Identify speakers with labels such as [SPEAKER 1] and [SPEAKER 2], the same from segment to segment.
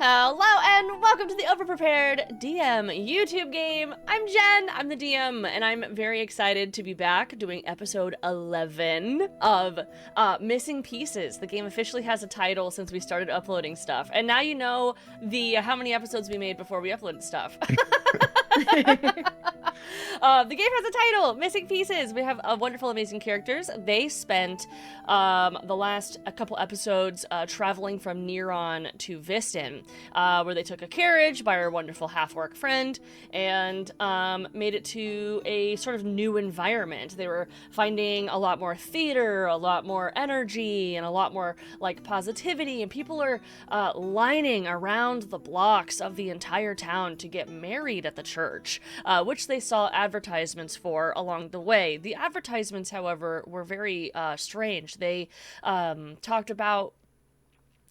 [SPEAKER 1] Hello and welcome to the Overprepared DM YouTube game. I'm Jen, I'm the DM, and I'm very excited to be back doing episode 11 of Missing Pieces. The game officially has a title since we started uploading stuff, and now you know how many episodes we made before we uploaded stuff. The game has a title, Missing Pieces. We have wonderful, amazing characters. They spent the last couple episodes traveling from Neron to Viston, where they took a carriage by our wonderful half-orc friend and made it to a sort of new environment. They were finding a lot more theater, a lot more energy, and a lot more like positivity, and people are lining around the blocks of the entire town to get married at the church, which they saw advertisements for along the way. The advertisements, however, were very strange. They talked about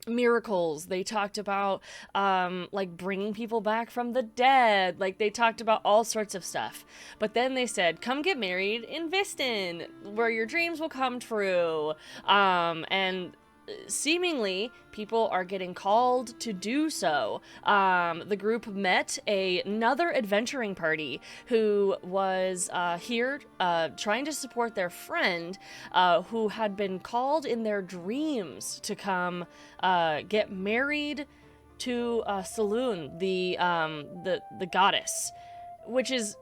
[SPEAKER 1] miracles. They talked about like bringing people back from the dead. Like they talked about all sorts of stuff. But then they said, come get married in Viston, where your dreams will come true. And seemingly people are getting called to do so. The group met another adventuring party who was here trying to support their friend who had been called in their dreams to come get married to Saloon, the goddess, which is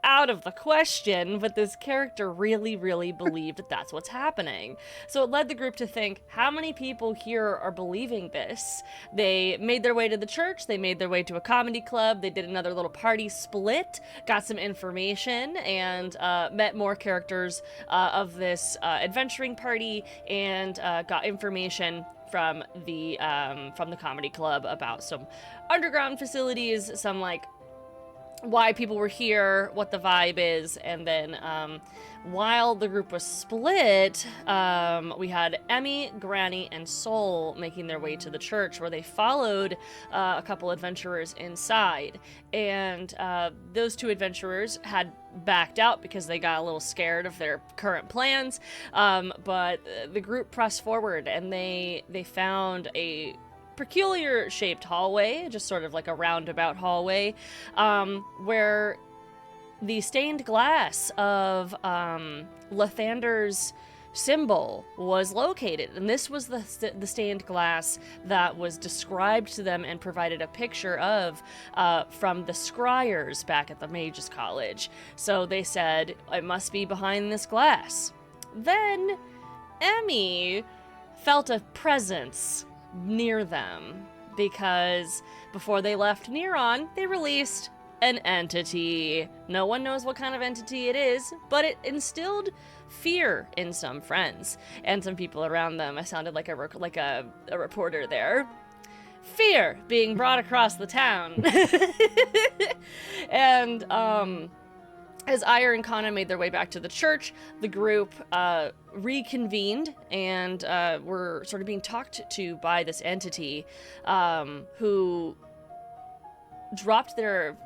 [SPEAKER 1] out of the question, but this character really believed that that's what's happening. So it led the group to think, how many people here are believing this? They made their way to the church, they made their way to a comedy club, they did another little party split, got some information, and met more characters of this adventuring party, and got information from the comedy club about some underground facilities, some like why people were here, what the vibe is, and then while the group was split, we had Emmy, Granny, and Soul making their way to the church, where they followed a couple adventurers inside, and those two adventurers had backed out because they got a little scared of their current plans, but the group pressed forward, and they found a peculiar shaped hallway, just sort of like a roundabout hallway, where the stained glass of Lathander's symbol was located. And this was the stained glass that was described to them and provided a picture of from the scryers back at the Mages College. So they said, it must be behind this glass. Then Emmy felt a presence near them, because before they left Neron, they released an entity. No one knows what kind of entity it is, but it instilled fear in some friends and some people around them. I sounded like a reporter there. Fear being brought across the town. And as Ire and Kana made their way back to the church, the group reconvened and were sort of being talked to by this entity who dropped their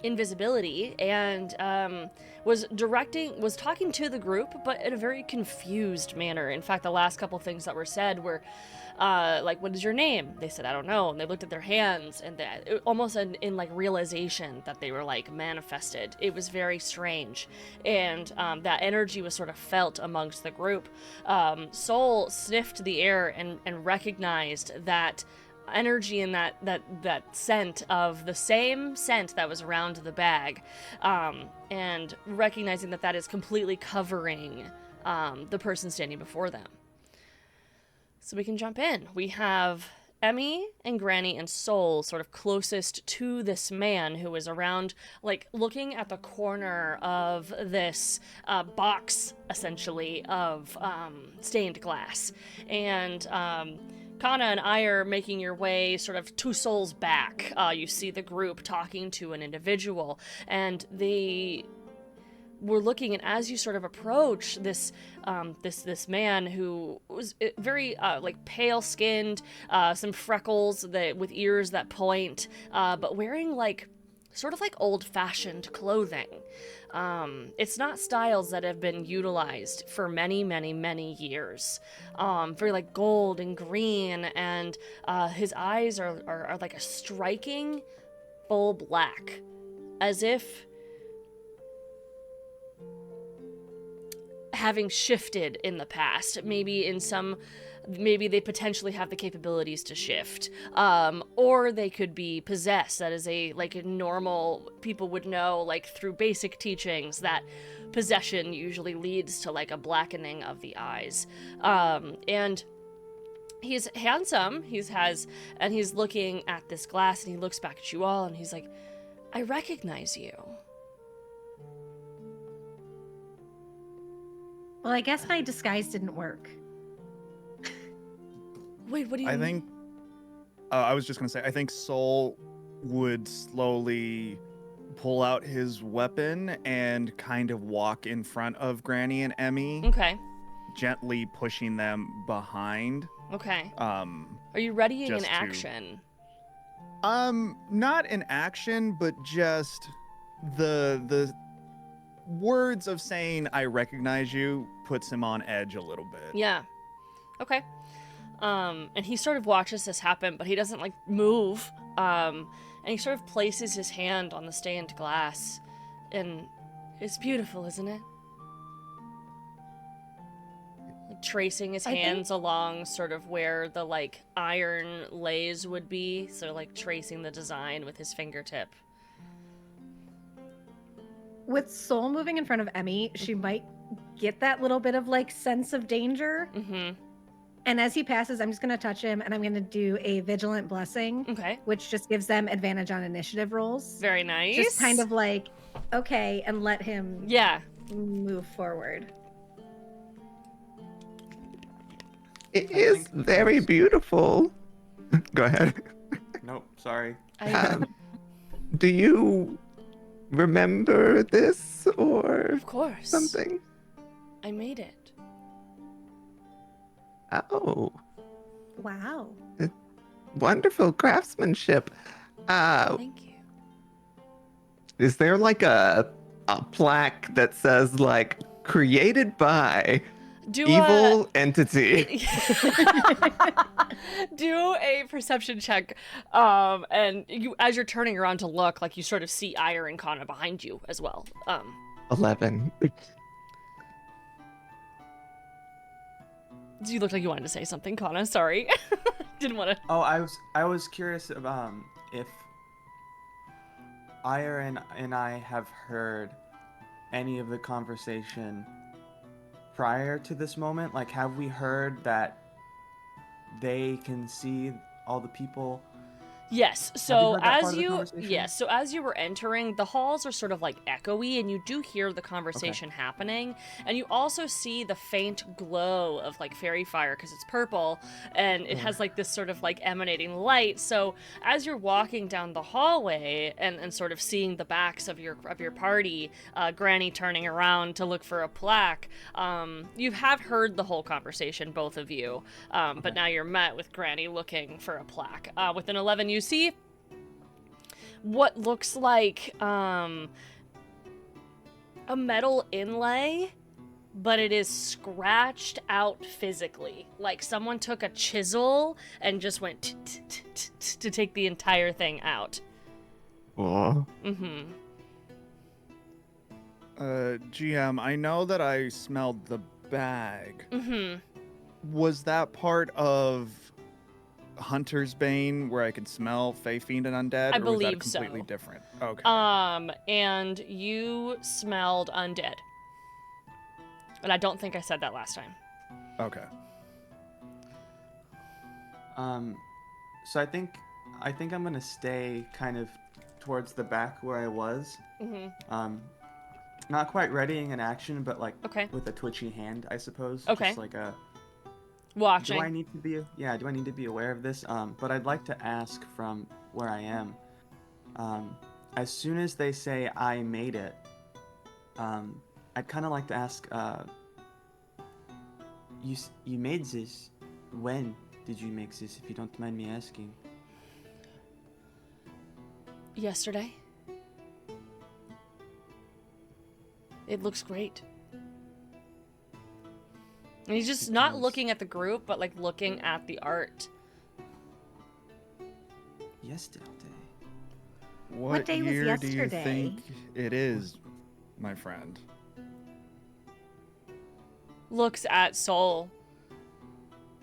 [SPEAKER 1] invisibility and was talking to the group, but in a very confused manner. In fact, the last couple things that were said were like, what is your name? They said, I don't know. And they looked at their hands, and almost in like realization that they were like manifested. It was very strange. And that energy was sort of felt amongst the group. Soul sniffed the air and recognized that energy in that scent of the same scent that was around the bag, and recognizing that is completely covering the person standing before them. So we can jump in. We have Emmy and Granny and Soul sort of closest to this man who is around, like, looking at the corner of this box, essentially, of stained glass. And Kana and I are making your way sort of 2 souls back. You see the group talking to an individual, and they were looking, and as you sort of approach this man who was very like pale skinned, some freckles with ears that point, but wearing like sort of like old-fashioned clothing. It's not styles that have been utilized for many, many, many years. Very like gold and green, and his eyes are like a striking full black, as if having shifted in the past. Maybe they potentially have the capabilities to shift, or they could be possessed. That is a normal people would know, like through basic teachings, that possession usually leads to like a blackening of the eyes. And he's handsome. And he's looking at this glass, and he looks back at you all, and he's like, "I recognize you."
[SPEAKER 2] Well, I guess my disguise didn't work.
[SPEAKER 1] Wait, what do you mean?
[SPEAKER 3] I think, I was just going to say, I think Soul would slowly pull out his weapon and kind of walk in front of Granny and Emmy.
[SPEAKER 1] Okay.
[SPEAKER 3] Gently pushing them behind.
[SPEAKER 1] Okay.
[SPEAKER 3] Are
[SPEAKER 1] you readying an action?
[SPEAKER 3] Not an action, but just the words of saying "I recognize you" puts him on edge a little bit.
[SPEAKER 1] Yeah. Okay. And he sort of watches this happen, but he doesn't like move. And he sort of places his hand on the stained glass, and it's beautiful, isn't it? Like tracing his hands along sort of where the like iron lays would be, so like tracing the design with his fingertip.
[SPEAKER 2] With Soul moving in front of Emmy, she might get that little bit of like sense of danger.
[SPEAKER 1] Mm-hmm.
[SPEAKER 2] And as he passes, I'm just going to touch him, and I'm going to do a vigilant blessing.
[SPEAKER 1] Okay.
[SPEAKER 2] Which just gives them advantage on initiative rolls.
[SPEAKER 1] Very nice.
[SPEAKER 2] Just kind of like, okay, and let him move forward.
[SPEAKER 4] It is very beautiful. Go ahead.
[SPEAKER 5] Nope, sorry.
[SPEAKER 4] Do you remember this or
[SPEAKER 1] of course
[SPEAKER 4] something?
[SPEAKER 1] I made it.
[SPEAKER 4] Oh.
[SPEAKER 2] Wow.
[SPEAKER 4] Wonderful craftsmanship.
[SPEAKER 1] Thank you.
[SPEAKER 4] Is there like a plaque that says like created by evil entity?
[SPEAKER 1] Do a perception check. And you, as you're turning around to look, like you sort of see Ire and Kana behind you as well.
[SPEAKER 4] 11.
[SPEAKER 1] You looked like you wanted to say something, Kana. Sorry. Didn't want to.
[SPEAKER 5] Oh, I was curious about if Ire and I have heard any of the conversation prior to this moment. Like, have we heard that they can see all the people?
[SPEAKER 1] Yes. So as you were entering, the halls are sort of like echoey, and you do hear the conversation happening, and you also see the faint glow of like fairy fire because it's purple, and it has like this sort of like emanating light. So as you're walking down the hallway and sort of seeing the backs of your party, Granny turning around to look for a plaque, you have heard the whole conversation, both of you, but now you're met with Granny looking for a plaque. With an 11, you see what looks like a metal inlay, but it is scratched out physically. Like someone took a chisel and just went to take the entire thing out.
[SPEAKER 4] Oh.
[SPEAKER 1] Mm-hmm.
[SPEAKER 3] GM, I know that I smelled the bag.
[SPEAKER 1] Mm-hmm.
[SPEAKER 3] Was that part of Hunter's Bane, where I could smell Fey Fiend and Undead?
[SPEAKER 1] I
[SPEAKER 3] or
[SPEAKER 1] believe
[SPEAKER 3] was that completely
[SPEAKER 1] so.
[SPEAKER 3] different? Okay.
[SPEAKER 1] And you smelled Undead. And I don't think I said that last time.
[SPEAKER 3] Okay.
[SPEAKER 5] So I think I'm gonna stay kind of towards the back where I was.
[SPEAKER 1] Mm-hmm.
[SPEAKER 5] Not quite readying an action, but like
[SPEAKER 1] with
[SPEAKER 5] a twitchy hand, I suppose.
[SPEAKER 1] Okay.
[SPEAKER 5] Just like a
[SPEAKER 1] watching.
[SPEAKER 5] Do I need to be aware of this? But I'd like to ask from where I am. As soon as they say I made it, I'd kind of like to ask. You made this. When did you make this? If you don't mind me asking.
[SPEAKER 1] Yesterday. It looks great. And he's just not looking at the group, but like looking at the art.
[SPEAKER 5] Yesterday.
[SPEAKER 3] What
[SPEAKER 2] day was
[SPEAKER 3] year do you
[SPEAKER 2] yesterday?
[SPEAKER 3] think it is, my friend?
[SPEAKER 1] Looks at Soul.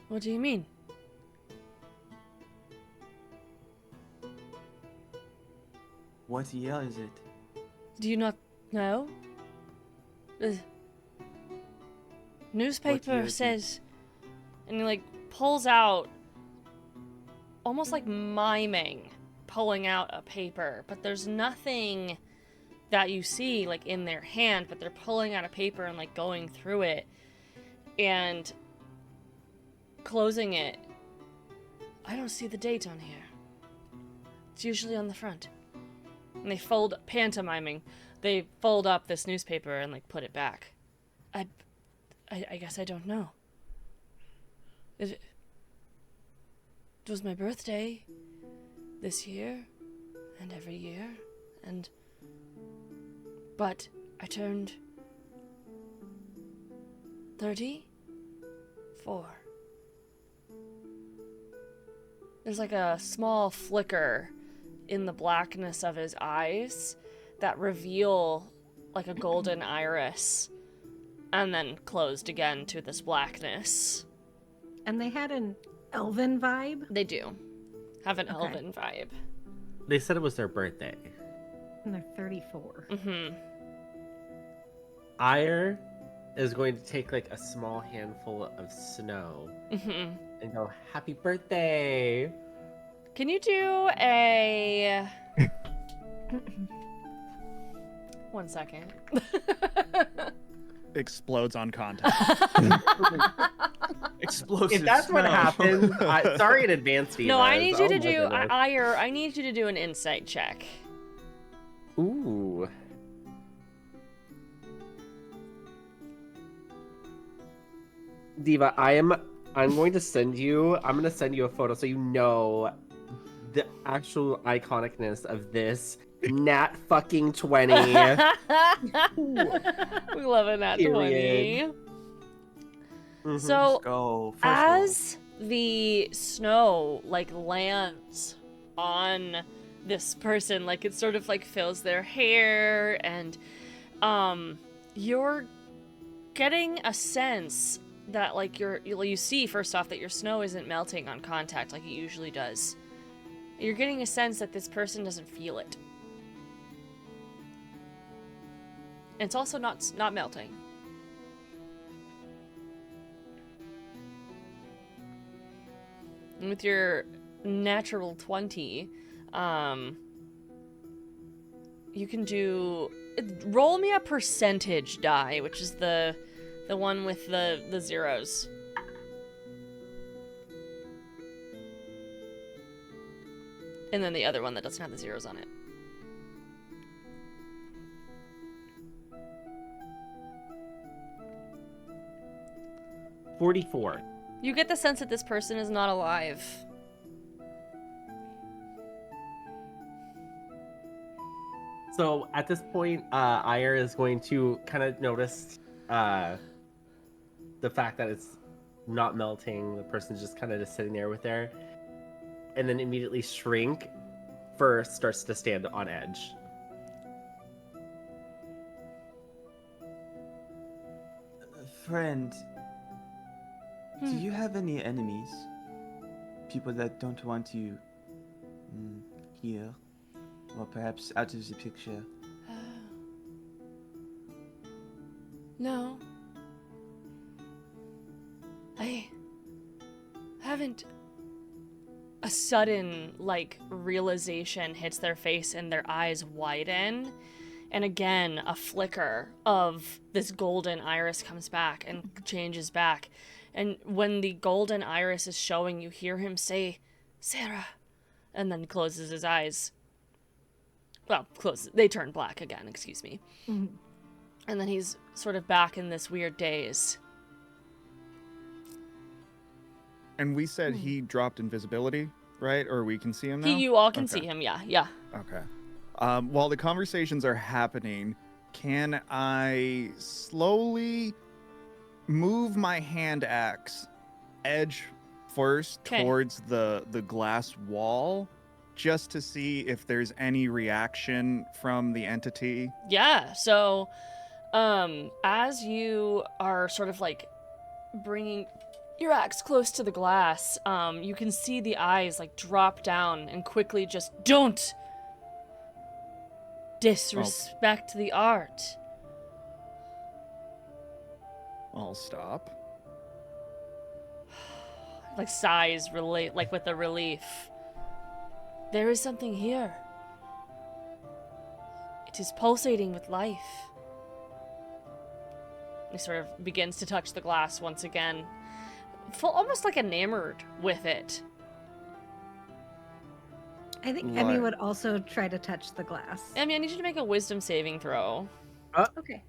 [SPEAKER 1] What do you mean?
[SPEAKER 5] What year is it?
[SPEAKER 1] Do you not know? The newspaper
[SPEAKER 5] year is it?
[SPEAKER 1] says, and he like pulls out, almost like miming, pulling out a paper, but there's nothing that you see like in their hand, but they're pulling out a paper and like going through it and closing it. I don't see the date on here. It's usually on the front. And they pantomiming, they fold up this newspaper and like put it back. I guess I don't know. It was my birthday this year and every year, but I turned 34. There's like a small flicker in the blackness of his eyes that reveal like a golden iris, and then closed again to this blackness.
[SPEAKER 2] And they had an elven vibe.
[SPEAKER 1] They do have an
[SPEAKER 2] Okay.
[SPEAKER 1] elven vibe.
[SPEAKER 6] They said it was their birthday.
[SPEAKER 2] And they're 34.
[SPEAKER 1] Mm-hmm.
[SPEAKER 6] Ire is going to take like a small handful of snow
[SPEAKER 1] Mm-hmm.
[SPEAKER 6] and go, "Happy birthday!"
[SPEAKER 1] Can you do a... 1 second.
[SPEAKER 3] Explodes on contact.
[SPEAKER 5] Explosive.
[SPEAKER 6] If that's what
[SPEAKER 5] snow.
[SPEAKER 6] happened, sorry in advance, Diva.
[SPEAKER 1] No, I need you to
[SPEAKER 6] Oh my
[SPEAKER 1] do...
[SPEAKER 6] goodness.
[SPEAKER 1] I need you to do an insight check.
[SPEAKER 6] Ooh. Diva, I'm going to send you. I'm going to send you a photo so you know the actual iconicness of this nat fucking 20.
[SPEAKER 1] We love it at 20.
[SPEAKER 6] Period. Mhm.
[SPEAKER 1] So,
[SPEAKER 5] Let's go. First roll.
[SPEAKER 1] as the snow like lands on this person, like it sort of like fills their hair, and you're getting a sense that like you see first off that your snow isn't melting on contact like it usually does. You're getting a sense that this person doesn't feel it. And it's also not melting. And with your natural 20, you can do... Roll me a percentage die, which is the one with the zeros. And then the other one that doesn't have the zeros on it.
[SPEAKER 6] $44.
[SPEAKER 1] You get the sense that this person is not alive.
[SPEAKER 6] So at this point, Ire is going to kind of notice the fact that it's not melting. The person's just kind of just sitting there with her, and then immediately shrink. First starts to stand on edge.
[SPEAKER 5] Friend, do you have any enemies? People that don't want you here, or perhaps out of the picture?
[SPEAKER 1] No. I haven't. A sudden, like, realization hits their face and their eyes widen. And again, a flicker of this golden iris comes back and changes back. And when the golden iris is showing, you hear him say, "Sarah," and then closes his eyes. Well, they turn black again, excuse me.
[SPEAKER 2] Mhm.
[SPEAKER 1] And then he's sort of back in this weird daze.
[SPEAKER 3] And we said he dropped invisibility, right? Or we can see him now?
[SPEAKER 1] You all can
[SPEAKER 3] Okay.
[SPEAKER 1] see him, yeah.
[SPEAKER 3] Okay. While the conversations are happening, can I slowly move my hand axe edge first
[SPEAKER 1] 'Kay.
[SPEAKER 3] towards the glass wall just to see if there's any reaction from the entity?
[SPEAKER 1] Yeah, so as you are sort of like bringing your axe close to the glass, you can see the eyes like drop down and quickly just don't disrespect the art.
[SPEAKER 3] I'll stop.
[SPEAKER 1] Like sighs relate like with a relief. There is something here. It is pulsating with life. He sort of begins to touch the glass once again, almost like enamored with it.
[SPEAKER 2] I think Emmy
[SPEAKER 3] Right.
[SPEAKER 2] would also try to touch the glass.
[SPEAKER 1] Emmy, I need you to make a wisdom saving throw.
[SPEAKER 2] Okay.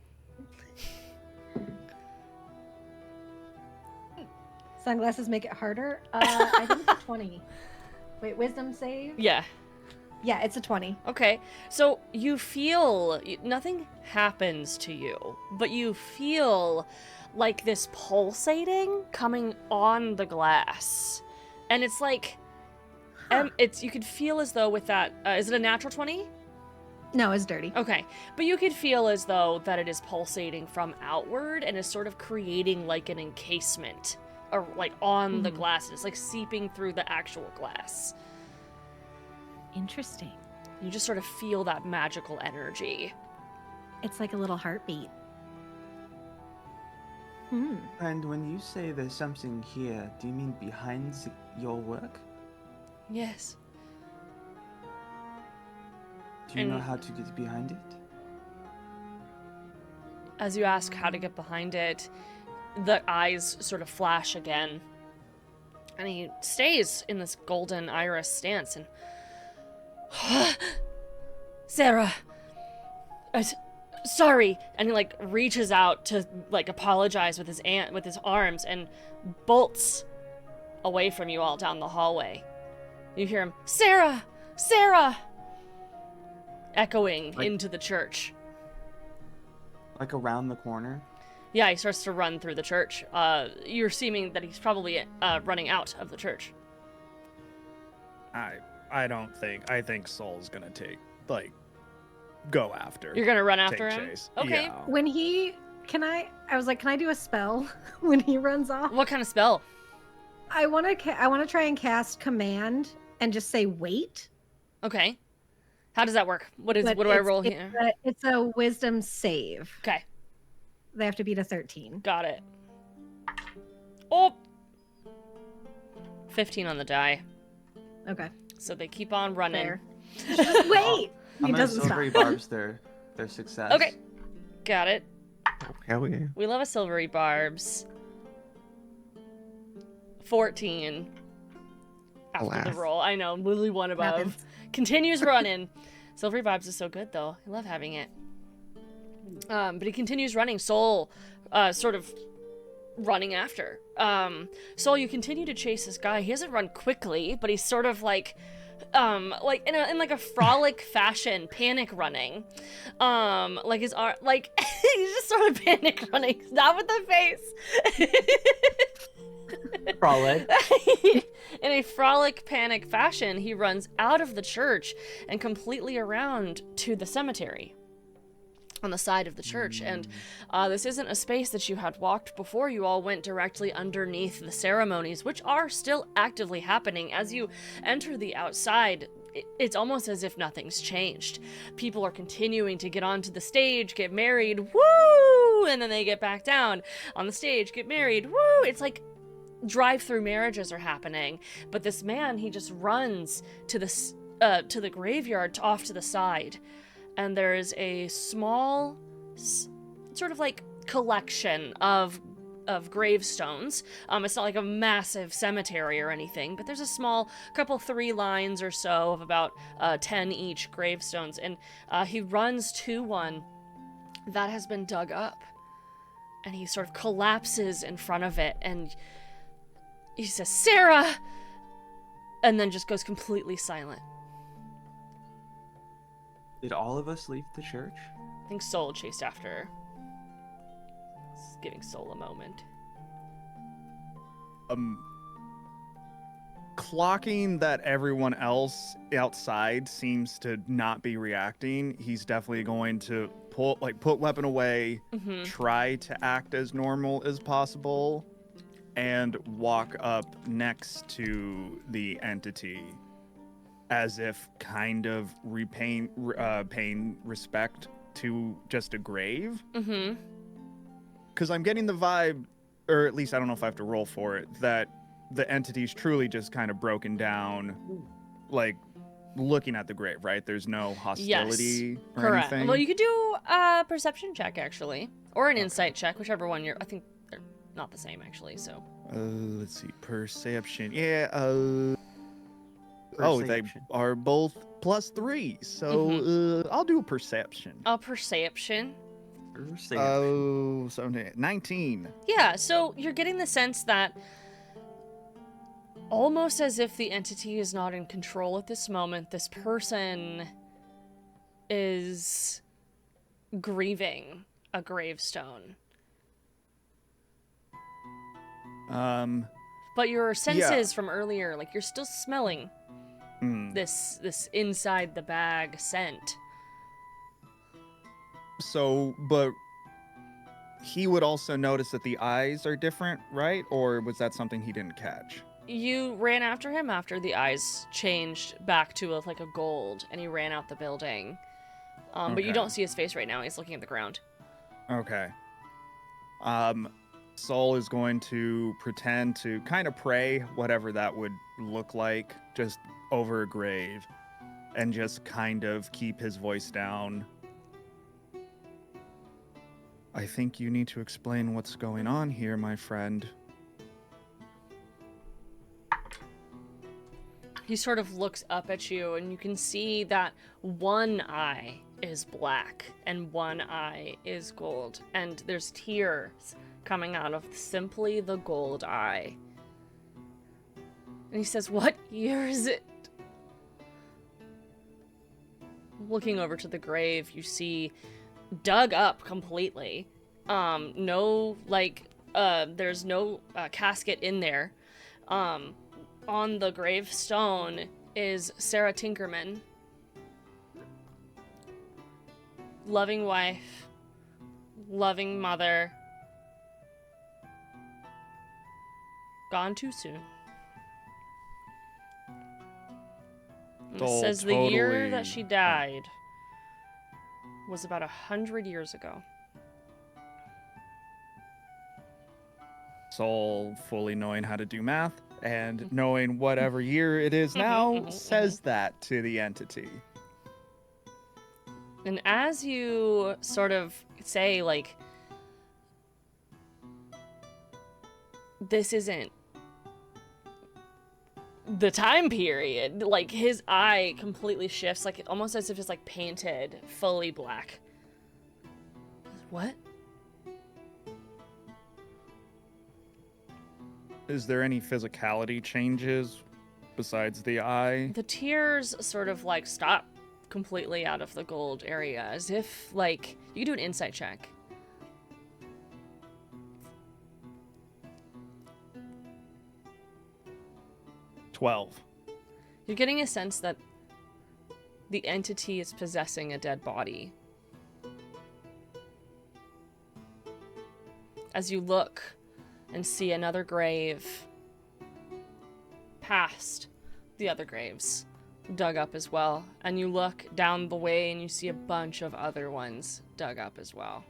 [SPEAKER 2] Sunglasses make it harder. I think it's a 20. Wait, wisdom save?
[SPEAKER 1] Yeah.
[SPEAKER 2] Yeah, it's a 20.
[SPEAKER 1] Okay. So you feel nothing happens to you, but you feel like this pulsating coming on the glass, and it's like, it's you could feel as though with that. Is it a natural 20?
[SPEAKER 2] No, it's dirty.
[SPEAKER 1] Okay, but you could feel as though that it is pulsating from outward and is sort of creating like an encasement, or like on the glass. It's like seeping through the actual glass.
[SPEAKER 2] Interesting.
[SPEAKER 1] You just sort of feel that magical energy.
[SPEAKER 2] It's like a little heartbeat. Hmm.
[SPEAKER 5] And when you say there's something here, do you mean behind your work?
[SPEAKER 1] Yes.
[SPEAKER 5] Do you know
[SPEAKER 1] And-
[SPEAKER 5] how to get behind it?
[SPEAKER 1] As you ask how to get behind it, the eyes sort of flash again. And he stays in this golden iris stance and... Sarah! Sorry! And he, like, reaches out to, like, apologize with his arms and bolts away from you all down the hallway. You hear him, Sarah! Sarah! Echoing
[SPEAKER 5] Like-
[SPEAKER 1] into the church.
[SPEAKER 5] Like around the corner?
[SPEAKER 1] Yeah, he starts to run through the church. You're seeming that he's probably running out of the church.
[SPEAKER 3] I don't think. I think Soul's gonna go after.
[SPEAKER 1] You're gonna run
[SPEAKER 3] take
[SPEAKER 1] after him?
[SPEAKER 3] chase.
[SPEAKER 1] Okay.
[SPEAKER 3] Yeah.
[SPEAKER 2] When I was like, can I do a spell when he runs off?
[SPEAKER 1] What kind of spell?
[SPEAKER 2] I want to try and cast command and just say wait.
[SPEAKER 1] Okay. How does that work? What
[SPEAKER 2] But
[SPEAKER 1] do I
[SPEAKER 2] it's-
[SPEAKER 1] roll
[SPEAKER 2] it's
[SPEAKER 1] here?
[SPEAKER 2] It's a wisdom save.
[SPEAKER 1] Okay,
[SPEAKER 2] They have to beat a 13.
[SPEAKER 1] got it. Oh! 15 on the die.
[SPEAKER 2] Okay.
[SPEAKER 1] So they keep on running.
[SPEAKER 2] Fair. Just wait.
[SPEAKER 5] I'm
[SPEAKER 2] He
[SPEAKER 5] gonna
[SPEAKER 2] doesn't stop.
[SPEAKER 5] silvery barbs their success.
[SPEAKER 1] Okay. Got it.
[SPEAKER 4] Oh, hell yeah.
[SPEAKER 1] We love a silvery barbs. 14. After
[SPEAKER 4] Alas.
[SPEAKER 1] the roll. I know, literally one above.
[SPEAKER 2] Happens.
[SPEAKER 1] Continues running. Silvery vibes is so good though. I love having it. But he continues running. Soul, sort of running after. Soul, you continue to chase this guy. He doesn't run quickly, but he's sort of like in like a frolic fashion, panic running. Like his arm, like he's just sort of panic running. Not with the face.
[SPEAKER 6] Frolic.
[SPEAKER 1] In a frolic panic fashion, he runs out of the church and completely around to the cemetery on the side of the church. And this isn't a space that you had walked before. You all went directly underneath the ceremonies, which are still actively happening. As you enter the outside, it's almost as if nothing's changed. People are continuing to get onto the stage, get married, woo! And then they get back down on the stage, get married, woo! It's like drive-through marriages are happening. But this man, he just runs to the graveyard off to the side. And there is a small, sort of like collection of gravestones. It's not like a massive cemetery or anything, but there's a small couple, 3 lines or so of about 10 each gravestones. And he runs to one that has been dug up. And he sort of collapses in front of it. And he says, Sarah! And then just goes completely silent.
[SPEAKER 5] Did all of us leave the church?
[SPEAKER 1] I think Soul chased after her. Just giving Soul a moment.
[SPEAKER 3] Clocking that everyone else outside seems to not be reacting, he's definitely going to put weapon away, try to act as normal as possible, and walk up next to the entity as if kind of paying respect to just a grave. Because I'm getting the vibe, or at least I don't know if I have to roll for it, that the entity's truly just kind of broken down, like looking at the grave, right? There's no hostility or
[SPEAKER 1] Correct.
[SPEAKER 3] anything.
[SPEAKER 1] Well, you could do a perception check, actually. Or an insight check, whichever one you're... I think they're not the same, actually, so...
[SPEAKER 3] Let's see. Perception. Yeah, Oh, they
[SPEAKER 5] Perception.
[SPEAKER 3] are both +3, so I'll do a perception.
[SPEAKER 1] A perception.
[SPEAKER 3] Oh, 19.
[SPEAKER 1] Yeah, so you're getting the sense that almost as if the entity is not in control at this moment, this person is grieving a gravestone. But your senses from earlier, like you're still smelling this inside the bag scent.
[SPEAKER 3] So, but he would also notice that the eyes are different, right? Or was that something he didn't catch?
[SPEAKER 1] You ran after him after the eyes changed back to like a gold, and he ran out the building. But you
[SPEAKER 3] Okay.
[SPEAKER 1] don't see his face right now. He's looking at the ground.
[SPEAKER 3] Okay. Soul is going to pretend to kind of pray, whatever that would look like, just over a grave, and just kind of keep his voice down. I think you need to explain what's going on here, my friend.
[SPEAKER 1] He sort of looks up at you, and you can see that one eye is black and one eye is gold, and there's tears coming out of simply the gold eye. And he says, "What year is it?" Looking over to the grave, you see dug up completely. No, like, there's no casket in there. On the gravestone is Sarah Tinkerman. Loving wife, loving mother. Gone too soon. And it
[SPEAKER 3] Soul
[SPEAKER 1] says the year
[SPEAKER 3] totally-
[SPEAKER 1] that she died was about 100 years ago.
[SPEAKER 3] Soul, fully knowing how to do math and knowing whatever year it is now, says that to the entity.
[SPEAKER 1] And as you sort of say, like, this isn't the time period, like, his eye completely shifts, like, almost as if it's, like, painted fully black. What?
[SPEAKER 3] Is there any physicality changes besides the eye?
[SPEAKER 1] The tears sort of, like, stop completely out of the gold area, as if, like, you can do an insight check.
[SPEAKER 3] $12.
[SPEAKER 1] You're getting a sense that the entity is possessing a dead body. As you look and see another grave past the other graves dug up as well, and you look down the way and you see a bunch of other ones dug up as well.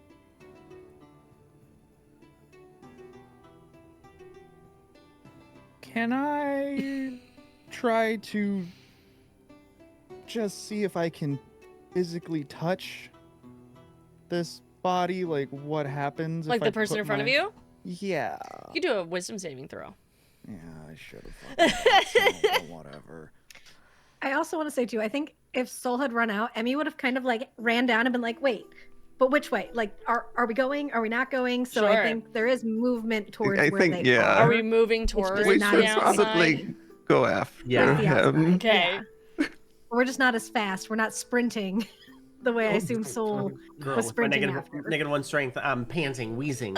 [SPEAKER 3] Can I try to just see if I can physically touch this body? Like, what happens?
[SPEAKER 1] Like
[SPEAKER 3] if
[SPEAKER 1] the
[SPEAKER 3] I
[SPEAKER 1] person
[SPEAKER 3] put
[SPEAKER 1] in front of
[SPEAKER 3] my-
[SPEAKER 1] you?
[SPEAKER 3] Yeah.
[SPEAKER 1] You can do a wisdom saving throw.
[SPEAKER 3] Yeah, I should have. Whatever.
[SPEAKER 2] I also want to say too, I think if Soul had run out, Emmy would have kind of like ran down and been like, wait, but which way? Like, are we going? Are we not going? So
[SPEAKER 1] Sure.
[SPEAKER 2] I think there is movement towards
[SPEAKER 4] I
[SPEAKER 2] where
[SPEAKER 4] think,
[SPEAKER 2] they
[SPEAKER 4] yeah.
[SPEAKER 1] Are we moving towards
[SPEAKER 2] just
[SPEAKER 4] We
[SPEAKER 2] not
[SPEAKER 4] should
[SPEAKER 1] the
[SPEAKER 2] outside.
[SPEAKER 4] probably go after
[SPEAKER 6] Yeah.
[SPEAKER 2] Towards the outside.
[SPEAKER 4] him.
[SPEAKER 1] Okay.
[SPEAKER 2] We're just not as fast. We're not sprinting. the way I assume Soul
[SPEAKER 6] Girl
[SPEAKER 2] was
[SPEAKER 6] with my
[SPEAKER 2] sprinting after.
[SPEAKER 6] -1 strength, panting, wheezing.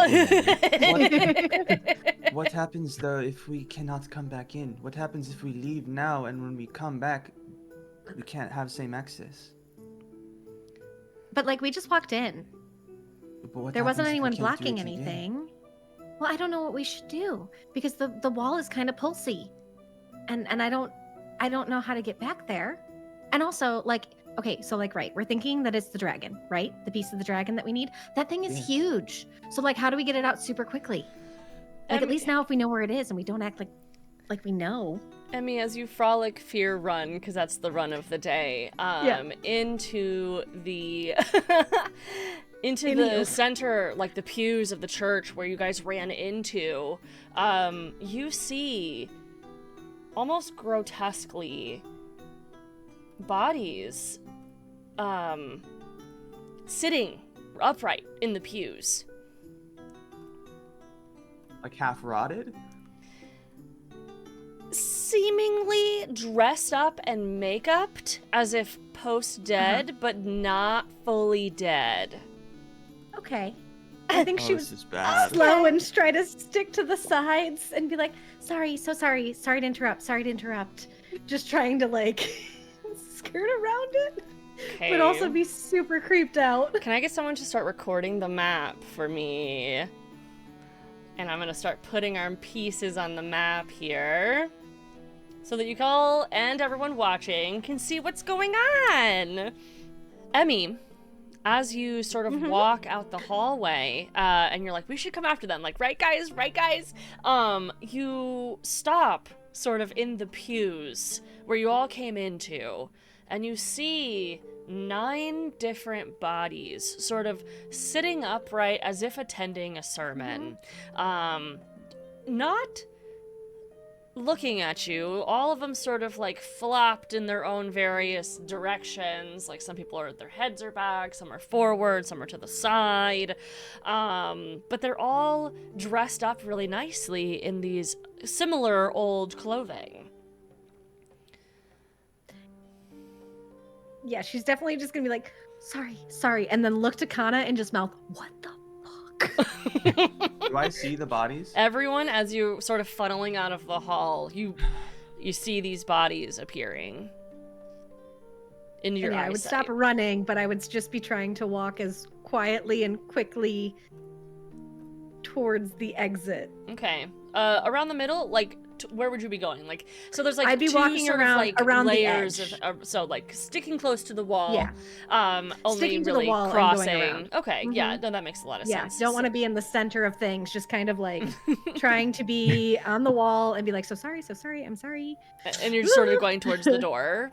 [SPEAKER 5] What happens though if we cannot come back in? What happens if we leave now and when we come back, we can't have same access?
[SPEAKER 2] But like we just walked in.
[SPEAKER 5] But what
[SPEAKER 2] There wasn't
[SPEAKER 5] happens if we
[SPEAKER 2] anyone
[SPEAKER 5] can't do
[SPEAKER 2] blocking
[SPEAKER 5] it again?
[SPEAKER 2] anything. Well, I don't know what we should do because the wall is kind of pulsy, and I don't know how to get back there. And also, like, okay, so like, right, we're thinking that it's the dragon, right? The piece of the dragon that we need. That thing is
[SPEAKER 5] Yes.
[SPEAKER 2] huge. So like, how do we get it out super quickly? Like, at least now if we know where it is and we don't act like we know.
[SPEAKER 1] Emmy, as you frolic fear run, because that's the run of the day, into the into the center, like the pews of the church where you guys ran into, you see almost grotesquely bodies sitting upright in the pews.
[SPEAKER 5] Like half rotted?
[SPEAKER 1] Seemingly dressed up and make-upped as if post-dead, but not fully dead.
[SPEAKER 2] Okay. I think she
[SPEAKER 5] this
[SPEAKER 2] was
[SPEAKER 5] is bad.
[SPEAKER 2] slow and try to stick to the sides and be like, sorry to interrupt. Just trying to like skirt around it,
[SPEAKER 1] Okay.
[SPEAKER 2] but also be super creeped out.
[SPEAKER 1] Can I get someone to start recording the map for me? And I'm gonna start putting our pieces on the map here, so that you all and everyone watching can see what's going on. Emmy, as you sort of walk out the hallway, and you're like, we should come after them, like, right guys, you stop sort of in the pews where you all came into, and you see 9 different bodies sort of sitting upright as if attending a sermon. Not looking at you. All of them sort of like flopped in their own various directions. Like some people are, their heads are back, some are forward, some are to the side. But they're all dressed up really nicely in these similar old clothing.
[SPEAKER 2] Yeah, she's definitely just gonna be like, sorry, and then look to Kana and just mouth, what the fuck?
[SPEAKER 5] Do I see the bodies?
[SPEAKER 1] Everyone, as you sort of funneling out of the hall, you see these bodies appearing in your eyesight.
[SPEAKER 2] I would stop running, but I would just be trying to walk as quietly and quickly towards the exit.
[SPEAKER 1] Okay. Around the middle, like, where would you be going? Like, so there's like
[SPEAKER 2] I'd be
[SPEAKER 1] two
[SPEAKER 2] walking
[SPEAKER 1] sort
[SPEAKER 2] around-
[SPEAKER 1] of like
[SPEAKER 2] around the
[SPEAKER 1] layers
[SPEAKER 2] edge.
[SPEAKER 1] of so like sticking close to the wall.
[SPEAKER 2] Yeah.
[SPEAKER 1] Only
[SPEAKER 2] Sticking to the
[SPEAKER 1] really
[SPEAKER 2] wall and going
[SPEAKER 1] crossing.
[SPEAKER 2] around.
[SPEAKER 1] Okay.
[SPEAKER 2] Mhm.
[SPEAKER 1] Yeah. No, that makes a lot of sense.
[SPEAKER 2] Don't want to be in the center of things, just kind of like trying to be on the wall and be like, so sorry, I'm sorry.
[SPEAKER 1] And you're sort of going towards the door.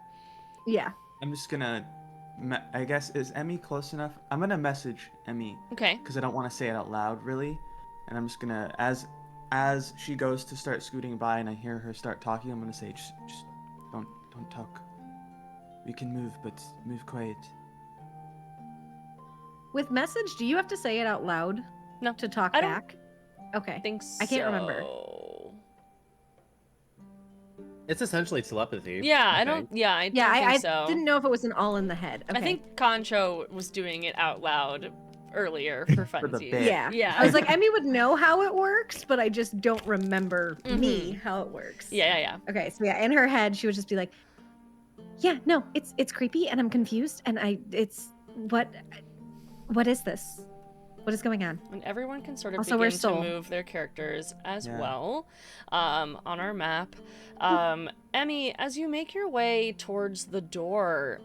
[SPEAKER 2] Yeah.
[SPEAKER 5] I'm just gonna, I guess, is Emmy close enough? I'm gonna message Emmy
[SPEAKER 1] Okay.
[SPEAKER 5] because I don't want to say it out loud, really. And I'm just gonna, as she goes to start scooting by and I hear her start talking, I'm gonna say, just don't talk. We can move, but move quiet.
[SPEAKER 2] With message, do you have to say it out loud?
[SPEAKER 1] No,
[SPEAKER 2] To talk
[SPEAKER 1] I don't
[SPEAKER 2] back? Okay.
[SPEAKER 1] think
[SPEAKER 2] I can't remember.
[SPEAKER 1] so.
[SPEAKER 6] It's essentially telepathy.
[SPEAKER 1] Yeah, I
[SPEAKER 6] think.
[SPEAKER 1] don't. Yeah, I
[SPEAKER 2] Yeah,
[SPEAKER 1] don't
[SPEAKER 2] I
[SPEAKER 1] think so.
[SPEAKER 2] didn't know if it was an all in the head. Okay.
[SPEAKER 1] I think Concho was doing it out loud earlier for
[SPEAKER 5] For the
[SPEAKER 1] funsies.
[SPEAKER 5] bit.
[SPEAKER 2] Yeah.
[SPEAKER 1] Yeah.
[SPEAKER 2] I was like, Emmy would know how it works, but I just don't remember me how it works.
[SPEAKER 1] Yeah.
[SPEAKER 2] Okay, so yeah, in her head, she would just be like, "Yeah, no, it's creepy, and I'm confused, and what is this? What is going on?"
[SPEAKER 1] And everyone can sort of
[SPEAKER 2] Also, we're
[SPEAKER 1] begin to
[SPEAKER 2] Soul.
[SPEAKER 1] move their characters as
[SPEAKER 5] Yeah.
[SPEAKER 1] well on our map. Emmy, as you make your way towards the door,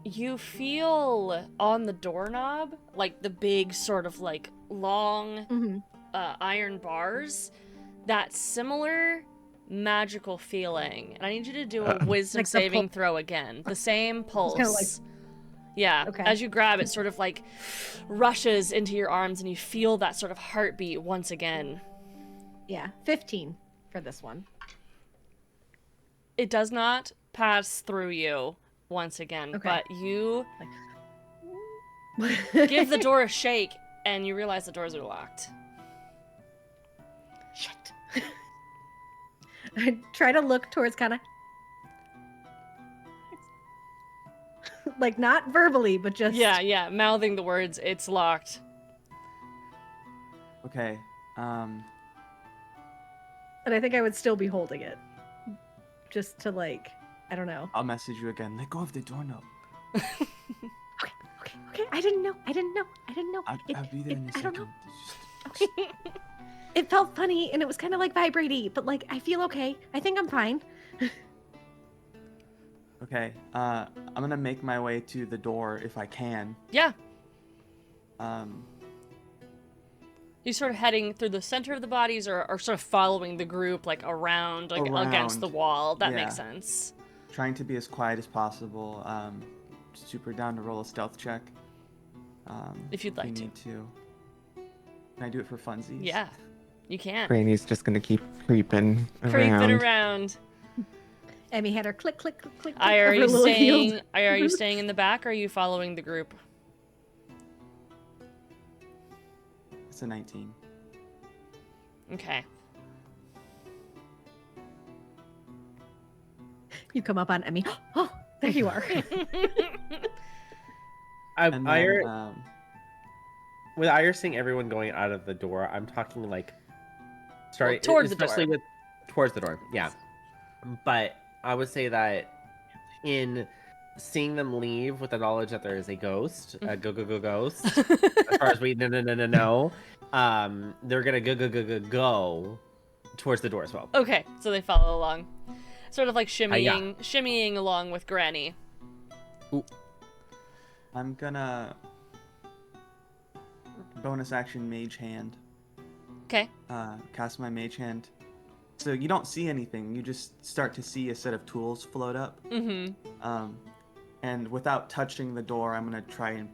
[SPEAKER 1] you feel on the doorknob, like the big sort of like long
[SPEAKER 2] Mm-hmm.
[SPEAKER 1] iron bars, that similar magical feeling. And I need you to do a wisdom
[SPEAKER 2] Like the
[SPEAKER 1] saving throw again. The same pulse.
[SPEAKER 2] kinda like-
[SPEAKER 1] Yeah,
[SPEAKER 2] Okay.
[SPEAKER 1] as you grab it, sort of like rushes into your arms and you feel that sort of heartbeat once again.
[SPEAKER 2] Yeah, 15 for this one.
[SPEAKER 1] It does not pass through you once again,
[SPEAKER 2] Okay.
[SPEAKER 1] but you give the door a shake and you realize the doors are locked.
[SPEAKER 2] Shit. I try to look towards kind of like not verbally, but just
[SPEAKER 1] Yeah, mouthing the words, it's locked.
[SPEAKER 5] Okay.
[SPEAKER 2] And I think I would still be holding it, just to like, I don't know.
[SPEAKER 5] I'll message you again. Let go of the doorknob.
[SPEAKER 2] Okay. I didn't know.
[SPEAKER 5] I'll be there in a
[SPEAKER 2] I don't
[SPEAKER 5] second.
[SPEAKER 2] know.
[SPEAKER 5] It's just-
[SPEAKER 2] It felt funny, and it was kind of like vibrating, but like I feel okay. I think I'm fine.
[SPEAKER 5] Okay. I'm gonna make my way to the door if I can.
[SPEAKER 1] Yeah.
[SPEAKER 5] Um.
[SPEAKER 1] You sort of heading through the center of the bodies, or sort of following the group, like around, like against the
[SPEAKER 5] Around.
[SPEAKER 1] wall. That
[SPEAKER 5] Yeah.
[SPEAKER 1] makes sense.
[SPEAKER 5] Trying to be as quiet as possible. Super down to roll a stealth check.
[SPEAKER 1] If you'd
[SPEAKER 5] we
[SPEAKER 1] like to.
[SPEAKER 5] need to. Can I do it for funsies?
[SPEAKER 1] Yeah, you can.
[SPEAKER 4] Granny's just gonna keep creeping
[SPEAKER 1] Creeping around.
[SPEAKER 2] Emmy had her click, click, click, click.
[SPEAKER 1] Are
[SPEAKER 2] over
[SPEAKER 1] you
[SPEAKER 2] little
[SPEAKER 1] staying?
[SPEAKER 2] heels.
[SPEAKER 1] Are you staying in the back, or are you following the group?
[SPEAKER 5] It's a 19.
[SPEAKER 1] Okay.
[SPEAKER 2] You come up on Emmy. Oh, there you are.
[SPEAKER 5] And then,
[SPEAKER 6] Ire, with Ire seeing everyone going out of the door, I'm talking like, sorry,
[SPEAKER 1] towards the door.
[SPEAKER 6] especially with towards the door. Yeah, but I would say that in seeing them leave with the knowledge that there is a ghost, a go ghost. As far as we no, they're gonna go towards the door as well.
[SPEAKER 1] Okay, so they follow along, sort of like shimmying along with Granny.
[SPEAKER 5] I'm gonna bonus action mage hand.
[SPEAKER 1] Okay.
[SPEAKER 5] Cast my mage hand. So you don't see anything. You just start to see a set of tools float up.
[SPEAKER 1] Mm-hmm.
[SPEAKER 5] And without touching the door, I'm gonna try and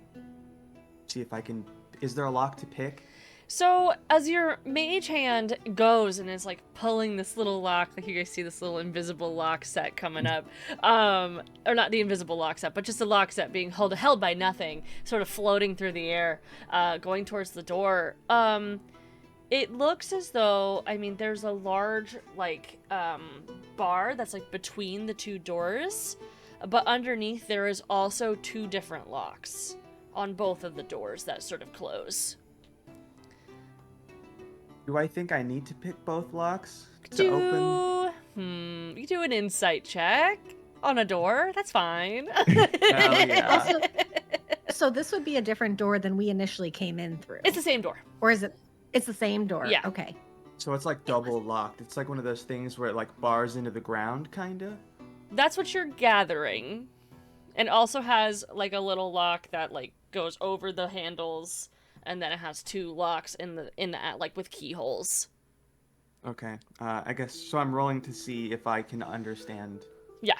[SPEAKER 5] see if I can. Is there a lock to pick?
[SPEAKER 1] So as your mage hand goes and is like pulling this little lock, like you guys see this little invisible lock set coming up, or not the invisible lock set, but just a lock set being held by nothing, sort of floating through the air, going towards the door. It looks as though, I mean, there's a large like bar that's like between the two doors, but underneath there is also two different locks on both of the doors that sort of close.
[SPEAKER 5] Do I think I need to pick both locks to open?
[SPEAKER 1] You do an insight check on a door. That's fine.
[SPEAKER 5] yeah.
[SPEAKER 2] Also, so this would be a different door than we initially came in through.
[SPEAKER 1] It's the same door.
[SPEAKER 2] Or is it? It's the same door.
[SPEAKER 1] Yeah.
[SPEAKER 2] Okay.
[SPEAKER 5] So it's like double locked. It's like one of those things where it like bars into the ground, kinda.
[SPEAKER 1] That's what you're gathering. And also has like a little lock that like goes over the handles, and then it has two locks in the like with keyholes.
[SPEAKER 5] Okay. I guess so. I'm rolling to see if I can understand.
[SPEAKER 1] Yeah.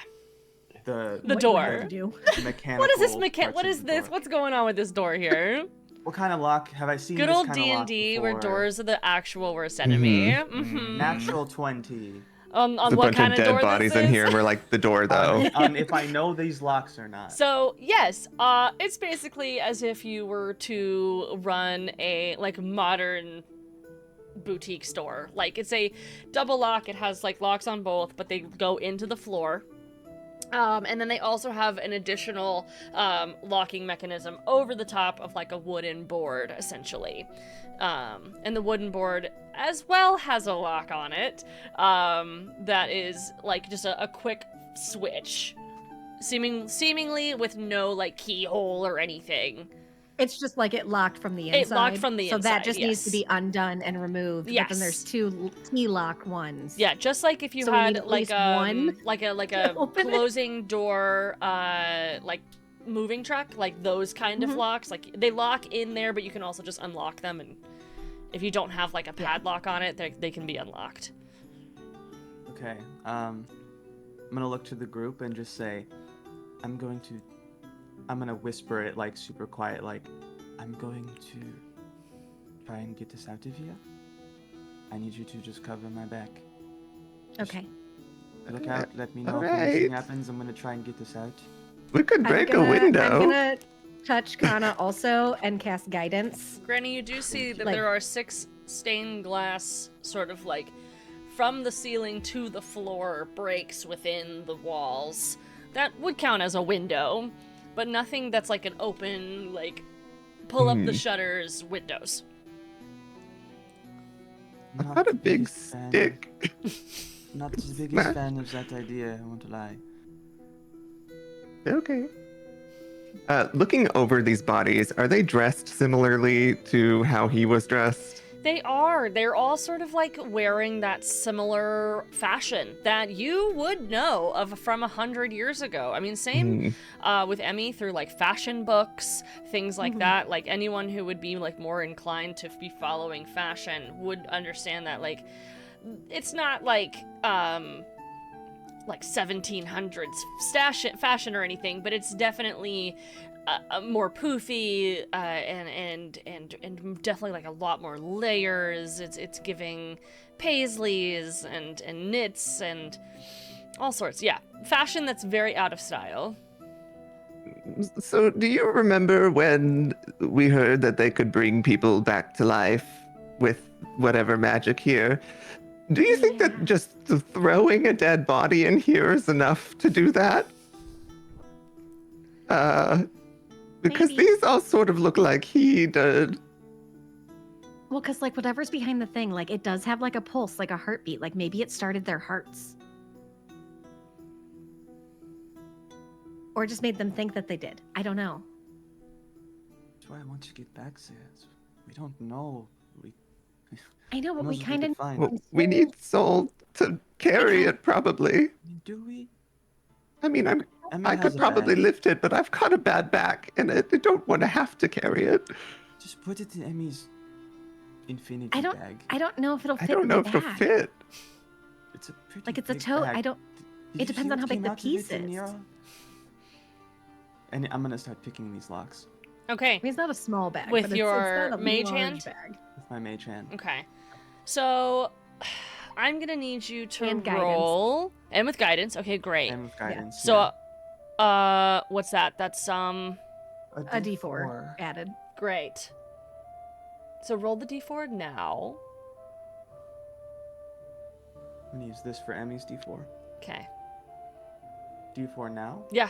[SPEAKER 5] The
[SPEAKER 2] What
[SPEAKER 1] door.
[SPEAKER 2] you have to do.
[SPEAKER 5] mechanical.
[SPEAKER 1] What is this
[SPEAKER 5] parts
[SPEAKER 1] What
[SPEAKER 5] of
[SPEAKER 1] is
[SPEAKER 5] the
[SPEAKER 1] this?
[SPEAKER 5] door.
[SPEAKER 1] What's going on with this door here?
[SPEAKER 5] What kind of lock have I seen?
[SPEAKER 1] Good
[SPEAKER 5] this
[SPEAKER 1] old
[SPEAKER 5] kind of lock
[SPEAKER 1] D&D where
[SPEAKER 5] before?
[SPEAKER 1] doors are the actual worst enemy. Mm-hmm.
[SPEAKER 5] Natural 20.
[SPEAKER 1] On
[SPEAKER 4] There's a
[SPEAKER 1] what
[SPEAKER 4] bunch
[SPEAKER 1] kind
[SPEAKER 4] of
[SPEAKER 1] of
[SPEAKER 4] dead
[SPEAKER 1] door
[SPEAKER 4] bodies
[SPEAKER 1] this
[SPEAKER 4] in
[SPEAKER 1] is?
[SPEAKER 4] here. We're like the door though.
[SPEAKER 5] On if I know these locks or not.
[SPEAKER 1] So yes, it's basically as if you were to run a like modern boutique store. Like it's a double lock. It has like locks on both, but they go into the floor. And then they also have an additional locking mechanism over the top of like a wooden board, essentially. And the wooden board as well has a lock on it that is like just a quick switch, seemingly with no like keyhole or anything.
[SPEAKER 2] It's just like it locked from the inside.
[SPEAKER 1] It locked from the
[SPEAKER 2] so
[SPEAKER 1] inside,
[SPEAKER 2] that just needs to
[SPEAKER 1] yes.
[SPEAKER 2] be undone and removed. But
[SPEAKER 1] Yes.
[SPEAKER 2] then there's two key lock ones.
[SPEAKER 1] Yeah, just like if you
[SPEAKER 2] So we need
[SPEAKER 1] had
[SPEAKER 2] at
[SPEAKER 1] like
[SPEAKER 2] least one
[SPEAKER 1] like a
[SPEAKER 2] to open it?
[SPEAKER 1] closing door like moving truck, like those kind of
[SPEAKER 2] Mhm.
[SPEAKER 1] locks, like they lock in there, but you can also just unlock them, and if you don't have like a padlock on it, they can be unlocked.
[SPEAKER 5] Okay. I'm gonna look to the group and just say, I'm gonna whisper it like super quiet, like, I'm going to try and get this out of here. I need you to just cover my back.
[SPEAKER 2] Okay.
[SPEAKER 5] Look out, let me know if
[SPEAKER 4] Alright.
[SPEAKER 5] anything happens. I'm gonna try and get this out.
[SPEAKER 4] We could break a
[SPEAKER 2] I'm
[SPEAKER 4] window.
[SPEAKER 2] gonna touch Kana also and cast guidance.
[SPEAKER 1] Granny, you do see that
[SPEAKER 2] Like-
[SPEAKER 1] there are 6 stained glass sort of like from the ceiling to the floor breaks within the walls. That would count as a window. but nothing that's like an open, like, pull up the shutters windows.
[SPEAKER 4] I've got a big stick.
[SPEAKER 5] Not the biggest fan of that idea, I won't lie.
[SPEAKER 4] Okay. Looking over these bodies, are they dressed similarly to how he was dressed?
[SPEAKER 1] They are. They're all sort of like wearing that similar fashion that you would know of from 100 years ago. I mean, same with Emmy through like fashion books, things like that. Like anyone who would be like more inclined to be following fashion would understand that like it's not like 1700s fashion or anything, but it's definitely more poofy and definitely like a lot more layers. It's giving paisleys and knits and all sorts. Yeah, fashion that's very out of style.
[SPEAKER 4] So, do you remember when we heard that they could bring people back to life with whatever magic here? Do you think that just throwing a dead body in here is enough to do that? Because
[SPEAKER 2] Maybe.
[SPEAKER 4] these all sort of look like he did.
[SPEAKER 2] Well, because like whatever's behind the thing, like it does have like a pulse, like a heartbeat. Like maybe it started their hearts. Or just made them think that they did. I don't know.
[SPEAKER 5] That's why I want to get back there. We don't know.
[SPEAKER 2] I know, but
[SPEAKER 5] Who
[SPEAKER 2] we
[SPEAKER 5] knows if
[SPEAKER 2] kind
[SPEAKER 5] could
[SPEAKER 2] of
[SPEAKER 5] find
[SPEAKER 4] Well,
[SPEAKER 5] it.
[SPEAKER 4] we need Soul to carry it, probably.
[SPEAKER 5] Do we?
[SPEAKER 4] I mean,
[SPEAKER 5] Emma
[SPEAKER 4] I
[SPEAKER 5] has
[SPEAKER 4] could
[SPEAKER 5] a
[SPEAKER 4] probably
[SPEAKER 5] bag.
[SPEAKER 4] lift it, but I've got a bad back, and I don't want to have to carry it.
[SPEAKER 5] Just put it in Emmy's infinity
[SPEAKER 2] I don't
[SPEAKER 5] bag.
[SPEAKER 2] I don't know if it'll fit
[SPEAKER 4] I don't
[SPEAKER 2] in
[SPEAKER 4] know
[SPEAKER 2] the
[SPEAKER 4] if it'll
[SPEAKER 2] bag.
[SPEAKER 4] fit.
[SPEAKER 5] It's a pretty
[SPEAKER 2] Like it's a
[SPEAKER 5] big
[SPEAKER 2] tote.
[SPEAKER 5] bag.
[SPEAKER 2] I don't
[SPEAKER 5] Did
[SPEAKER 2] it
[SPEAKER 5] you
[SPEAKER 2] depends
[SPEAKER 5] see
[SPEAKER 2] on
[SPEAKER 5] what
[SPEAKER 2] how big
[SPEAKER 5] came
[SPEAKER 2] the
[SPEAKER 5] out of
[SPEAKER 2] piece
[SPEAKER 5] it,
[SPEAKER 2] is.
[SPEAKER 5] Nira? And I'm gonna start picking these locks
[SPEAKER 1] Okay,
[SPEAKER 2] I mean, it's not a small bag.
[SPEAKER 1] With
[SPEAKER 2] but it's
[SPEAKER 1] your
[SPEAKER 2] not a
[SPEAKER 1] mage
[SPEAKER 2] large
[SPEAKER 1] hand?
[SPEAKER 2] bag.
[SPEAKER 5] with my mage hand.
[SPEAKER 1] okay. So I'm gonna need you to
[SPEAKER 2] And guidance.
[SPEAKER 1] roll and with guidance. Okay, great.
[SPEAKER 5] And with guidance.
[SPEAKER 1] So, what's that? That's
[SPEAKER 2] A D4 added.
[SPEAKER 1] great. So roll the d4 now.
[SPEAKER 5] I'm gonna use this for Emmy's D4.
[SPEAKER 1] Okay.
[SPEAKER 5] D4 now?
[SPEAKER 1] Yeah,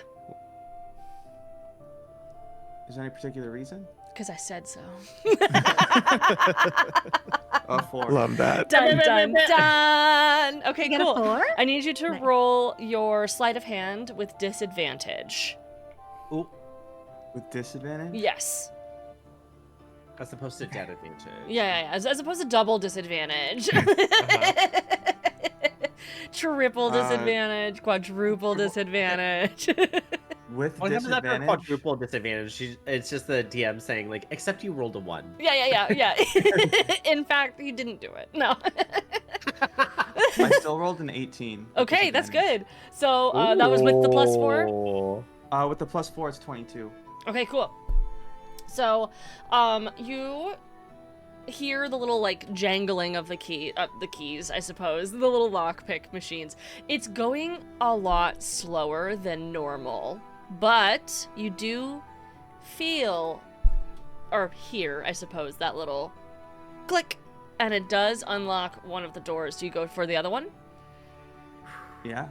[SPEAKER 5] Is there any particular reason?
[SPEAKER 1] because I said so.
[SPEAKER 5] 4.
[SPEAKER 4] Love that.
[SPEAKER 1] Dun dun dun. Okay,
[SPEAKER 2] You get a
[SPEAKER 1] cool.
[SPEAKER 2] 4?
[SPEAKER 1] I need you to
[SPEAKER 2] Nice.
[SPEAKER 1] roll your sleight of hand with disadvantage.
[SPEAKER 6] Ooh,
[SPEAKER 5] With disadvantage?
[SPEAKER 1] Yes.
[SPEAKER 6] as opposed to dead advantage.
[SPEAKER 1] Yeah. As opposed to double disadvantage. Triple
[SPEAKER 5] Uh,
[SPEAKER 1] disadvantage, quadruple disadvantage.
[SPEAKER 5] With
[SPEAKER 6] What happens after a
[SPEAKER 5] disadvantage?
[SPEAKER 6] quadruple disadvantage? It's just the DM saying, like, except you rolled a 1.
[SPEAKER 1] Yeah. In fact, you didn't do it. No.
[SPEAKER 5] I still rolled an 18. with
[SPEAKER 1] Okay, that's
[SPEAKER 5] disadvantage.
[SPEAKER 1] good. So that was with the +4.
[SPEAKER 6] Ooh.
[SPEAKER 5] With the +4, it's 22.
[SPEAKER 1] Okay, cool. So, you hear the little like jangling of the keys, I suppose, the little lockpick machines. It's going a lot slower than normal, but you do feel or hear, I suppose, that little click, and it does unlock one of the doors. Do you go for the other one?
[SPEAKER 5] Yeah.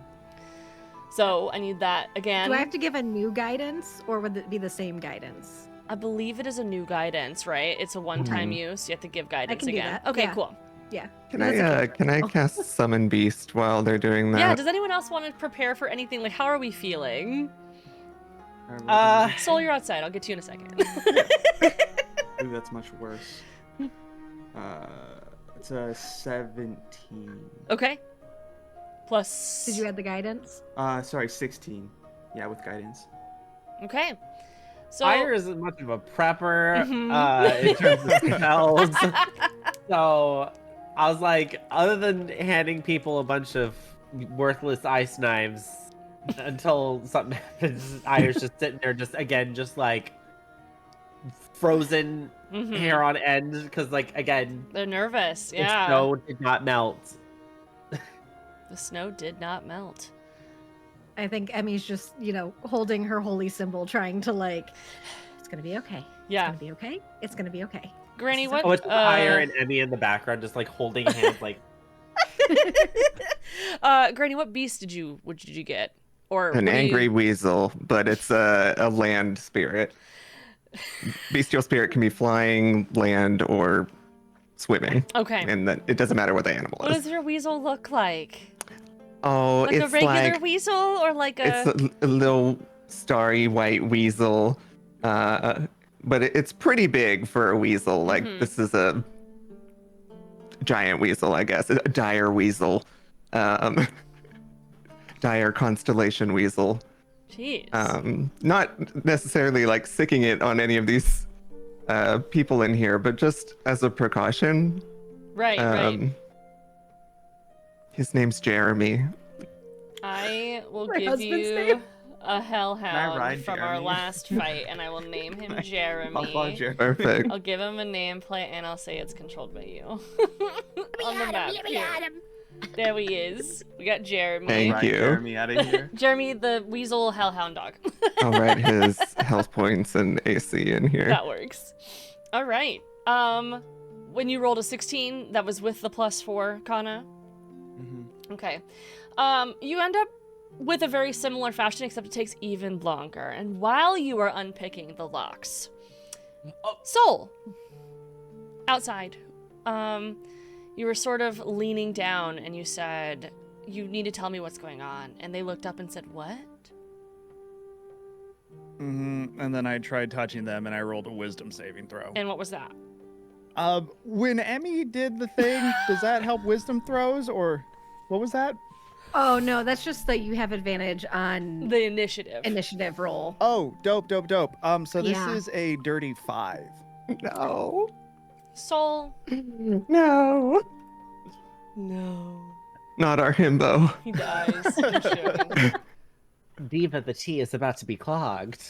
[SPEAKER 1] So I need that again.
[SPEAKER 2] Do I have to give a new guidance or would it be the same guidance?
[SPEAKER 1] I believe it is a new guidance, right? It's a one-time
[SPEAKER 4] Mhm.
[SPEAKER 1] use. You have to give guidance
[SPEAKER 2] can do
[SPEAKER 1] again.
[SPEAKER 2] that,
[SPEAKER 1] Okay,
[SPEAKER 2] yeah.
[SPEAKER 1] cool.
[SPEAKER 2] Yeah.
[SPEAKER 4] Can
[SPEAKER 2] That's a
[SPEAKER 4] I
[SPEAKER 2] cantrip.
[SPEAKER 4] can I cast Summon Beast while they're doing that?
[SPEAKER 1] Yeah, does anyone else want to prepare for anything? Like, how are we feeling?
[SPEAKER 5] Alright,
[SPEAKER 1] Soul, you're outside. I'll get to you in a second.
[SPEAKER 5] Ooh, that's much worse. It's a 17.
[SPEAKER 1] Okay. Plus.
[SPEAKER 2] Did you add the guidance?
[SPEAKER 5] Sorry, 16. Yeah, with guidance.
[SPEAKER 1] Okay. So.
[SPEAKER 6] Fire isn't much of a prepper
[SPEAKER 1] Mhm.
[SPEAKER 6] in terms of spells. So I was like, other than handing people a bunch of worthless ice knives until something happens, Ire's just sitting there, just like frozen
[SPEAKER 1] Mhm.
[SPEAKER 6] hair on end, because like again,
[SPEAKER 1] They're nervous.
[SPEAKER 6] the
[SPEAKER 1] Yeah.
[SPEAKER 6] snow did not melt.
[SPEAKER 1] The snow did not melt.
[SPEAKER 2] I think Emmy's just, holding her holy symbol, trying to like, it's gonna be okay.
[SPEAKER 1] Yeah.
[SPEAKER 2] It's gonna be okay. It's gonna be okay.
[SPEAKER 1] Granny, what?
[SPEAKER 6] Oh, it's Ire and Emmy in the background, just like holding hands, like
[SPEAKER 1] Granny, what beast did you get? Or
[SPEAKER 4] An
[SPEAKER 1] what do you-
[SPEAKER 4] angry weasel, but it's a land spirit. Bestial spirit can be flying, land, or swimming.
[SPEAKER 1] Okay.
[SPEAKER 4] And then it doesn't matter what the animal
[SPEAKER 1] What
[SPEAKER 4] is.
[SPEAKER 1] does your weasel look like?
[SPEAKER 4] Oh,
[SPEAKER 1] Like
[SPEAKER 4] it's
[SPEAKER 1] a regular
[SPEAKER 4] like
[SPEAKER 1] weasel or like
[SPEAKER 4] it's
[SPEAKER 1] a...
[SPEAKER 4] a little starry white weasel, but it's pretty big for a weasel. Like this is a giant weasel, I guess, a dire weasel, dire constellation weasel.
[SPEAKER 1] Jeez.
[SPEAKER 4] Not necessarily like sicking it on any of these people in here, but just as a precaution.
[SPEAKER 1] Right.
[SPEAKER 4] His name's Jeremy.
[SPEAKER 1] I will
[SPEAKER 2] My
[SPEAKER 1] give
[SPEAKER 2] husband's
[SPEAKER 1] you
[SPEAKER 2] name?
[SPEAKER 1] a hellhound
[SPEAKER 5] ride
[SPEAKER 1] from our
[SPEAKER 5] Jeremy?
[SPEAKER 1] last fight, and I will name him Jeremy.
[SPEAKER 5] I'll follow Jeremy.
[SPEAKER 4] Perfect.
[SPEAKER 1] I'll give him a nameplate, and I'll say it's controlled by you. On the map. Here. There he is. We got Jeremy.
[SPEAKER 4] Thank
[SPEAKER 5] Ride
[SPEAKER 4] you.
[SPEAKER 5] Jeremy out of here.
[SPEAKER 1] Jeremy, the weasel hellhound dog.
[SPEAKER 4] I'll write his health points and AC in here.
[SPEAKER 1] That works. All right. When you rolled a 16, that was with the +4, Kana. Okay. You end up with a very similar fashion, except it takes even longer. And while you are unpicking the locks, Soul, outside, you were sort of leaning down, and you said, "You need to tell me what's going on." And they looked up and said, "What?"
[SPEAKER 3] And then I tried touching them, and I rolled a wisdom saving throw.
[SPEAKER 1] And what was that?
[SPEAKER 3] When Emmy did the thing, does that help wisdom throws, or what was that?
[SPEAKER 2] Oh no, that's just that you have advantage on
[SPEAKER 1] The initiative.
[SPEAKER 2] initiative roll.
[SPEAKER 3] Oh, dope. So this
[SPEAKER 2] Yeah.
[SPEAKER 3] is a dirty 5.
[SPEAKER 4] No.
[SPEAKER 1] Soul.
[SPEAKER 4] No.
[SPEAKER 1] No.
[SPEAKER 4] Not our himbo.
[SPEAKER 1] He dies. I'm joking.
[SPEAKER 6] Diva, the tea is about to be clogged.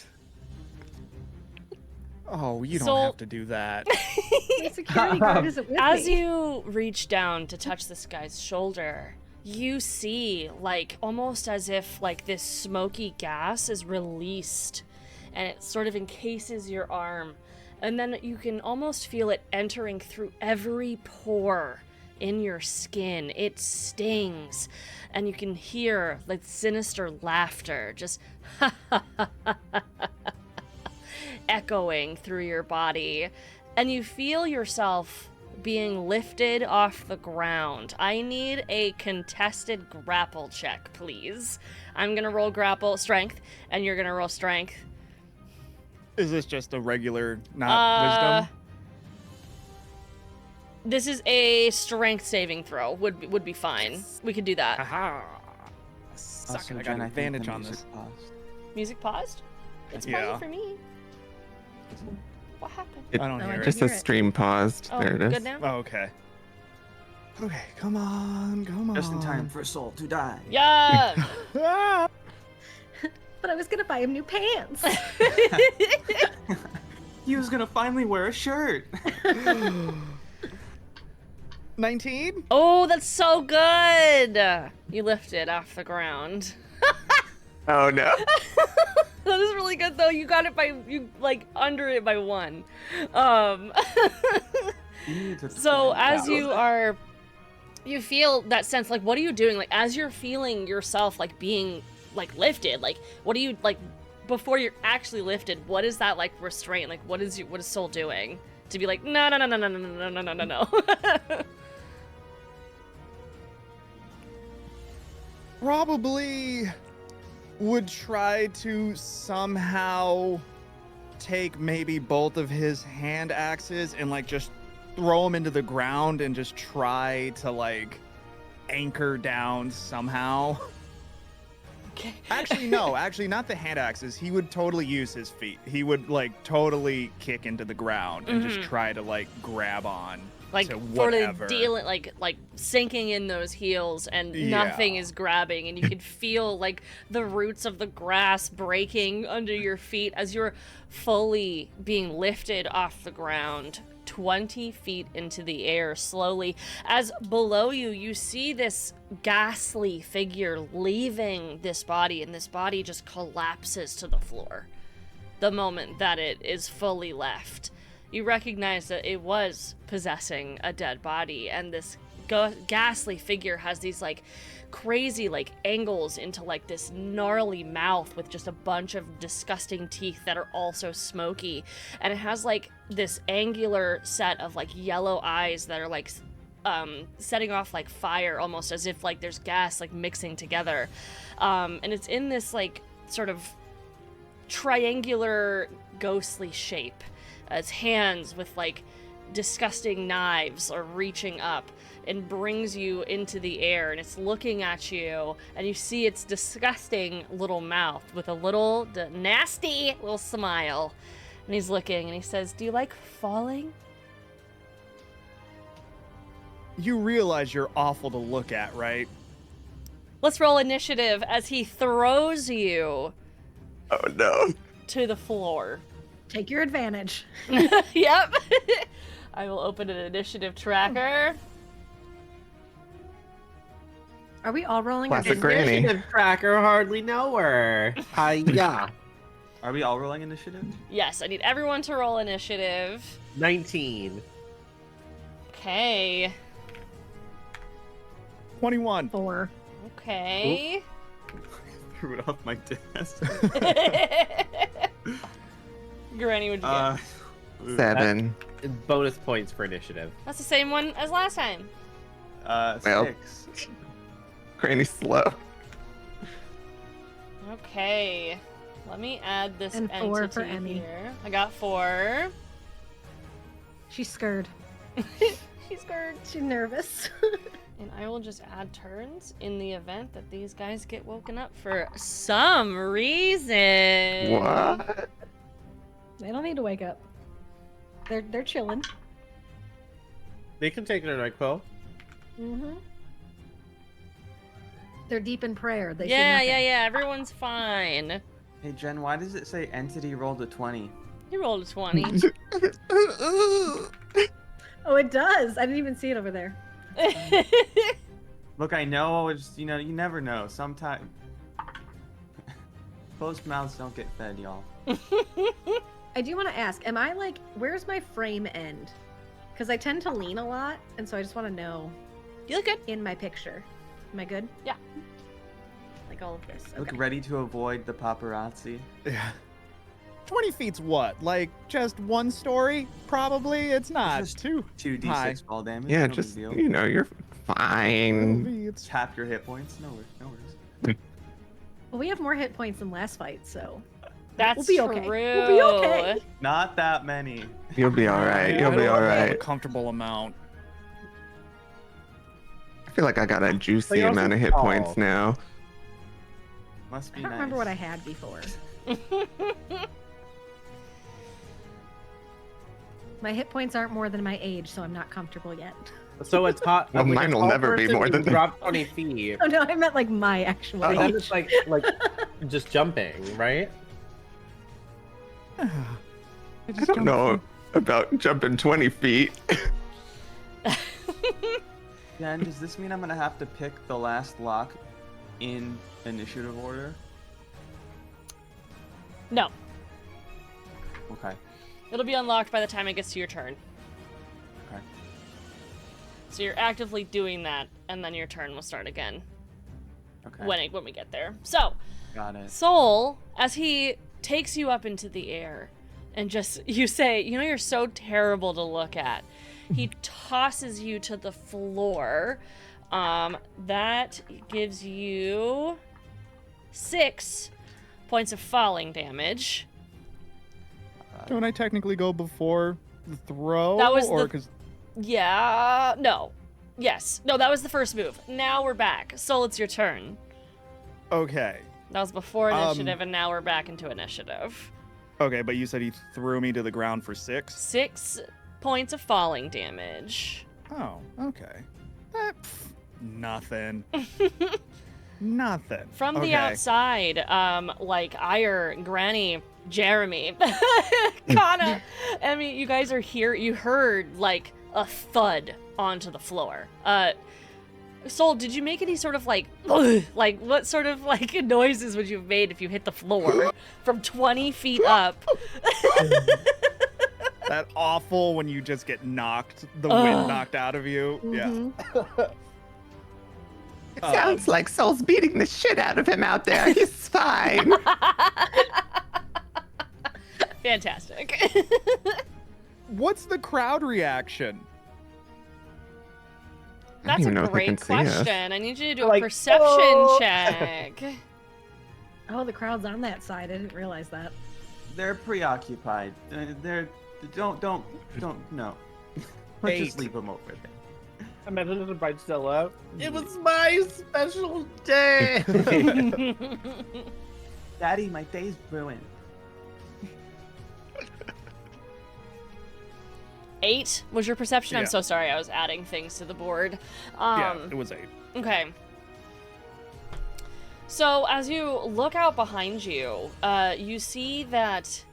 [SPEAKER 3] Oh, you don't
[SPEAKER 1] So-
[SPEAKER 3] have to do that.
[SPEAKER 2] My security guard isn't with
[SPEAKER 1] As
[SPEAKER 2] me.
[SPEAKER 1] you reach down to touch this guy's shoulder, you see, like, almost as if, like, this smoky gas is released, and it sort of encases your arm, and then you can almost feel it entering through every pore in your skin. It stings, and you can hear, like, sinister laughter just echoing through your body, and you feel yourself being lifted off the ground. I need a contested grapple check, please. I'm gonna roll grapple strength, and you're gonna roll strength.
[SPEAKER 3] Is this just a regular, not wisdom?
[SPEAKER 1] This is a strength saving throw. Would be fine. We could do that.
[SPEAKER 3] Haha.
[SPEAKER 5] Also,
[SPEAKER 3] Suck it, I got
[SPEAKER 5] Jen,
[SPEAKER 3] an
[SPEAKER 5] think
[SPEAKER 3] advantage
[SPEAKER 5] the
[SPEAKER 3] on
[SPEAKER 5] music
[SPEAKER 3] this.
[SPEAKER 5] paused.
[SPEAKER 1] Music paused? It's
[SPEAKER 3] Yeah.
[SPEAKER 1] fine for me. What happened?
[SPEAKER 3] I don't
[SPEAKER 2] No, I
[SPEAKER 3] hear
[SPEAKER 4] Just
[SPEAKER 3] it.
[SPEAKER 2] hear
[SPEAKER 4] says
[SPEAKER 2] it.
[SPEAKER 4] stream paused.
[SPEAKER 1] Oh,
[SPEAKER 4] There it is.
[SPEAKER 1] good now?
[SPEAKER 3] Oh, okay. Okay, come on.
[SPEAKER 5] Just in time for Soul to die.
[SPEAKER 1] Yeah!
[SPEAKER 3] Ah!
[SPEAKER 2] But I was gonna buy him new pants.
[SPEAKER 5] He was gonna finally wear a shirt.
[SPEAKER 3] 19?
[SPEAKER 1] Oh, that's so good! You lifted off the ground.
[SPEAKER 4] Oh no.
[SPEAKER 1] That is really good though. You got it by under it by 1.
[SPEAKER 5] You need to
[SPEAKER 1] So
[SPEAKER 5] explain
[SPEAKER 1] as
[SPEAKER 5] that.
[SPEAKER 1] you feel that sense, like, what are you doing? Like, as you're feeling yourself, like, being, like, lifted, like, what do you, like, before you're actually lifted, what is that, like, restraint? Like, what is Soul doing? To be like, no.
[SPEAKER 3] Probably would try to somehow take maybe both of his hand axes and, like, just throw them into the ground and just try to, like, anchor down somehow.
[SPEAKER 1] Okay.
[SPEAKER 3] Actually, no. Actually, not the hand axes. He would totally use his feet. He would, like, totally kick into the ground and just try to, like, grab on
[SPEAKER 1] Like,
[SPEAKER 3] to
[SPEAKER 1] sort
[SPEAKER 3] whatever.
[SPEAKER 1] of dealing, like sinking in those heels, and nothing
[SPEAKER 3] Yeah.
[SPEAKER 1] is grabbing, and you can feel, like, the roots of the grass breaking under your feet as you're fully being lifted off the ground 20 feet into the air slowly, as below you, you see this ghastly figure leaving this body, and this body just collapses to the floor the moment that it is fully left. You recognize that it was possessing a dead body, and this ghastly figure has these like crazy like angles into like this gnarly mouth with just a bunch of disgusting teeth that are also smoky, and it has like this angular set of like yellow eyes that are like setting off like fire, almost as if like there's gas like mixing together, and it's in this like sort of triangular ghostly shape. Its hands with like disgusting knives are reaching up and brings you into the air, and it's looking at you, and you see its disgusting little mouth with a little nasty little smile, and he's looking and he says, "Do you like falling?"
[SPEAKER 3] You realize you're awful to look at, right?
[SPEAKER 1] Let's roll initiative as he throws you
[SPEAKER 4] Oh no.
[SPEAKER 1] to the floor.
[SPEAKER 2] Take your advantage.
[SPEAKER 1] Yep. I will open an initiative tracker.
[SPEAKER 2] Are we all rolling?
[SPEAKER 4] Classic
[SPEAKER 2] Or just...
[SPEAKER 4] Granny.
[SPEAKER 6] Initiative tracker hardly know her. Hiya.
[SPEAKER 5] Are we all rolling initiative?
[SPEAKER 1] Yes, I need everyone to roll initiative.
[SPEAKER 6] 19.
[SPEAKER 1] Okay.
[SPEAKER 3] 21.
[SPEAKER 2] 4.
[SPEAKER 1] Okay.
[SPEAKER 5] Threw it off my desk.
[SPEAKER 1] Granny, what'd you get?
[SPEAKER 4] 7.
[SPEAKER 6] Bonus points for initiative.
[SPEAKER 1] That's the same one as last time.
[SPEAKER 4] Well.
[SPEAKER 5] 6.
[SPEAKER 4] Granny's slow.
[SPEAKER 1] Okay. Let me add this
[SPEAKER 2] And
[SPEAKER 1] entity
[SPEAKER 2] 4 for Emmy.
[SPEAKER 1] here. I got 4.
[SPEAKER 2] She's scared.
[SPEAKER 1] She's scared.
[SPEAKER 2] She's nervous.
[SPEAKER 1] And I will just add turns in the event that these guys get woken up for some reason.
[SPEAKER 4] What?
[SPEAKER 2] They don't need to wake up. They're chilling.
[SPEAKER 6] They can take their NyQuil.
[SPEAKER 2] Mm-hmm. They're deep in prayer. They see
[SPEAKER 1] Yeah,
[SPEAKER 2] nothing.
[SPEAKER 1] yeah. Everyone's fine.
[SPEAKER 5] Hey Jen, why does it say entity rolled a 20?
[SPEAKER 1] You rolled a 20.
[SPEAKER 2] Oh, it does. I didn't even see it over there.
[SPEAKER 5] Look, I know it's, you never know. Sometime closed mouths don't get fed, y'all.
[SPEAKER 2] I do want to ask, am I like, where's my frame end? Because I tend to lean a lot, and so I just want to know
[SPEAKER 1] You look good.
[SPEAKER 2] in my picture. Am I good?
[SPEAKER 1] Yeah.
[SPEAKER 2] Like all of this.
[SPEAKER 5] Look
[SPEAKER 2] Okay.
[SPEAKER 5] ready to avoid the paparazzi.
[SPEAKER 3] Yeah. 20 feet's what? Like just one story? Probably. It's not
[SPEAKER 5] just
[SPEAKER 3] too
[SPEAKER 5] 2d6
[SPEAKER 3] high.
[SPEAKER 5] fall damage.
[SPEAKER 4] Yeah,
[SPEAKER 5] no
[SPEAKER 4] just,
[SPEAKER 5] big deal.
[SPEAKER 4] you're fine.
[SPEAKER 3] Maybe it's
[SPEAKER 5] Tap your hit points. No worries.
[SPEAKER 2] Well, we have more hit points than last fight, so
[SPEAKER 1] That's
[SPEAKER 2] be okay.
[SPEAKER 1] true.
[SPEAKER 2] We'll be okay.
[SPEAKER 5] Not that many.
[SPEAKER 4] You'll be alright.
[SPEAKER 3] I
[SPEAKER 4] You'll be
[SPEAKER 3] don't have a
[SPEAKER 4] alright.
[SPEAKER 3] comfortable amount.
[SPEAKER 4] I feel like I got a juicy
[SPEAKER 6] you're also
[SPEAKER 4] amount of hit
[SPEAKER 6] tall.
[SPEAKER 4] points now.
[SPEAKER 5] Must be
[SPEAKER 2] I don't
[SPEAKER 5] nice.
[SPEAKER 2] remember what I had before. My hit points aren't more than my age, so I'm not comfortable yet.
[SPEAKER 6] So it's hot.
[SPEAKER 4] Well,
[SPEAKER 6] like, a
[SPEAKER 4] mine will
[SPEAKER 6] tall
[SPEAKER 4] never be
[SPEAKER 6] person
[SPEAKER 4] more
[SPEAKER 6] can
[SPEAKER 4] than-
[SPEAKER 6] drop 20 feet.
[SPEAKER 2] Oh no, I meant like my actual
[SPEAKER 6] So
[SPEAKER 2] age.
[SPEAKER 6] then it's like just jumping, right?
[SPEAKER 4] I don't know about jumping 20 feet.
[SPEAKER 5] Jen, does this mean I'm gonna have to pick the last lock in initiative order?
[SPEAKER 1] No.
[SPEAKER 5] Okay.
[SPEAKER 1] It'll be unlocked by the time it gets to your turn.
[SPEAKER 5] Okay.
[SPEAKER 1] So you're actively doing that, and then your turn will start again
[SPEAKER 5] Okay.
[SPEAKER 1] when we get there. So,
[SPEAKER 5] Got it.
[SPEAKER 1] Soul, as he takes you up into the air, and just, you say, you're so terrible to look at. He tosses you to the floor. That gives you 6 points of falling damage.
[SPEAKER 3] Don't I technically go before the throw?
[SPEAKER 1] That was
[SPEAKER 3] or
[SPEAKER 1] the-
[SPEAKER 3] 'cause-
[SPEAKER 1] Yeah, no. Yes. No, that was the first move. Now we're back. Soul, it's your turn.
[SPEAKER 3] Okay.
[SPEAKER 1] That was before initiative, and now we're back into initiative.
[SPEAKER 3] Okay, but you said he threw me to the ground for 6?
[SPEAKER 1] 6 points of falling damage.
[SPEAKER 3] Oh, okay. Nothing. Nothing.
[SPEAKER 1] From the
[SPEAKER 3] Okay.
[SPEAKER 1] outside, like Ire, Granny, Jeremy, Kana, Emmy, you guys are here. You heard like a thud onto the floor. Soul, did you make any sort of like what sort of like noises would you have made if you hit the floor from 20 feet up?
[SPEAKER 3] That awful when you just get knocked, the
[SPEAKER 1] Ugh.
[SPEAKER 3] wind knocked out of you.
[SPEAKER 2] Mhm.
[SPEAKER 4] It sounds like Soul's beating the shit out of him out there. He's fine.
[SPEAKER 1] Fantastic.
[SPEAKER 3] What's the crowd reaction?
[SPEAKER 1] That's a
[SPEAKER 4] even know if they
[SPEAKER 1] great
[SPEAKER 4] can see us.
[SPEAKER 1] question. I need you to do a
[SPEAKER 6] Like,
[SPEAKER 1] perception
[SPEAKER 6] "Oh."
[SPEAKER 1] check.
[SPEAKER 2] Oh, the crowd's on that side. I didn't realize that.
[SPEAKER 5] They're preoccupied. They're don't no. Let's just
[SPEAKER 3] 8.
[SPEAKER 5] leave them over there.
[SPEAKER 6] Imagine it by Stella. It was my special day.
[SPEAKER 5] Daddy, my day's ruined.
[SPEAKER 1] 8 was your perception? I'm
[SPEAKER 3] Yeah.
[SPEAKER 1] so sorry. I was adding things to the board.
[SPEAKER 3] Yeah, it was 8.
[SPEAKER 1] Okay. So as you look out behind you, you see that.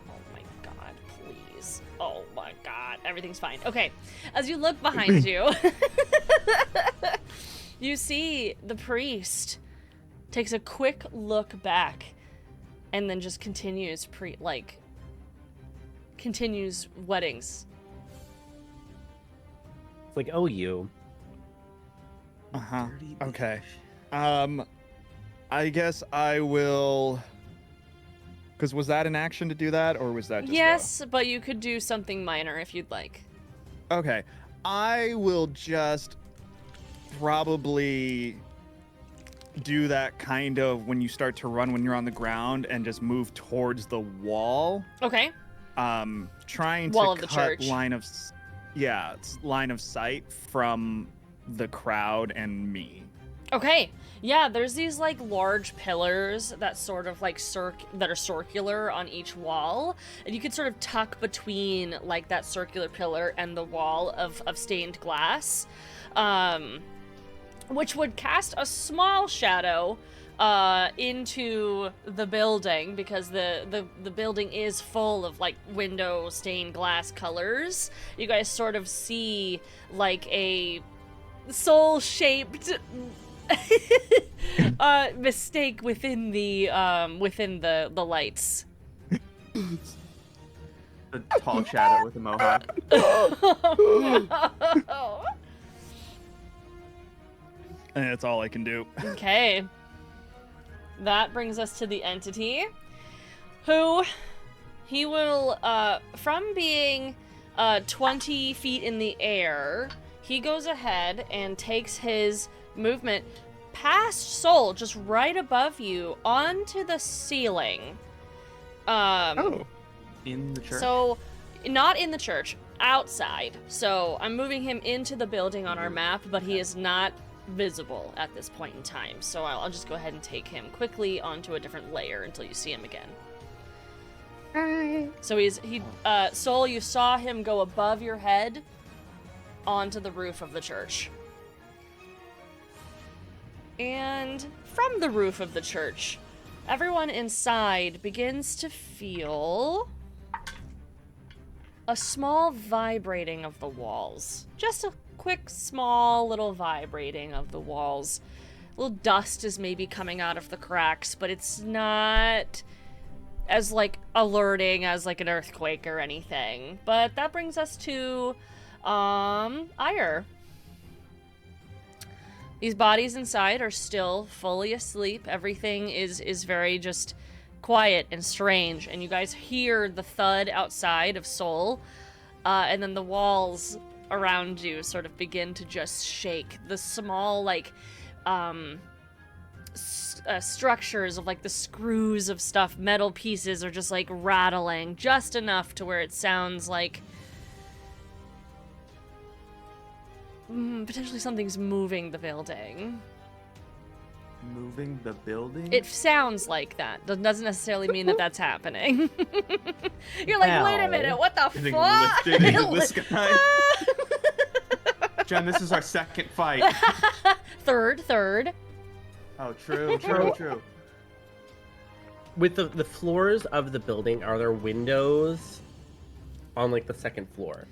[SPEAKER 1] Oh my god! Please! Oh my god! Everything's fine. Okay. As you look behind you, you see the priest takes a quick look back, and then just continues continues weddings.
[SPEAKER 6] It's like, oh, you.
[SPEAKER 3] Uh-huh.
[SPEAKER 5] Dirty
[SPEAKER 3] Okay.
[SPEAKER 5] bitch.
[SPEAKER 3] I guess I will. Because was that an action to do that, or was that just
[SPEAKER 1] Yes, but you could do something minor if you'd like.
[SPEAKER 3] Okay. I will just probably do that kind of when you start to run when you're on the ground and just move towards the wall.
[SPEAKER 1] Okay.
[SPEAKER 3] Trying
[SPEAKER 1] Wall
[SPEAKER 3] to
[SPEAKER 1] of the
[SPEAKER 3] cut
[SPEAKER 1] church.
[SPEAKER 3] line of sight from the crowd and me.
[SPEAKER 1] Okay. Yeah, there's these like large pillars that sort of like that are circular on each wall, and you could sort of tuck between like that circular pillar and the wall of stained glass, which would cast a small shadow into the building, because the building is full of like window stained glass colors. You guys sort of see like a soul-shaped mistake within the lights.
[SPEAKER 5] The tall shadow with a mohawk.
[SPEAKER 3] And that's all I can do.
[SPEAKER 1] Okay. That brings us to the entity, who he will, from being 20 feet in the air, he goes ahead and takes his movement past Soul, just right above you, onto the ceiling.
[SPEAKER 5] In the church.
[SPEAKER 1] So, not in the church, outside. So, I'm moving him into the building on our map, but he is not visible at this point in time. So, I'll just go ahead and take him quickly onto a different layer until you see him again.
[SPEAKER 2] Hi.
[SPEAKER 1] So, Soul, you saw him go above your head onto the roof of the church. And from the roof of the church, everyone inside begins to feel a small vibrating of the walls. Just a quick, small little vibrating of the walls. A little dust is maybe coming out of the cracks, but it's not as like alerting as like an earthquake or anything. But that brings us to Ire. These bodies inside are still fully asleep. Everything is very just quiet and strange, and you guys hear the thud outside of Soul, and then the walls around you sort of begin to just shake. The small like structures of like the screws of stuff, metal pieces are just like rattling just enough to where it sounds like potentially something's moving the building.
[SPEAKER 5] Moving the building?
[SPEAKER 1] It sounds like that. Doesn't necessarily mean that that's happening. You're like, wait a
[SPEAKER 6] Ow.
[SPEAKER 1] minute, what the
[SPEAKER 5] Getting
[SPEAKER 1] fuck?
[SPEAKER 5] lifted into the sky. Jen, this is our second fight.
[SPEAKER 1] Third.
[SPEAKER 5] Oh, true.
[SPEAKER 6] With the floors of the building, are there windows on like the second floor?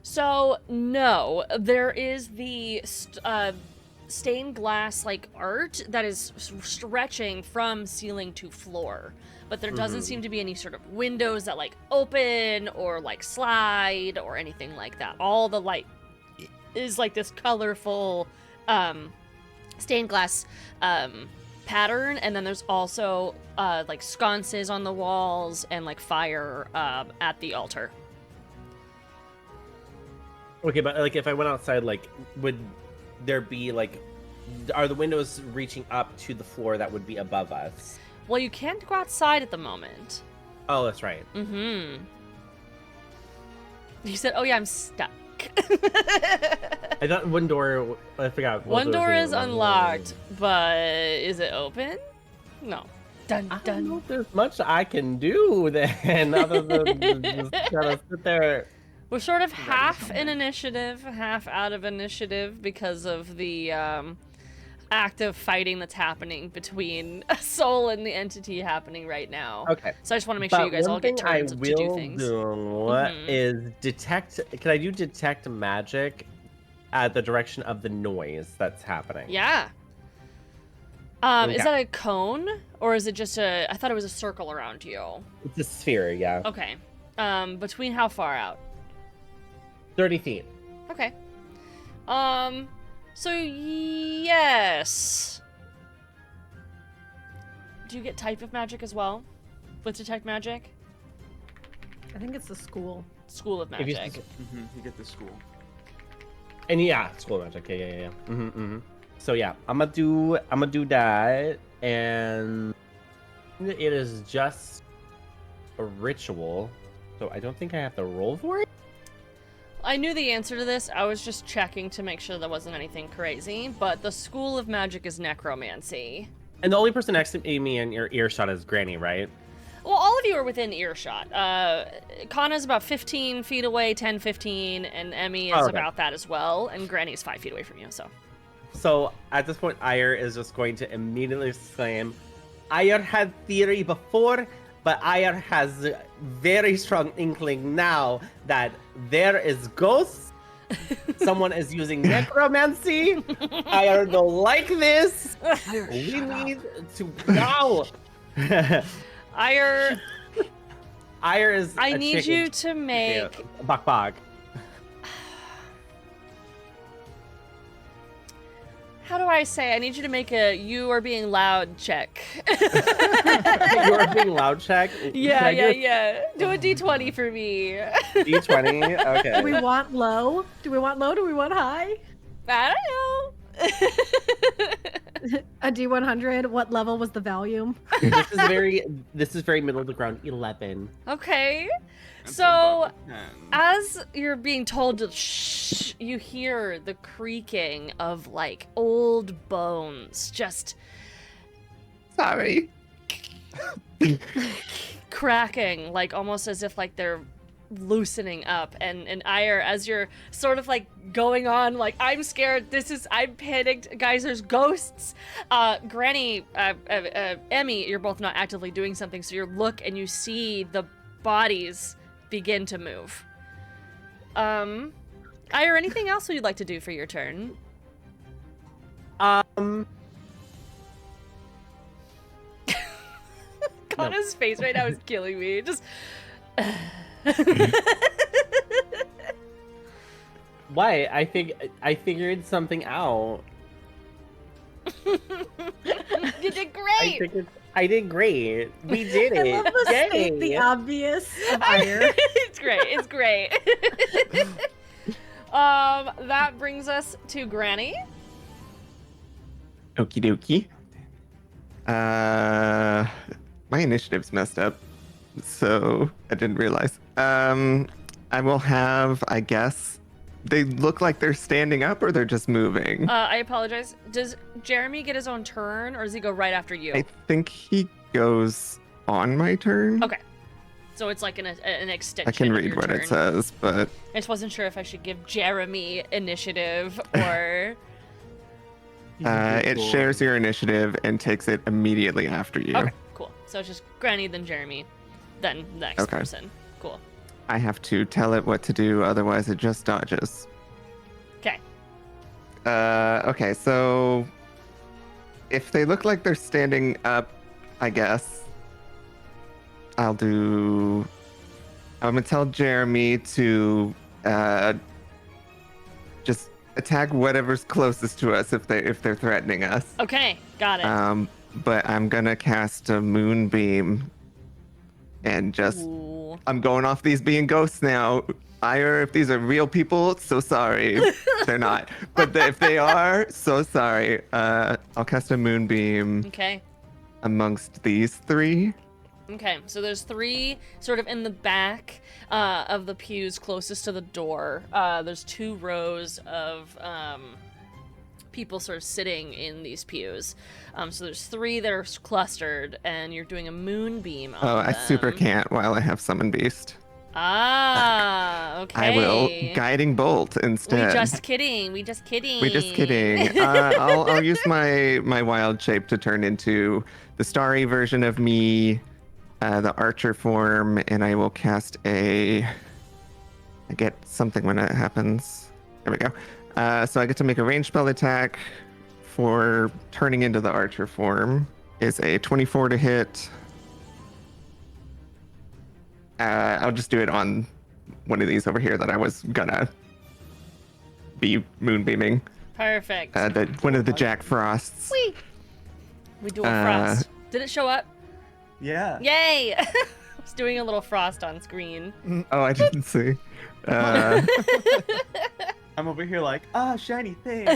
[SPEAKER 1] So, no, there is the stained glass like art that is stretching from ceiling to floor, but there doesn't seem to be any sort of windows that like open or like slide or anything like that. All the light is like this colorful stained glass pattern, and then there's also like sconces on the walls and like fire at the altar.
[SPEAKER 6] Okay, but like if I went outside, like would there be like, are the windows reaching up to the floor that would be above us?
[SPEAKER 1] Well, you can't go outside at the moment.
[SPEAKER 6] Oh, that's right.
[SPEAKER 1] Mm-hmm. He said, "Oh yeah, I'm stuck."
[SPEAKER 6] I thought one door. I forgot.
[SPEAKER 1] One door is unlocked, but is it open? No. Dun
[SPEAKER 6] I don't
[SPEAKER 1] dun.
[SPEAKER 6] know if there's much I can do then, other than just kind of sit there.
[SPEAKER 1] We're sort of half in initiative, half out of initiative because of the active fighting that's happening between a soul and the entity happening right now.
[SPEAKER 6] Okay.
[SPEAKER 1] So I just want to make sure you guys all get turns to do
[SPEAKER 6] will
[SPEAKER 1] things.
[SPEAKER 6] is detect. Can I do detect magic at the direction of the noise that's happening?
[SPEAKER 1] Yeah.
[SPEAKER 6] Okay.
[SPEAKER 1] Is that a cone or is it just a? I thought it was a circle around you.
[SPEAKER 6] It's a sphere, yeah.
[SPEAKER 1] Okay. Between how far out?
[SPEAKER 6] 30 feet.
[SPEAKER 1] Okay. So yes. Do you get type of magic as well with detect magic?
[SPEAKER 2] I think it's the school.
[SPEAKER 1] School of
[SPEAKER 6] If you-
[SPEAKER 1] magic.
[SPEAKER 5] You get the school.
[SPEAKER 6] And yeah, school magic. Yeah. So yeah, I'm gonna do that, and it is just a ritual, so I don't think I have to roll for it.
[SPEAKER 1] I knew the answer to this. I was just checking to make sure there wasn't anything crazy. But the school of magic is necromancy.
[SPEAKER 6] And the only person next to me in your earshot is Granny, right?
[SPEAKER 1] Well, all of you are within earshot. Kana's about 15 feet away, 10, 15, and Emmy is
[SPEAKER 6] Oh, okay.
[SPEAKER 1] about that as well. And Granny's 5 feet away from you, so.
[SPEAKER 6] So at this point, Ire is just going to immediately exclaim, "Ire had theory before, but Ire has very strong inkling now that there is ghosts. Someone is using necromancy. Ire don't like this. We need to now."
[SPEAKER 1] Ire,
[SPEAKER 6] Ire is.
[SPEAKER 1] I
[SPEAKER 6] a
[SPEAKER 1] need
[SPEAKER 6] chicken.
[SPEAKER 1] you to make...
[SPEAKER 6] Yeah, Bak.
[SPEAKER 1] How do I say? I need you to make a you are being loud check.
[SPEAKER 6] You are being loud check.
[SPEAKER 1] Yeah. Do a d20 for me.
[SPEAKER 6] D20. Okay.
[SPEAKER 2] Do we want low? Do we want high?
[SPEAKER 1] I don't know.
[SPEAKER 2] A D100. What level was the volume?
[SPEAKER 6] This is very middle of the ground. 11.
[SPEAKER 1] Okay.
[SPEAKER 5] That's
[SPEAKER 1] So,
[SPEAKER 5] above a 10.
[SPEAKER 1] as you're being told to shh, you hear the creaking of like old bones just
[SPEAKER 4] Sorry.
[SPEAKER 1] cracking, like almost as if like they're loosening up. And Ire, as you're sort of like going on, like, I'm scared, I'm panicked, guys, there's ghosts. Granny, Emmy, you're both not actively doing something, so you look and you see the bodies begin to move. Ire, anything else you'd like to do for your turn? Kana's face right now is killing me. Just.
[SPEAKER 6] Why? I figured something out.
[SPEAKER 1] You did great.
[SPEAKER 6] I did great. We did it.
[SPEAKER 2] I love the
[SPEAKER 6] Yay.
[SPEAKER 2] state the obvious of Ire.
[SPEAKER 1] It's great. That brings us to Granny.
[SPEAKER 4] Okie dokie. My initiative's messed up, so I didn't realize. I will have, I guess, they look like they're standing up or they're just moving.
[SPEAKER 1] I apologize. Does Jeremy get his own turn, or does he go right after you?
[SPEAKER 4] I think he goes on my turn.
[SPEAKER 1] Okay. So it's like an extension.
[SPEAKER 4] I can
[SPEAKER 1] of
[SPEAKER 4] read
[SPEAKER 1] your
[SPEAKER 4] what
[SPEAKER 1] turn.
[SPEAKER 4] it says, but
[SPEAKER 1] I just wasn't sure if I should give Jeremy initiative or.
[SPEAKER 4] it shares your initiative and takes it immediately after you.
[SPEAKER 1] Okay, cool. So it's just Granny, then Jeremy, then the next
[SPEAKER 4] Okay.
[SPEAKER 1] person. Cool.
[SPEAKER 4] I have to tell it what to do, otherwise it just dodges.
[SPEAKER 1] Okay.
[SPEAKER 4] Okay, so if they look like they're standing up, I guess I'm gonna tell Jeremy to just attack whatever's closest to us if they're threatening us.
[SPEAKER 1] Okay, got it.
[SPEAKER 4] But I'm gonna cast a moonbeam and just
[SPEAKER 1] Ooh.
[SPEAKER 4] I'm going off these being ghosts now. Ire, if these are real people, so sorry. They're not. But if they are, so sorry. I'll cast a moonbeam
[SPEAKER 1] Okay.
[SPEAKER 4] amongst these three.
[SPEAKER 1] Okay, so there's 3 sort of in the back of the pews closest to the door. There's 2 rows of people sort of sitting in these pews. So there's 3 that are clustered, and you're doing a moonbeam on
[SPEAKER 4] I
[SPEAKER 1] them.
[SPEAKER 4] super can't while I have Summon Beast.
[SPEAKER 1] Ah, okay.
[SPEAKER 4] I will Guiding Bolt instead.
[SPEAKER 1] We just kidding. We just kidding.
[SPEAKER 4] I'll use my wild shape to turn into the starry version of me, the archer form, and I will cast I get something when it happens. There we go. So I get to make a ranged spell attack for turning into the archer form. Is a 24 to hit. I'll just do it on one of these over here that I was gonna be moonbeaming.
[SPEAKER 1] Perfect.
[SPEAKER 4] One of the Jack Frosts.
[SPEAKER 1] Whee! We do a frost. Did it show up?
[SPEAKER 5] Yeah.
[SPEAKER 1] Yay! I was doing a little frost on screen.
[SPEAKER 4] Oh, I didn't see.
[SPEAKER 5] I'm over here like, shiny thing.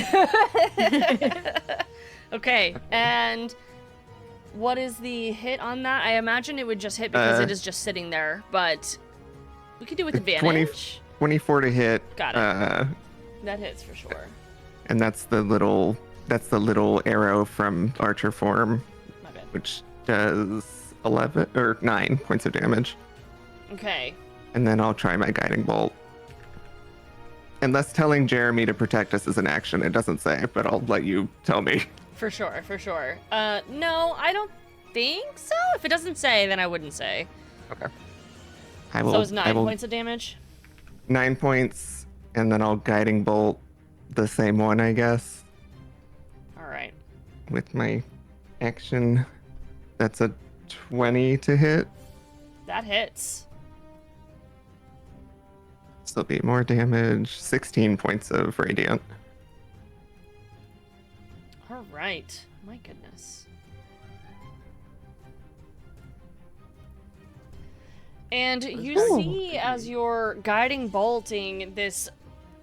[SPEAKER 1] Okay, and what is the hit on that? I imagine it would just hit because it is just sitting there, but we could do with advantage.
[SPEAKER 4] 24 to hit.
[SPEAKER 1] Got it. That hits for sure.
[SPEAKER 4] And that's the little arrow from archer form,
[SPEAKER 1] My bad.
[SPEAKER 4] which does 11 or 9 points of damage.
[SPEAKER 1] Okay.
[SPEAKER 4] And then I'll try my guiding bolt. Unless telling Jeremy to protect us is an action, it doesn't say, but I'll let you tell me.
[SPEAKER 1] For sure, for sure. No, I don't think so. If it doesn't say, then I wouldn't say.
[SPEAKER 4] Okay.
[SPEAKER 1] So it's 9 points of damage?
[SPEAKER 4] 9 points, and then I'll guiding bolt the same one, I guess,
[SPEAKER 1] All right.
[SPEAKER 4] with my action. That's a 20 to hit.
[SPEAKER 1] That hits.
[SPEAKER 4] So it'll be more damage. 16 points of radiant.
[SPEAKER 1] All right. My goodness. And you see as you're guiding bolting this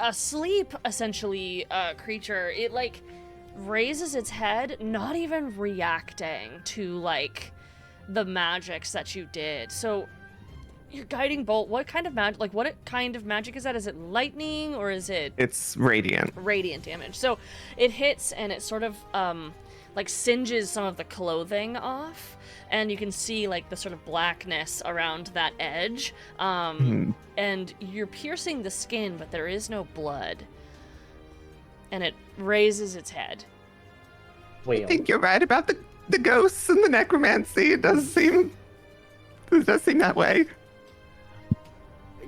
[SPEAKER 1] asleep essentially creature, it like raises its head, not even reacting to like the magics that you did. So your guiding bolt, what kind of magic, like what kind of magic is that? Is it lightning or is it
[SPEAKER 4] It's radiant.
[SPEAKER 1] radiant damage? So it hits and it sort of like singes some of the clothing off, and you can see like the sort of blackness around that edge, and you're piercing the skin, but there is no blood, and it raises its head.
[SPEAKER 4] I
[SPEAKER 6] Wait,
[SPEAKER 4] think you're right about the ghosts and the necromancy. It does seem that way.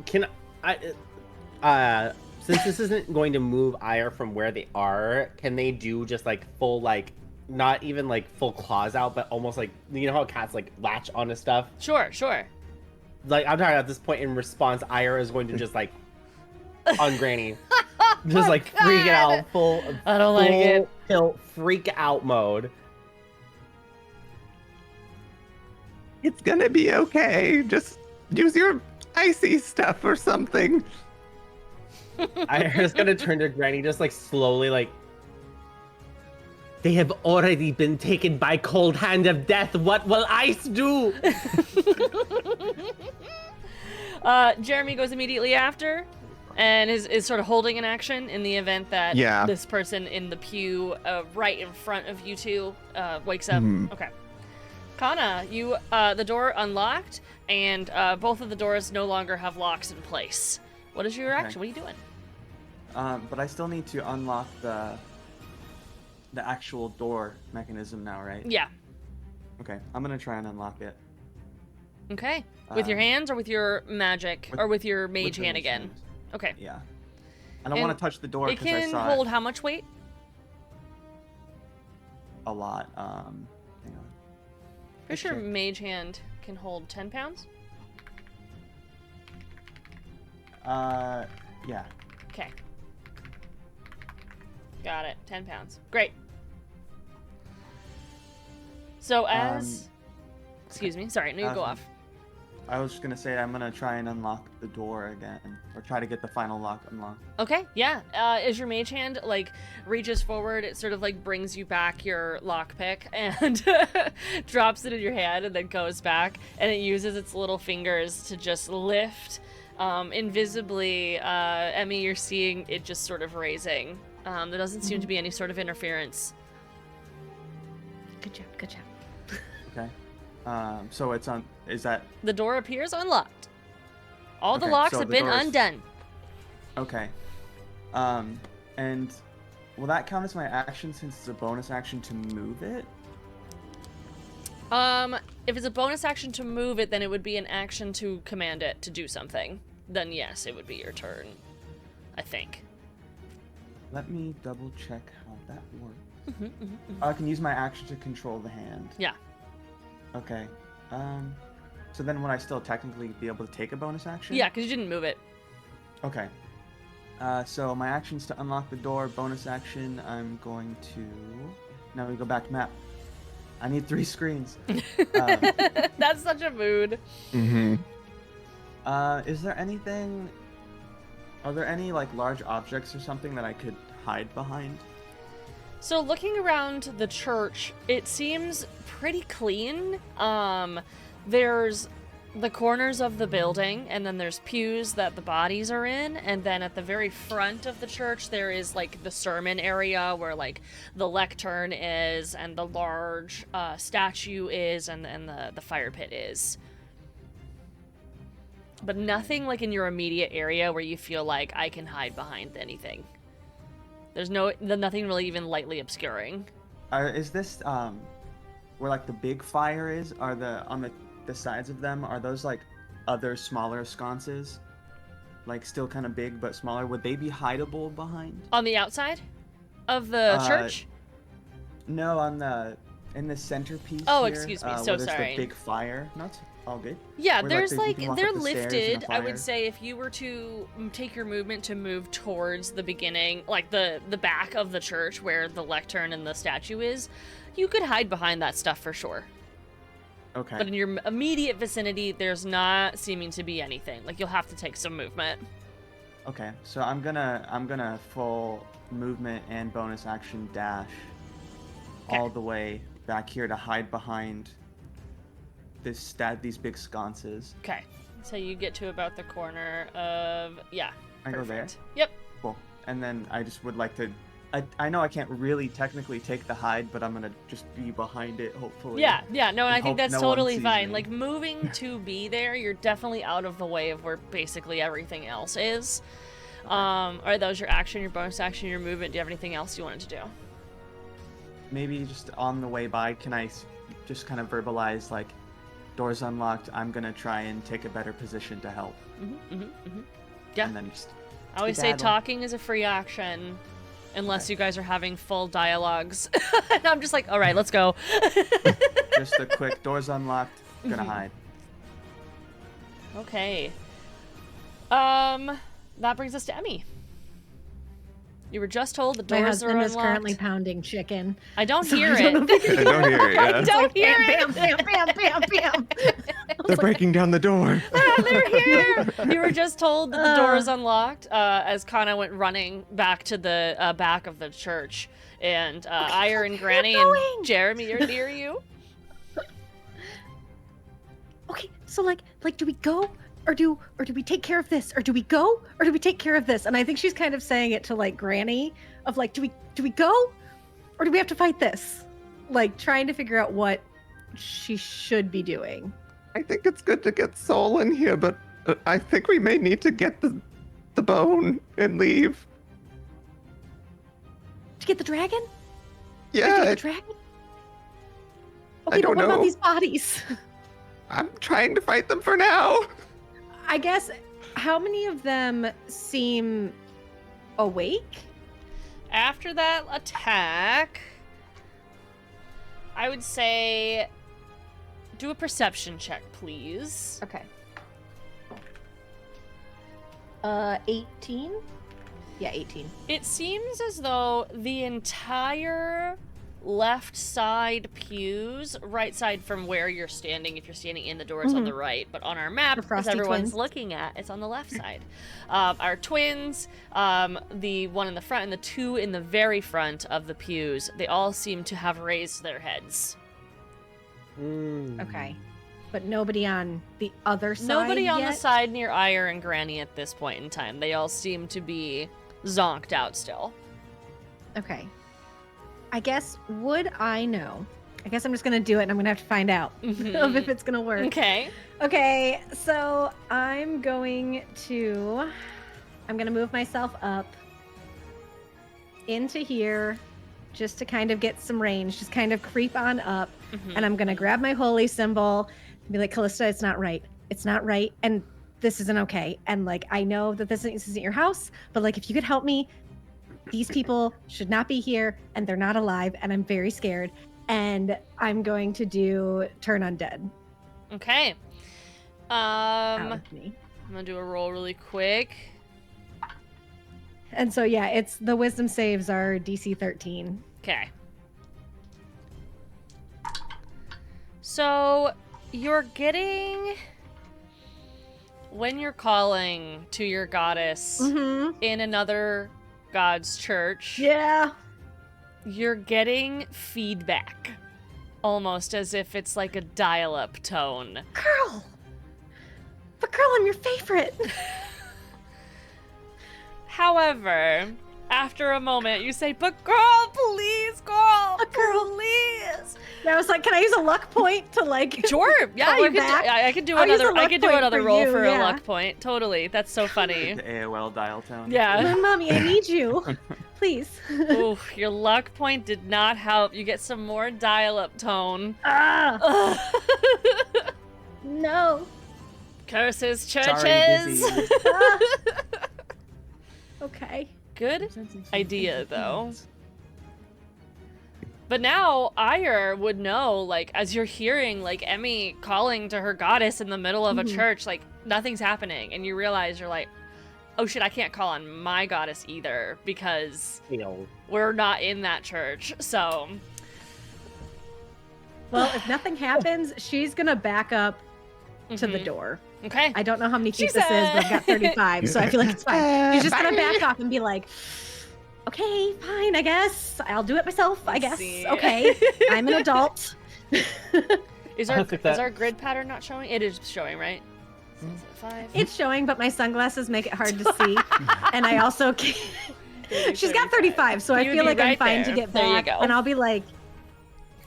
[SPEAKER 6] can since this isn't going to move Ire from where they are, can they do just like full, like not even like full claws out, but almost like, you know how cats like latch onto stuff?
[SPEAKER 1] Sure.
[SPEAKER 6] Like I'm talking at this point in response, Ire is going to just like on Granny, just like freak out, full.
[SPEAKER 1] I don't like it.
[SPEAKER 6] Tilt, freak out mode.
[SPEAKER 4] It's gonna be okay. Just use your icy stuff or something.
[SPEAKER 6] Ire's gonna turn to Granny, just like slowly, like, they have already been taken by cold hand of death. What will ice do?
[SPEAKER 1] Jeremy goes immediately after, and is sort of holding an action in the event that this person in the pew right in front of you two wakes up. Okay. Kana, you the door unlocked, and both of the doors no longer have locks in place. What is your action? What are you doing?
[SPEAKER 5] But I still need to unlock the actual door mechanism now, right?
[SPEAKER 1] Yeah.
[SPEAKER 5] Okay, I'm gonna try and unlock it.
[SPEAKER 1] Okay. With your hands or with your magic or with your mage
[SPEAKER 5] With the
[SPEAKER 1] hand
[SPEAKER 5] mage
[SPEAKER 1] again?
[SPEAKER 5] hands.
[SPEAKER 1] Okay.
[SPEAKER 5] Yeah. I don't want to touch the door
[SPEAKER 1] It
[SPEAKER 5] because I
[SPEAKER 1] can
[SPEAKER 5] saw
[SPEAKER 1] hold how much weight?
[SPEAKER 5] a lot. Hang on.
[SPEAKER 1] Pretty sure Mage Hand can hold 10 pounds?
[SPEAKER 5] Yeah.
[SPEAKER 1] Okay. Got it. 10 pounds. Great. So as... Excuse me. Sorry, no, you go off.
[SPEAKER 5] I was just gonna say I'm gonna try and unlock the door again, or try to get the final lock unlocked.
[SPEAKER 1] Okay, yeah. As your mage hand, like, reaches forward, it sort of, like, brings you back your lockpick and drops it in your hand and then goes back, and it uses its little fingers to just lift. Invisibly, Emmy, you're seeing it just sort of raising. There doesn't seem to be any sort of interference.
[SPEAKER 2] Good job, good job.
[SPEAKER 5] Okay. So it's on. Is that
[SPEAKER 1] The door appears unlocked. All the
[SPEAKER 5] Okay,
[SPEAKER 1] locks
[SPEAKER 5] so
[SPEAKER 1] have
[SPEAKER 5] the
[SPEAKER 1] been
[SPEAKER 5] door is-
[SPEAKER 1] undone.
[SPEAKER 5] okay? And will that count as my action since it's a bonus action to move it?
[SPEAKER 1] If it's a bonus action to move it, then it would be an action to command it to do something. Then yes, it would be your turn. I think.
[SPEAKER 5] Let me double check how that works. I can use my action to control the hand.
[SPEAKER 1] Yeah.
[SPEAKER 5] Okay. So then would I still technically be able to take a bonus action?
[SPEAKER 1] Yeah, because you didn't move it.
[SPEAKER 5] Okay. So my action's to unlock the door. Bonus action, I'm going to... Now we go back to map. I need 3 screens.
[SPEAKER 1] That's such a mood.
[SPEAKER 4] Mm-hmm.
[SPEAKER 5] Is there anything... Are there any, like, large objects or something that I could hide behind?
[SPEAKER 1] So looking around the church, it seems pretty clean. There's the corners of the building, and then there's pews that the bodies are in, and then at the very front of the church there is like the sermon area where like the lectern is, and the large statue is, and the fire pit is. But nothing like in your immediate area where you feel like I can hide behind anything. There's nothing really even lightly obscuring.
[SPEAKER 5] Is this where like the big fire is? Are on the sides of them, are those like other smaller sconces? Like still kind of big but smaller? Would they be hideable behind?
[SPEAKER 1] On the outside of the church?
[SPEAKER 5] No, in the centerpiece.
[SPEAKER 1] Oh,
[SPEAKER 5] here,
[SPEAKER 1] excuse me.
[SPEAKER 5] where
[SPEAKER 1] So
[SPEAKER 5] there's
[SPEAKER 1] sorry.
[SPEAKER 5] The big fire. No, it's all good.
[SPEAKER 1] Yeah,
[SPEAKER 5] Where,
[SPEAKER 1] there's
[SPEAKER 5] you
[SPEAKER 1] like
[SPEAKER 5] can walk
[SPEAKER 1] they're
[SPEAKER 5] up the stairs in a
[SPEAKER 1] lifted. I
[SPEAKER 5] fire.
[SPEAKER 1] would say if you were to take your movement to move towards the beginning, like the back of the church where the lectern and the statue is, you could hide behind that stuff for sure.
[SPEAKER 5] Okay.
[SPEAKER 1] But in your immediate vicinity, there's not seeming to be anything. Like you'll have to take some movement.
[SPEAKER 5] Okay, so I'm gonna full movement and bonus action dash all the way back here to hide behind these big sconces.
[SPEAKER 1] Okay, so you get to about the corner of
[SPEAKER 5] I go there.
[SPEAKER 1] perfect. Yep.
[SPEAKER 5] Cool. And then I just would like to. I know I can't really technically take the hide, but I'm gonna just be behind it, hopefully.
[SPEAKER 1] Yeah, no, and I think
[SPEAKER 5] hope
[SPEAKER 1] that's
[SPEAKER 5] no one
[SPEAKER 1] totally
[SPEAKER 5] sees
[SPEAKER 1] fine.
[SPEAKER 5] me.
[SPEAKER 1] Like, moving to be there, you're definitely out of the way of where basically everything else is. Alright, that was your action, your bonus action, your movement. Do you have anything else you wanted to do?
[SPEAKER 5] Maybe just on the way by, can I just kind of verbalize, like, doors unlocked, I'm gonna try and take a better position to help.
[SPEAKER 1] Yeah.
[SPEAKER 5] And then just
[SPEAKER 1] I always say
[SPEAKER 5] skedaddle.
[SPEAKER 1] talking is a free action, unless you guys are having full dialogues. And I'm just like, alright, let's go.
[SPEAKER 5] Just a quick, doors unlocked, gonna hide.
[SPEAKER 1] Okay. That brings us to Emmy. You were just told the
[SPEAKER 2] My
[SPEAKER 1] doors are
[SPEAKER 2] husband
[SPEAKER 1] unlocked.
[SPEAKER 2] is currently pounding chicken.
[SPEAKER 1] I don't
[SPEAKER 2] So
[SPEAKER 1] hear
[SPEAKER 2] I don't
[SPEAKER 1] it.
[SPEAKER 4] I don't hear it. Yeah.
[SPEAKER 1] I don't hear
[SPEAKER 2] Bam,
[SPEAKER 1] it.
[SPEAKER 2] bam, bam, bam, bam, bam.
[SPEAKER 4] They're breaking down the door.
[SPEAKER 1] Ah, they're here. You were just told that the door is unlocked as Kana went running back to the back of the church, and Ire and Granny and
[SPEAKER 2] going.
[SPEAKER 1] Jeremy are near you.
[SPEAKER 2] Okay, so like do we go or do we take care of this, or do we go or do we take care of this? And I think she's kind of saying it to like Granny of like, do we go or do we have to fight this? Like trying to figure out what she should be doing.
[SPEAKER 4] I think it's good to get Soul in here, but I think we may need to get the bone and leave.
[SPEAKER 2] To get the dragon? To
[SPEAKER 4] Yeah,
[SPEAKER 2] get the dragon? Okay,
[SPEAKER 4] I
[SPEAKER 2] but
[SPEAKER 4] don't
[SPEAKER 2] what about
[SPEAKER 4] know.
[SPEAKER 2] these bodies?
[SPEAKER 4] I'm trying to fight them for now.
[SPEAKER 2] I guess, how many of them seem awake?
[SPEAKER 1] After that attack, I would say do a perception check, please.
[SPEAKER 2] Okay. 18? Yeah, 18.
[SPEAKER 1] It seems as though the entire left side pews, right side from where you're standing, if you're standing in the door, it's on the right, but on our map,
[SPEAKER 2] The
[SPEAKER 1] as
[SPEAKER 2] Frosty
[SPEAKER 1] everyone's
[SPEAKER 2] twins.
[SPEAKER 1] looking at, it's on the left side. Our twins, the one in the front and the two in the very front of the pews, they all seem to have raised their heads.
[SPEAKER 2] Okay. But nobody on the other side
[SPEAKER 1] Nobody on
[SPEAKER 2] yet?
[SPEAKER 1] the side near Ire and Granny at this point in time. They all seem to be zonked out still.
[SPEAKER 2] Okay. I guess, would I know? I guess I'm just going to do it and I'm going to have to find out of if it's going to work.
[SPEAKER 1] Okay.
[SPEAKER 2] Okay, so I'm going to move myself up into here just to kind of get some range, just kind of creep on up. And I'm going to grab my holy symbol and be like, Callista, it's not right. It's not right. And this isn't okay. And like, I know that this isn't your house, but like, if you could help me, these people should not be here and they're not alive. And I'm very scared. And I'm going to do turn undead.
[SPEAKER 1] Okay.
[SPEAKER 2] Out
[SPEAKER 1] I'm
[SPEAKER 2] of me.
[SPEAKER 1] gonna do a roll really quick.
[SPEAKER 2] And so, yeah, it's the wisdom saves are DC 13.
[SPEAKER 1] Okay. So you're getting, when you're calling to your goddess in another god's church,
[SPEAKER 2] Yeah.
[SPEAKER 1] you're getting feedback. Almost as if it's like a dial-up tone.
[SPEAKER 2] Girl. But girl, I'm your favorite.
[SPEAKER 1] However, after a moment, you say, "But girl, please, girl,
[SPEAKER 2] Girl.
[SPEAKER 1] please."
[SPEAKER 2] And I was like, can I use a luck point to like
[SPEAKER 1] Sure, yeah,
[SPEAKER 2] call
[SPEAKER 1] you
[SPEAKER 2] her
[SPEAKER 1] could.
[SPEAKER 2] back?
[SPEAKER 1] I could do
[SPEAKER 2] I'll use a
[SPEAKER 1] another. I
[SPEAKER 2] luck
[SPEAKER 1] could do
[SPEAKER 2] point
[SPEAKER 1] another
[SPEAKER 2] for
[SPEAKER 1] roll
[SPEAKER 2] you,
[SPEAKER 1] for
[SPEAKER 2] yeah.
[SPEAKER 1] a luck point. Totally, that's so funny.
[SPEAKER 5] The AOL dial tone.
[SPEAKER 1] Yeah.
[SPEAKER 2] Mommy, I need you. Please.
[SPEAKER 1] Ooh, your luck point did not help. You get some more dial-up tone.
[SPEAKER 2] Ah, no.
[SPEAKER 1] Curses,
[SPEAKER 5] Sorry,
[SPEAKER 1] churches.
[SPEAKER 5] busy.
[SPEAKER 2] Ah. Okay.
[SPEAKER 1] Good idea, though. But now Ire would know, like, as you're hearing, like, Emmy calling to her goddess in the middle of a church, like, nothing's happening. And you realize you're like, oh shit, I can't call on my goddess either because we're not in that church. So,
[SPEAKER 2] Well, if nothing happens, she's gonna back up to the
[SPEAKER 1] mhm.
[SPEAKER 2] door.
[SPEAKER 1] Okay.
[SPEAKER 2] I don't know how many feet
[SPEAKER 1] She
[SPEAKER 2] this is, but I've
[SPEAKER 1] said-
[SPEAKER 2] got 35, so I feel like it's fine. She's just gonna back off and be like, okay, fine, I guess. I'll do it myself, I
[SPEAKER 1] Let's
[SPEAKER 2] guess.
[SPEAKER 1] see.
[SPEAKER 2] Okay, I'm an adult.
[SPEAKER 1] Is
[SPEAKER 6] I'll take that.
[SPEAKER 1] our grid pattern not showing? It is showing, right? So is it 5?
[SPEAKER 2] It's showing, but my sunglasses make it hard to see. And I also can't. She's got 35, so I
[SPEAKER 1] You'd
[SPEAKER 2] feel
[SPEAKER 1] be
[SPEAKER 2] like I'm
[SPEAKER 1] right
[SPEAKER 2] fine
[SPEAKER 1] there.
[SPEAKER 2] to get
[SPEAKER 1] There you
[SPEAKER 2] back.
[SPEAKER 1] go.
[SPEAKER 2] And I'll be like,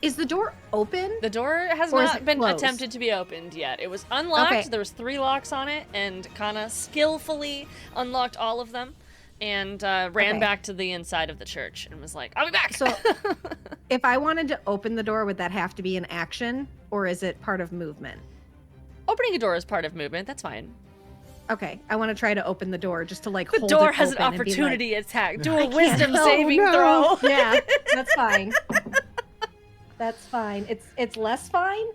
[SPEAKER 2] is the door open?
[SPEAKER 1] The door has
[SPEAKER 2] Or is
[SPEAKER 1] not
[SPEAKER 2] it
[SPEAKER 1] been
[SPEAKER 2] closed?
[SPEAKER 1] attempted to be opened yet. It was unlocked.
[SPEAKER 2] Okay.
[SPEAKER 1] There was 3 locks on it, and Kana skillfully unlocked all of them, and ran
[SPEAKER 2] Okay.
[SPEAKER 1] back to the inside of the church and was like, "I'll be back."
[SPEAKER 2] So, if I wanted to open the door, would that have to be an action, or is it part of movement?
[SPEAKER 1] Opening a door is part of movement. That's fine.
[SPEAKER 2] Okay, I want to try to open the door just to like
[SPEAKER 1] The
[SPEAKER 2] hold
[SPEAKER 1] door
[SPEAKER 2] it
[SPEAKER 1] has an
[SPEAKER 2] open and be like-
[SPEAKER 1] opportunity attack. Do
[SPEAKER 2] I
[SPEAKER 1] a
[SPEAKER 2] can't
[SPEAKER 1] wisdom
[SPEAKER 2] help.
[SPEAKER 1] saving
[SPEAKER 2] Oh, no.
[SPEAKER 1] throw.
[SPEAKER 2] Yeah, that's fine. That's fine. It's less fine.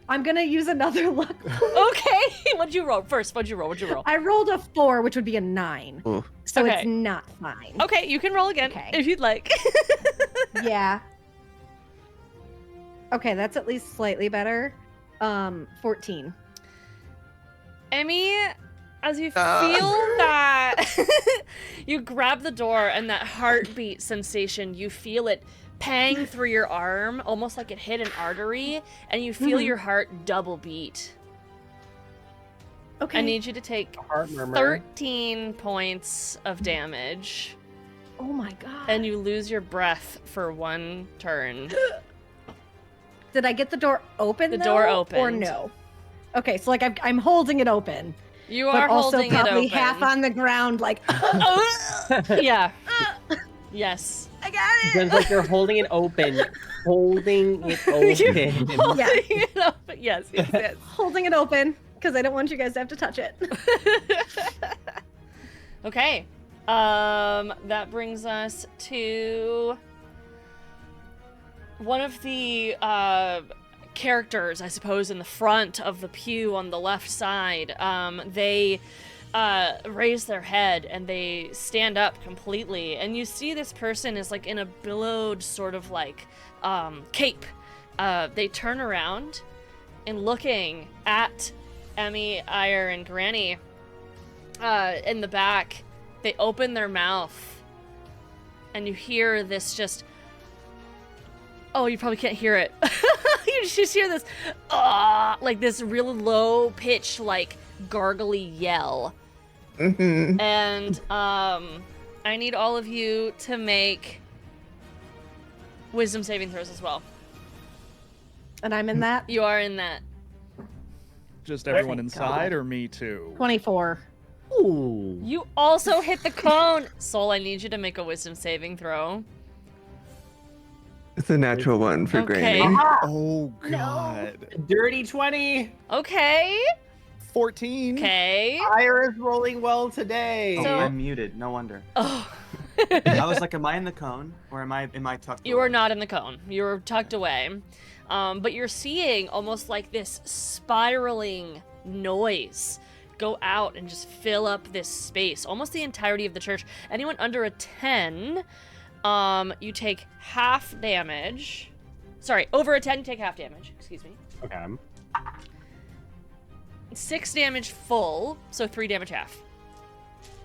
[SPEAKER 2] I'm gonna use another luck point.
[SPEAKER 1] Okay. What'd you roll first? What'd you roll?
[SPEAKER 2] I rolled a 4, which would be a 9.
[SPEAKER 4] Ooh.
[SPEAKER 2] So
[SPEAKER 1] Okay.
[SPEAKER 2] it's not fine.
[SPEAKER 1] Okay, you can roll again
[SPEAKER 2] Okay.
[SPEAKER 1] if you'd like.
[SPEAKER 2] Yeah. Okay, that's at least slightly better. 14.
[SPEAKER 1] Emmy, as you feel
[SPEAKER 4] Ah.
[SPEAKER 1] that you grab the door and that heartbeat sensation, you feel it pang through your arm, almost like it hit an artery, and you feel
[SPEAKER 2] Mhm.
[SPEAKER 1] your heart double beat.
[SPEAKER 2] Okay.
[SPEAKER 1] I need you to take
[SPEAKER 6] Heart murmur.
[SPEAKER 1] 13 points of damage,
[SPEAKER 2] Oh my god.
[SPEAKER 1] and you lose your breath for 1 turn.
[SPEAKER 2] Did I get the door open?
[SPEAKER 1] The
[SPEAKER 2] though,
[SPEAKER 1] door
[SPEAKER 2] or
[SPEAKER 1] opened.
[SPEAKER 2] no? Okay, so like I'm holding it open,
[SPEAKER 1] You
[SPEAKER 2] but
[SPEAKER 1] are
[SPEAKER 2] also
[SPEAKER 1] holding it
[SPEAKER 2] probably
[SPEAKER 1] open.
[SPEAKER 2] half on the ground, like
[SPEAKER 1] Yeah. Yes.
[SPEAKER 2] I got
[SPEAKER 6] Sounds like you're holding it open. Holding it open.
[SPEAKER 1] Holding it open. Yes, yes, yes.
[SPEAKER 2] holding it open because I don't want you guys to have to touch it.
[SPEAKER 1] Okay. That brings us to one of the characters, I suppose, in the front of the pew on the left side, they raise their head and they stand up completely, and you see this person is like in a billowed sort of like cape. They turn around and looking at Emmy, Ire, and Granny in the back, they open their mouth and you hear this just, oh, you probably can't hear it. You just hear this, like this really low pitched, like gargly yell.
[SPEAKER 4] Mhm.
[SPEAKER 1] And I need all of you to make wisdom saving throws as well.
[SPEAKER 2] And I'm in that.
[SPEAKER 1] You are in that.
[SPEAKER 3] Just everyone
[SPEAKER 2] Thank
[SPEAKER 3] inside,
[SPEAKER 2] God.
[SPEAKER 3] or me too?
[SPEAKER 2] 24.
[SPEAKER 6] Ooh.
[SPEAKER 1] You also hit the cone. Soul, I need you to make a wisdom saving throw.
[SPEAKER 4] It's a natural one for
[SPEAKER 1] Okay.
[SPEAKER 4] Granny.
[SPEAKER 3] Oh god.
[SPEAKER 6] Dirty 20.
[SPEAKER 1] Okay.
[SPEAKER 3] 14.
[SPEAKER 1] Okay.
[SPEAKER 6] Ira's rolling well today.
[SPEAKER 5] Oh,
[SPEAKER 1] So-
[SPEAKER 5] I'm muted. No wonder.
[SPEAKER 1] Oh.
[SPEAKER 5] I was like, am I in the cone or am I tucked?
[SPEAKER 1] You
[SPEAKER 5] away?
[SPEAKER 1] are not in the cone. You are tucked away. But you're seeing almost like this spiraling noise go out and just fill up this space, almost the entirety of the church. Anyone under a 10, you take half damage. Sorry, over a 10, you take half damage. Excuse me.
[SPEAKER 6] Okay.
[SPEAKER 1] 6 damage full, so 3 damage half.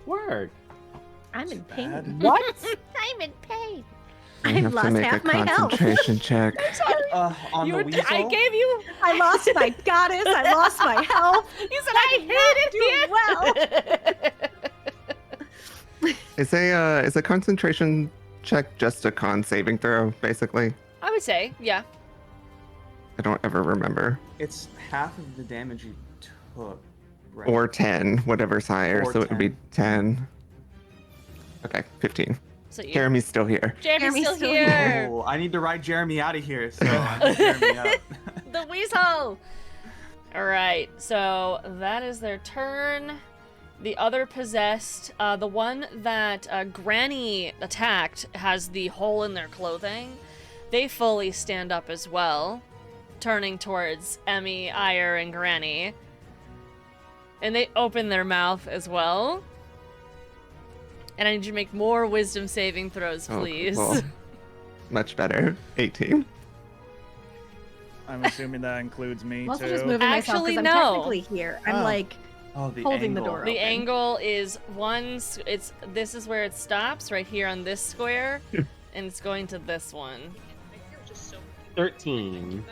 [SPEAKER 6] Word.
[SPEAKER 2] I'm in pain.
[SPEAKER 3] Bad.
[SPEAKER 6] What?
[SPEAKER 2] I'm in pain.
[SPEAKER 4] I
[SPEAKER 2] I've
[SPEAKER 4] have to
[SPEAKER 2] lost
[SPEAKER 4] make
[SPEAKER 2] half
[SPEAKER 4] a
[SPEAKER 2] my health.
[SPEAKER 4] concentration check.
[SPEAKER 5] On
[SPEAKER 1] You
[SPEAKER 5] the
[SPEAKER 1] were-
[SPEAKER 5] weasel.
[SPEAKER 1] I gave you.
[SPEAKER 2] I lost my goddess. I lost my health.
[SPEAKER 1] You said I hated you.
[SPEAKER 4] Is a concentration check just a con saving throw, basically?
[SPEAKER 1] I would say, yeah.
[SPEAKER 4] I don't ever remember.
[SPEAKER 5] It's half of the damage you took. Right?
[SPEAKER 4] Or 10, whatever's higher,
[SPEAKER 5] Or
[SPEAKER 4] so it would be 10. Okay, 15.
[SPEAKER 1] So you,
[SPEAKER 4] Jeremy's still here.
[SPEAKER 1] Jeremy's still
[SPEAKER 2] still
[SPEAKER 1] here.
[SPEAKER 5] Oh, I need to ride Jeremy out of here, so I need Jeremy up.
[SPEAKER 1] The weasel. All right, so that is their turn. The other possessed, the one that Granny attacked, has the hole in their clothing. They fully stand up as well, turning towards Emmy, Ire, and Granny. And they open their mouth as well. And I need you to make more wisdom saving throws,
[SPEAKER 4] Oh,
[SPEAKER 1] please.
[SPEAKER 4] cool. Much better. 18.
[SPEAKER 3] I'm assuming that includes me
[SPEAKER 2] I'm also
[SPEAKER 3] too.
[SPEAKER 2] just moving myself
[SPEAKER 1] Actually,
[SPEAKER 2] because I'm
[SPEAKER 1] no.
[SPEAKER 2] technically here. I'm
[SPEAKER 3] Oh.
[SPEAKER 2] like
[SPEAKER 5] Oh, the
[SPEAKER 2] holding the
[SPEAKER 5] angle.
[SPEAKER 2] door
[SPEAKER 1] The
[SPEAKER 2] open.
[SPEAKER 1] angle is this is where it stops, right here on this square, and it's going to this one.
[SPEAKER 6] 13.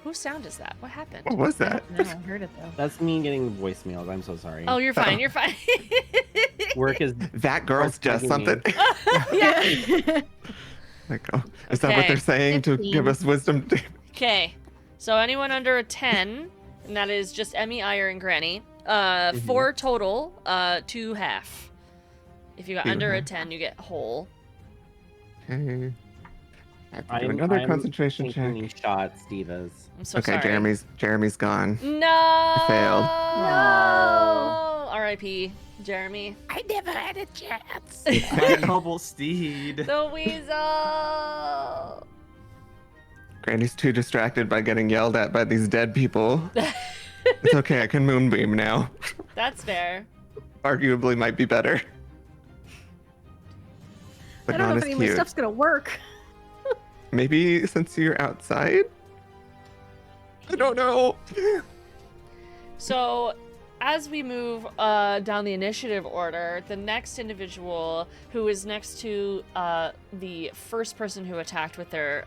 [SPEAKER 1] Whose sound is that? What happened?
[SPEAKER 4] What was that?
[SPEAKER 2] No, I heard it though.
[SPEAKER 6] That's me getting voicemails. I'm so sorry.
[SPEAKER 1] Oh, you're fine. You're fine.
[SPEAKER 6] Work is
[SPEAKER 4] That girl's just
[SPEAKER 6] bugging me.
[SPEAKER 4] something.
[SPEAKER 1] Yeah.
[SPEAKER 4] Like, oh, is that what
[SPEAKER 1] Okay.
[SPEAKER 4] they're saying to
[SPEAKER 2] 15.
[SPEAKER 4] give us wisdom?
[SPEAKER 1] Okay. So anyone under a 10, and that is just Emmy, Ire, and Granny. 4 total. 2 half. If you got
[SPEAKER 4] 2
[SPEAKER 1] under a
[SPEAKER 4] half.
[SPEAKER 1] 10, you get whole.
[SPEAKER 4] Okay. I have to do another concentration check.
[SPEAKER 6] taking shots, divas.
[SPEAKER 1] I'm so
[SPEAKER 4] Okay,
[SPEAKER 1] sorry.
[SPEAKER 4] Jeremy's gone.
[SPEAKER 1] No.
[SPEAKER 4] failed.
[SPEAKER 1] No. R.I.P. Jeremy.
[SPEAKER 2] I never had a chance.
[SPEAKER 5] My noble steed.
[SPEAKER 1] The weasel.
[SPEAKER 4] Granny's too distracted by getting yelled at by these dead people. It's okay, I can moonbeam now.
[SPEAKER 1] That's fair.
[SPEAKER 4] Arguably might be better. But
[SPEAKER 2] I don't
[SPEAKER 4] not
[SPEAKER 2] know
[SPEAKER 4] as
[SPEAKER 2] if any of my
[SPEAKER 4] cute.
[SPEAKER 2] stuff's gonna work.
[SPEAKER 4] Maybe since you're outside? I don't know.
[SPEAKER 1] So, as we move down the initiative order, the next individual who is next to the first person who attacked with their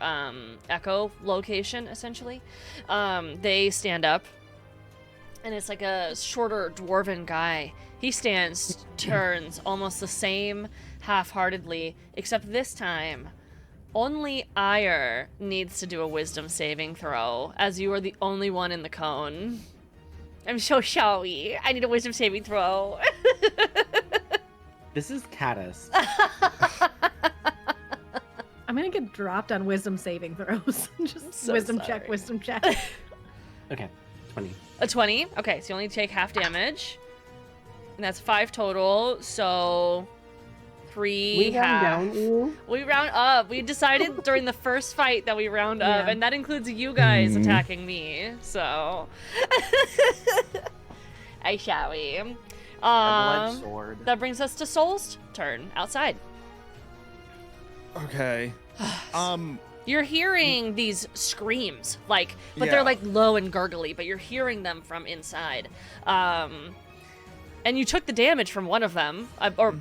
[SPEAKER 1] echo location, essentially, they stand up. And it's like a shorter dwarven guy. He stands, turns almost the same half-heartedly, except this time, only Ire needs to do a wisdom saving throw, as you are the only one in the cone. I'm so sorry. I need a wisdom saving throw.
[SPEAKER 6] This is Caddis.
[SPEAKER 2] I'm gonna get dropped on wisdom saving throws. Just
[SPEAKER 1] so
[SPEAKER 2] wisdom
[SPEAKER 1] sorry.
[SPEAKER 2] check, wisdom check.
[SPEAKER 6] Okay, 20.
[SPEAKER 1] A 20? Okay, so you only take half damage. And that's 5 total, so
[SPEAKER 6] We round down you.
[SPEAKER 1] We round up. We decided during the first fight that we round up,
[SPEAKER 2] Yeah.
[SPEAKER 1] and that includes you guys attacking me. So, I shall we?
[SPEAKER 5] Double-edged sword.
[SPEAKER 1] That brings us to Soul's turn outside.
[SPEAKER 3] Okay.
[SPEAKER 1] You're hearing these screams, but
[SPEAKER 3] Yeah.
[SPEAKER 1] they're like low and gurgly, but you're hearing them from inside. And you took the damage from one of them,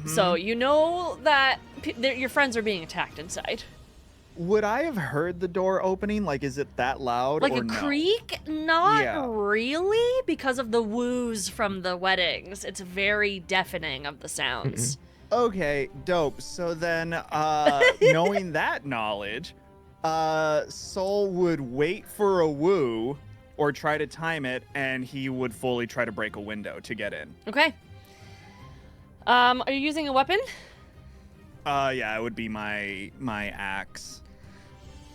[SPEAKER 1] so you know that your friends are being attacked inside.
[SPEAKER 3] Would I have heard the door opening? Like, is it that loud?
[SPEAKER 1] Like
[SPEAKER 3] or
[SPEAKER 1] a
[SPEAKER 3] no?
[SPEAKER 1] creak? Not
[SPEAKER 3] Yeah.
[SPEAKER 1] really, because of the woos from the weddings. It's very deafening of the sounds.
[SPEAKER 3] Okay, dope. So then, knowing that knowledge, Soul would wait for a woo or try to time it, and he would fully try to break a window to get in.
[SPEAKER 1] Okay. Are you using a weapon?
[SPEAKER 3] Yeah, it would be my axe.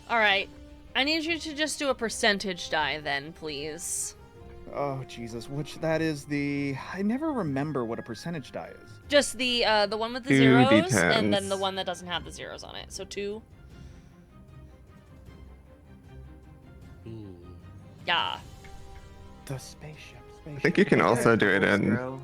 [SPEAKER 1] All right. I need you to just do a percentage die then, please.
[SPEAKER 3] Oh Jesus, that is I never remember what a percentage die is.
[SPEAKER 1] Just the one with the
[SPEAKER 4] 2
[SPEAKER 1] zeros, and then
[SPEAKER 4] D10s.
[SPEAKER 1] the one that doesn't have the zeros on it. So 2. Yeah.
[SPEAKER 3] The spaceship.
[SPEAKER 4] I think you can also do it in.
[SPEAKER 5] Zero.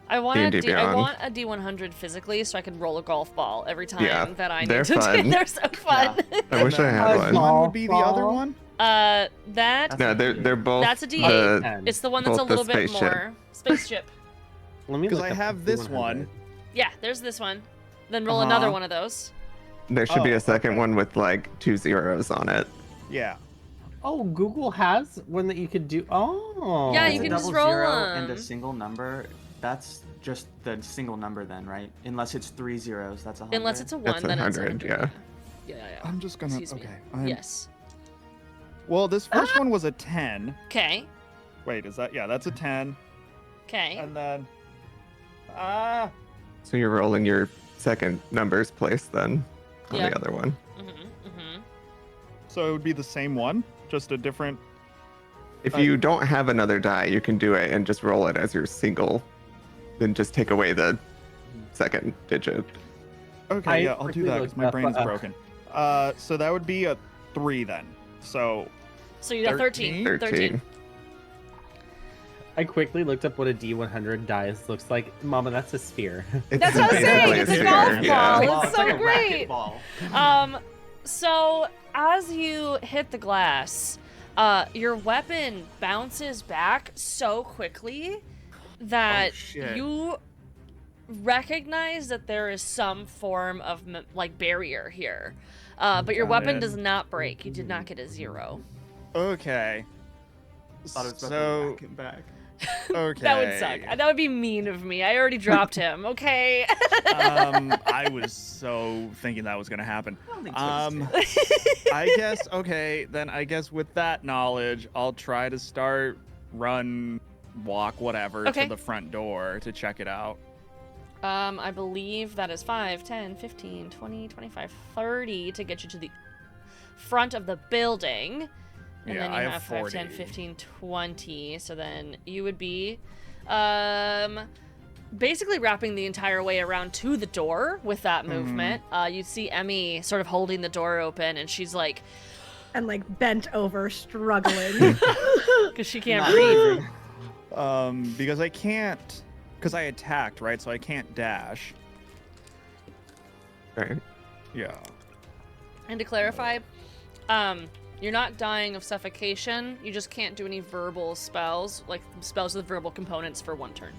[SPEAKER 1] I want a
[SPEAKER 4] D&D
[SPEAKER 1] I
[SPEAKER 4] Beyond.
[SPEAKER 1] want a D100 physically, so I can roll a golf ball every time
[SPEAKER 4] Yeah,
[SPEAKER 1] that I need
[SPEAKER 4] they're
[SPEAKER 1] to.
[SPEAKER 4] fun.
[SPEAKER 1] They're so fun.
[SPEAKER 4] I wish I had
[SPEAKER 3] Which
[SPEAKER 4] one.
[SPEAKER 3] one would be the other
[SPEAKER 6] Ball.
[SPEAKER 3] one?
[SPEAKER 1] That
[SPEAKER 4] No, they're both.
[SPEAKER 1] That's a D8.
[SPEAKER 4] the-
[SPEAKER 1] it's the one that's a
[SPEAKER 4] both the
[SPEAKER 1] little bit
[SPEAKER 4] spaceship.
[SPEAKER 1] more spaceship.
[SPEAKER 6] Let me
[SPEAKER 3] 'Cause
[SPEAKER 6] look
[SPEAKER 3] I
[SPEAKER 6] up
[SPEAKER 3] have
[SPEAKER 6] the
[SPEAKER 3] this
[SPEAKER 6] 100.
[SPEAKER 3] one.
[SPEAKER 1] Yeah, there's this one. Then roll another one of those.
[SPEAKER 4] There should be
[SPEAKER 3] Oh,
[SPEAKER 4] a second
[SPEAKER 3] okay.
[SPEAKER 4] one with like 2 zeros on it.
[SPEAKER 3] Yeah.
[SPEAKER 6] Oh, Google has one that you could do. Oh.
[SPEAKER 1] Yeah,
[SPEAKER 5] It's
[SPEAKER 1] you
[SPEAKER 5] a
[SPEAKER 1] can
[SPEAKER 5] double
[SPEAKER 1] just roll
[SPEAKER 5] zero and a
[SPEAKER 1] 'em.
[SPEAKER 5] single number. That's just the single number then, right? Unless it's 3 zeros, that's 100.
[SPEAKER 1] Unless it's a 1,
[SPEAKER 4] That's
[SPEAKER 1] then it's
[SPEAKER 4] 100,
[SPEAKER 1] 100.
[SPEAKER 4] yeah.
[SPEAKER 1] Yeah.
[SPEAKER 3] I'm just gonna.
[SPEAKER 1] Excuse me.
[SPEAKER 3] Okay.
[SPEAKER 1] Yes.
[SPEAKER 3] Well, this first one was a 10.
[SPEAKER 1] Okay.
[SPEAKER 3] Wait, is that? Yeah, that's a 10.
[SPEAKER 1] Okay.
[SPEAKER 3] And then.
[SPEAKER 4] So you're rolling your second number's place then on
[SPEAKER 1] Yeah.
[SPEAKER 4] the other one.
[SPEAKER 3] So it would be the same one, just a different.
[SPEAKER 4] If you don't have another die, you can do it and just roll it as your single. Then just take away the second digit.
[SPEAKER 3] Okay,
[SPEAKER 6] I
[SPEAKER 3] yeah, I'll do
[SPEAKER 6] quickly
[SPEAKER 3] that because
[SPEAKER 6] looked
[SPEAKER 3] my
[SPEAKER 6] up,
[SPEAKER 3] brain is broken. So that would be a 3 then. So
[SPEAKER 1] So you got 13.
[SPEAKER 4] 13.
[SPEAKER 6] I quickly looked up what a D100 dice looks like. Mama, that's a sphere.
[SPEAKER 4] It's
[SPEAKER 1] That's what I'm saying,
[SPEAKER 4] basically
[SPEAKER 1] it's a
[SPEAKER 4] sphere,
[SPEAKER 1] golf ball.
[SPEAKER 4] yeah.
[SPEAKER 1] It's so
[SPEAKER 5] like a
[SPEAKER 1] great.
[SPEAKER 5] racquetball.
[SPEAKER 1] So as you hit the glass, your weapon bounces back so quickly that
[SPEAKER 3] shit.
[SPEAKER 1] you recognize that there is some form of barrier here. But your
[SPEAKER 3] Got
[SPEAKER 1] weapon
[SPEAKER 3] it.
[SPEAKER 1] does not break. You did not get a 0.
[SPEAKER 3] Okay.
[SPEAKER 5] Thought it was about
[SPEAKER 3] So
[SPEAKER 5] to whack him back.
[SPEAKER 3] okay.
[SPEAKER 1] That would suck. That would be mean of me. I already dropped him. Okay.
[SPEAKER 3] I was so thinking that was gonna happen.
[SPEAKER 5] I don't think so.
[SPEAKER 3] I guess okay. Then I guess with that knowledge, I'll try to start run, walk, whatever
[SPEAKER 1] Okay.
[SPEAKER 3] to the front door to check it out.
[SPEAKER 1] I believe that is 5, 10, 15, 20, 25, 30 to get you to the front of the building. And
[SPEAKER 3] Yeah,
[SPEAKER 1] then you
[SPEAKER 3] I
[SPEAKER 1] have
[SPEAKER 3] have
[SPEAKER 1] 5, 10,
[SPEAKER 3] 40.
[SPEAKER 1] 15, 20. So then you would be basically wrapping the entire way around to the door with that movement. You'd see Emmy sort of holding the door open, and she's like,
[SPEAKER 2] And like bent over, struggling.
[SPEAKER 1] because she can't
[SPEAKER 5] Not
[SPEAKER 1] breathe.
[SPEAKER 5] moving.
[SPEAKER 3] Because I can't, because I attacked, right? So I can't dash.
[SPEAKER 4] Right.
[SPEAKER 3] Yeah.
[SPEAKER 1] And to clarify, you're not dying of suffocation. You just can't do any verbal spells, like spells with verbal components for 1 turn.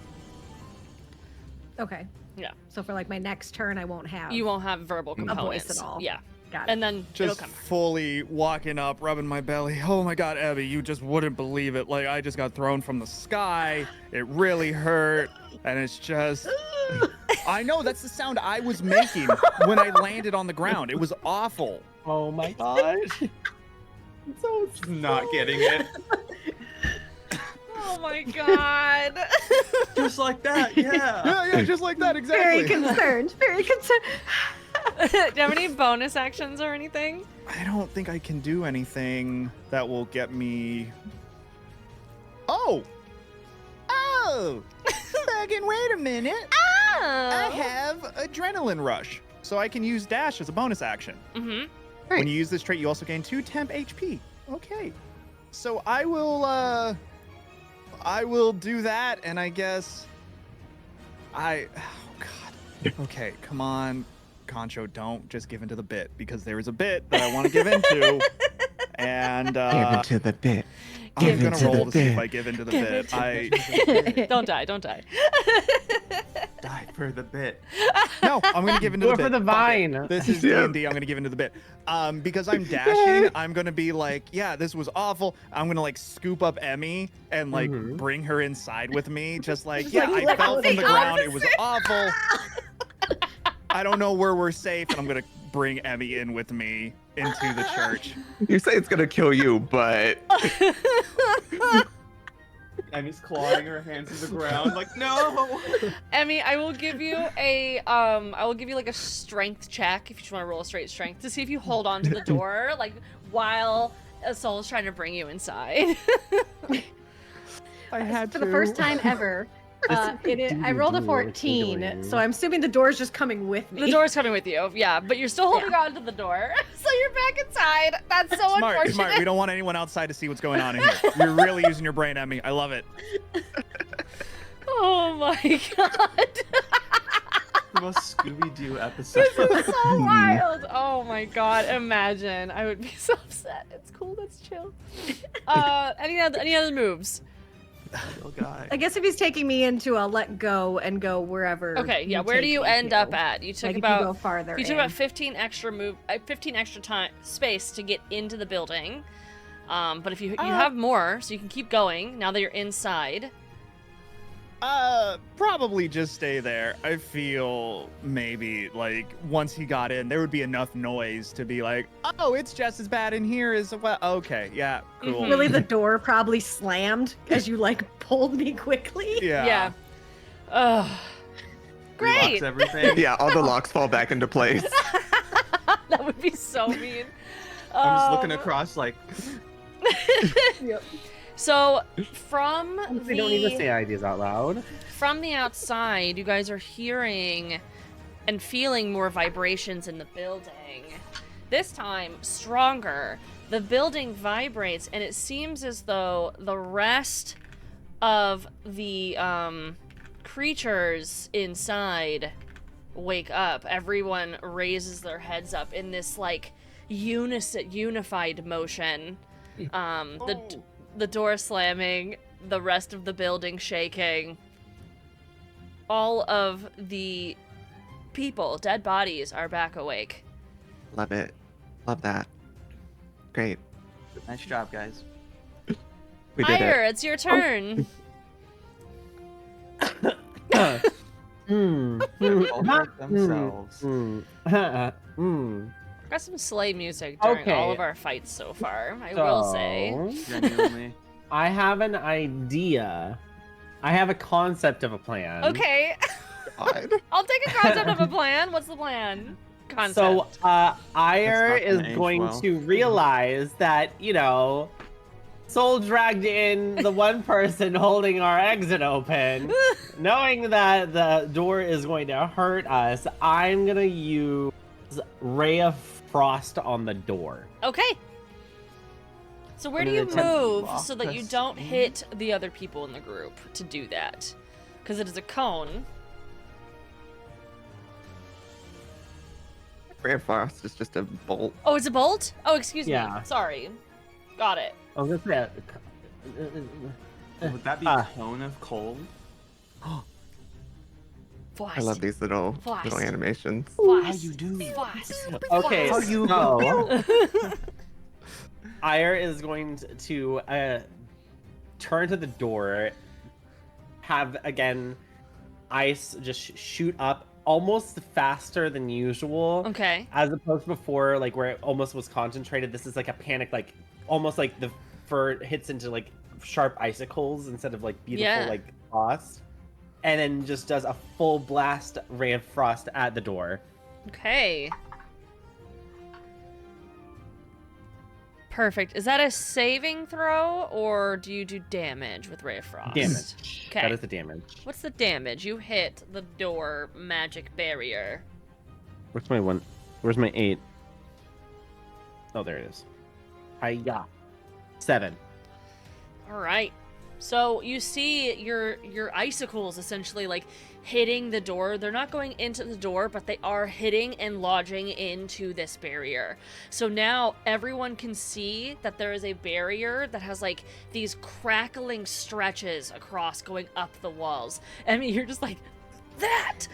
[SPEAKER 2] Okay.
[SPEAKER 1] Yeah.
[SPEAKER 2] So for like my next turn, I won't have.
[SPEAKER 1] You won't have verbal
[SPEAKER 2] voice
[SPEAKER 1] components.
[SPEAKER 2] at all.
[SPEAKER 1] Yeah.
[SPEAKER 2] Got it.
[SPEAKER 1] And then it'll
[SPEAKER 3] Just
[SPEAKER 1] come back.
[SPEAKER 3] fully walking up, rubbing my belly. Oh my God, Abby, you just wouldn't believe it. Like I just got thrown from the sky. It really hurt, and it's just. I know that's the sound I was making when I landed on the ground. It was awful.
[SPEAKER 6] Oh my gosh. So
[SPEAKER 5] Not getting it.
[SPEAKER 1] Oh my god.
[SPEAKER 5] Just like that, yeah.
[SPEAKER 3] Yeah, just like that,
[SPEAKER 2] Very
[SPEAKER 3] exactly.
[SPEAKER 2] concerned. Very concerned.
[SPEAKER 1] Do you have any bonus actions or anything?
[SPEAKER 3] I don't think I can do anything that will get me. Oh! Oh! Fucking wait a minute! I
[SPEAKER 1] Oh.
[SPEAKER 3] have Adrenaline Rush, so I can use dash as a bonus action.
[SPEAKER 1] Mm-hmm.
[SPEAKER 3] When you use this trait, you also gain 2 temp HP. Okay. So I will do that, and I guess oh god. Okay, come on, Concho, don't just give into the bit, because there is a bit that I want to give into, and
[SPEAKER 4] Give into the bit.
[SPEAKER 3] I'm
[SPEAKER 4] Give
[SPEAKER 3] gonna
[SPEAKER 4] into
[SPEAKER 3] roll
[SPEAKER 4] the
[SPEAKER 3] to see if
[SPEAKER 4] bit.
[SPEAKER 3] I give into the
[SPEAKER 1] Give
[SPEAKER 3] bit.
[SPEAKER 1] into Don't die. Don't die.
[SPEAKER 5] Die for the bit.
[SPEAKER 3] No, I'm gonna give into
[SPEAKER 6] Go
[SPEAKER 3] the bit.
[SPEAKER 6] for the
[SPEAKER 3] Fuck it.
[SPEAKER 6] vine.
[SPEAKER 3] This is
[SPEAKER 4] Yeah.
[SPEAKER 3] D&D. I'm gonna give into the bit. Because I'm dashing, I'm gonna be like, yeah, this was awful. I'm gonna like scoop up Emmy and like
[SPEAKER 6] Mhm.
[SPEAKER 3] bring her inside with me. Just like,
[SPEAKER 2] Just,
[SPEAKER 3] yeah,
[SPEAKER 2] like,
[SPEAKER 3] I
[SPEAKER 2] let
[SPEAKER 3] fell
[SPEAKER 2] go
[SPEAKER 3] from the
[SPEAKER 2] the
[SPEAKER 3] ground. It was awful. I don't know where we're safe, and I'm gonna bring Emmy in with me into the church.
[SPEAKER 4] You say it's gonna kill you, but
[SPEAKER 5] Emmy's clawing her hands to the ground, like, no!
[SPEAKER 1] Emmy, I will give you like a strength check if you just want to roll a straight strength to see if you hold on to the door like while a soul is trying to bring you inside.
[SPEAKER 3] I had
[SPEAKER 2] For the first time ever, I rolled a 14, so I'm assuming the door's just coming with me.
[SPEAKER 1] The door's coming with you, yeah, but you're still holding on to the door, so you're back inside. That's so
[SPEAKER 3] Smart,
[SPEAKER 1] unfortunate.
[SPEAKER 3] smart. We don't want anyone outside to see what's going on in here. You're really using your brain, Emmy. I love it.
[SPEAKER 1] Oh my god.
[SPEAKER 5] The most Scooby-Doo episode.
[SPEAKER 1] This is so wild. Oh my god, imagine. I would be so upset. It's cool, let's chill. Any other moves?
[SPEAKER 5] Oh, God.
[SPEAKER 2] I guess if he's taking me into a let go and go wherever.
[SPEAKER 1] Okay, yeah, where do
[SPEAKER 2] take
[SPEAKER 1] you
[SPEAKER 2] me
[SPEAKER 1] end
[SPEAKER 2] to.
[SPEAKER 1] up at? You took
[SPEAKER 2] Like, if
[SPEAKER 1] about
[SPEAKER 2] you go farther.
[SPEAKER 1] You took
[SPEAKER 2] in.
[SPEAKER 1] about 15 extra time space to get into the building. But if you have more, so you can keep going now that you're inside.
[SPEAKER 3] Probably just stay there. I feel maybe like once he got in, there would be enough noise to be like, oh, it's just as bad in here as well. Okay, yeah, cool.
[SPEAKER 1] Mhm.
[SPEAKER 2] Really, the door probably slammed as you like pulled me quickly.
[SPEAKER 3] Yeah.
[SPEAKER 1] Yeah. Ugh.
[SPEAKER 5] Relocks
[SPEAKER 1] Great.
[SPEAKER 5] everything.
[SPEAKER 4] yeah, all the locks fall back into place.
[SPEAKER 1] That would be so mean.
[SPEAKER 5] I'm just looking across like,
[SPEAKER 1] So from
[SPEAKER 6] We don't need to say ideas out loud.
[SPEAKER 1] from the outside, you guys are hearing and feeling more vibrations in the building. This time, stronger. The building vibrates, and it seems as though the rest of the creatures inside wake up. Everyone raises their heads up in this like unified motion. The door slamming, the rest of the building shaking. All of the people, dead bodies, are back awake.
[SPEAKER 4] Love it. Love that. Great.
[SPEAKER 5] nice job, guys.
[SPEAKER 4] We did
[SPEAKER 1] Ire,
[SPEAKER 4] it.
[SPEAKER 1] it's your turn.
[SPEAKER 5] All hurt themselves.
[SPEAKER 1] Got some sleigh music during all
[SPEAKER 6] Okay.
[SPEAKER 1] of our fights so far, I will say.
[SPEAKER 5] Genuinely.
[SPEAKER 6] I have an idea. I have a concept of a plan.
[SPEAKER 1] Okay,
[SPEAKER 4] God.
[SPEAKER 1] I'll take a concept of a plan. What's the plan? Concept.
[SPEAKER 6] So, Ire
[SPEAKER 5] That's not
[SPEAKER 6] is
[SPEAKER 5] gonna age
[SPEAKER 6] going
[SPEAKER 5] well.
[SPEAKER 6] to realize that, Soul dragged in the one person holding our exit open. Knowing that the door is going to hurt us, I'm going to use Ray of Frost on the door.
[SPEAKER 1] Okay. So where
[SPEAKER 5] I'm
[SPEAKER 1] do you
[SPEAKER 5] gonna attempt to
[SPEAKER 1] move
[SPEAKER 5] lock
[SPEAKER 1] so that you
[SPEAKER 5] us
[SPEAKER 1] don't
[SPEAKER 5] in.
[SPEAKER 1] hit the other people in the group to do that? Because it is a cone.
[SPEAKER 4] Ray of Frost is just a bolt.
[SPEAKER 1] Oh, it's a bolt? Oh, excuse
[SPEAKER 6] Yeah.
[SPEAKER 1] me. Sorry. Got it.
[SPEAKER 6] I was gonna say,
[SPEAKER 5] Would that be
[SPEAKER 6] Ah.
[SPEAKER 5] cone of cold?
[SPEAKER 1] Flash.
[SPEAKER 4] I love these little
[SPEAKER 1] Frost.
[SPEAKER 4] animations.
[SPEAKER 1] Flash.
[SPEAKER 5] you do.
[SPEAKER 1] Flash.
[SPEAKER 6] Okay,
[SPEAKER 1] Flash.
[SPEAKER 6] so Ire is going to turn to the door, have again ice just shoot up almost faster than usual.
[SPEAKER 1] Okay.
[SPEAKER 6] As opposed to before, like where it almost was concentrated. This is like a panic, like almost like the fur hits into like sharp icicles instead of like beautiful
[SPEAKER 1] Yeah.
[SPEAKER 6] like frost. And then just does a full blast ray of frost at the door.
[SPEAKER 1] Okay. Perfect. Is that a saving throw, or do you do damage with Ray of Frost?
[SPEAKER 6] Damage.
[SPEAKER 1] Okay.
[SPEAKER 6] That is the damage.
[SPEAKER 1] What's the damage? You hit the door magic barrier.
[SPEAKER 6] Where's my 1? Where's my 8? Oh, there it is. Hiya. 7.
[SPEAKER 1] All right. So you see your icicles essentially like hitting the door. They're not going into the door, but they are hitting and lodging into this barrier. So now everyone can see that there is a barrier that has like these crackling stretches across going up the walls. Emmy, you're just like, that!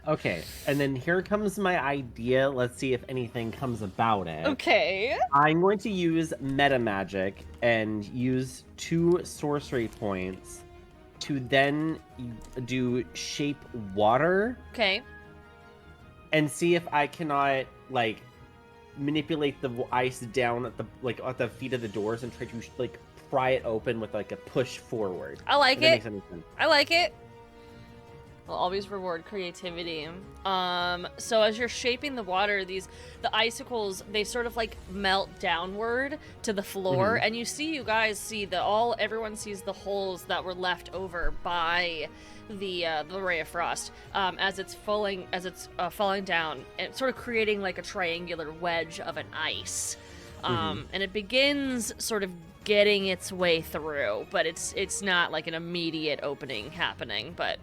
[SPEAKER 6] Okay, and then here comes my idea. Let's see if anything comes about it.
[SPEAKER 1] Okay.
[SPEAKER 6] I'm going to use meta magic and use 2 sorcery points to then do shape water
[SPEAKER 1] Okay.
[SPEAKER 6] and see if I cannot like manipulate the ice down at the feet of the doors and try to like pry it open with like a push forward.
[SPEAKER 1] I like
[SPEAKER 6] If that
[SPEAKER 1] it.
[SPEAKER 6] makes any sense.
[SPEAKER 1] I like it. I'll always reward creativity. So as you're shaping the water, the icicles, they sort of like melt downward to the floor, and you guys see everyone sees the holes that were left over by the ray of frost as it's falling down, and sort of creating like a triangular wedge of an ice. And it begins sort of getting its way through, but it's not like an immediate opening happening, but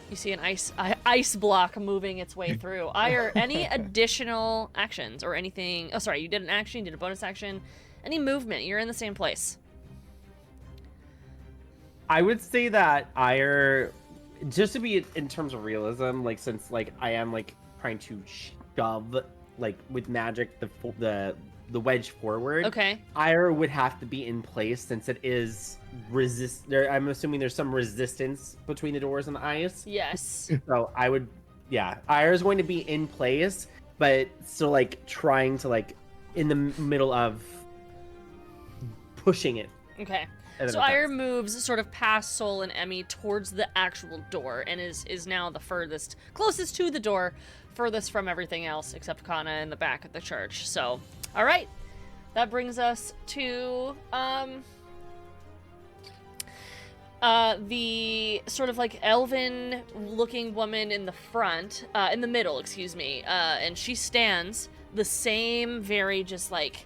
[SPEAKER 1] you see an ice block moving its way through. Ire, any additional actions or anything? Oh, sorry, you did an action, you did a bonus action. Any movement? You're in the same place.
[SPEAKER 6] I would say that Ire, just to be in terms of realism, like since like I am like trying to shove like with magic the wedge forward.
[SPEAKER 1] Okay.
[SPEAKER 6] Ire would have to be in place since it is I'm assuming there's some resistance between the doors and the ice.
[SPEAKER 1] Yes.
[SPEAKER 6] So I would, yeah, Ire is going to be in place, but still like trying to like in the middle of pushing it.
[SPEAKER 1] Okay.
[SPEAKER 6] And
[SPEAKER 1] So
[SPEAKER 6] then
[SPEAKER 1] Ire
[SPEAKER 6] attacks.
[SPEAKER 1] moves sort of past Sol and Emmy towards the actual door and is now the closest to the door, furthest from everything else except Kana in the back of the church. So, all right. That brings us to the sort of like elven looking woman in the middle, excuse me. And she stands the same very just like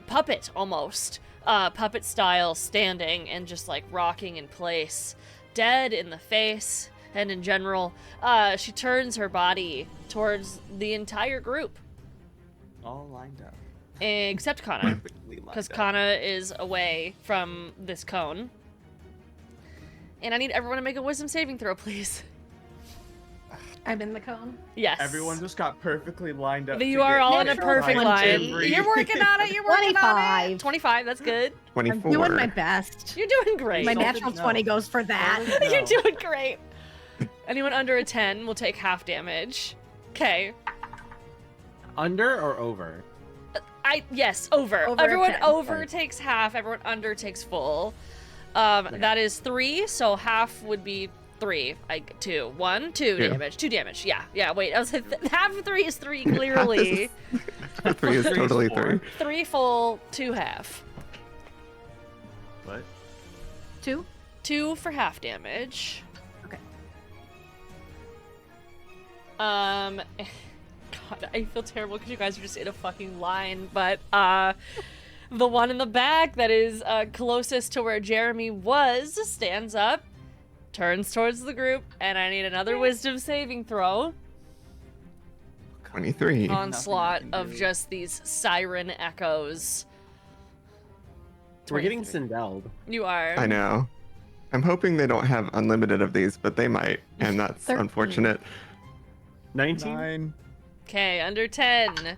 [SPEAKER 1] puppet almost. Puppet style, standing and just like rocking in place, dead in the face and in general. She turns her body towards the entire group
[SPEAKER 5] All lined up.
[SPEAKER 1] except Kana,
[SPEAKER 5] Perfectly lined
[SPEAKER 1] because
[SPEAKER 5] up.
[SPEAKER 1] Kana is away from this cone. And I need everyone to make a wisdom saving throw, please.
[SPEAKER 2] I'm in the cone.
[SPEAKER 1] Yes.
[SPEAKER 5] Everyone just got perfectly lined up.
[SPEAKER 1] You
[SPEAKER 5] to
[SPEAKER 1] are
[SPEAKER 5] get
[SPEAKER 1] all in a
[SPEAKER 2] natural
[SPEAKER 1] perfect
[SPEAKER 2] 20.
[SPEAKER 1] line. You're working on it. You're working on it.
[SPEAKER 2] 25.
[SPEAKER 1] 25. That's good.
[SPEAKER 4] 24.
[SPEAKER 2] I'm doing my best.
[SPEAKER 1] You're doing great.
[SPEAKER 2] My
[SPEAKER 5] Salted
[SPEAKER 2] natural
[SPEAKER 5] no.
[SPEAKER 2] 20 goes for that.
[SPEAKER 5] Salted no.
[SPEAKER 1] You're doing great. Anyone under a 10 will take half damage. Okay.
[SPEAKER 6] Under or over?
[SPEAKER 1] Yes, over.
[SPEAKER 2] Over
[SPEAKER 1] Everyone
[SPEAKER 2] 10.
[SPEAKER 1] over takes half, everyone under takes full. That is 3, so half would be 3. 2. 1, 2
[SPEAKER 4] Yeah.
[SPEAKER 1] damage. 2 damage. Yeah, wait. I was like, half of 3 is 3, clearly.
[SPEAKER 4] 3 is totally 3.
[SPEAKER 1] 3 full, 2 half.
[SPEAKER 5] What?
[SPEAKER 2] 2?
[SPEAKER 1] 2 for half damage.
[SPEAKER 2] Okay.
[SPEAKER 1] God, I feel terrible because you guys are just in a fucking line, but the one in the back that is closest to where Jeremy was stands up, turns towards the group, and I need another wisdom saving throw.
[SPEAKER 4] 23.
[SPEAKER 1] Onslaught
[SPEAKER 5] Nothing you can
[SPEAKER 1] of
[SPEAKER 5] do.
[SPEAKER 1] just these siren echoes.
[SPEAKER 6] We're getting
[SPEAKER 1] 23.
[SPEAKER 6] Sindelled.
[SPEAKER 1] You are.
[SPEAKER 4] I know. I'm hoping they don't have unlimited of these, but they might, and that's
[SPEAKER 2] 13.
[SPEAKER 4] unfortunate.
[SPEAKER 6] 19?
[SPEAKER 3] 9.
[SPEAKER 1] Okay, under 10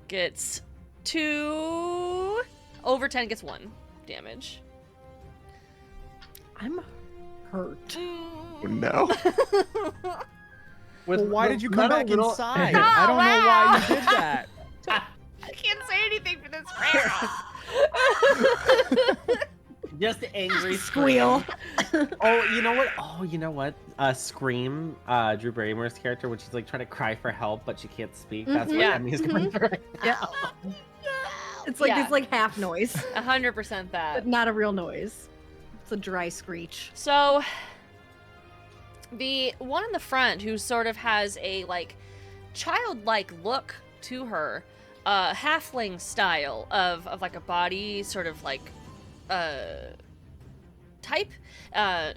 [SPEAKER 1] gets 2. Over 10 gets 1 damage.
[SPEAKER 2] I'm hurt.
[SPEAKER 4] Oh, no.
[SPEAKER 3] Well, why did you come
[SPEAKER 6] Not a
[SPEAKER 3] back
[SPEAKER 6] little-
[SPEAKER 3] inside?
[SPEAKER 1] Oh,
[SPEAKER 3] I don't know why
[SPEAKER 1] wow.
[SPEAKER 3] you did that.
[SPEAKER 1] I can't say anything for this round.
[SPEAKER 6] Just the angry
[SPEAKER 2] Squeal.
[SPEAKER 6] Oh, you know what? Oh, you know what? Scream, Drew Barrymore's character, when she's like trying to cry for help, but she can't speak. That's what
[SPEAKER 1] Yeah.
[SPEAKER 6] Emmy's going through right
[SPEAKER 2] Yeah.
[SPEAKER 6] now.
[SPEAKER 2] It's like
[SPEAKER 1] Yeah.
[SPEAKER 2] it's like half noise,
[SPEAKER 1] 100% that.
[SPEAKER 2] but not a real noise. It's a dry screech.
[SPEAKER 1] So the one in the front who sort of has a like childlike look to her, halfling style of like a body sort of like type,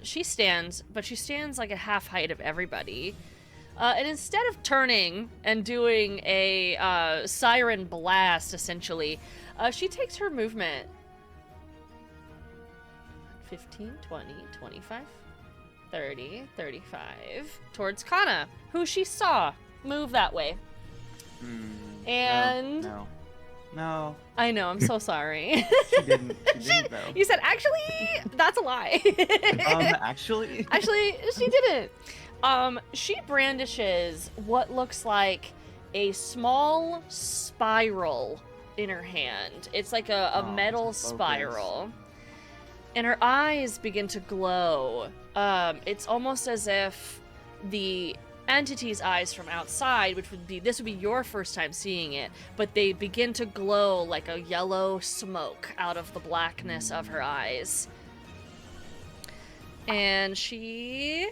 [SPEAKER 1] she stands like a half height of everybody. And instead of turning and doing a siren blast, essentially, she takes her movement 15, 20, 25, 30, 35 towards Kana, who she saw move that way. And
[SPEAKER 5] No.
[SPEAKER 1] I know, I'm so sorry.
[SPEAKER 5] She didn't though.
[SPEAKER 1] You said, actually, that's a lie.
[SPEAKER 5] Actually?
[SPEAKER 1] Actually, she didn't. She brandishes what looks like a small spiral in her hand. It's like a metal
[SPEAKER 5] it's a focus.
[SPEAKER 1] spiral. And her eyes begin to glow. It's almost as if the entity's eyes from outside, this would be your first time seeing it, but they begin to glow like a yellow smoke out of the blackness of her eyes. And she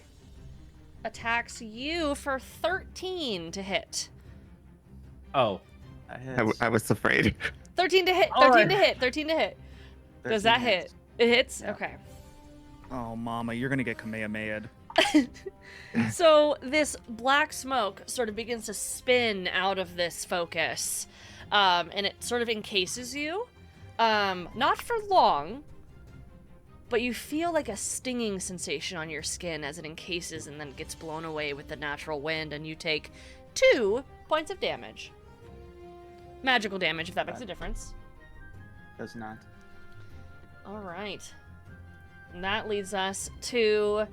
[SPEAKER 1] attacks you for 13 to hit.
[SPEAKER 6] Oh,
[SPEAKER 5] That hits.
[SPEAKER 4] I was afraid.
[SPEAKER 1] 13 to hit,
[SPEAKER 6] All
[SPEAKER 1] 13
[SPEAKER 6] right.
[SPEAKER 1] to hit, 13 to hit. Does
[SPEAKER 5] 13
[SPEAKER 1] that
[SPEAKER 5] hits.
[SPEAKER 1] hit? It hits?
[SPEAKER 5] Yeah.
[SPEAKER 1] Okay.
[SPEAKER 3] Oh, mama, you're gonna get Kamehameha'd.
[SPEAKER 1] So this black smoke sort of begins to spin out of this focus, and it sort of encases you. Not for long, but you feel like a stinging sensation on your skin as it encases and then gets blown away with the natural wind, and you take 2 points of damage. Magical damage, if that makes a difference.
[SPEAKER 5] Does not.
[SPEAKER 1] All right. And that leads us to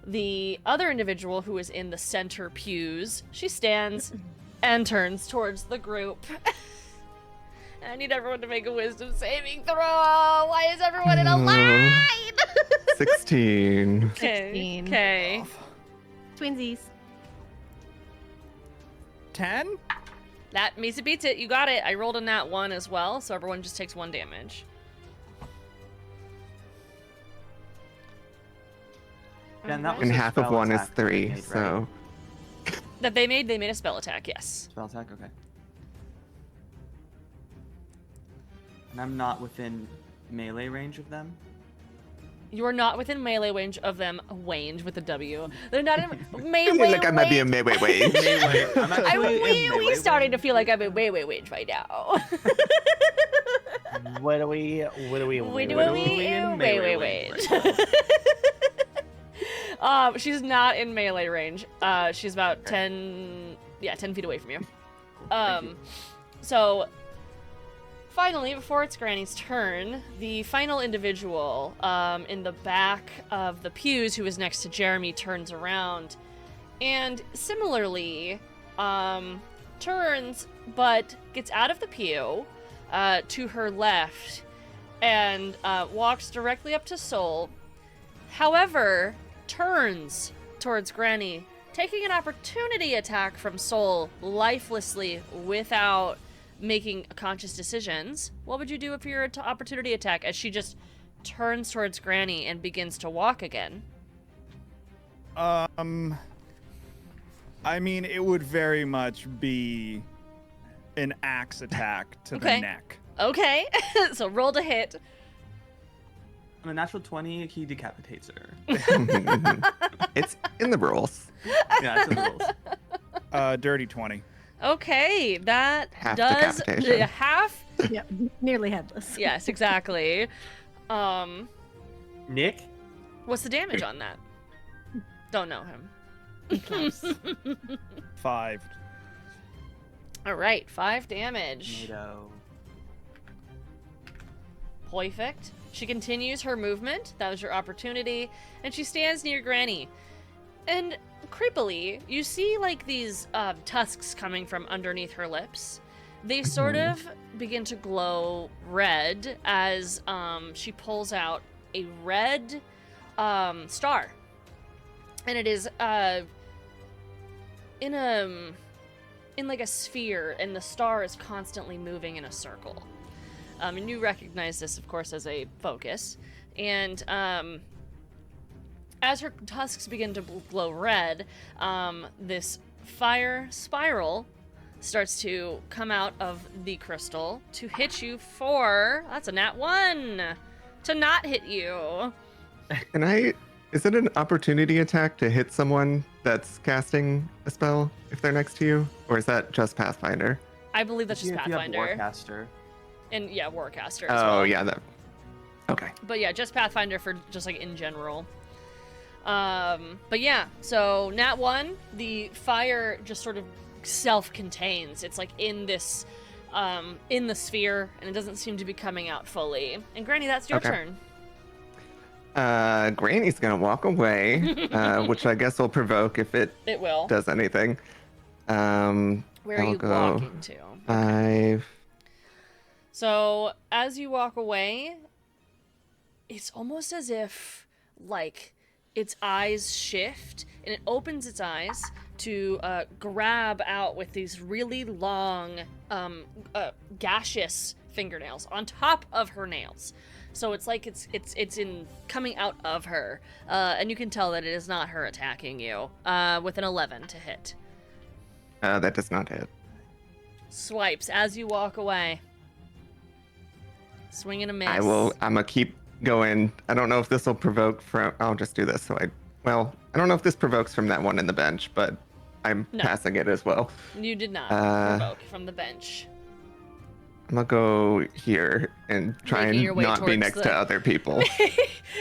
[SPEAKER 1] the other individual who is in the center pews. She stands and turns towards the group. I need everyone to make a wisdom saving throw. Why is everyone in a line?
[SPEAKER 4] 16.
[SPEAKER 1] Okay.
[SPEAKER 2] 16.
[SPEAKER 1] Okay.
[SPEAKER 2] Twinsies.
[SPEAKER 3] 10?
[SPEAKER 1] That means it beats it. You got it. I rolled a nat 1 as well, so everyone just takes 1 damage.
[SPEAKER 5] Yeah, and that
[SPEAKER 1] Alright.
[SPEAKER 5] was
[SPEAKER 4] And
[SPEAKER 5] a
[SPEAKER 4] half of
[SPEAKER 5] spell
[SPEAKER 4] one is
[SPEAKER 5] attack that they
[SPEAKER 4] 3,
[SPEAKER 5] made, right?
[SPEAKER 4] so.
[SPEAKER 1] That they made a spell attack, yes.
[SPEAKER 5] Spell attack, okay. And I'm not within melee range of them.
[SPEAKER 1] You are not within melee range of them. Wange with a W. They're not in
[SPEAKER 4] I
[SPEAKER 1] melee
[SPEAKER 4] feel like I might be a
[SPEAKER 1] range.
[SPEAKER 4] melee wage.
[SPEAKER 5] Melee. I'm actually in
[SPEAKER 1] We
[SPEAKER 5] melee
[SPEAKER 1] starting to
[SPEAKER 5] range.
[SPEAKER 1] feel like I'm in way range right now.
[SPEAKER 6] what do we
[SPEAKER 1] We do
[SPEAKER 5] What are
[SPEAKER 1] we
[SPEAKER 5] we in
[SPEAKER 1] in
[SPEAKER 5] melee
[SPEAKER 1] way
[SPEAKER 5] range
[SPEAKER 1] she's not in melee range. She's about 10 feet away from you.
[SPEAKER 5] you.
[SPEAKER 1] So finally, before it's Granny's turn, the final individual in the back of the pews who is next to Jeremy turns around and similarly turns but gets out of the pew to her left and walks directly up to Soul. However, turns towards Granny, taking an opportunity attack from Soul lifelessly without making conscious decisions. What would you do if you're an opportunity attack as she just turns towards Granny and begins to walk again?
[SPEAKER 3] I mean, it would very much be an axe attack to
[SPEAKER 1] Okay.
[SPEAKER 3] the neck.
[SPEAKER 1] Okay, so roll to hit.
[SPEAKER 5] On a natural 20, he decapitates her.
[SPEAKER 4] It's in the rules.
[SPEAKER 5] Yeah, it's in the rules.
[SPEAKER 3] Dirty 20.
[SPEAKER 1] Okay, that
[SPEAKER 4] Half
[SPEAKER 1] does
[SPEAKER 4] decapitation.
[SPEAKER 1] half.
[SPEAKER 2] Yep. Nearly headless.
[SPEAKER 1] Yes, exactly.
[SPEAKER 6] Nick?
[SPEAKER 1] What's the damage on that? Don't know him.
[SPEAKER 2] Close.
[SPEAKER 3] 5.
[SPEAKER 1] All right, 5 damage.
[SPEAKER 5] NATO.
[SPEAKER 1] Perfect. She continues her movement. That was your opportunity. And she stands near Granny. And creepily, you see like these tusks coming from underneath her lips. They sort of begin to glow red as she pulls out a red star, and it is in like a sphere, and the star is constantly moving in a circle. And you recognize this, of course, as a focus. And as her tusks begin to glow red, this fire spiral starts to come out of the crystal to hit you for... That's a nat 1! To not hit you.
[SPEAKER 4] Is it an opportunity attack to hit someone that's casting a spell if they're next to you? Or is that just Pathfinder?
[SPEAKER 1] I believe that's just
[SPEAKER 5] If you have
[SPEAKER 1] Pathfinder.
[SPEAKER 5] Warcaster.
[SPEAKER 1] And yeah, Warcaster as well.
[SPEAKER 4] Oh, yeah, that. Okay.
[SPEAKER 1] But yeah, just Pathfinder for just like in general. But yeah, so nat 1, the fire just sort of self-contains. It's like in this, in the sphere, and it doesn't seem to be coming out fully. And Granny, that's your turn.
[SPEAKER 4] Granny's gonna walk away, which I guess will provoke if it
[SPEAKER 1] will.
[SPEAKER 4] does anything.
[SPEAKER 1] Where are you walking to?
[SPEAKER 4] 5.
[SPEAKER 1] So as you walk away, it's almost as if like its eyes shift, and it opens its eyes to grab out with these really long, gaseous fingernails on top of her nails. So it's like it's in coming out of her, and you can tell that it is not her attacking you. With an 11 to hit.
[SPEAKER 4] That does not hit.
[SPEAKER 1] Swipes as you walk away. Swing and a miss.
[SPEAKER 4] I'm gonna keep going. I don't know if this will provoke from. I'll just do this. I don't know if this provokes from that one in the bench, but I'm passing it as well.
[SPEAKER 1] You did not provoke from the bench.
[SPEAKER 4] I'm gonna go here and try and not be next to other people.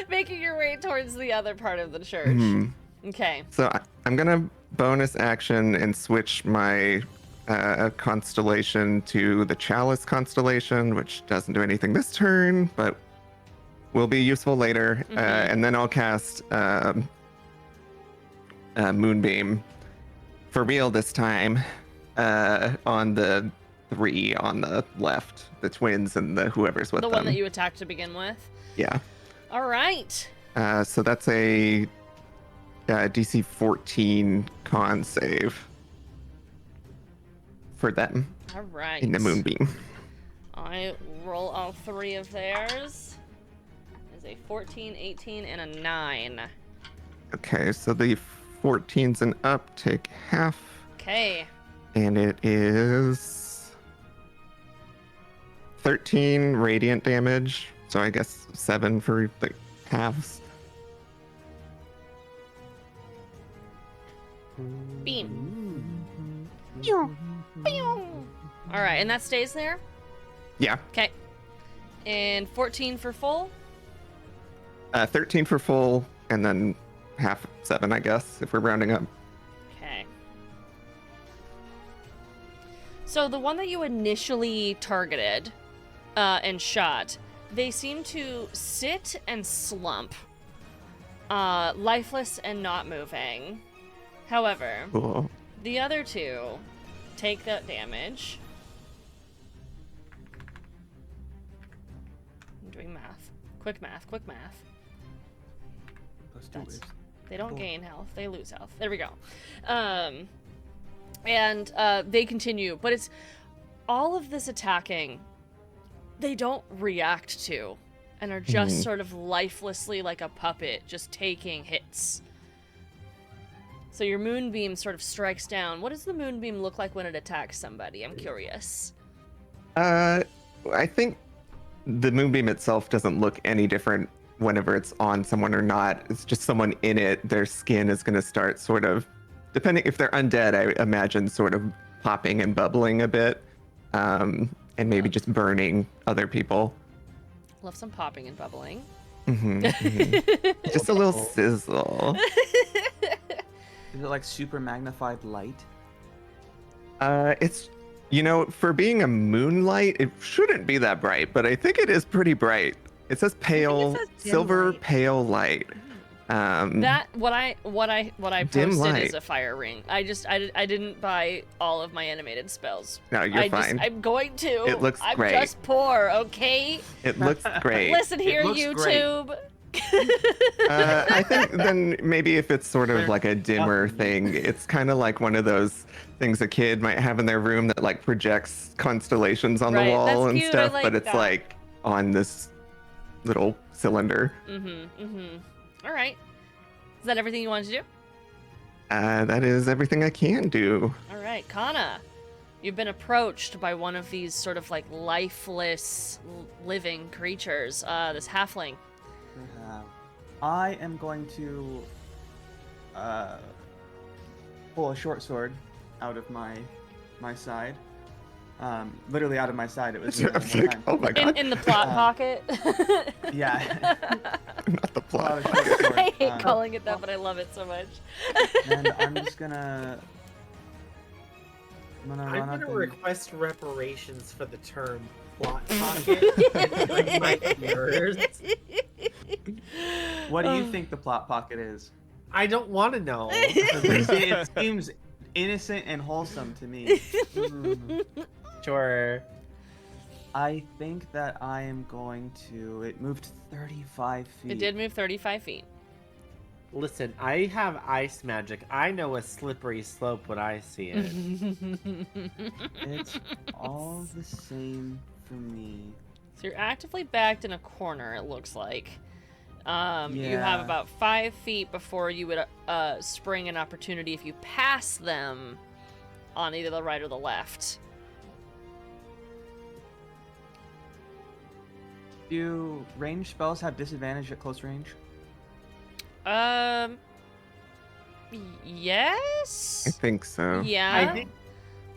[SPEAKER 1] Making your way towards the other part of the church.
[SPEAKER 4] Mm-hmm.
[SPEAKER 1] Okay.
[SPEAKER 4] So I'm gonna bonus action and switch my constellation to the Chalice constellation, which doesn't do anything this turn, but will be useful later.
[SPEAKER 1] Mm-hmm.
[SPEAKER 4] And then I'll cast Moonbeam for real this time on the 3 on the left, the twins and the whoever's with them.
[SPEAKER 1] The one that you attacked to begin with?
[SPEAKER 4] Yeah.
[SPEAKER 1] All right.
[SPEAKER 4] So that's a DC 14 con save for them.
[SPEAKER 1] All right.
[SPEAKER 4] In the Moonbeam.
[SPEAKER 1] I roll all 3 of theirs. Is a 14, 18, and a 9.
[SPEAKER 4] Okay, so the 14s and up take half.
[SPEAKER 1] Okay.
[SPEAKER 4] And it is 13 radiant damage. So I guess 7 for the halves.
[SPEAKER 1] Beam. All right, and that stays there?
[SPEAKER 4] Yeah.
[SPEAKER 1] Okay. And 14 for full?
[SPEAKER 4] 13 for full, and then half 7, I guess, if we're rounding up.
[SPEAKER 1] Okay. So the one that you initially targeted and shot, they seem to sit and slump, lifeless and not moving. However,
[SPEAKER 4] Cool.
[SPEAKER 1] the other 2 take that damage. I'm doing math. Quick math. They don't gain health, they lose health. There we go. And they continue, but it's all of this attacking, they don't react to, and are just sort of lifelessly like a puppet, just taking hits. So your moonbeam sort of strikes down. What does the moonbeam look like when it attacks somebody? I'm curious.
[SPEAKER 4] I think the moonbeam itself doesn't look any different whenever it's on someone or not. It's just someone in it. Their skin is going to start sort of, depending if they're undead, I imagine sort of popping and bubbling a bit, and maybe just burning other people.
[SPEAKER 1] Love some popping and bubbling.
[SPEAKER 4] Just a little sizzle.
[SPEAKER 5] Is it like super magnified light?
[SPEAKER 4] It's, for being a moonlight, it shouldn't be that bright, but I think it is pretty bright. It says pale, silver
[SPEAKER 2] light.
[SPEAKER 4] pale light.
[SPEAKER 1] That what I
[SPEAKER 4] Dim
[SPEAKER 1] posted
[SPEAKER 4] light.
[SPEAKER 1] is a fire ring. I didn't buy all of my animated spells.
[SPEAKER 4] No, you're fine.
[SPEAKER 1] I'm going to.
[SPEAKER 4] It looks
[SPEAKER 1] I'm
[SPEAKER 4] great.
[SPEAKER 1] just poor, okay?
[SPEAKER 4] It looks great.
[SPEAKER 1] Listen here,
[SPEAKER 5] looks
[SPEAKER 1] YouTube.
[SPEAKER 4] I think then maybe if it's sort of
[SPEAKER 5] There's
[SPEAKER 4] like a dimmer
[SPEAKER 5] nothing.
[SPEAKER 4] thing, it's kind of like one of those things a kid might have in their room that like projects constellations on
[SPEAKER 1] Right,
[SPEAKER 4] the wall
[SPEAKER 1] that's
[SPEAKER 4] and
[SPEAKER 1] cute, I
[SPEAKER 4] stuff, but
[SPEAKER 1] like
[SPEAKER 4] it's
[SPEAKER 1] that.
[SPEAKER 4] like on this little cylinder.
[SPEAKER 1] All right. Is that everything you wanted to do?
[SPEAKER 4] That is everything I can do.
[SPEAKER 1] All right, Kana. You've been approached by one of these sort of like lifeless living creatures, this halfling.
[SPEAKER 5] I am going to pull a short sword out of my side. Literally out of my side. It was
[SPEAKER 4] I was like, oh my god,
[SPEAKER 1] In the plot pocket.
[SPEAKER 5] yeah.
[SPEAKER 4] not the plot.
[SPEAKER 5] Pull out a short sword,
[SPEAKER 1] I hate calling it that, but I love it so much.
[SPEAKER 5] and I'm just gonna. I'm gonna
[SPEAKER 6] I'm
[SPEAKER 5] run up
[SPEAKER 6] gonna
[SPEAKER 5] and
[SPEAKER 6] request reparations for the term plot pocket. Like my ears.
[SPEAKER 5] What do you think the plot pocket is?
[SPEAKER 6] I don't want to know.
[SPEAKER 5] It seems innocent and wholesome to me.
[SPEAKER 6] Sure.
[SPEAKER 5] I think that I am going to. It moved 35 feet.
[SPEAKER 1] It did move 35 feet.
[SPEAKER 6] Listen, I have ice magic. I know a slippery slope when I see it.
[SPEAKER 5] It's all the same for me.
[SPEAKER 1] So you're actively backed in a corner, it looks like. You have
[SPEAKER 5] Yeah.
[SPEAKER 1] about 5 feet before you would spring an opportunity if you pass them on either the right or the left.
[SPEAKER 5] Do ranged spells have disadvantage at close range?
[SPEAKER 1] Yes?
[SPEAKER 4] I think so.
[SPEAKER 1] Yeah.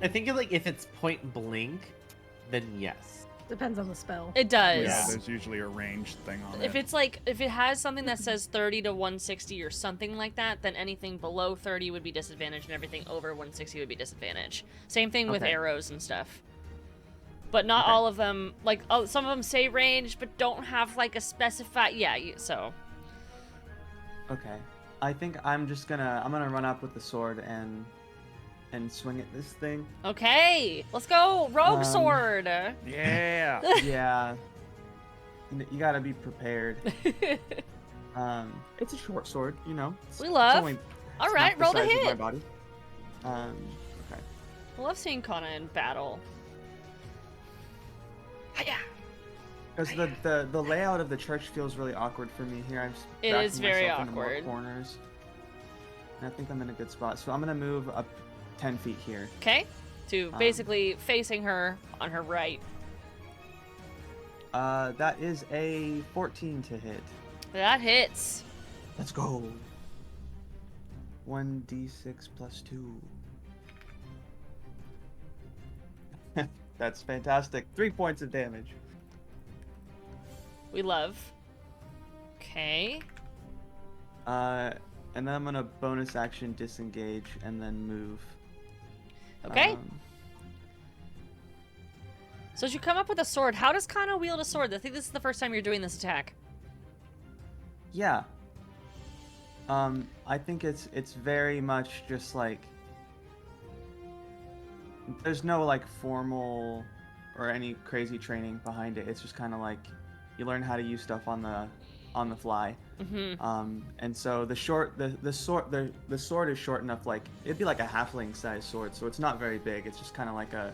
[SPEAKER 6] I think like if it's point blank, then yes.
[SPEAKER 2] Depends on the spell.
[SPEAKER 1] It does.
[SPEAKER 3] Yeah, there's usually a ranged thing on
[SPEAKER 1] If
[SPEAKER 3] it.
[SPEAKER 1] it's like, if it has something that says 30 to 160 or something like that, then anything below 30 would be disadvantage and everything over 160 would be disadvantage. Same thing with
[SPEAKER 5] Okay.
[SPEAKER 1] arrows and stuff. But not
[SPEAKER 5] Okay.
[SPEAKER 1] all of them, like, some of them say range, but don't have like a specified, so.
[SPEAKER 5] Okay. I think I'm just gonna. I'm gonna run up with the sword and swing at this thing.
[SPEAKER 1] Okay, let's go, rogue sword.
[SPEAKER 3] Yeah.
[SPEAKER 5] Yeah. You gotta be prepared. It's a short sword, you know.
[SPEAKER 1] We love.
[SPEAKER 5] It's only,
[SPEAKER 1] All
[SPEAKER 5] it's
[SPEAKER 1] right,
[SPEAKER 5] not the
[SPEAKER 1] roll to
[SPEAKER 5] size of my
[SPEAKER 1] hit.
[SPEAKER 5] body. Okay.
[SPEAKER 1] I love seeing Kana in battle. Hiya.
[SPEAKER 5] Because the layout of the church feels really awkward for me here. I'm just
[SPEAKER 1] It
[SPEAKER 5] backing
[SPEAKER 1] is very
[SPEAKER 5] myself into more
[SPEAKER 1] awkward.
[SPEAKER 5] corners. And I think I'm in a good spot, so I'm gonna move up 10 feet here.
[SPEAKER 1] Okay, to basically facing her on her right.
[SPEAKER 5] That is a 14 to hit.
[SPEAKER 1] That hits.
[SPEAKER 5] Let's go. 1d6 plus 2. That's fantastic. 3 points of damage.
[SPEAKER 1] We love. Okay.
[SPEAKER 5] And then I'm gonna bonus action disengage and then move.
[SPEAKER 1] Okay.
[SPEAKER 5] Um,
[SPEAKER 1] So as you come up with a sword, how does Kana wield a sword? I think this is the first time you're doing this attack.
[SPEAKER 5] yeah. I think it's very much just like there's no like formal or any crazy training behind it. It's just kind of like you learn how to use stuff on the fly.
[SPEAKER 1] Mm-hmm.
[SPEAKER 5] And so the sword is short enough, like it'd be like a halfling sized sword, so it's not very big. It's just kind of like a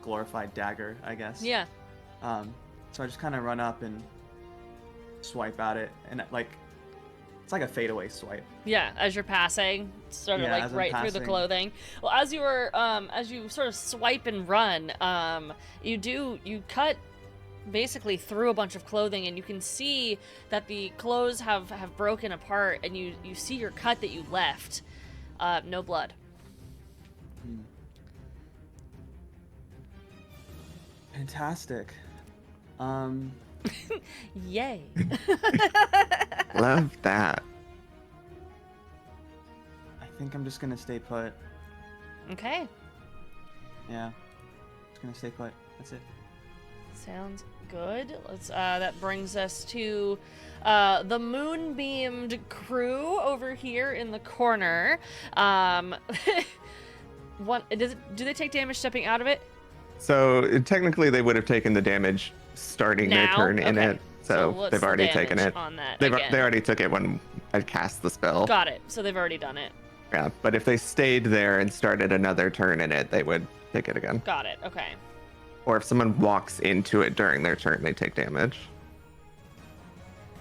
[SPEAKER 5] glorified dagger, I guess.
[SPEAKER 1] Yeah.
[SPEAKER 5] So I just kind of run up and swipe at it, and like it's like a fadeaway swipe.
[SPEAKER 1] Yeah, as you're passing, sort of
[SPEAKER 5] Yeah,
[SPEAKER 1] like
[SPEAKER 5] as I'm
[SPEAKER 1] right through the
[SPEAKER 5] passing.
[SPEAKER 1] clothing. Well, as you sort of swipe and run, you cut basically through a bunch of clothing, and you can see that the clothes have broken apart, and you see your cut that you left. No blood.
[SPEAKER 5] Fantastic.
[SPEAKER 1] Yay.
[SPEAKER 4] Love that.
[SPEAKER 5] I think I'm just gonna stay put.
[SPEAKER 1] Okay.
[SPEAKER 5] Yeah. Just gonna stay put. That's it.
[SPEAKER 1] Sounds good. Let's that brings us to the moonbeamed crew over here in the corner. Do they take damage stepping out of it?
[SPEAKER 4] So technically, they would have taken the damage starting their
[SPEAKER 1] Now?
[SPEAKER 4] turn in
[SPEAKER 1] Okay.
[SPEAKER 4] it.
[SPEAKER 1] So what's
[SPEAKER 4] they've
[SPEAKER 1] the
[SPEAKER 4] already taken
[SPEAKER 1] damage
[SPEAKER 4] it.
[SPEAKER 1] on that
[SPEAKER 4] They
[SPEAKER 1] again?
[SPEAKER 4] already took it when I cast the spell.
[SPEAKER 1] Got it. So they've already done it.
[SPEAKER 4] Yeah, but if they stayed there and started another turn in it, they would take it again.
[SPEAKER 1] Got it. Okay.
[SPEAKER 4] Or if someone walks into it during their turn, they take damage.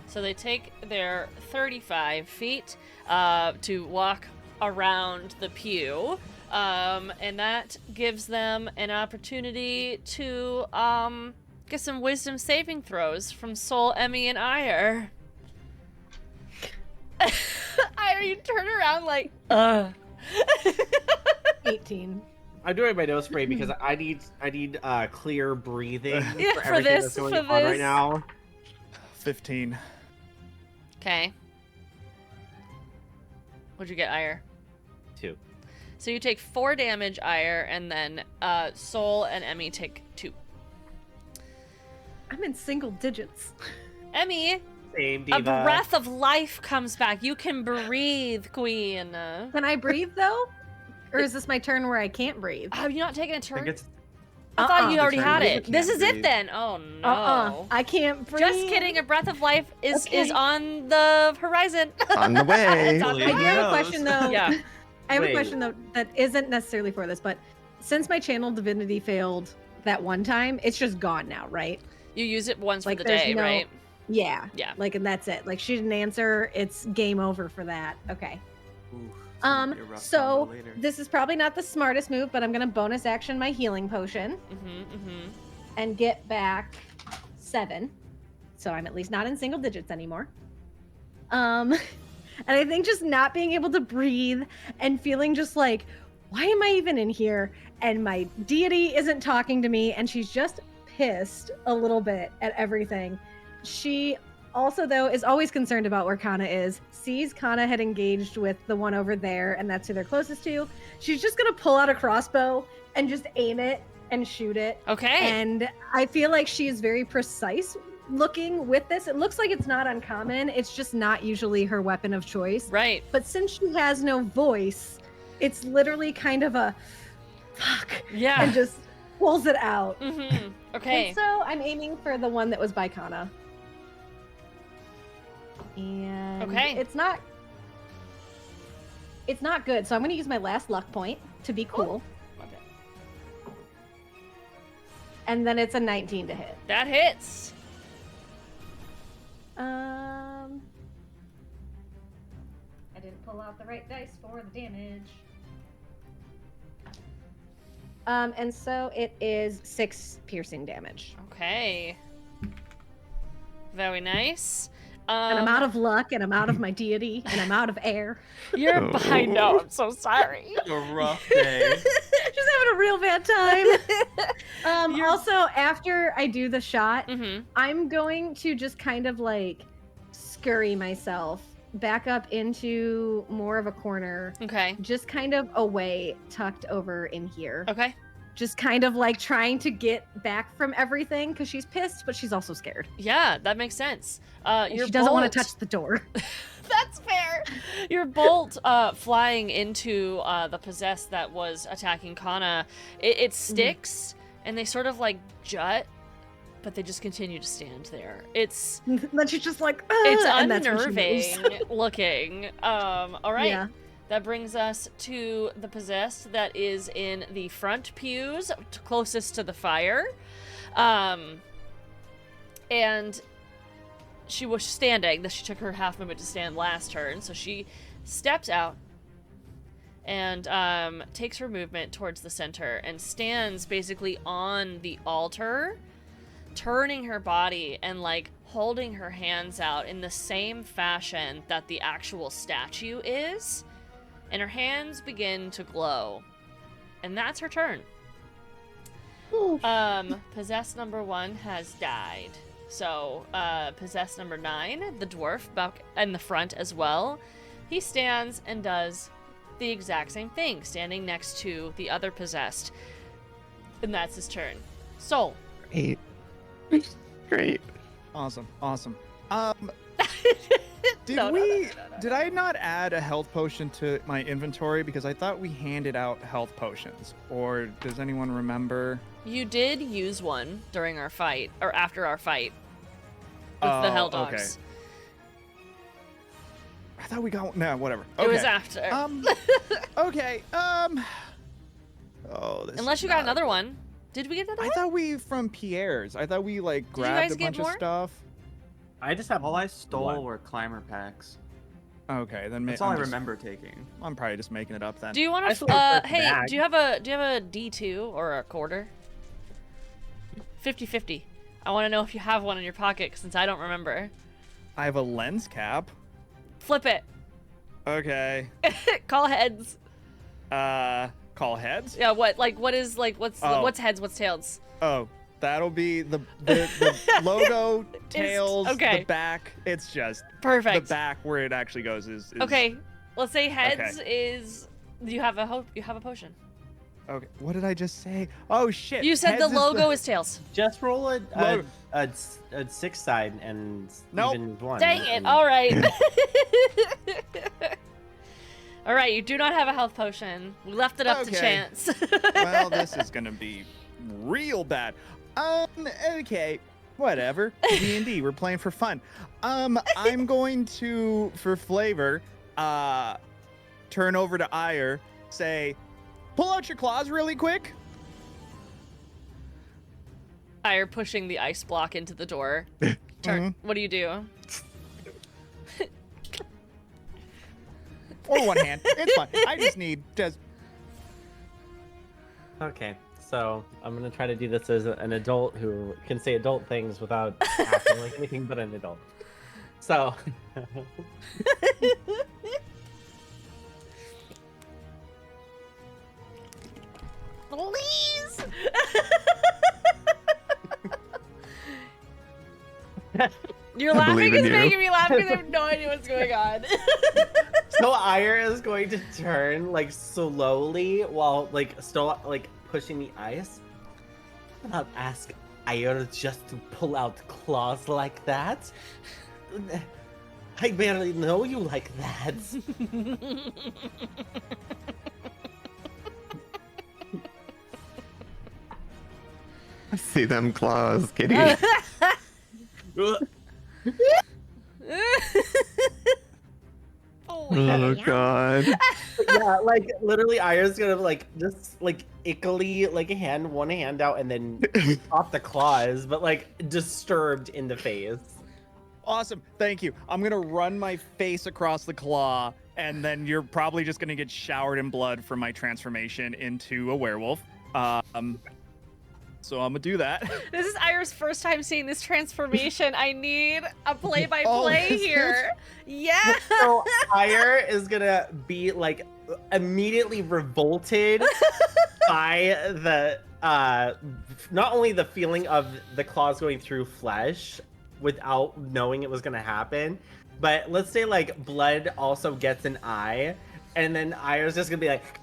[SPEAKER 1] So they take their 35 feet to walk around the pew, and that gives them an opportunity to get some wisdom saving throws from Soul, Emmy, and Ire. Ire, you turn around like,
[SPEAKER 2] 18.
[SPEAKER 6] I'm doing my nose spray because I need clear breathing
[SPEAKER 1] Yeah,
[SPEAKER 6] for
[SPEAKER 1] for
[SPEAKER 6] everything
[SPEAKER 1] this,
[SPEAKER 6] that's going
[SPEAKER 1] for
[SPEAKER 6] on
[SPEAKER 1] this.
[SPEAKER 6] right now.
[SPEAKER 3] 15.
[SPEAKER 1] Okay. What'd you get, Ire?
[SPEAKER 6] 2.
[SPEAKER 1] So you take 4 damage, Ire, and then Soul and Emmy take 2.
[SPEAKER 2] I'm in single digits.
[SPEAKER 1] Emmy,
[SPEAKER 6] Same
[SPEAKER 1] a
[SPEAKER 6] diva.
[SPEAKER 1] breath of life comes back. You can breathe, Queen.
[SPEAKER 2] Can I breathe though? Or is this my turn where I can't breathe?
[SPEAKER 1] Have you not taken a
[SPEAKER 5] I
[SPEAKER 1] turn?
[SPEAKER 5] think it's
[SPEAKER 1] I thought you
[SPEAKER 5] The
[SPEAKER 1] already
[SPEAKER 5] turn
[SPEAKER 1] had
[SPEAKER 5] where
[SPEAKER 1] it.
[SPEAKER 5] you
[SPEAKER 1] This
[SPEAKER 5] can't
[SPEAKER 1] is it
[SPEAKER 5] breathe.
[SPEAKER 1] then. Oh no.
[SPEAKER 2] I can't breathe.
[SPEAKER 1] Just kidding. A breath of life is
[SPEAKER 2] Okay.
[SPEAKER 1] on the horizon.
[SPEAKER 4] On the way.
[SPEAKER 1] It's on the
[SPEAKER 2] I do
[SPEAKER 1] way.
[SPEAKER 2] have a
[SPEAKER 5] knows?
[SPEAKER 2] question though.
[SPEAKER 1] Yeah.
[SPEAKER 2] I have
[SPEAKER 6] Wait.
[SPEAKER 2] a question though that isn't necessarily for this, but since my channel divinity failed that one time, it's just gone now, right?
[SPEAKER 1] You use it once
[SPEAKER 2] Like,
[SPEAKER 1] for the
[SPEAKER 2] there's
[SPEAKER 1] day,
[SPEAKER 2] no-
[SPEAKER 1] right?
[SPEAKER 2] Yeah.
[SPEAKER 1] Yeah.
[SPEAKER 2] Like, and that's it. Like, she didn't answer. It's game over for that. Okay.
[SPEAKER 5] ooh, it's gonna be a rough
[SPEAKER 2] So
[SPEAKER 5] combo later.
[SPEAKER 2] this is probably not the smartest move, but I'm gonna bonus action my healing potion
[SPEAKER 1] Mm-hmm.
[SPEAKER 2] and get back 7. So I'm at least not in single digits anymore. And I think just not being able to breathe and feeling just like, why am I even in here? And my deity isn't talking to me, and she's just pissed a little bit at everything. She also, though, is always concerned about where Kana is. Sees Kana had engaged with the one over there, and that's who they're closest to. She's just gonna pull out a crossbow and just aim it and shoot it.
[SPEAKER 1] Okay.
[SPEAKER 2] And I feel like she is very precise looking with this. It looks like it's not uncommon. It's just not usually her weapon of choice.
[SPEAKER 1] Right.
[SPEAKER 2] But since she has no voice, it's literally kind of a fuck
[SPEAKER 1] Yeah.
[SPEAKER 2] and just pulls it out.
[SPEAKER 1] Mm-hmm. Okay.
[SPEAKER 2] And so I'm aiming for the one that was by Kana. And
[SPEAKER 1] Okay.
[SPEAKER 2] it's not good. So I'm gonna use my last luck point to be cool.
[SPEAKER 1] Okay.
[SPEAKER 2] And then it's a 19 to hit.
[SPEAKER 1] That hits.
[SPEAKER 2] I didn't pull out the right dice for the damage. And so it is 6 piercing damage.
[SPEAKER 1] Okay. Very nice.
[SPEAKER 2] And I'm out of luck, and I'm out of my deity, and I'm out of air.
[SPEAKER 1] You're.
[SPEAKER 4] Oh.
[SPEAKER 1] I know. I'm so sorry.
[SPEAKER 5] a rough day.
[SPEAKER 2] Just having a real bad time.
[SPEAKER 1] You're-
[SPEAKER 2] Also, after I do the shot,
[SPEAKER 1] Mm-hmm.
[SPEAKER 2] I'm going to just kind of like scurry myself back up into more of a corner,
[SPEAKER 1] Okay.
[SPEAKER 2] just kind of away, tucked over in here.
[SPEAKER 1] Okay.
[SPEAKER 2] Just kind of like trying to get back from everything because she's pissed, but she's also scared.
[SPEAKER 1] Yeah, that makes sense.
[SPEAKER 2] And
[SPEAKER 1] Your
[SPEAKER 2] she doesn't want
[SPEAKER 1] bolt-
[SPEAKER 2] to touch the door.
[SPEAKER 1] That's fair. Your bolt flying into the possessed that was attacking Kana, it sticks, and they sort of like jut, but they just continue to stand there. It's
[SPEAKER 2] Then she's just like,
[SPEAKER 1] it's
[SPEAKER 2] and that's when she
[SPEAKER 1] unnerving
[SPEAKER 2] moves.
[SPEAKER 1] looking. All right.
[SPEAKER 2] Yeah.
[SPEAKER 1] That brings us to the possessed that is in the front pews, closest to the fire. And she was standing. She took her half movement to stand last turn, so she steps out and takes her movement towards the center and stands basically on the altar, turning her body and like holding her hands out in the same fashion that the actual statue is. And her hands begin to glow. And that's her turn. Possessed number 1 has died. So, possessed number 9, the dwarf, back in the front as well, he stands and does the exact same thing, standing next to the other possessed. And that's his turn. Soul.
[SPEAKER 4] Great. Great.
[SPEAKER 3] Awesome. Did
[SPEAKER 1] No,
[SPEAKER 3] did I not add a health potion to my inventory? Because I thought we handed out health potions. Or does anyone remember?
[SPEAKER 1] You did use one during our fight, or after our fight. With the hell
[SPEAKER 3] okay.
[SPEAKER 1] dogs.
[SPEAKER 3] I thought we got no, whatever.
[SPEAKER 1] It was
[SPEAKER 3] Okay.
[SPEAKER 1] after.
[SPEAKER 3] Okay. Oh, this.
[SPEAKER 1] Unless
[SPEAKER 3] is
[SPEAKER 1] you got
[SPEAKER 3] not
[SPEAKER 1] another
[SPEAKER 3] good.
[SPEAKER 1] one. Did we get another
[SPEAKER 3] I
[SPEAKER 1] one?
[SPEAKER 3] thought we from Pierre's. I thought we like
[SPEAKER 1] you
[SPEAKER 3] grabbed
[SPEAKER 1] guys
[SPEAKER 3] a
[SPEAKER 1] get
[SPEAKER 3] bunch
[SPEAKER 1] more?
[SPEAKER 3] of stuff.
[SPEAKER 6] I just have
[SPEAKER 5] All I stole
[SPEAKER 6] one.
[SPEAKER 5] were climber packs.
[SPEAKER 3] Okay, then
[SPEAKER 5] That's all I remember taking.
[SPEAKER 3] I'm probably just making it up then.
[SPEAKER 1] Do you want
[SPEAKER 6] I
[SPEAKER 1] to?
[SPEAKER 6] still have first
[SPEAKER 1] Hey,
[SPEAKER 6] bag.
[SPEAKER 1] do you have a D2 or a quarter? 50-50. I want to know if you have one in your pocket since I don't remember.
[SPEAKER 3] I have a lens cap.
[SPEAKER 1] Flip it.
[SPEAKER 3] Okay.
[SPEAKER 1] Call heads.
[SPEAKER 3] Call heads.
[SPEAKER 1] Yeah. What? Like what is like
[SPEAKER 3] Oh.
[SPEAKER 1] what's heads? What's tails?
[SPEAKER 3] Oh, that'll be the logo, tails,
[SPEAKER 1] okay.
[SPEAKER 3] the back. It's just
[SPEAKER 1] Perfect.
[SPEAKER 3] the back where it actually goes is
[SPEAKER 1] Okay. Let's say heads is you have a potion.
[SPEAKER 3] Okay. What did I just say? Oh shit.
[SPEAKER 1] You said
[SPEAKER 3] Heads
[SPEAKER 1] the logo is tails.
[SPEAKER 6] Just roll
[SPEAKER 3] Logo.
[SPEAKER 6] a 6 side and
[SPEAKER 3] Nope.
[SPEAKER 6] even one.
[SPEAKER 1] Dang it!
[SPEAKER 6] and-
[SPEAKER 1] All right. All right. You do not have a health potion. We left it up to
[SPEAKER 3] Okay.
[SPEAKER 1] chance.
[SPEAKER 3] Well, this is gonna be real bad. Okay, whatever. D&D, we're playing for fun. I'm going to, for flavor, turn over to Ire, say, pull out your claws really quick.
[SPEAKER 1] Ire pushing the ice block into the door. Turn. What do you do?
[SPEAKER 3] Or one hand. It's fine. I just need just.
[SPEAKER 6] Okay, so I'm gonna try to do this as an adult who can say adult things without acting like anything but an adult. So,
[SPEAKER 1] Please. You're
[SPEAKER 4] I
[SPEAKER 1] laughing
[SPEAKER 4] believe
[SPEAKER 1] is
[SPEAKER 4] in you.
[SPEAKER 1] making me laugh because I have no idea what's going on.
[SPEAKER 6] so Ire is going to turn like slowly while like still like pushing the ice. I'll ask Ire just to pull out claws like that. I barely know you like that.
[SPEAKER 4] I see them claws, kitty. Oh god.
[SPEAKER 6] Yeah, like literally Ire's gonna like just like ickily like hand one hand out and then off the claws, but like disturbed in the face.
[SPEAKER 3] Awesome. Thank you. I'm going to run my face across the claw, and then you're probably just going to get showered in blood from my transformation into a werewolf. So I'm going to do that.
[SPEAKER 1] This is Ire's first time seeing this transformation. I need a play-by-play
[SPEAKER 3] Oh, is it?
[SPEAKER 1] here. Yeah.
[SPEAKER 6] So Ire is gonna be like immediately revolted by the not only the feeling of the claws going through flesh without knowing it was gonna happen, but let's say like blood also gets an eye, and then Ire's just gonna be like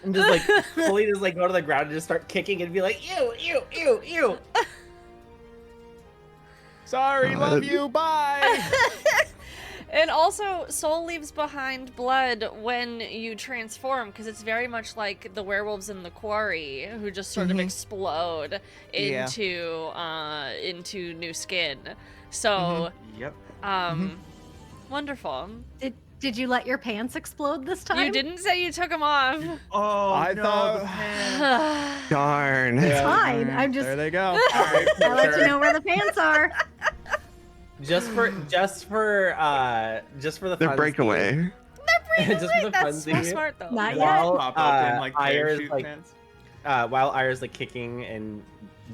[SPEAKER 6] and just like fully just like go to the ground and just start kicking and be like ew ew ew ew.
[SPEAKER 3] Sorry, love you. Bye.
[SPEAKER 1] And also, soul leaves behind blood when you transform, because it's very much like the werewolves in the quarry, who just sort of explode
[SPEAKER 3] Yeah.
[SPEAKER 1] into new skin. So,
[SPEAKER 5] Yep.
[SPEAKER 1] wonderful.
[SPEAKER 2] Did you let your pants explode this time?
[SPEAKER 1] You didn't say you took them off.
[SPEAKER 5] Oh,
[SPEAKER 3] I
[SPEAKER 5] no,
[SPEAKER 3] thought-
[SPEAKER 5] the pan.
[SPEAKER 4] Darn.
[SPEAKER 2] It's fine. I'm just.
[SPEAKER 3] There they go.
[SPEAKER 2] I'll let you know where the pants are.
[SPEAKER 6] Just for the
[SPEAKER 4] The
[SPEAKER 6] funsies.
[SPEAKER 4] breakaway.
[SPEAKER 6] Just for the
[SPEAKER 1] That's so
[SPEAKER 6] funsies.
[SPEAKER 1] smart, though.
[SPEAKER 2] Not yet.
[SPEAKER 6] While
[SPEAKER 5] Pop open like
[SPEAKER 6] Ire's
[SPEAKER 5] parachute
[SPEAKER 6] like
[SPEAKER 5] pants.
[SPEAKER 6] while Ire's like kicking and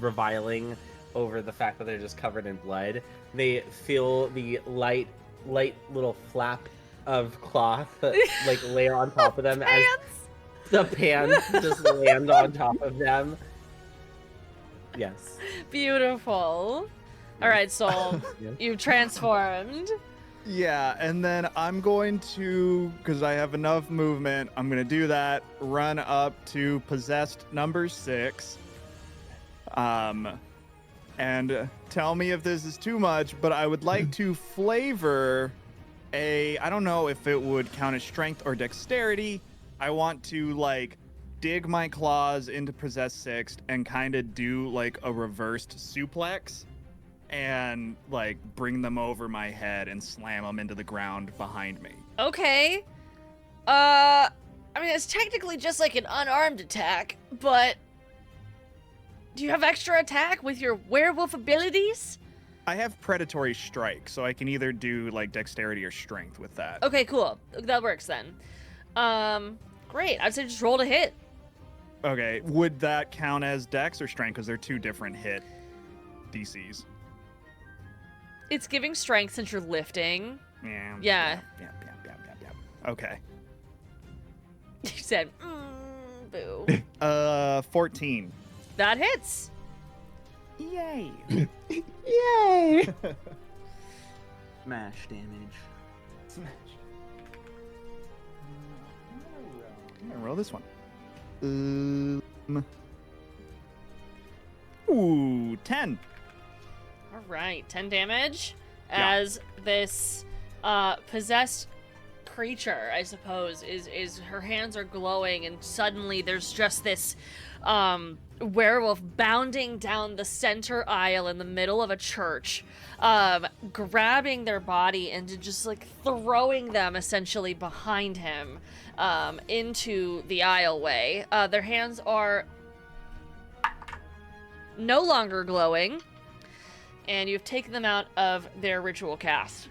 [SPEAKER 6] reviling over the fact that they're just covered in blood, they feel the light little flap of cloth like layer on top of them as the pants just land on top of them. Yes.
[SPEAKER 1] Beautiful. All right, Soul.
[SPEAKER 6] Yeah.
[SPEAKER 1] You've transformed.
[SPEAKER 3] Yeah, and then I'm going to, because I have enough movement, I'm going to do that, run up to possessed number 6. And tell me if this is too much, but I would like to flavor I don't know if it would count as strength or dexterity. I want to like dig my claws into possessed 6 and kind of do like a reversed suplex and like bring them over my head and slam them into the ground behind me.
[SPEAKER 1] Okay. I mean, it's technically just like an unarmed attack, but do you have extra attack with your werewolf abilities?
[SPEAKER 3] I have predatory strike, so I can either do like dexterity or strength with that.
[SPEAKER 1] Okay, cool. That works then. Great. I'd say just roll to hit.
[SPEAKER 3] Okay, would that count as dex or strength? Because they're two different hit DCs.
[SPEAKER 1] It's giving strength since you're lifting.
[SPEAKER 3] Yeah.
[SPEAKER 1] Yeah.
[SPEAKER 3] Yeah. Okay.
[SPEAKER 1] You said, boo.
[SPEAKER 3] 14.
[SPEAKER 1] That hits.
[SPEAKER 3] Yay.
[SPEAKER 4] Yay!
[SPEAKER 5] Smash damage.
[SPEAKER 3] I'm gonna roll this one. Ooh, 10.
[SPEAKER 1] All right, 10 damage
[SPEAKER 3] Yeah.
[SPEAKER 1] as this possessed creature, I suppose, is her hands are glowing, and suddenly there's just this werewolf bounding down the center aisle in the middle of a church, grabbing their body and just like throwing them essentially behind him into the aisleway. Their hands are no longer glowing, and you've taken them out of their ritual cast.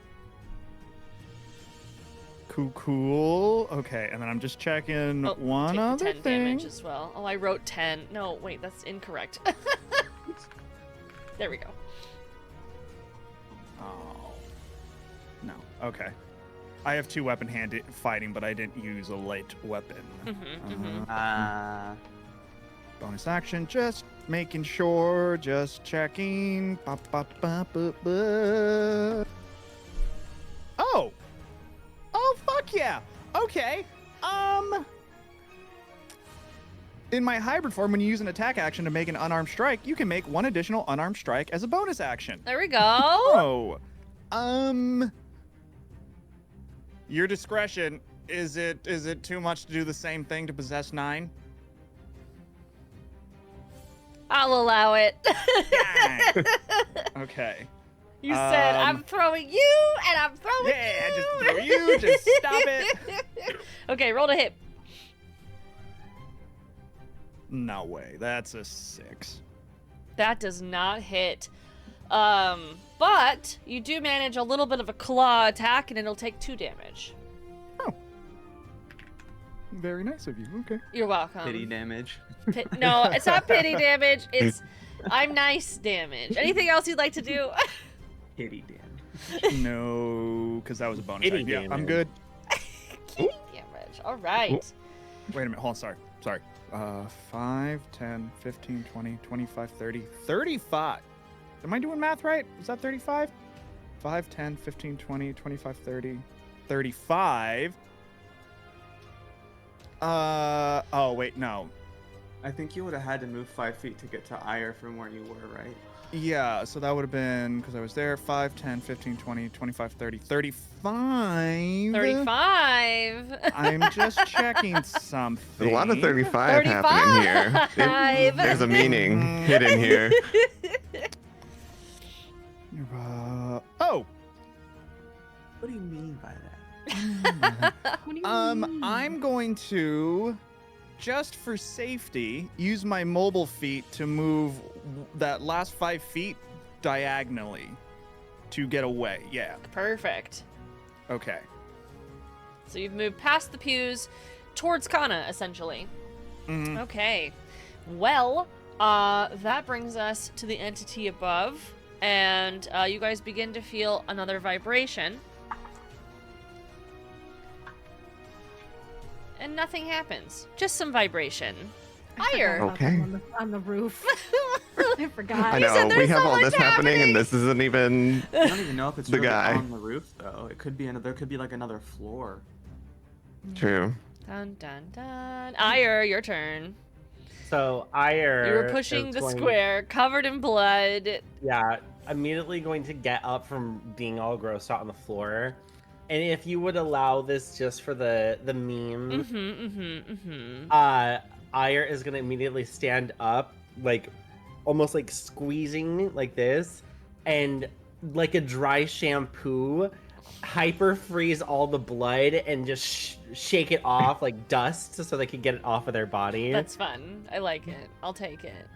[SPEAKER 3] Cool. Okay, and then I'm just checking one
[SPEAKER 1] take the
[SPEAKER 3] other
[SPEAKER 1] 10
[SPEAKER 3] thing.
[SPEAKER 1] damage as well. Oh, I wrote 10. No, wait, that's incorrect. There we go.
[SPEAKER 3] Oh. No. Okay. I have two weapon hand fighting, but I didn't use a light weapon. Bonus action, just making sure, just checking. Ba, ba, ba, ba, ba. Oh! Oh, fuck yeah! Okay. In my hybrid form, when you use an attack action to make an unarmed strike, you can make one additional unarmed strike as a bonus action.
[SPEAKER 1] There we go.
[SPEAKER 3] Oh. Your discretion. Is it too much to do the same thing to possess 9?
[SPEAKER 1] I'll allow it.
[SPEAKER 3] Okay.
[SPEAKER 1] You said, I'm throwing you, and I'm throwing you.
[SPEAKER 3] Yeah, just throw you. Just stop it.
[SPEAKER 1] Okay, roll to hit.
[SPEAKER 3] No way. That's a 6.
[SPEAKER 1] That does not hit. But you do manage a little bit of a claw attack, and it'll take 2 damage.
[SPEAKER 3] Oh. Very nice of you. Okay.
[SPEAKER 1] You're welcome.
[SPEAKER 5] Pity damage.
[SPEAKER 1] No, it's not pity damage. It's I'm nice damage. Anything else you'd like to do?
[SPEAKER 5] Pity damage.
[SPEAKER 3] No, because that was a bonus.
[SPEAKER 6] Kitty
[SPEAKER 3] Yeah, I'm
[SPEAKER 6] damage.
[SPEAKER 3] good.
[SPEAKER 1] Kitty damage. All right.
[SPEAKER 3] Wait a minute. Hold on. Sorry. 5, 10, 15, 20, 25, 30, 35. Am I doing math right? Is that 35? 5, 10, 15, 20, 25, 30, 35. Oh, wait, no.
[SPEAKER 5] I think you would have had to move 5 feet to get to Ire from where you were, right?
[SPEAKER 3] Yeah, so that would have been, because I was there, 5, 10, 15, 20, 25, 30, 35.
[SPEAKER 1] 35.
[SPEAKER 3] I'm just checking something.
[SPEAKER 4] There's a lot of 35 happening here.
[SPEAKER 1] 35.
[SPEAKER 4] There's a meaning hidden here.
[SPEAKER 3] Oh!
[SPEAKER 5] What do you mean by that?
[SPEAKER 2] What do you mean?
[SPEAKER 3] I'm going to, just for safety, use my mobile feet to move that last 5 feet diagonally to get away. Yeah.
[SPEAKER 1] Perfect.
[SPEAKER 3] Okay.
[SPEAKER 1] So you've moved past the pews towards Kana, essentially.
[SPEAKER 3] Mhm.
[SPEAKER 1] Okay. Well, that brings us to the entity above, and you guys begin to feel another vibration. And nothing happens. Just some vibration. Fire.
[SPEAKER 2] About them
[SPEAKER 4] Okay.
[SPEAKER 2] on the roof. I forgot.
[SPEAKER 4] I
[SPEAKER 1] You said
[SPEAKER 4] know, we
[SPEAKER 1] there's
[SPEAKER 4] have
[SPEAKER 1] so
[SPEAKER 4] all
[SPEAKER 1] much
[SPEAKER 4] this happening, and this isn't even.
[SPEAKER 5] I don't even know if it's
[SPEAKER 4] The
[SPEAKER 5] really
[SPEAKER 4] guy.
[SPEAKER 5] on the roof though. It could be another. There could be like another floor.
[SPEAKER 4] True.
[SPEAKER 1] Dun dun dun. Ire, your turn.
[SPEAKER 6] So Ire.
[SPEAKER 1] You were pushing
[SPEAKER 6] is
[SPEAKER 1] the
[SPEAKER 6] going-
[SPEAKER 1] square, covered in blood.
[SPEAKER 6] Yeah, immediately going to get up from being all grossed out on the floor. And if you would allow this just for the meme, Ire is gonna immediately stand up, like almost like squeezing like this, and like a dry shampoo, hyper freeze all the blood and just shake it off like dust so they can get it off of their body.
[SPEAKER 1] That's fun. I like it. I'll take it.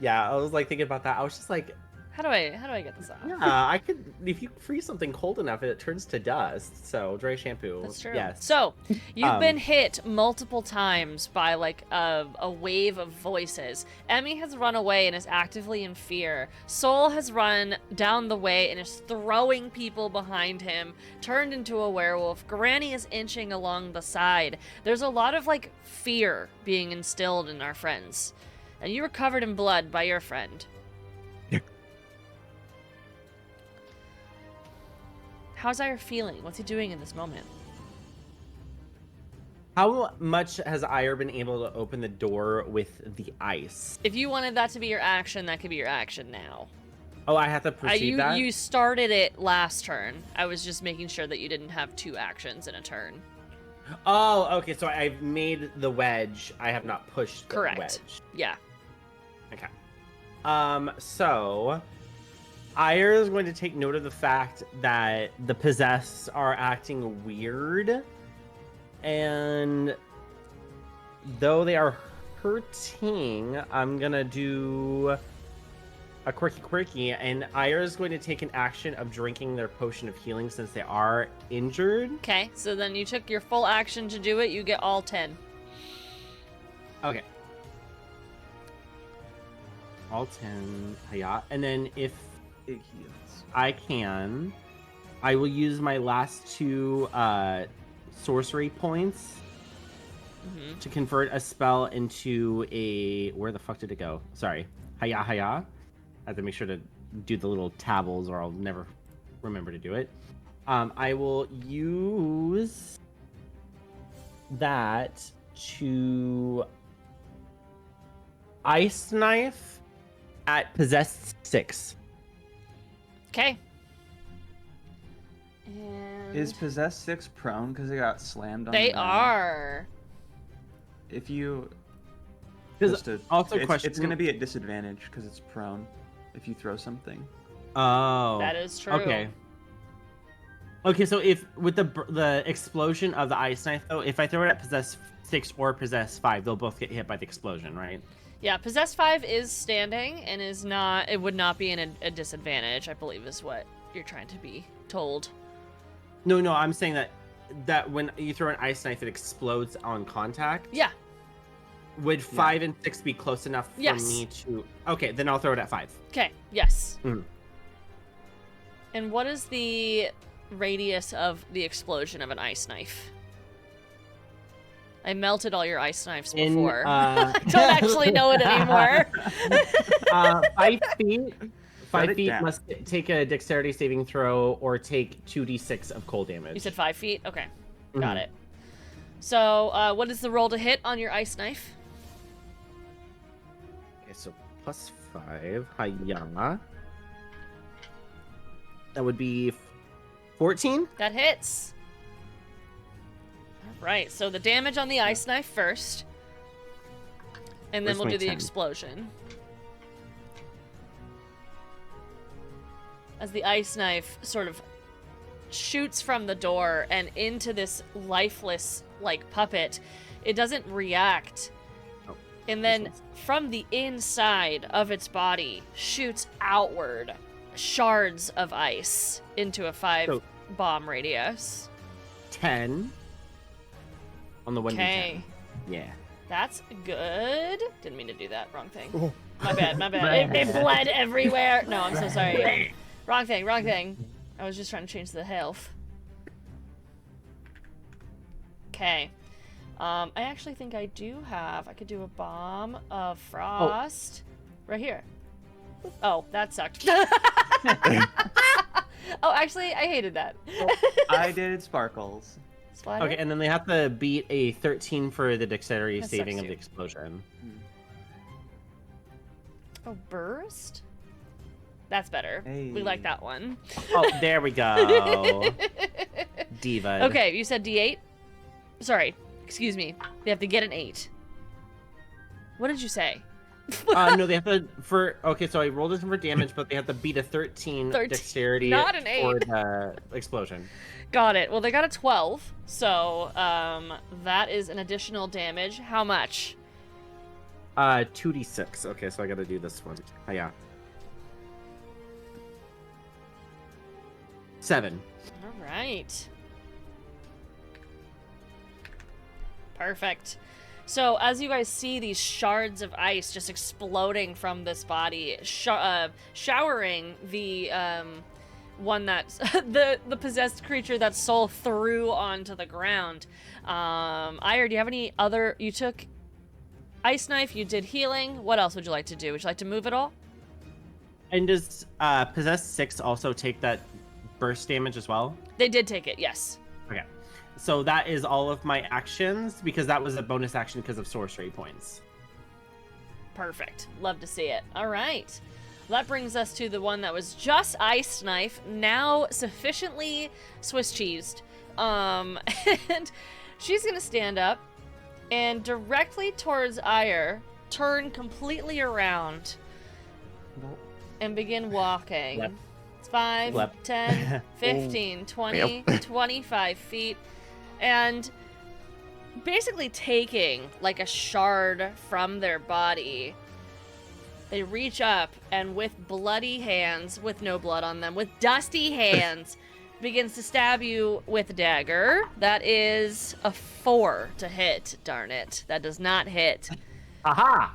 [SPEAKER 6] Yeah, I was like thinking about that. I was just like,
[SPEAKER 1] How do I get this off?
[SPEAKER 6] yeah, I could, if you freeze something cold enough, it turns to dust. So dry shampoo.
[SPEAKER 1] That's true.
[SPEAKER 6] Yes.
[SPEAKER 1] So, you've been hit multiple times by like a wave of voices. Emmy has run away and is actively in fear. Soul has run down the way and is throwing people behind him, turned into a werewolf. Granny is inching along the side. There's a lot of like fear being instilled in our friends. And you were covered in blood by your friend. How's Ire feeling? What's he doing in this moment?
[SPEAKER 6] How much has Ire been able to open the door with the ice?
[SPEAKER 1] If you wanted that to be your action, that could be your action now.
[SPEAKER 6] Oh, I have to proceed that?
[SPEAKER 1] You started it last turn. I was just making sure that you didn't have 2 actions in a turn.
[SPEAKER 6] Oh, okay. So I've made the wedge. I have not pushed the
[SPEAKER 1] Correct.
[SPEAKER 6] wedge.
[SPEAKER 1] Yeah.
[SPEAKER 6] Okay. So Ire is going to take note of the fact that the possessed are acting weird, and though they are hurting, I'm gonna do a quirky, and Ire is going to take an action of drinking their potion of healing since they are injured.
[SPEAKER 1] Okay, so then you took your full action to do it. You get all 10.
[SPEAKER 6] Okay. All 10. Hiya. And then if
[SPEAKER 5] It heals.
[SPEAKER 6] I can, I will use my last 2 sorcery points to convert a spell into a... Where the fuck did it go? Sorry. Hiya. I have to make sure to do the little tabbles or I'll never remember to do it. I will use that to ice knife at possessed 6.
[SPEAKER 1] Okay. And
[SPEAKER 5] Is possessed 6 prone because they got slammed on
[SPEAKER 1] they
[SPEAKER 5] the ground?
[SPEAKER 1] are.
[SPEAKER 5] If you...
[SPEAKER 6] Because
[SPEAKER 5] just to-
[SPEAKER 6] also
[SPEAKER 5] it's,
[SPEAKER 6] question.
[SPEAKER 5] It's going to be at disadvantage because it's prone if you throw something.
[SPEAKER 6] Oh.
[SPEAKER 1] That is true.
[SPEAKER 6] Okay. Okay, so if with the explosion of the ice knife though, if I throw it at possess 6 or possess 5, they'll both get hit by the explosion, right?
[SPEAKER 1] Yeah, Possessed 5 is standing and is not. It would not be in a disadvantage, I believe, is what you're trying to be told.
[SPEAKER 6] No, I'm saying that when you throw an ice knife, it explodes on contact.
[SPEAKER 1] Yeah.
[SPEAKER 6] Would 5 and 6 be close enough for
[SPEAKER 1] Yes.
[SPEAKER 6] me to? Okay, then I'll throw it at 5.
[SPEAKER 1] Okay. Yes.
[SPEAKER 6] Mhm.
[SPEAKER 1] And what is the radius of the explosion of an ice knife? I melted all your ice knives before. I don't actually know it anymore.
[SPEAKER 6] 5 feet.
[SPEAKER 5] Write
[SPEAKER 6] 5
[SPEAKER 5] it
[SPEAKER 6] feet
[SPEAKER 5] down.
[SPEAKER 6] must take a dexterity saving throw or take 2d6 of cold damage.
[SPEAKER 1] You said 5 feet? Okay.
[SPEAKER 6] Mhm.
[SPEAKER 1] Got it. So, what is the roll to hit on your ice knife?
[SPEAKER 6] Okay, so plus 5. Hiya. That would be 14.
[SPEAKER 1] That hits. All right, so the damage on the ice knife first. And then
[SPEAKER 6] Where's
[SPEAKER 1] we'll
[SPEAKER 6] my
[SPEAKER 1] do the
[SPEAKER 6] 10?
[SPEAKER 1] explosion. As the ice knife sort of shoots from the door and into this lifeless, like, puppet, it doesn't react.
[SPEAKER 6] Oh,
[SPEAKER 1] And then from the inside of its body shoots outward shards of ice into a 5
[SPEAKER 6] So-
[SPEAKER 1] bomb radius.
[SPEAKER 6] 10 on the 1d10.
[SPEAKER 1] Okay.
[SPEAKER 6] Yeah.
[SPEAKER 1] That's good. Didn't mean to do that. Wrong thing.
[SPEAKER 3] Oh.
[SPEAKER 1] My bad, my bad. It bled everywhere. No, I'm so sorry. Wrong thing, wrong thing. I was just trying to change the health. Okay. I actually think I do have... I could do a bomb of frost. Right here. Oh, that sucked. Oh, actually, I hated that.
[SPEAKER 5] I did sparkles.
[SPEAKER 1] Splatter?
[SPEAKER 6] Okay, and then they have to beat a 13 for the dexterity
[SPEAKER 1] That
[SPEAKER 6] saving
[SPEAKER 1] sucks
[SPEAKER 6] of
[SPEAKER 1] too.
[SPEAKER 6] the explosion.
[SPEAKER 1] Oh, burst? That's better. We like
[SPEAKER 5] Hey.
[SPEAKER 1] that one.
[SPEAKER 6] Oh, there we go. Diva.
[SPEAKER 1] Okay, you said D8? Sorry, excuse me. They have to get an 8. What did you say?
[SPEAKER 6] No, they have to okay, so I rolled this for damage, but they have to beat a 13 dexterity
[SPEAKER 1] not an
[SPEAKER 6] for
[SPEAKER 1] 8.
[SPEAKER 6] the explosion.
[SPEAKER 1] Got it. Well, they got a 12, so that is an additional damage. How much?
[SPEAKER 6] 2d6. Okay, so I gotta do this one. Oh, yeah. 7.
[SPEAKER 1] All right. Perfect. So as you guys see these shards of ice just exploding from this body, showering the one that's the possessed creature that soul threw onto the ground. Ire, do you have any other? You took ice knife. You did healing. What else would you like to do? Would you like to move at all?
[SPEAKER 6] And does possessed 6 also take that burst damage as well?
[SPEAKER 1] They did take it. Yes.
[SPEAKER 6] Okay. So that is all of my actions, because that was a bonus action because of sorcery points.
[SPEAKER 1] Perfect. Love to see it. All right. That brings us to the one that was just ice knife, now sufficiently Swiss cheesed. And she's gonna stand up and directly towards Ire, turn completely around and begin walking.
[SPEAKER 6] Left.
[SPEAKER 1] It's 5,
[SPEAKER 6] Left.
[SPEAKER 1] 10, 15, 20, 25 feet. And basically taking like a shard from their body, they reach up and with bloody hands, with no blood on them, with dusty hands, begins to stab you with a dagger. That is a 4 to hit, darn it. That does not hit.
[SPEAKER 6] Aha!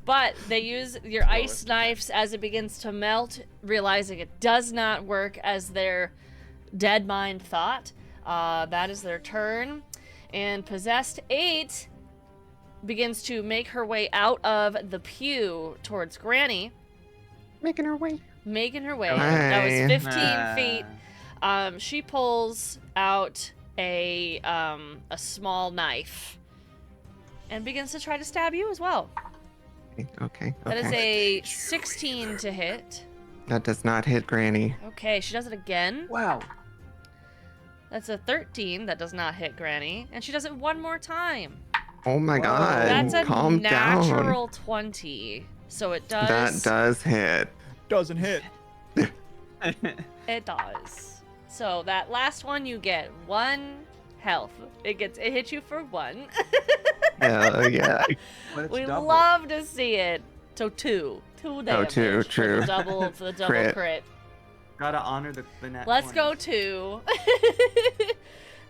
[SPEAKER 1] But they use your ice knives as it begins to melt, realizing it does not work as their dead mind thought. That is their turn. And Possessed 8 begins to make her way out of the pew towards Granny.
[SPEAKER 4] Making her way.
[SPEAKER 1] That was 15
[SPEAKER 5] Ah.
[SPEAKER 1] feet. She pulls out a small knife and begins to try to stab you as well.
[SPEAKER 4] Okay.
[SPEAKER 1] That is a 16 to hit.
[SPEAKER 4] That does not hit Granny.
[SPEAKER 1] Okay, she does it again.
[SPEAKER 5] Wow.
[SPEAKER 1] That's a 13. That does not hit Granny. And she does it one more time.
[SPEAKER 4] Oh my god.
[SPEAKER 1] That's a
[SPEAKER 4] Calm
[SPEAKER 1] natural
[SPEAKER 4] down.
[SPEAKER 1] 20. So it does.
[SPEAKER 4] That does hit.
[SPEAKER 3] Doesn't hit.
[SPEAKER 1] It does. So that last one, you get 1 health. It hits you for 1.
[SPEAKER 4] Hell yeah.
[SPEAKER 5] But it's
[SPEAKER 1] We
[SPEAKER 5] double.
[SPEAKER 1] love to see it. So 2. 2 damage.
[SPEAKER 4] two,
[SPEAKER 1] For
[SPEAKER 4] true.
[SPEAKER 1] the double crit.
[SPEAKER 5] Gotta honor the nat
[SPEAKER 1] Let's
[SPEAKER 5] 20.
[SPEAKER 1] go 2.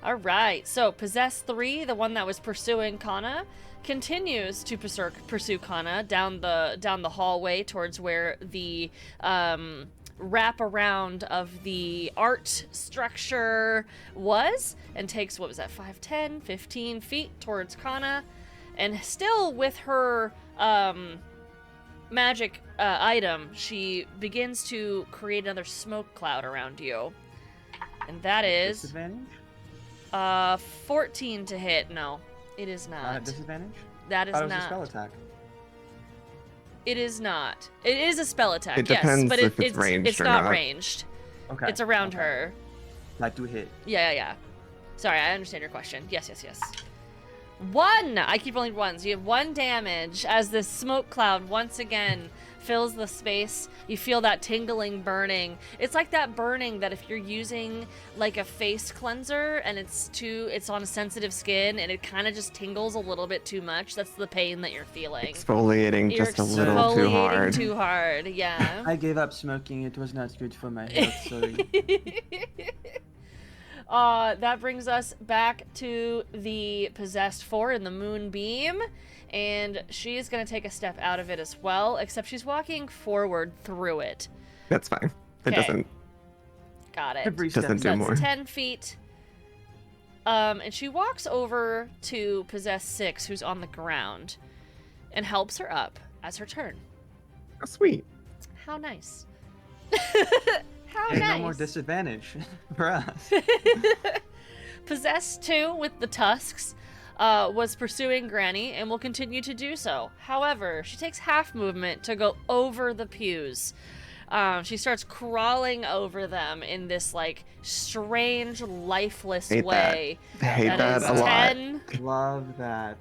[SPEAKER 1] All right. So Possess 3, the one that was pursuing Kana, continues to pursue Kana down the hallway towards where the wrap around of the art structure was, and takes, what was that, 5, 10, 15 feet towards Kana, and still with her magic item, she begins to create another smoke cloud around you. And that is
[SPEAKER 5] Disadvantage?
[SPEAKER 1] 14 to hit. No, it is not.
[SPEAKER 5] Disadvantage?
[SPEAKER 1] That is
[SPEAKER 5] That was a
[SPEAKER 1] not.
[SPEAKER 5] spell attack.
[SPEAKER 1] It is not. It is a spell attack,
[SPEAKER 4] It
[SPEAKER 1] yes,
[SPEAKER 4] depends
[SPEAKER 1] but
[SPEAKER 4] if it's ranged
[SPEAKER 1] it's
[SPEAKER 4] or
[SPEAKER 1] not
[SPEAKER 4] not.
[SPEAKER 1] ranged.
[SPEAKER 5] Okay.
[SPEAKER 1] It's around
[SPEAKER 5] okay.
[SPEAKER 1] her.
[SPEAKER 5] That do hit.
[SPEAKER 1] Yeah. Sorry, I understand your question. Yes. 1! I keep rolling 1s. You have 1 damage as this smoke cloud once again fills the space. You feel that tingling burning. It's like that burning that if you're using like a face cleanser and it's on sensitive skin and it kind of just tingles a little bit too much. That's the pain that you're feeling.
[SPEAKER 4] Exfoliating
[SPEAKER 1] You're
[SPEAKER 4] just a little too
[SPEAKER 1] exfoliating
[SPEAKER 4] hard.
[SPEAKER 1] too hard, yeah.
[SPEAKER 5] I gave up smoking. It was not good for my health. Sorry.
[SPEAKER 1] That brings us back to the Possessed 4 in the Moonbeam, and she is going to take a step out of it as well, except she's walking forward through it.
[SPEAKER 4] That's fine. It
[SPEAKER 1] Okay.
[SPEAKER 4] doesn't.
[SPEAKER 1] Got it.
[SPEAKER 5] Every step
[SPEAKER 4] Doesn't
[SPEAKER 5] is
[SPEAKER 4] do
[SPEAKER 1] So
[SPEAKER 4] more.
[SPEAKER 1] that's 10 feet. And she walks over to Possessed 6, who's on the ground, and helps her up as her turn.
[SPEAKER 4] Oh, sweet.
[SPEAKER 1] How nice. How
[SPEAKER 5] There's
[SPEAKER 1] nice.
[SPEAKER 5] no more disadvantage for us.
[SPEAKER 1] Possessed 2 with the tusks was pursuing Granny and will continue to do so. However, she takes half movement to go over the pews. She starts crawling over them in this like strange, lifeless
[SPEAKER 4] Hate that.
[SPEAKER 1] way.
[SPEAKER 4] I hate
[SPEAKER 1] That
[SPEAKER 4] that
[SPEAKER 1] is
[SPEAKER 4] a lot.
[SPEAKER 1] 10,
[SPEAKER 5] Love that.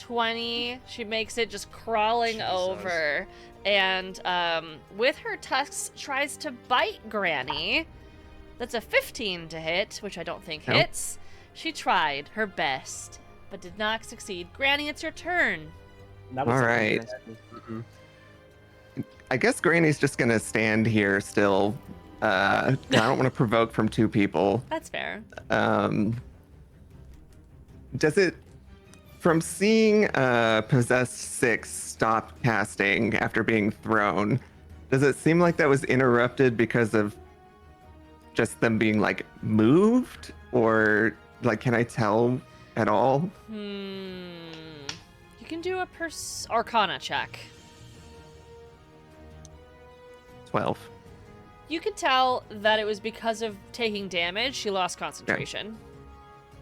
[SPEAKER 1] 20. She makes it, just crawling
[SPEAKER 5] Jesus.
[SPEAKER 1] over, and with her tusks tries to bite Granny. That's a 15 to hit, which I don't think
[SPEAKER 4] Nope.
[SPEAKER 1] hits. She tried her best, but did not succeed. Granny, it's your turn.
[SPEAKER 6] That was
[SPEAKER 4] All
[SPEAKER 6] a
[SPEAKER 4] right.
[SPEAKER 6] miss. Mhm.
[SPEAKER 4] I guess Granny's just gonna stand here still. 'Cause I don't want to provoke from two people.
[SPEAKER 1] That's fair.
[SPEAKER 4] Does it, from seeing Possessed 6 stop casting after being thrown, does it seem like that was interrupted because of just them being like moved? Or like, can I tell at all?
[SPEAKER 1] You can do a Arcana check.
[SPEAKER 4] 12.
[SPEAKER 1] You can tell that it was because of taking damage. She lost concentration.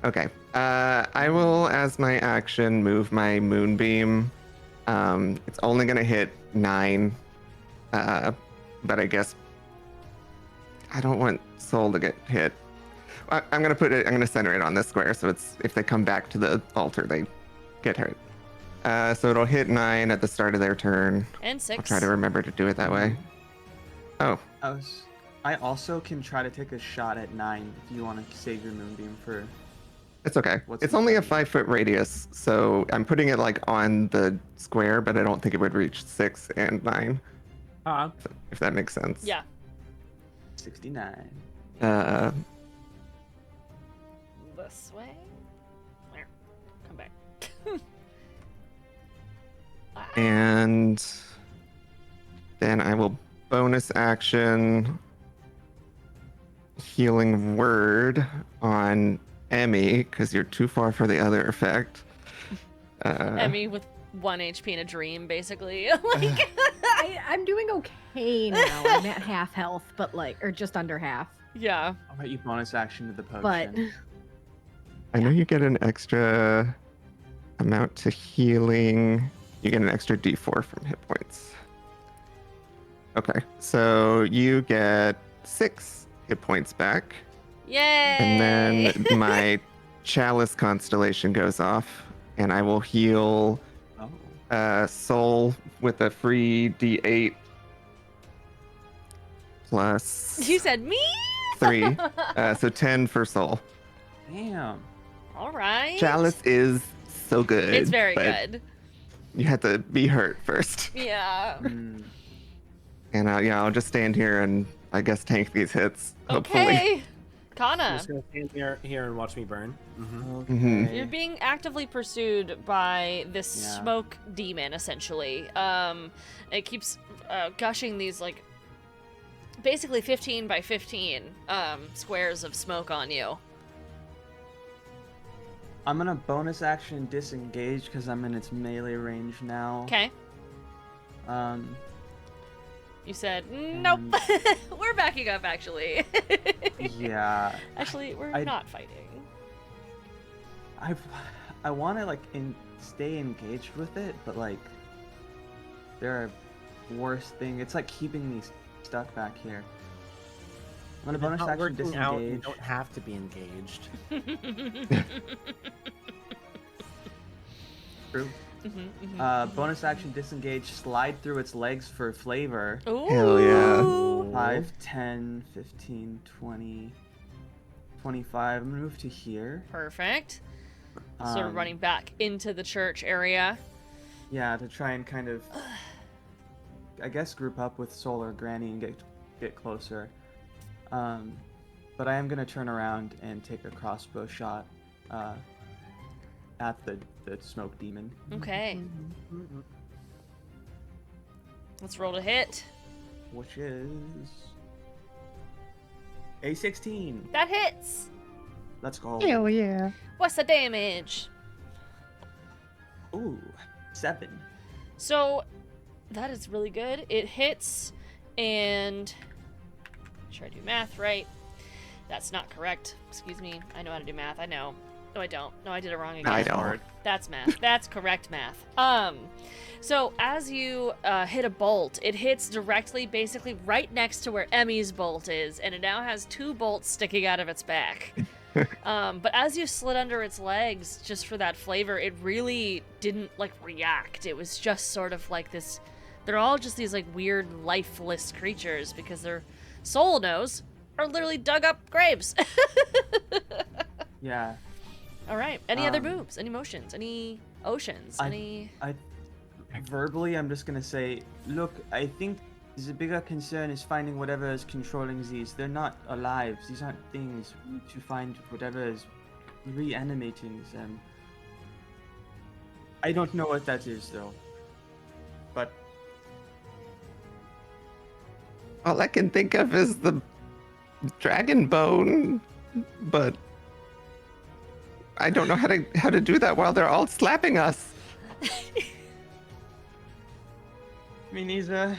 [SPEAKER 4] Okay. I will, as my action, move my moonbeam. It's only gonna hit 9. But I guess I don't want Soul to get hit. I'm gonna center it on this square, so it's, if they come back to the altar, they get hurt. So it'll hit 9 at the start of their turn.
[SPEAKER 1] And 6.
[SPEAKER 4] I'll try to remember to do it that way. Oh,
[SPEAKER 5] I also can try to take a shot at 9 if you want to save your moonbeam for.
[SPEAKER 4] it's okay.
[SPEAKER 5] What's
[SPEAKER 4] It's
[SPEAKER 5] the
[SPEAKER 4] only a
[SPEAKER 5] timing?
[SPEAKER 4] 5-foot radius, so I'm putting it like on the square, but I don't think it would reach 6 and 9, if that makes sense.
[SPEAKER 1] Yeah.
[SPEAKER 5] 69.
[SPEAKER 1] This way. There. Come back.
[SPEAKER 4] And then I will bonus action healing word on Emmy, because you're too far for the other effect.
[SPEAKER 1] Emmy with 1 HP in a dream, basically. Like,
[SPEAKER 2] I'm doing okay now. I'm at half health, but like, or just under half.
[SPEAKER 1] yeah.
[SPEAKER 5] I'll let you bonus action to the potion.
[SPEAKER 2] But
[SPEAKER 4] I know you get an extra amount to healing. You get an extra d4 from hit points. Okay, so you get 6 hit points back.
[SPEAKER 1] Yay!
[SPEAKER 4] And then my chalice constellation goes off, and I will heal
[SPEAKER 5] Oh.
[SPEAKER 4] Soul with a free d8 plus
[SPEAKER 1] You said me?
[SPEAKER 4] 3. So 10 for Soul.
[SPEAKER 5] Damn.
[SPEAKER 1] All right.
[SPEAKER 4] Chalice is so good.
[SPEAKER 1] It's very
[SPEAKER 4] but
[SPEAKER 1] good.
[SPEAKER 4] You have to be hurt first.
[SPEAKER 1] Yeah.
[SPEAKER 5] Mm.
[SPEAKER 4] And I'll just stand here and I guess tank these hits. Hopefully.
[SPEAKER 1] Okay.
[SPEAKER 6] I'm
[SPEAKER 1] Kana,
[SPEAKER 6] just gonna stand here and watch me burn.
[SPEAKER 5] Okay.
[SPEAKER 4] Mhm.
[SPEAKER 1] you're being actively pursued by this
[SPEAKER 5] Yeah.
[SPEAKER 1] smoke demon, essentially. It keeps gushing these, like, basically 15 by 15 squares of smoke on you.
[SPEAKER 5] I'm gonna bonus action disengage because I'm in its melee range now.
[SPEAKER 1] Okay.
[SPEAKER 5] Um,
[SPEAKER 1] You said, nope. We're backing up, actually.
[SPEAKER 5] yeah.
[SPEAKER 1] Actually, we're
[SPEAKER 5] I-
[SPEAKER 1] not fighting.
[SPEAKER 5] I want to stay engaged with it, but like there are worse things. It's like keeping me stuck back here. I'm gonna bonus
[SPEAKER 6] Not
[SPEAKER 5] action
[SPEAKER 6] working out, you
[SPEAKER 5] disengage.
[SPEAKER 6] don't have to be engaged.
[SPEAKER 5] True. Bonus action disengage. Slide through its legs for flavor.
[SPEAKER 1] Ooh.
[SPEAKER 4] Hell yeah.
[SPEAKER 5] 5, 10, 15, 20, 25. I'm gonna move to here.
[SPEAKER 1] Perfect. Sort of
[SPEAKER 5] Um,
[SPEAKER 1] running back into the church area.
[SPEAKER 5] Yeah, to try and kind of, I guess, group up with Soul or Granny and get closer. But I am gonna turn around and take a crossbow shot at the smoke demon.
[SPEAKER 1] Okay. Let's roll to hit.
[SPEAKER 5] Which is a 16.
[SPEAKER 1] That hits.
[SPEAKER 5] Let's go.
[SPEAKER 4] yeah.
[SPEAKER 1] What's the damage?
[SPEAKER 5] Ooh, 7.
[SPEAKER 1] So, that is really good. It hits, and make sure I do math right. That's not correct. Excuse me. I know how to do math. I know. No, I don't. No, I did it wrong again.
[SPEAKER 4] I don't.
[SPEAKER 1] That's math. That's correct math. So as you hit a bolt, it hits directly, basically right next to where Emmy's bolt is, and it now has 2 bolts sticking out of its back. But as you slid under its legs, just for that flavor, it really didn't like react. It was just sort of like this. They're all just these like weird lifeless creatures because their soul nose are literally dug up graves.
[SPEAKER 5] Yeah.
[SPEAKER 1] All right. Any other moves? Any motions? Any oceans?
[SPEAKER 5] I verbally, I'm just gonna say, look, I think the bigger concern is finding whatever is controlling these. They're not alive. These aren't things. We need to find whatever is reanimating them. I don't know what that is though. But
[SPEAKER 4] All I can think of is the dragon bone, but I don't know how to do that while they're all slapping us.
[SPEAKER 5] me neither.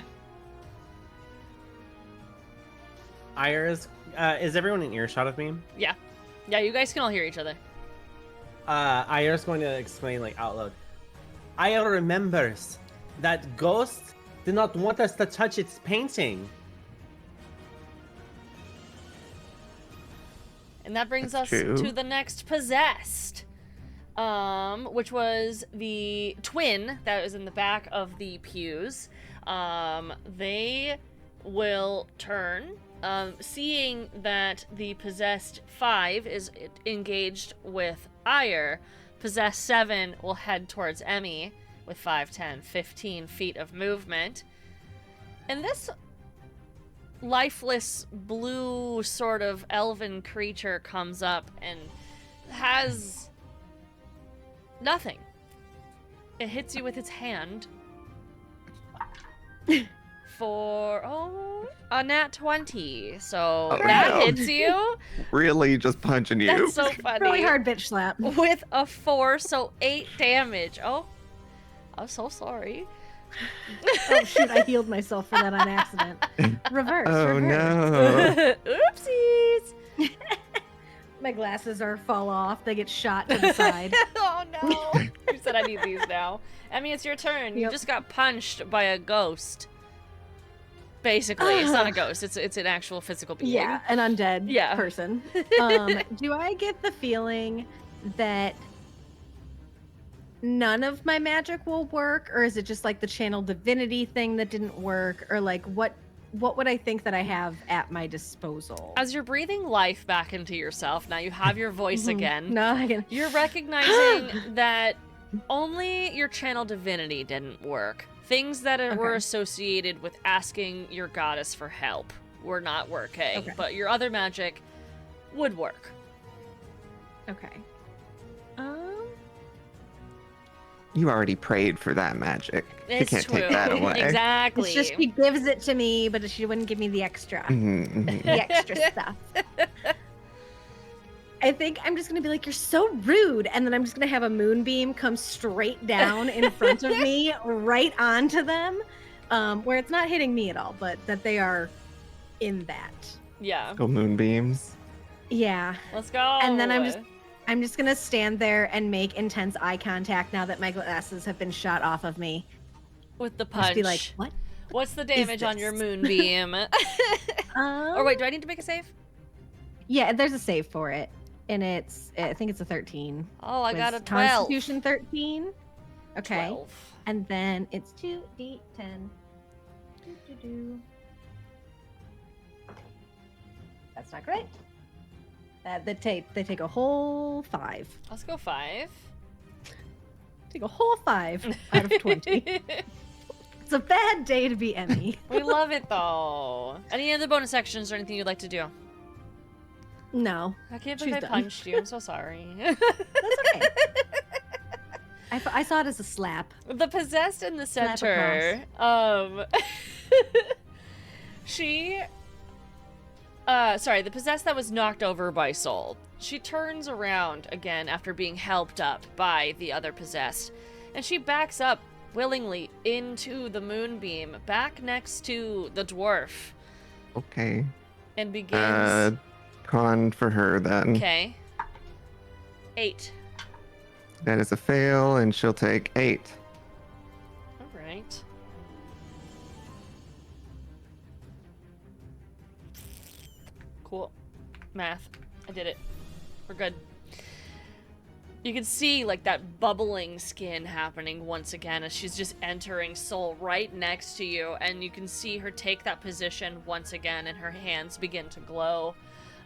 [SPEAKER 6] Iris, is everyone in earshot of me?
[SPEAKER 1] Yeah. Yeah, you guys can all hear each other.
[SPEAKER 6] Iris going to explain like out loud. Aya remembers that Ghost did not want us to touch its painting.
[SPEAKER 1] And that brings
[SPEAKER 4] That's
[SPEAKER 1] us
[SPEAKER 4] true.
[SPEAKER 1] to the next possessed, which was the twin that was in the back of the pews. They will turn, seeing that the possessed 5 is engaged with Ire. Possessed 7 will head towards Emmy with 5, 10, 15 feet of movement. And this lifeless blue sort of elven creature comes up and has nothing. It hits you with its hand for a nat 20. So
[SPEAKER 4] Oh,
[SPEAKER 1] that
[SPEAKER 4] no.
[SPEAKER 1] hits you.
[SPEAKER 4] Really just punching you.
[SPEAKER 1] That's so funny.
[SPEAKER 2] Really hard bitch slap.
[SPEAKER 1] With a 4, so 8 damage. Oh, I'm so sorry.
[SPEAKER 2] Oh shoot, I healed myself for that on accident. Reverse.
[SPEAKER 4] Oh
[SPEAKER 2] reverse.
[SPEAKER 4] no.
[SPEAKER 1] Oopsies.
[SPEAKER 2] My glasses fall off. They get shot to the side.
[SPEAKER 1] Oh no. You said I need these now. Emmy, it's your turn. You
[SPEAKER 2] Yep.
[SPEAKER 1] just got punched by a ghost. Basically, it's not a ghost. It's an actual physical being.
[SPEAKER 2] Yeah, an undead
[SPEAKER 1] Yeah.
[SPEAKER 2] person. Do I get the feeling that none of my magic will work, or is it just like the channel divinity thing that didn't work, or like what would I think that I have at my disposal?
[SPEAKER 1] As you're breathing life back into yourself, now you have your voice again.
[SPEAKER 2] No, I can.
[SPEAKER 1] You're recognizing that only your channel divinity didn't work. Things that were
[SPEAKER 2] Okay.
[SPEAKER 1] associated with asking your goddess for help were not working,
[SPEAKER 2] Okay.
[SPEAKER 1] but your other magic would work.
[SPEAKER 2] Okay.
[SPEAKER 4] You already prayed for that magic. You
[SPEAKER 1] It's
[SPEAKER 4] can't
[SPEAKER 1] true.
[SPEAKER 4] take that away.
[SPEAKER 1] Exactly.
[SPEAKER 2] It's just she gives it to me, but she wouldn't give me the extra.
[SPEAKER 4] Mhm.
[SPEAKER 2] The extra stuff. I think I'm just gonna be like, you're so rude, and then I'm just gonna have a moonbeam come straight down in front of me, right onto them, where it's not hitting me at all, but that they are in that.
[SPEAKER 1] Yeah.
[SPEAKER 4] Go moonbeams.
[SPEAKER 2] Yeah,
[SPEAKER 1] Let's go.
[SPEAKER 2] and then I'm just gonna stand there and make intense eye contact now that my glasses have been shot off of me.
[SPEAKER 1] with the
[SPEAKER 2] Just
[SPEAKER 1] punch.
[SPEAKER 2] be like, what?
[SPEAKER 1] What's the damage on your
[SPEAKER 2] this?
[SPEAKER 1] moonbeam? Or wait, do I need to make a save?
[SPEAKER 2] Yeah, there's a save for it, and I think it's a 13.
[SPEAKER 1] Oh, I got a
[SPEAKER 2] With
[SPEAKER 1] 12.
[SPEAKER 2] Constitution 13. Okay.
[SPEAKER 1] 12.
[SPEAKER 2] And then it's 2d10. Doo-doo-doo. That's not great. They take a whole 5.
[SPEAKER 1] Let's go 5.
[SPEAKER 2] Take a whole 5 out of 20. It's a bad day to be Emmy.
[SPEAKER 1] We love it though. Any other bonus actions or anything you'd like to do?
[SPEAKER 2] No,
[SPEAKER 1] I can't
[SPEAKER 2] She's
[SPEAKER 1] believe I
[SPEAKER 2] done.
[SPEAKER 1] punched you. I'm so sorry.
[SPEAKER 2] that's okay. I saw it as a slap.
[SPEAKER 1] The possessed in the
[SPEAKER 2] Slap
[SPEAKER 1] center, the possessed that was knocked over by Soul. She turns around again after being helped up by the other possessed, and she backs up willingly into the moonbeam, back next to the dwarf,
[SPEAKER 4] Okay.
[SPEAKER 1] and begins.
[SPEAKER 4] Con for her then.
[SPEAKER 1] Okay. 8.
[SPEAKER 4] That is a fail, and she'll take 8.
[SPEAKER 1] All right. Cool. Math. I did it. We're good. You can see like that bubbling skin happening once again as she's just entering Soul right next to you, and you can see her take that position once again, and her hands begin to glow.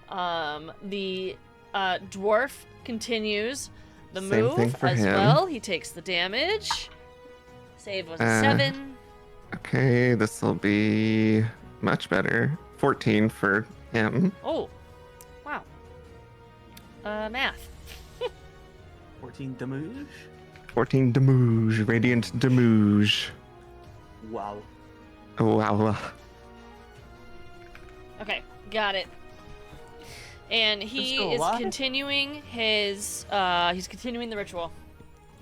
[SPEAKER 1] The dwarf continues the
[SPEAKER 4] Same
[SPEAKER 1] move
[SPEAKER 4] thing for
[SPEAKER 1] as
[SPEAKER 4] him.
[SPEAKER 1] well. He takes the damage. Save was a 7.
[SPEAKER 4] Okay, this will be much better. 14 for him.
[SPEAKER 1] Oh, wow. Math.
[SPEAKER 5] 14 damage.
[SPEAKER 4] 14 damage, radiant damage.
[SPEAKER 5] Wow.
[SPEAKER 4] Oh, wow.
[SPEAKER 1] Okay, got it. And
[SPEAKER 5] They're
[SPEAKER 1] he
[SPEAKER 5] still
[SPEAKER 1] is
[SPEAKER 5] alive?
[SPEAKER 1] continuing his he's continuing the ritual.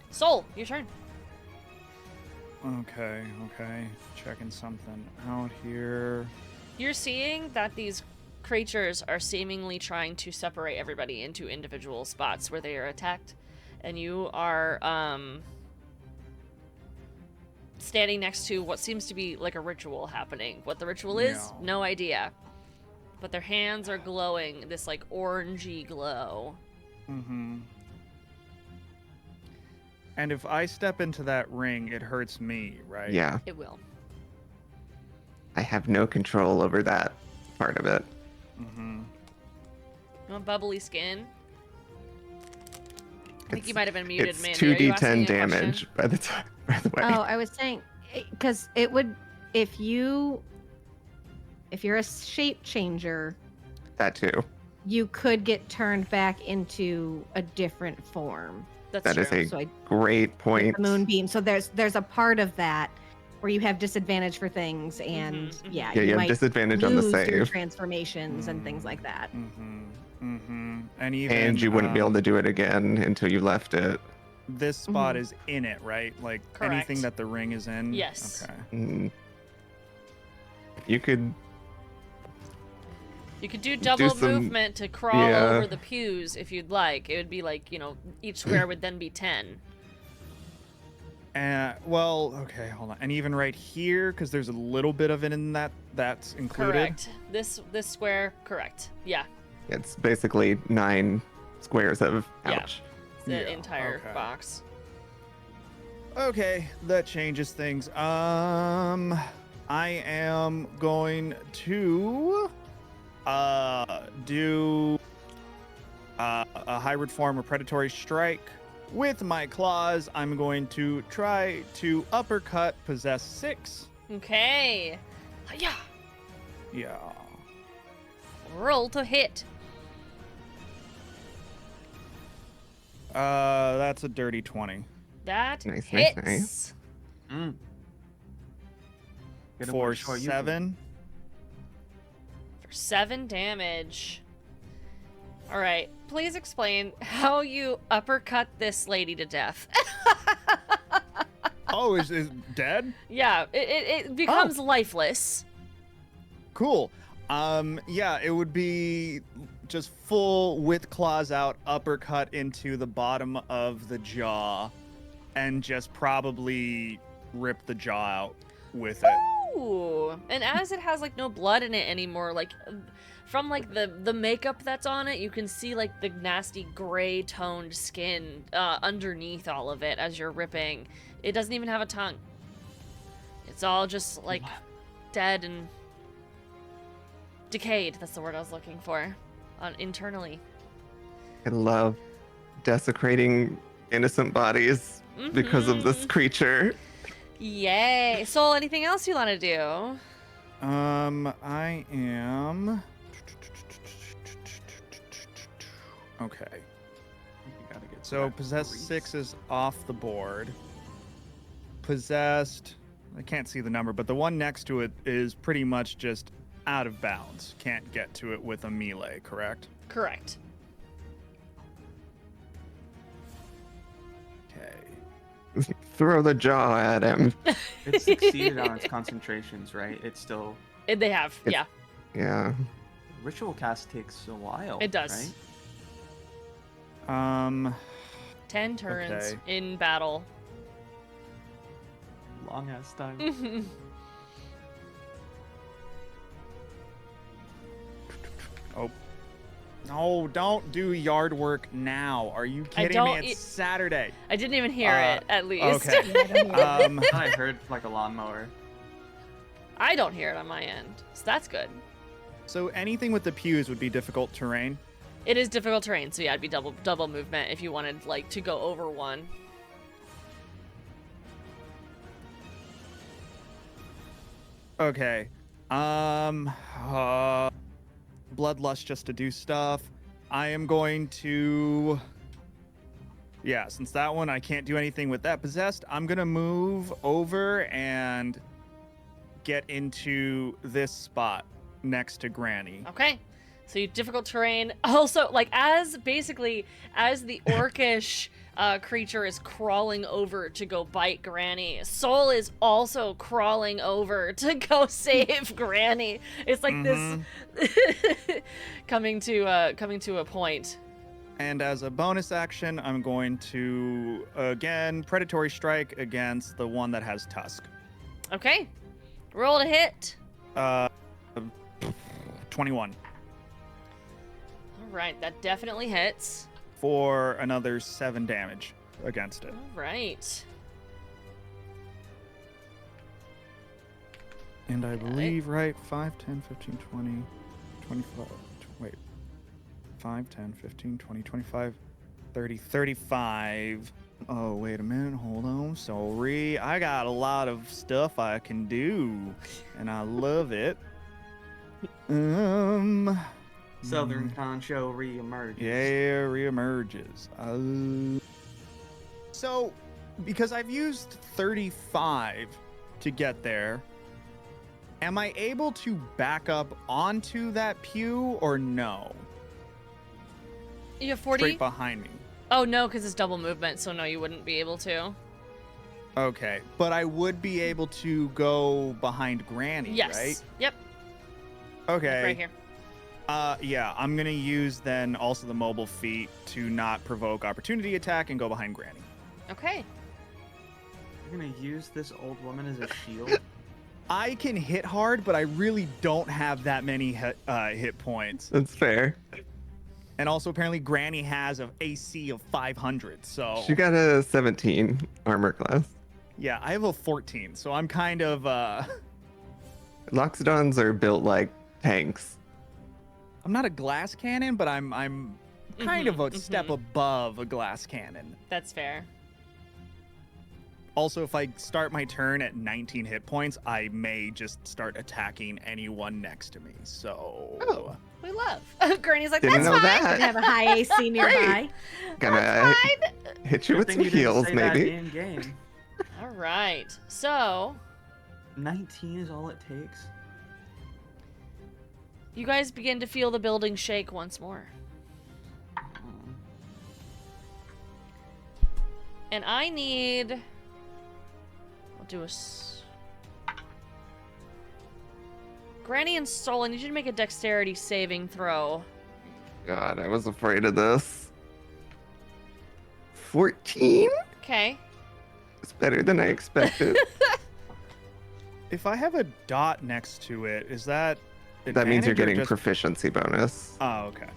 [SPEAKER 1] Soul, your turn.
[SPEAKER 3] Okay. Checking something out here.
[SPEAKER 1] You're seeing that these creatures are seemingly trying to separate everybody into individual spots where they are attacked, and you are standing next to what seems to be like a ritual happening. What the ritual is,
[SPEAKER 3] Yeah.
[SPEAKER 1] no idea. But their hands are glowing this like orangey glow.
[SPEAKER 3] Mm-hmm. And if I step into that ring, it hurts me, right?
[SPEAKER 4] Yeah,
[SPEAKER 1] It will.
[SPEAKER 4] I have no control over that part of it.
[SPEAKER 3] Mm-hmm.
[SPEAKER 1] You want bubbly skin? I think you might have been muted,
[SPEAKER 4] It's
[SPEAKER 1] Mandy. Are you asking
[SPEAKER 4] 2d10
[SPEAKER 1] a question?
[SPEAKER 4] damage by the time. By the way.
[SPEAKER 2] Oh, I was saying, because it would, if you're a shape changer,
[SPEAKER 4] That too.
[SPEAKER 2] you could get turned back into a different form.
[SPEAKER 1] That's
[SPEAKER 4] That
[SPEAKER 1] true.
[SPEAKER 4] is a
[SPEAKER 2] So I
[SPEAKER 4] great
[SPEAKER 2] with
[SPEAKER 4] point.
[SPEAKER 2] the moonbeam. So there's a part of that where you have disadvantage for things, and
[SPEAKER 1] Mhm,
[SPEAKER 2] yeah,
[SPEAKER 4] Yeah, you have
[SPEAKER 2] might
[SPEAKER 4] disadvantage on the
[SPEAKER 2] lose your
[SPEAKER 4] save,
[SPEAKER 2] transformations and things like that.
[SPEAKER 3] Mm-hmm. Mm-hmm. And even
[SPEAKER 4] and you wouldn't be able to do it again until you left it.
[SPEAKER 3] This spot
[SPEAKER 2] Mhm.
[SPEAKER 3] is in it, right? Like
[SPEAKER 1] Correct.
[SPEAKER 3] anything that the ring is in.
[SPEAKER 1] Yes.
[SPEAKER 3] Okay.
[SPEAKER 4] Mm. You could.
[SPEAKER 1] You could do double
[SPEAKER 4] some-
[SPEAKER 1] movement to crawl
[SPEAKER 4] yeah.
[SPEAKER 1] over the pews if you'd like. It would be like, each square would then be 10.
[SPEAKER 3] Well, okay, hold on. And even right here, because there's a little bit of it in that's included.
[SPEAKER 1] Correct. This square, correct. Yeah.
[SPEAKER 4] It's basically 9 squares of
[SPEAKER 1] Yeah.
[SPEAKER 4] ouch.
[SPEAKER 1] The
[SPEAKER 3] Yeah,
[SPEAKER 1] entire
[SPEAKER 3] okay.
[SPEAKER 1] box.
[SPEAKER 3] Okay, that changes things. I am going to do a hybrid form of predatory strike. With my claws, I'm going to try to uppercut possess 6.
[SPEAKER 1] Okay. Yeah.
[SPEAKER 3] Yeah.
[SPEAKER 1] Roll to hit.
[SPEAKER 3] That's a dirty 20.
[SPEAKER 1] That
[SPEAKER 4] Nice,
[SPEAKER 1] hits.
[SPEAKER 4] nice, nice.
[SPEAKER 5] Mm. Get him
[SPEAKER 3] For
[SPEAKER 5] where short you can.
[SPEAKER 3] 7.
[SPEAKER 1] For 7 damage. All right. Please explain how you uppercut this lady to death.
[SPEAKER 3] Oh, is dead?
[SPEAKER 1] Yeah, it becomes lifeless.
[SPEAKER 3] Cool. Yeah, it would be just full with claws out, uppercut into the bottom of the jaw, and just probably rip the jaw out with it.
[SPEAKER 1] Ooh. And as it has like no blood in it anymore, like from like the makeup that's on it, you can see like the nasty gray toned skin underneath all of it as you're ripping. It doesn't even have a tongue. It's all just like dead and decayed. That's the word I was looking for. Internally.
[SPEAKER 4] I love desecrating innocent bodies because of this
[SPEAKER 1] Mhm.
[SPEAKER 4] creature.
[SPEAKER 1] Yay. Soul, anything else you want to do?
[SPEAKER 3] I am. Okay.
[SPEAKER 5] You gotta get to
[SPEAKER 3] So
[SPEAKER 5] that
[SPEAKER 3] possessed
[SPEAKER 5] grease.
[SPEAKER 3] 6 is off the board. Possessed, I can't see the number, but the one next to it is pretty much just out of bounds. Can't get to it with a melee, correct?
[SPEAKER 1] Correct.
[SPEAKER 3] Okay.
[SPEAKER 4] Throw the jaw at him.
[SPEAKER 5] It succeeded on its concentrations, right? It's still
[SPEAKER 1] They have,
[SPEAKER 4] It's-
[SPEAKER 1] yeah.
[SPEAKER 4] Yeah.
[SPEAKER 5] ritual cast takes a while.
[SPEAKER 1] It does.
[SPEAKER 5] Right?
[SPEAKER 1] 10 turns
[SPEAKER 3] Okay.
[SPEAKER 1] in battle.
[SPEAKER 5] Long ass time.
[SPEAKER 3] Oh. No, don't do yard work now. Are you kidding me? It's Saturday.
[SPEAKER 1] I didn't even hear it, at least.
[SPEAKER 3] Okay.
[SPEAKER 5] I heard like a lawnmower.
[SPEAKER 1] I don't hear it on my end, so that's good.
[SPEAKER 3] So anything with the pews would be difficult terrain.
[SPEAKER 1] It is difficult terrain, so yeah, it'd be double movement if you wanted like to go over one.
[SPEAKER 3] Okay. Bloodlust just to do stuff. I am going to. Yeah, since that one I can't do anything with that possessed, I'm gonna move over and get into this spot next to Granny.
[SPEAKER 1] Okay. So you difficult terrain. Also, like as the orcish creature is crawling over to go bite Granny, Soul is also crawling over to go save Granny. It's like this coming to a point.
[SPEAKER 3] And as a bonus action, I'm going to again predatory strike against the one that has tusk.
[SPEAKER 1] Okay. Roll to hit.
[SPEAKER 3] 21.
[SPEAKER 1] All right, that definitely hits.
[SPEAKER 3] For another 7 damage against it.
[SPEAKER 1] All right.
[SPEAKER 3] And I believe, right, 5, 10, 15, 20, 25, wait. 5, 10, 15, 20, 25, 30, 35. Oh, wait a minute, hold on, sorry. I got a lot of stuff I can do, and I love it.
[SPEAKER 5] Southern Concho reemerges.
[SPEAKER 3] Yeah, reemerges. So, because I've used 35 to get there, am I able to back up onto that pew or no?
[SPEAKER 1] You have 40?
[SPEAKER 3] Straight behind me.
[SPEAKER 1] Oh, no, because it's double movement, so no, you wouldn't be able to.
[SPEAKER 3] Okay, but I would be able to go behind Granny,
[SPEAKER 1] Yes.
[SPEAKER 3] right?
[SPEAKER 1] Yep.
[SPEAKER 3] Okay.
[SPEAKER 1] Right here.
[SPEAKER 3] Yeah, I'm gonna use then also the mobile feat to not provoke opportunity attack and go behind Granny.
[SPEAKER 1] Okay.
[SPEAKER 5] You're gonna use this old woman as a shield?
[SPEAKER 3] I can hit hard, but I really don't have that many hit points.
[SPEAKER 4] That's fair.
[SPEAKER 3] And also, apparently, Granny has an AC of 500, so...
[SPEAKER 4] She got a 17 armor class.
[SPEAKER 3] Yeah, I have a 14, so I'm kind of,
[SPEAKER 4] Loxodons are built like tanks.
[SPEAKER 3] I'm not a glass cannon, but I'm kind of a step above a glass cannon.
[SPEAKER 1] That's fair.
[SPEAKER 3] Also, if I start my turn at 19 hit points, I may just start attacking anyone next to me, so...
[SPEAKER 4] Oh.
[SPEAKER 1] We love. Granny's like,
[SPEAKER 4] Didn't
[SPEAKER 1] that's
[SPEAKER 4] know
[SPEAKER 1] fine.
[SPEAKER 4] that.
[SPEAKER 2] Have a high AC nearby.
[SPEAKER 4] Gonna
[SPEAKER 1] That's fine.
[SPEAKER 4] hit you
[SPEAKER 5] Good
[SPEAKER 4] with
[SPEAKER 5] thing
[SPEAKER 4] some
[SPEAKER 5] you didn't
[SPEAKER 4] heals,
[SPEAKER 5] say that
[SPEAKER 4] maybe.
[SPEAKER 5] in game.
[SPEAKER 1] All right. So,
[SPEAKER 5] 19 is all it takes.
[SPEAKER 1] you guys begin to feel the building shake once more. And I need... I'll do a... Granny and Soul, I need you to make a dexterity saving throw.
[SPEAKER 4] God, I was afraid of this. 14?
[SPEAKER 1] Okay.
[SPEAKER 4] It's better than I expected.
[SPEAKER 3] If I have a dot next to it, is that...
[SPEAKER 4] That means you're
[SPEAKER 3] advantage or
[SPEAKER 4] getting
[SPEAKER 3] just...
[SPEAKER 4] proficiency bonus.
[SPEAKER 3] Oh, okay.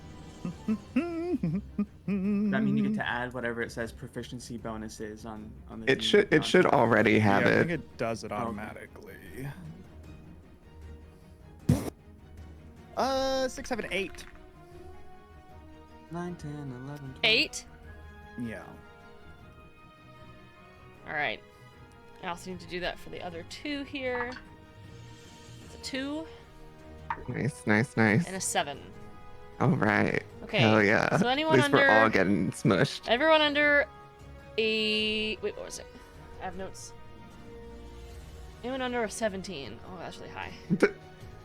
[SPEAKER 5] That means you get to add whatever it says proficiency bonus is on the
[SPEAKER 4] It should already have
[SPEAKER 3] yeah, I
[SPEAKER 4] it.
[SPEAKER 3] think it does it automatically. 6, 7, 8.
[SPEAKER 5] 9, 10, 11, 12.
[SPEAKER 1] 8.
[SPEAKER 3] Yeah.
[SPEAKER 1] All right. I also need to do that for the other 2 here. It's a 2
[SPEAKER 4] Nice, nice, nice.
[SPEAKER 1] and a 7.
[SPEAKER 4] All right.
[SPEAKER 1] Okay.
[SPEAKER 4] Hell yeah.
[SPEAKER 1] So
[SPEAKER 4] At
[SPEAKER 1] anyone
[SPEAKER 4] least we're
[SPEAKER 1] under...
[SPEAKER 4] all getting smushed.
[SPEAKER 1] Everyone under a... Wait, what was it? I have notes. Anyone under a 17. Oh, that's really high.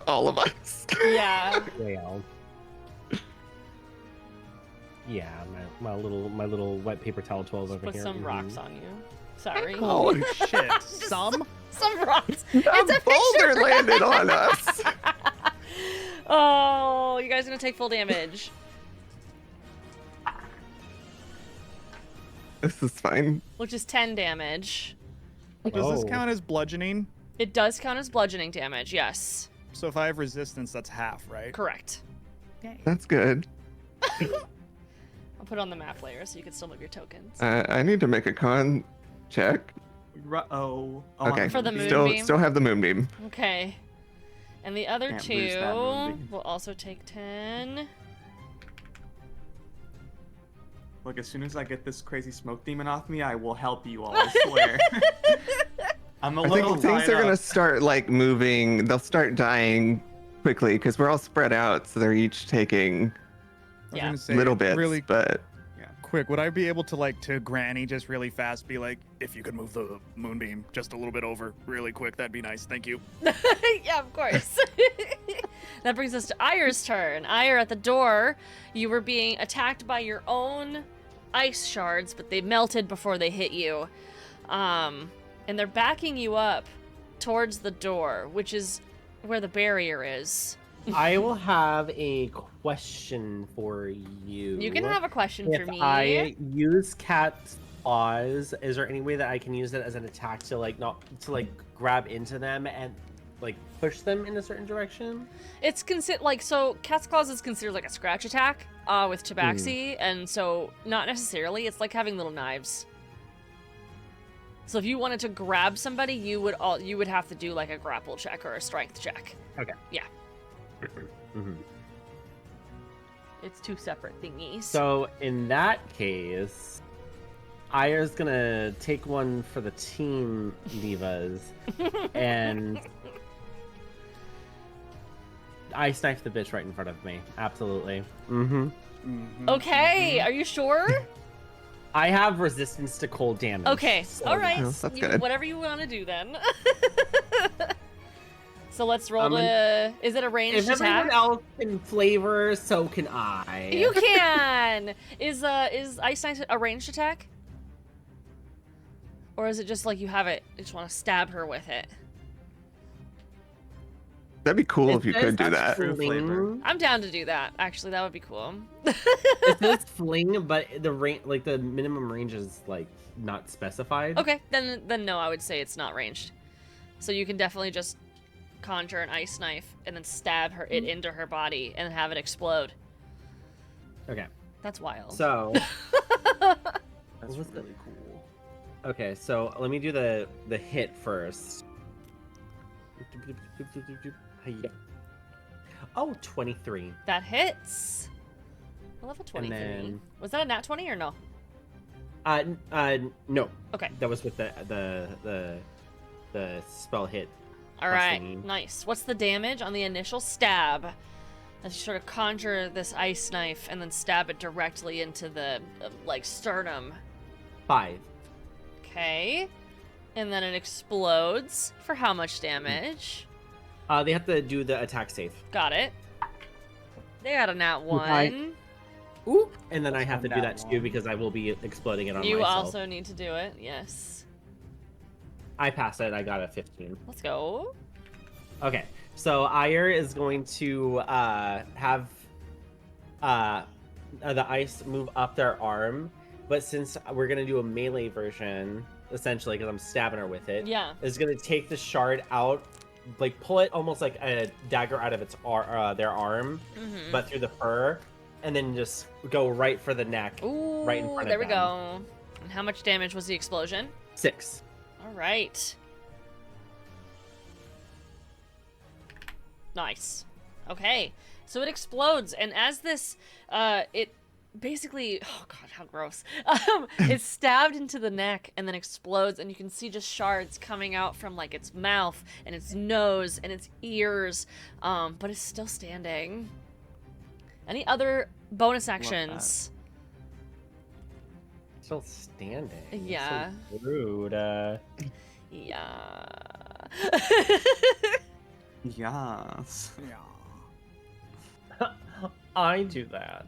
[SPEAKER 4] All of us.
[SPEAKER 1] Yeah.
[SPEAKER 6] Well. Yeah, my little wet paper towel 12 over
[SPEAKER 1] Put
[SPEAKER 6] here.
[SPEAKER 1] some rocks on you. Sorry.
[SPEAKER 3] Holy shit. Some?
[SPEAKER 1] Some rocks.
[SPEAKER 4] A
[SPEAKER 1] It's a
[SPEAKER 4] boulder
[SPEAKER 1] picture.
[SPEAKER 4] landed on us.
[SPEAKER 1] Oh, you guys are gonna take full damage.
[SPEAKER 4] This is fine.
[SPEAKER 1] Which is 10 damage.
[SPEAKER 3] Does this
[SPEAKER 6] Oh.
[SPEAKER 3] count as bludgeoning?
[SPEAKER 1] It does count as bludgeoning damage, yes.
[SPEAKER 3] So if I have resistance, that's half, right?
[SPEAKER 1] Correct.
[SPEAKER 4] That's good.
[SPEAKER 1] I'll put it on the map layer so you can still move your tokens.
[SPEAKER 4] I need to make a con check.
[SPEAKER 5] Oh.
[SPEAKER 4] Okay.
[SPEAKER 1] For the moonbeam?
[SPEAKER 4] Still have the moonbeam.
[SPEAKER 1] Okay. And the other
[SPEAKER 5] Can't lose that
[SPEAKER 1] two
[SPEAKER 5] moonbeam.
[SPEAKER 1] will also take 10.
[SPEAKER 5] Look, as soon as I get this crazy smoke demon off me, I will help you all, I swear. I'm a
[SPEAKER 4] I
[SPEAKER 5] little
[SPEAKER 4] think things
[SPEAKER 5] tied
[SPEAKER 4] are gonna
[SPEAKER 5] up.
[SPEAKER 4] start like moving. They'll start dying quickly because we're all spread out, so they're each taking
[SPEAKER 3] I was
[SPEAKER 1] Yeah.
[SPEAKER 3] gonna say,
[SPEAKER 4] little bits.
[SPEAKER 3] really
[SPEAKER 4] But
[SPEAKER 3] quick, would I be able to like to Granny just really fast be like, if you could move the moonbeam just a little bit over really quick, that'd be nice. Thank you.
[SPEAKER 1] Yeah, of course. That brings us to Ayer's turn. Ayer, at the door, you were being attacked by your own ice shards, but they melted before they hit you. And they're backing you up towards the door, which is where the barrier is.
[SPEAKER 6] I will have a question for you.
[SPEAKER 1] You can have a question for
[SPEAKER 6] If
[SPEAKER 1] me.
[SPEAKER 6] I use cat's paws, is there any way that I can use it as an attack to like not to like grab into them and like push them in a certain direction?
[SPEAKER 1] It's so cat's claws is considered like a scratch attack with tabaxi, and so not necessarily. It's like having little knives. So if you wanted to grab somebody, you would have to do like a grapple check or a strength check.
[SPEAKER 6] Okay.
[SPEAKER 1] Yeah.
[SPEAKER 6] Mhm.
[SPEAKER 1] It's two separate thingies.
[SPEAKER 6] So in that case, Ayer's gonna take one for the team divas, and I knife the bitch right in front of me. Absolutely. Mm-hmm.
[SPEAKER 1] Okay, are you sure?
[SPEAKER 6] I have resistance to cold damage.
[SPEAKER 1] Okay,
[SPEAKER 6] so-
[SPEAKER 1] all right.
[SPEAKER 4] Oh, that's good.
[SPEAKER 1] Whatever you want to do then. So let's roll
[SPEAKER 6] I'm
[SPEAKER 1] is it a ranged
[SPEAKER 6] If everyone
[SPEAKER 1] attack?
[SPEAKER 6] else can flavor, so can I.
[SPEAKER 1] You can! Is Ice Knife a ranged attack? Or is it just like you have it, you just want to stab her with it?
[SPEAKER 4] that'd be cool
[SPEAKER 6] It
[SPEAKER 4] if you
[SPEAKER 6] says
[SPEAKER 4] could do
[SPEAKER 6] that's
[SPEAKER 4] that.
[SPEAKER 5] True flavor.
[SPEAKER 1] I'm down to do that. Actually, that would be cool.
[SPEAKER 6] It says fling, but the range, like the minimum range, is like not specified.
[SPEAKER 1] Okay, then no, I would say it's not ranged. So you can definitely just conjure an ice knife and then stab it into her body and have it explode.
[SPEAKER 6] Okay.
[SPEAKER 1] That's wild.
[SPEAKER 6] So.
[SPEAKER 5] That's
[SPEAKER 6] was
[SPEAKER 5] really cool.
[SPEAKER 6] Okay, so let me do the hit first. Oh, 23.
[SPEAKER 1] That hits. I love a 23.
[SPEAKER 6] then-
[SPEAKER 1] Was that a nat 20 or no?
[SPEAKER 6] No.
[SPEAKER 1] Okay.
[SPEAKER 6] That was with the spell hit.
[SPEAKER 1] All
[SPEAKER 6] Plus
[SPEAKER 1] right.
[SPEAKER 6] thingy.
[SPEAKER 1] Nice. What's the damage on the initial stab? As you sort of conjure this ice knife and then stab it directly into the like sternum.
[SPEAKER 6] 5.
[SPEAKER 1] Okay. And then it explodes for how much damage?
[SPEAKER 6] They have to do the attack save.
[SPEAKER 1] Got it. They got a nat 1.
[SPEAKER 6] Okay. Ooh. And then I have to
[SPEAKER 5] on
[SPEAKER 6] do
[SPEAKER 5] that
[SPEAKER 6] that too
[SPEAKER 5] one.
[SPEAKER 6] because I will be exploding it on
[SPEAKER 1] You
[SPEAKER 6] myself.
[SPEAKER 1] also need to do it. Yes.
[SPEAKER 6] I passed it. I got a 15.
[SPEAKER 1] Let's go.
[SPEAKER 6] Okay, so Ayer is going to have the ice move up their arm, but since we're gonna do a melee version, essentially, because I'm stabbing her with it,
[SPEAKER 1] Yeah.
[SPEAKER 6] is gonna take the shard out, like pull it almost like a dagger out of their arm,
[SPEAKER 1] Mm-hmm.
[SPEAKER 6] but through the fur, and then just go right for the neck.
[SPEAKER 1] Ooh,
[SPEAKER 6] right in front of
[SPEAKER 1] there we
[SPEAKER 6] them.
[SPEAKER 1] go. And how much damage was the explosion?
[SPEAKER 6] 6.
[SPEAKER 1] All right. Nice. Okay. So it explodes, and as this, it basically, oh god, how gross. It's stabbed into the neck and then explodes, and you can see just shards coming out from like its mouth and its nose and its ears, but it's still standing. Any other bonus actions?
[SPEAKER 6] Still standing. That's
[SPEAKER 1] Yeah.
[SPEAKER 6] So rude.
[SPEAKER 1] Yeah.
[SPEAKER 5] Yes.
[SPEAKER 3] Yeah.
[SPEAKER 6] I do that.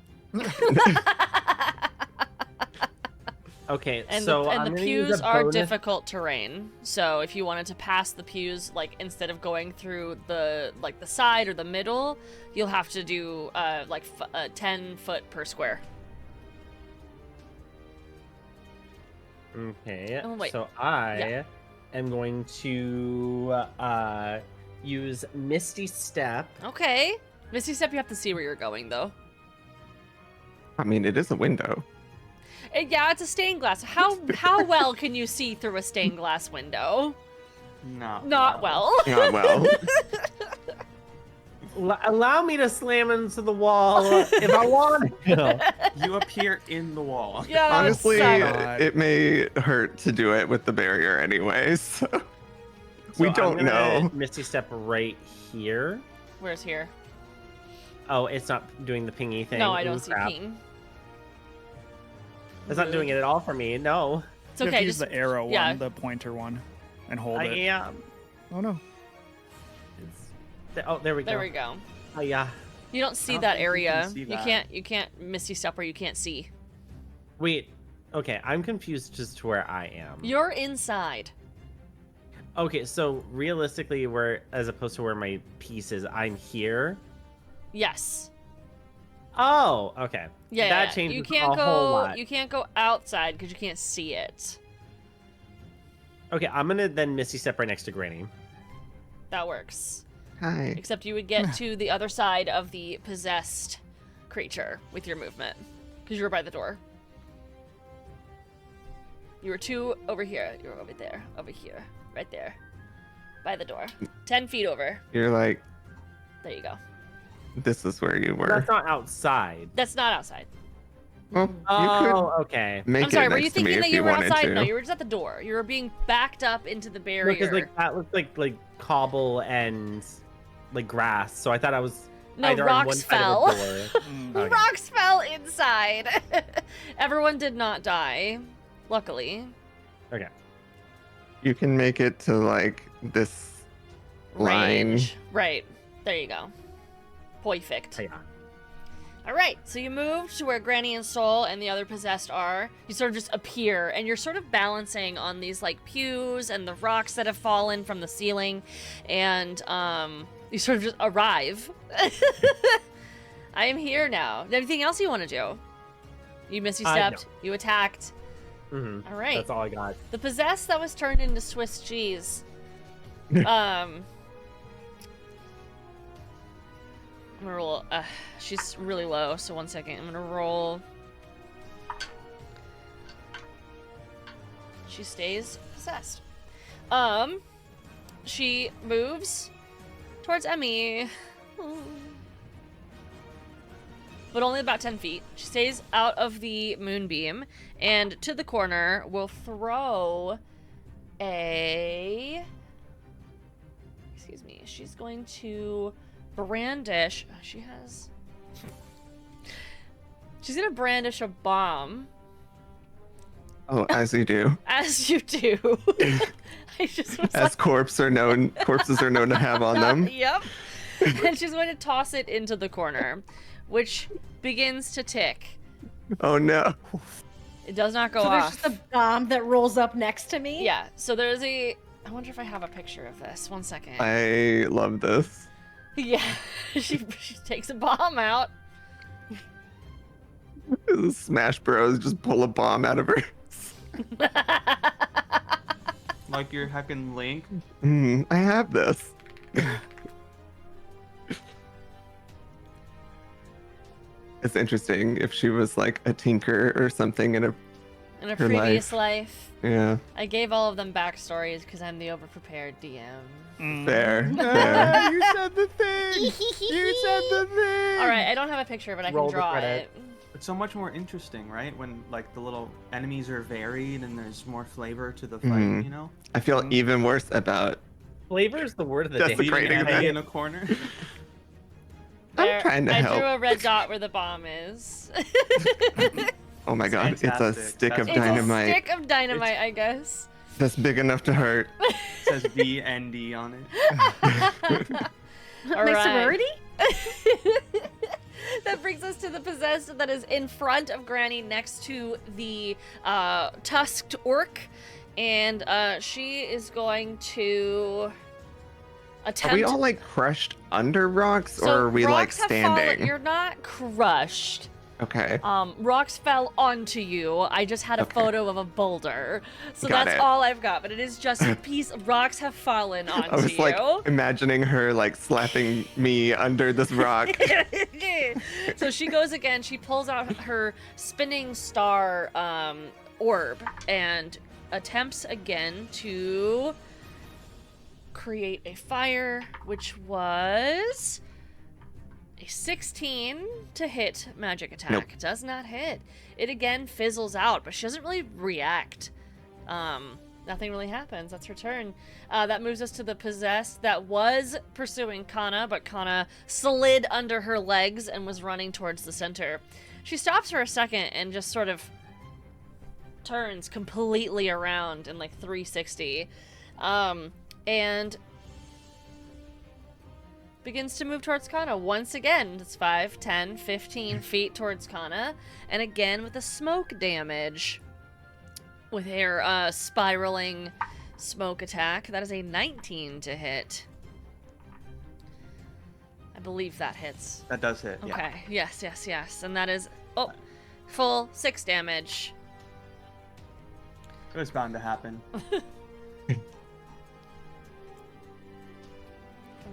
[SPEAKER 6] Okay,
[SPEAKER 1] And
[SPEAKER 6] so
[SPEAKER 1] the
[SPEAKER 6] I'm gonna use
[SPEAKER 1] pews
[SPEAKER 6] a
[SPEAKER 1] are
[SPEAKER 6] bonus-
[SPEAKER 1] difficult terrain. So if you wanted to pass the pews, like instead of going through the side or the middle, you'll have to do 10 foot per square.
[SPEAKER 6] Okay,
[SPEAKER 1] Oh, wait.
[SPEAKER 6] so I am going to use Misty Step.
[SPEAKER 1] Okay. Misty Step, you have to see where you're going though.
[SPEAKER 4] I mean, it is a window.
[SPEAKER 1] Yeah, it's a stained glass. How well can you see through a stained glass window? Not well.
[SPEAKER 4] Not well.
[SPEAKER 6] Allow me to slam into the wall if I want to.
[SPEAKER 5] You appear in the wall.
[SPEAKER 1] Yeah, that would
[SPEAKER 4] Honestly,
[SPEAKER 1] suck.
[SPEAKER 4] it may hurt to do it with the barrier anyway, so we
[SPEAKER 6] So
[SPEAKER 4] don't
[SPEAKER 6] I'm gonna
[SPEAKER 4] know.
[SPEAKER 6] Misty Step right here.
[SPEAKER 1] Where's here?
[SPEAKER 6] Oh, it's not doing the pingy thing.
[SPEAKER 1] No, I don't
[SPEAKER 6] Ooh,
[SPEAKER 1] see
[SPEAKER 6] crap.
[SPEAKER 1] ping.
[SPEAKER 6] It's not doing it at all for me. No.
[SPEAKER 1] It's
[SPEAKER 3] You have
[SPEAKER 1] okay.
[SPEAKER 3] to use
[SPEAKER 1] Just
[SPEAKER 3] the arrow one,
[SPEAKER 1] yeah.
[SPEAKER 3] the pointer one, and hold
[SPEAKER 6] I
[SPEAKER 3] it.
[SPEAKER 6] am.
[SPEAKER 3] Oh no.
[SPEAKER 6] Oh, there we go.
[SPEAKER 1] there we go.
[SPEAKER 6] Oh, yeah.
[SPEAKER 1] You don't see
[SPEAKER 5] don't
[SPEAKER 1] that
[SPEAKER 5] think you
[SPEAKER 1] area.
[SPEAKER 5] can see
[SPEAKER 1] You
[SPEAKER 5] that.
[SPEAKER 1] can't. You can't misty step where you can't see.
[SPEAKER 6] Wait. Okay, I'm confused just to where I am.
[SPEAKER 1] You're inside.
[SPEAKER 6] Okay, so realistically, where as opposed to where my piece is, I'm here.
[SPEAKER 1] Yes.
[SPEAKER 6] Oh, okay.
[SPEAKER 1] Yeah.
[SPEAKER 6] That
[SPEAKER 1] yeah.
[SPEAKER 6] changes
[SPEAKER 1] You can't
[SPEAKER 6] a
[SPEAKER 1] go.
[SPEAKER 6] whole lot.
[SPEAKER 1] You can't go outside because you can't see it.
[SPEAKER 6] Okay, I'm gonna then Misty Step right next to Granny.
[SPEAKER 1] That works.
[SPEAKER 4] Hi.
[SPEAKER 1] Except you would get to the other side of the possessed creature with your movement because you were by the door. You were two over here. You were over there. Over here. Right there. By the door. 10 feet over.
[SPEAKER 4] You're like,
[SPEAKER 1] There you go.
[SPEAKER 4] this is where you were.
[SPEAKER 6] That's not outside.
[SPEAKER 1] That's not outside.
[SPEAKER 4] Well, you
[SPEAKER 6] Oh, okay.
[SPEAKER 4] could make
[SPEAKER 1] I'm sorry,
[SPEAKER 4] it
[SPEAKER 1] were you
[SPEAKER 4] next to me
[SPEAKER 1] thinking
[SPEAKER 4] if
[SPEAKER 1] that you were
[SPEAKER 4] wanted
[SPEAKER 1] outside?
[SPEAKER 4] to.
[SPEAKER 1] No, you were just at the door. You were being backed up into the barrier.
[SPEAKER 6] Because like that looked like cobble and like grass, so I thought I was
[SPEAKER 1] No,
[SPEAKER 6] either on
[SPEAKER 1] rocks
[SPEAKER 6] one
[SPEAKER 1] fell.
[SPEAKER 6] side of the door. Okay.
[SPEAKER 1] Rocks fell inside. Everyone did not die, luckily.
[SPEAKER 6] Okay.
[SPEAKER 4] You can make it to like this line.
[SPEAKER 1] Range. Right. There you go. Perfect.
[SPEAKER 6] Oh, yeah.
[SPEAKER 1] All right, so you move to where Granny and Soul and the other possessed are. You sort of just appear, and you're sort of balancing on these like pews and the rocks that have fallen from the ceiling, and you sort of just arrive. I am here now. Anything else you want to do? You misty stepped. You attacked.
[SPEAKER 6] Mm-hmm.
[SPEAKER 1] All right.
[SPEAKER 6] That's all I got.
[SPEAKER 1] The possessed that was turned into Swiss cheese. I'm gonna roll. She's really low, so 1 second. I'm gonna roll. She stays possessed. She moves towards Emmy. But only about 10 feet. She stays out of the moonbeam, and to the corner will throw a... Excuse me. She's going to brandish... She has... She's going to brandish a bomb.
[SPEAKER 4] Oh, as you do.
[SPEAKER 1] As you do. I just was
[SPEAKER 4] As corpses are known to have on them.
[SPEAKER 1] Yep. And she's going to toss it into the corner, which begins to tick.
[SPEAKER 4] Oh no.
[SPEAKER 1] It does not go
[SPEAKER 2] So there's
[SPEAKER 1] off.
[SPEAKER 2] just a bomb that rolls up next to me.
[SPEAKER 1] Yeah, so there's a... I wonder if I have a picture of this. 1 second.
[SPEAKER 4] I love this.
[SPEAKER 1] Yeah, she takes a bomb out.
[SPEAKER 4] Smash Bros. Just pull a bomb out of her.
[SPEAKER 5] Like you're heckin' Link.
[SPEAKER 4] I have this. It's interesting if she was like a tinker or something in a
[SPEAKER 1] In a
[SPEAKER 4] Her
[SPEAKER 1] previous life.
[SPEAKER 4] yeah.
[SPEAKER 1] I gave all of them backstories because I'm the overprepared DM.
[SPEAKER 4] Fair.
[SPEAKER 3] Ah,
[SPEAKER 4] fair.
[SPEAKER 3] you said the thing. You said the thing.
[SPEAKER 1] All right, I don't have a picture, but I
[SPEAKER 6] Roll
[SPEAKER 1] can
[SPEAKER 6] the
[SPEAKER 1] draw
[SPEAKER 6] credit.
[SPEAKER 1] it.
[SPEAKER 5] It's so much more interesting, right? When like the little enemies are varied and there's more flavor to the fight,
[SPEAKER 4] Mhm.
[SPEAKER 5] you know?
[SPEAKER 4] I feel even worse about
[SPEAKER 6] Flavor is the word of the
[SPEAKER 4] That's
[SPEAKER 6] day.
[SPEAKER 4] the great
[SPEAKER 5] Leaving
[SPEAKER 4] thing
[SPEAKER 5] an
[SPEAKER 4] about
[SPEAKER 5] egg
[SPEAKER 4] it.
[SPEAKER 5] in a corner.
[SPEAKER 1] There,
[SPEAKER 4] trying to
[SPEAKER 1] I
[SPEAKER 4] help.
[SPEAKER 1] drew a red dot where the bomb is.
[SPEAKER 4] Oh my god, it's a
[SPEAKER 5] fantastic.
[SPEAKER 4] stick of
[SPEAKER 5] That's-
[SPEAKER 1] It's a
[SPEAKER 4] dynamite
[SPEAKER 1] stick of dynamite, I guess.
[SPEAKER 4] that's big enough to hurt.
[SPEAKER 5] It says VND on it.
[SPEAKER 1] All
[SPEAKER 2] My
[SPEAKER 1] right.
[SPEAKER 2] sorority?
[SPEAKER 1] That brings us to the possessed that is in front of Granny next to the tusked orc. And she is going to attempt...
[SPEAKER 4] Are we all like crushed under rocks or
[SPEAKER 1] So
[SPEAKER 4] are we like
[SPEAKER 1] rocks have fallen-
[SPEAKER 4] standing?
[SPEAKER 1] You're not crushed.
[SPEAKER 4] Okay.
[SPEAKER 1] Rocks fell onto you. I just had a
[SPEAKER 4] Okay.
[SPEAKER 1] photo of a boulder. So
[SPEAKER 4] Got
[SPEAKER 1] that's
[SPEAKER 4] it.
[SPEAKER 1] all I've got, but it is just a piece rocks have fallen onto
[SPEAKER 4] I was like
[SPEAKER 1] you.
[SPEAKER 4] imagining her like slapping me under this rock.
[SPEAKER 1] So she goes again, she pulls out her spinning star orb and attempts again to create a fire, which was a 16 to hit magic attack.
[SPEAKER 4] Nope.
[SPEAKER 1] Does not hit. It again fizzles out, but she doesn't really react. Nothing really happens. That's her turn. That moves us to the possessed that was pursuing Kana, but Kana slid under her legs and was running towards the center. She stops for a second and just sort of turns completely around in like 360. And begins to move towards Kana once again. It's 5, 10, 15 feet towards Kana. And again with the smoke damage. With her spiraling smoke attack. That is a 19 to hit. I believe that hits.
[SPEAKER 5] That does hit. Yeah.
[SPEAKER 1] Okay, yes. And that is, full 6 damage.
[SPEAKER 5] It was bound to happen.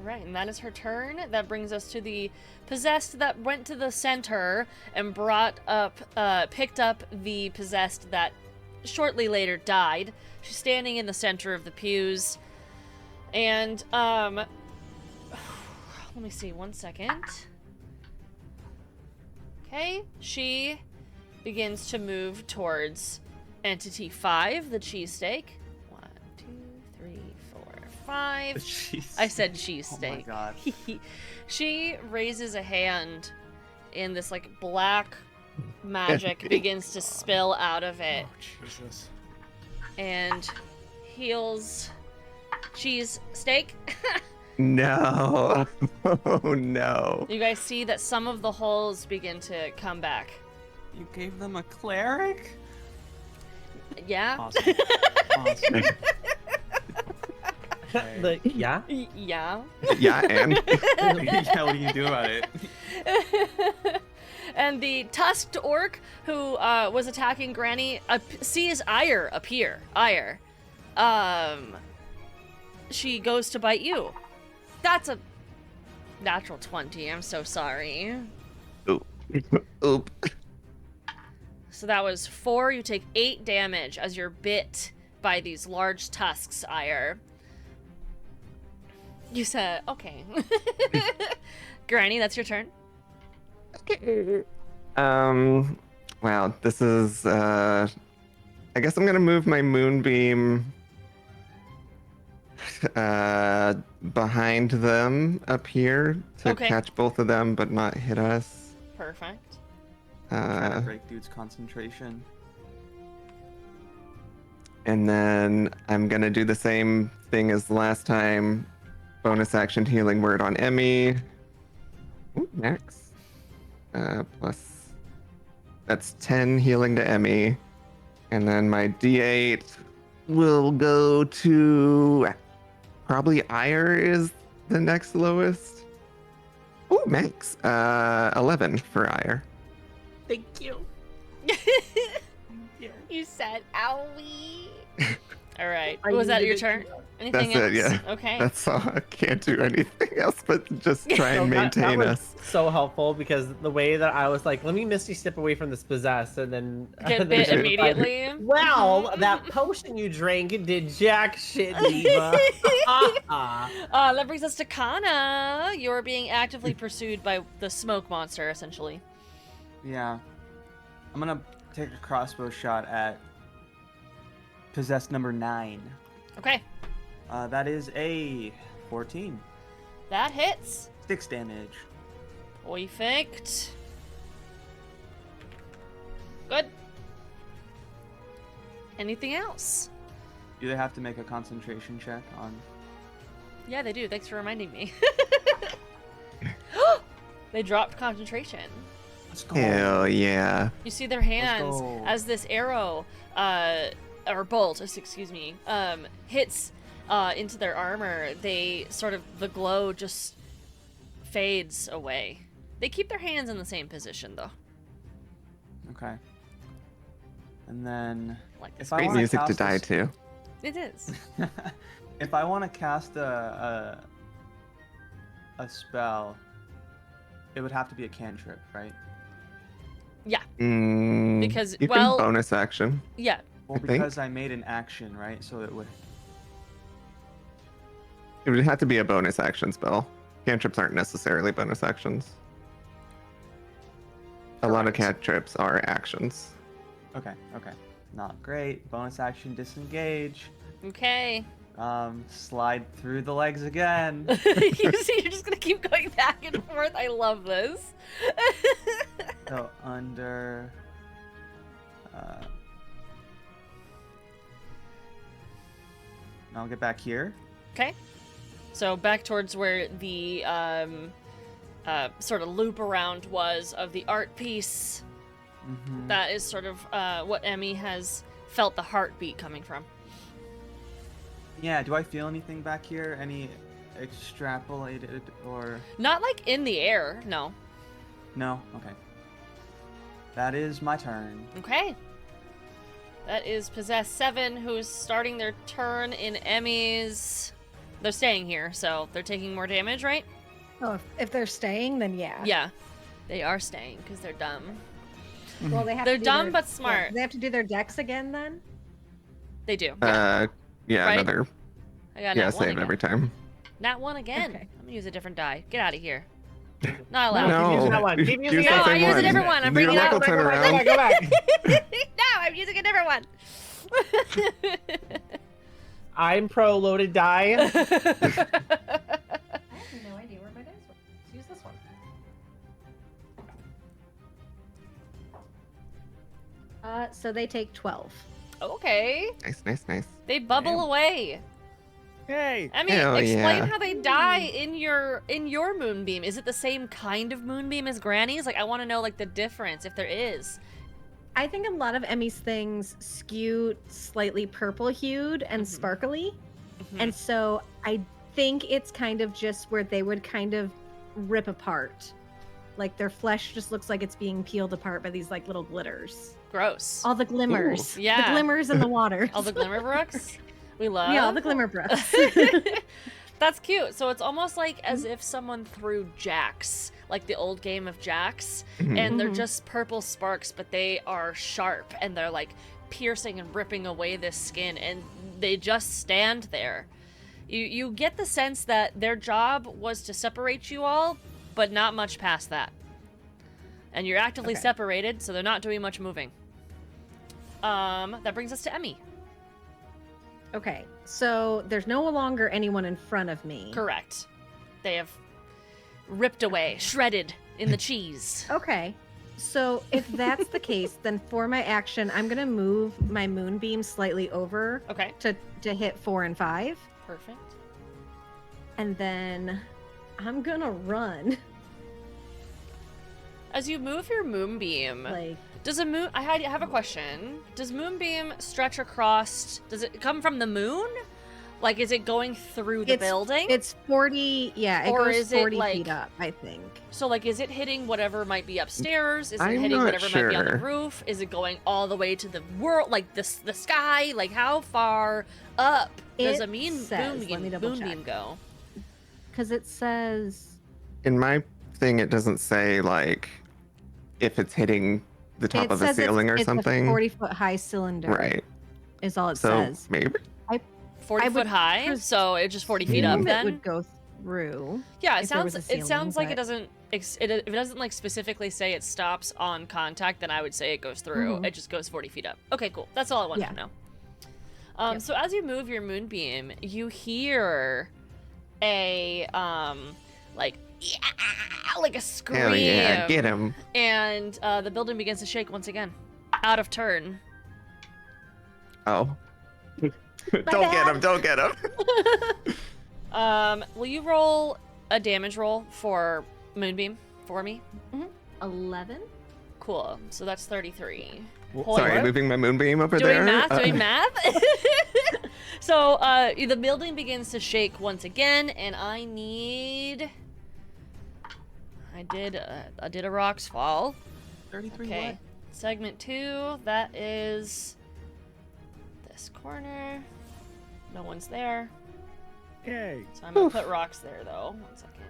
[SPEAKER 1] Alright, and that is her turn. That brings us to the possessed that went to the center and picked up the possessed that shortly later died. She's standing in the center of the pews. And, let me see, 1 second. Okay, she begins to move towards Entity 5, the cheesesteak. 1, 2, 3, 4, 5.
[SPEAKER 5] Jeez.
[SPEAKER 1] I said
[SPEAKER 5] Oh
[SPEAKER 1] cheesesteak.
[SPEAKER 5] my god.
[SPEAKER 1] She raises a hand, and this like black magic begins to spill out of it,
[SPEAKER 3] Oh, Jesus.
[SPEAKER 1] and heals cheese steak.
[SPEAKER 4] No. Oh no.
[SPEAKER 1] You guys see that some of the holes begin to come back.
[SPEAKER 5] You gave them a cleric?
[SPEAKER 1] Yeah.
[SPEAKER 3] Awesome. Awesome. Okay.
[SPEAKER 6] Yeah.
[SPEAKER 1] Yeah.
[SPEAKER 4] Yeah, and
[SPEAKER 5] Yeah, what do you do about it?
[SPEAKER 1] And the tusked orc who was attacking Granny sees Ire appear. Ire. She goes to bite you. That's a natural 20. I'm so sorry.
[SPEAKER 4] oop.
[SPEAKER 1] So that was 4. You take 8 damage as you're bit by these large tusks, Ire. You said, okay. Granny, that's your turn.
[SPEAKER 4] Wow, this is I guess I'm gonna move my moonbeam behind them up here to
[SPEAKER 1] Okay.
[SPEAKER 4] catch both of them but not hit us.
[SPEAKER 1] Perfect.
[SPEAKER 5] Trying to break dude's concentration.
[SPEAKER 4] And then I'm gonna do the same thing as last time. Bonus action healing word on Emmy. Ooh, max. Plus that's 10 healing to Emmy. And then my D8 will go to probably Ire is the next lowest. Ooh, max. 11 for Ire.
[SPEAKER 6] Thank you.
[SPEAKER 1] You said, owie. All right.
[SPEAKER 6] I
[SPEAKER 1] Was that
[SPEAKER 6] needed
[SPEAKER 1] your
[SPEAKER 6] it
[SPEAKER 1] turn?
[SPEAKER 6] to-
[SPEAKER 1] Anything
[SPEAKER 4] That's
[SPEAKER 1] else?
[SPEAKER 4] it, yeah.
[SPEAKER 1] Okay.
[SPEAKER 4] That's all. I can't do anything else but just try and
[SPEAKER 6] So that
[SPEAKER 4] maintain
[SPEAKER 6] was
[SPEAKER 4] us.
[SPEAKER 6] so helpful because the way that I was like, let me misty step away from this possessed and then
[SPEAKER 1] Get
[SPEAKER 6] and
[SPEAKER 1] bit
[SPEAKER 6] then-
[SPEAKER 1] immediately.
[SPEAKER 6] Well, that potion you drank did jack shit, Diva.
[SPEAKER 1] That brings us to Kana. You're being actively pursued by the smoke monster, essentially.
[SPEAKER 5] Yeah. I'm gonna take a crossbow shot at possessed number 9.
[SPEAKER 1] Okay.
[SPEAKER 5] That is a 14.
[SPEAKER 1] That hits.
[SPEAKER 5] 6 damage.
[SPEAKER 1] Perfect. Good. Anything else?
[SPEAKER 5] Do they have to make a concentration check on?
[SPEAKER 1] Yeah, they do. Thanks for reminding me. They dropped concentration.
[SPEAKER 5] Let's go.
[SPEAKER 4] Hell yeah.
[SPEAKER 1] You see their hands
[SPEAKER 5] go.
[SPEAKER 1] as this arrow, or bolt, excuse me, hits into their armor. They sort of, the glow just fades away. They keep their hands in the same position, though.
[SPEAKER 5] Okay. And then
[SPEAKER 1] Like
[SPEAKER 5] if
[SPEAKER 1] this.
[SPEAKER 5] I
[SPEAKER 4] Great
[SPEAKER 5] wanna
[SPEAKER 4] music to
[SPEAKER 5] cast
[SPEAKER 4] die
[SPEAKER 5] this-
[SPEAKER 4] to.
[SPEAKER 1] It is.
[SPEAKER 5] if I want to cast a spell, it would have to be a cantrip, right?
[SPEAKER 1] Because,
[SPEAKER 4] you
[SPEAKER 1] well-
[SPEAKER 4] can bonus action.
[SPEAKER 1] Yeah.
[SPEAKER 5] Well,
[SPEAKER 4] I think.
[SPEAKER 5] because I made an action, right? So it would.
[SPEAKER 4] It would have to be a bonus action spell. Cantrips aren't necessarily bonus actions. A lot of
[SPEAKER 1] Correct.
[SPEAKER 4] cantrips are actions.
[SPEAKER 5] Okay. Not great. Bonus action, disengage.
[SPEAKER 1] Okay.
[SPEAKER 5] Slide through the legs again.
[SPEAKER 1] You see, you're just gonna keep going back and forth. I love this.
[SPEAKER 5] So under. I'll get back here.
[SPEAKER 1] Okay. So back towards where the sort of loop around was of the art piece.
[SPEAKER 5] Mm-hmm.
[SPEAKER 1] That is sort of what Emmy has felt the heartbeat coming from.
[SPEAKER 5] Yeah. Do I feel anything back here? Any extrapolated or
[SPEAKER 1] Not like in the air, no.
[SPEAKER 5] no? Okay. That is my turn.
[SPEAKER 1] Okay. That is Possess 7, who's starting their turn in Emmy's. They're staying here, so they're taking more damage, right?
[SPEAKER 2] Oh, if they're staying, then yeah.
[SPEAKER 1] Yeah. They are staying because they're dumb.
[SPEAKER 2] Well, they have
[SPEAKER 1] They're
[SPEAKER 2] to do
[SPEAKER 1] dumb
[SPEAKER 2] their-
[SPEAKER 1] but smart.
[SPEAKER 2] They have to do their decks again then.
[SPEAKER 1] They do. Yeah.
[SPEAKER 4] Yeah,
[SPEAKER 1] Right?
[SPEAKER 4] another.
[SPEAKER 1] I got
[SPEAKER 4] Yeah,
[SPEAKER 1] nat 1
[SPEAKER 4] save
[SPEAKER 1] again.
[SPEAKER 4] every time.
[SPEAKER 1] Nat 1 again.
[SPEAKER 2] Okay.
[SPEAKER 1] I'm gonna use a different die. Get out of here. Not allowed.
[SPEAKER 6] No. Keep using that
[SPEAKER 4] No,
[SPEAKER 6] one. Keep
[SPEAKER 4] use
[SPEAKER 6] using
[SPEAKER 4] the
[SPEAKER 6] it.
[SPEAKER 1] No,
[SPEAKER 4] same
[SPEAKER 1] I use a
[SPEAKER 4] one.
[SPEAKER 1] different one. I'm
[SPEAKER 4] Your
[SPEAKER 1] bringing it
[SPEAKER 4] luck
[SPEAKER 1] out.
[SPEAKER 4] will turn
[SPEAKER 6] Go back,
[SPEAKER 4] around.
[SPEAKER 6] go back.
[SPEAKER 1] No, I'm using a different one.
[SPEAKER 6] I'm pro loaded die.
[SPEAKER 2] I have no idea where my dice were. Let's use this one. So they take 12.
[SPEAKER 1] Okay.
[SPEAKER 4] Nice.
[SPEAKER 1] They bubble
[SPEAKER 3] Damn.
[SPEAKER 1] away.
[SPEAKER 3] Hey.
[SPEAKER 1] Emmy,
[SPEAKER 4] Hell
[SPEAKER 1] explain
[SPEAKER 4] yeah.
[SPEAKER 1] how they die in your moonbeam. Is it the same kind of moonbeam as Granny's? Like, I want to know like the difference if there is.
[SPEAKER 2] I think a lot of Emmy's things skew slightly purple hued and
[SPEAKER 1] Mhm.
[SPEAKER 2] sparkly.
[SPEAKER 1] Mhm.
[SPEAKER 2] And so I think it's kind of just where they would kind of rip apart. Like their flesh just looks like it's being peeled apart by these like little glitters.
[SPEAKER 1] Gross.
[SPEAKER 2] All the glimmers.
[SPEAKER 1] Yeah.
[SPEAKER 2] The glimmers in the water.
[SPEAKER 1] All the glimmer brooks. We love.
[SPEAKER 2] Yeah, all the glimmer brooks.
[SPEAKER 1] That's cute. So it's almost like as if someone threw jacks, like the old game of jacks,
[SPEAKER 4] Mhm.
[SPEAKER 1] and they're
[SPEAKER 2] Mhm.
[SPEAKER 1] just purple sparks, but they are sharp and they're like piercing and ripping away this skin, and they just stand there. You get the sense that their job was to separate you all, but not much past that. And you're actively
[SPEAKER 2] Okay.
[SPEAKER 1] separated, so they're not doing much moving. That brings us to Emmy.
[SPEAKER 2] Okay, so there's no longer anyone in front of me.
[SPEAKER 1] Correct. They have ripped away, shredded in the cheese.
[SPEAKER 2] Okay, so if that's the case, then for my action, I'm gonna move my moonbeam slightly over
[SPEAKER 1] Okay,
[SPEAKER 2] to hit 4 and 5,
[SPEAKER 1] perfect.
[SPEAKER 2] and then I'm gonna run.
[SPEAKER 1] As you move your moonbeam,
[SPEAKER 2] Like,
[SPEAKER 1] does a moon? I have a question. Does moonbeam stretch across? Does it come from the moon? Like, is it going through the building?
[SPEAKER 2] it's 40. Yeah, it
[SPEAKER 1] Or
[SPEAKER 2] goes
[SPEAKER 1] is it,
[SPEAKER 2] 40
[SPEAKER 1] like-
[SPEAKER 2] feet up, I think.
[SPEAKER 1] So, like, is it hitting whatever might be upstairs? Is it
[SPEAKER 4] I'm
[SPEAKER 1] hitting
[SPEAKER 4] not
[SPEAKER 1] whatever might be on the
[SPEAKER 4] sure.
[SPEAKER 1] roof? Is it going all the way to the world, like the sky? Like, how far up does
[SPEAKER 2] It
[SPEAKER 1] a
[SPEAKER 2] says- let me
[SPEAKER 1] moonbeam
[SPEAKER 2] double
[SPEAKER 1] moonbeam
[SPEAKER 2] check.
[SPEAKER 1] go?
[SPEAKER 2] Because it says
[SPEAKER 4] In my thing, it doesn't say like if it's hitting the top
[SPEAKER 2] it
[SPEAKER 4] of the
[SPEAKER 2] says
[SPEAKER 4] ceiling or
[SPEAKER 2] it's
[SPEAKER 4] something.
[SPEAKER 2] a 40-foot high cylinder.
[SPEAKER 4] Right.
[SPEAKER 2] Is all it
[SPEAKER 4] So
[SPEAKER 2] says.
[SPEAKER 4] maybe.
[SPEAKER 1] 40
[SPEAKER 2] I
[SPEAKER 1] foot
[SPEAKER 2] would
[SPEAKER 1] high,
[SPEAKER 2] pres-
[SPEAKER 1] so it's just 40 feet up
[SPEAKER 2] Assume it
[SPEAKER 1] then.
[SPEAKER 2] would go through.
[SPEAKER 1] Yeah, it
[SPEAKER 2] if there was
[SPEAKER 1] sounds
[SPEAKER 2] a
[SPEAKER 1] it sounds
[SPEAKER 2] ceiling,
[SPEAKER 1] like it
[SPEAKER 2] but-
[SPEAKER 1] doesn't if it doesn't like specifically say it stops on contact, then I would say it goes through.
[SPEAKER 2] Mhm.
[SPEAKER 1] It just goes 40 feet up. Okay, cool. That's all I wanted to know.
[SPEAKER 2] Yep.
[SPEAKER 1] So as you move your moonbeam, you hear a like like a scream,
[SPEAKER 4] Hell yeah, get him.
[SPEAKER 1] and the building begins to shake once again, out of turn.
[SPEAKER 4] Oh. Don't get him, don't get him.
[SPEAKER 1] Will you roll a damage roll for moonbeam for me?
[SPEAKER 2] 11.
[SPEAKER 1] Cool. So that's 33.
[SPEAKER 4] Sorry,
[SPEAKER 3] what?
[SPEAKER 4] moving my moonbeam over
[SPEAKER 1] Doing
[SPEAKER 4] there.
[SPEAKER 1] doing math. So the building begins to shake once again, and I need. I did a rocks fall.
[SPEAKER 5] 33
[SPEAKER 1] Okay.
[SPEAKER 5] what?
[SPEAKER 1] Segment 2, that is this corner. No one's there.
[SPEAKER 3] Yay.
[SPEAKER 1] So I'm gonna put rocks there though. 1 second.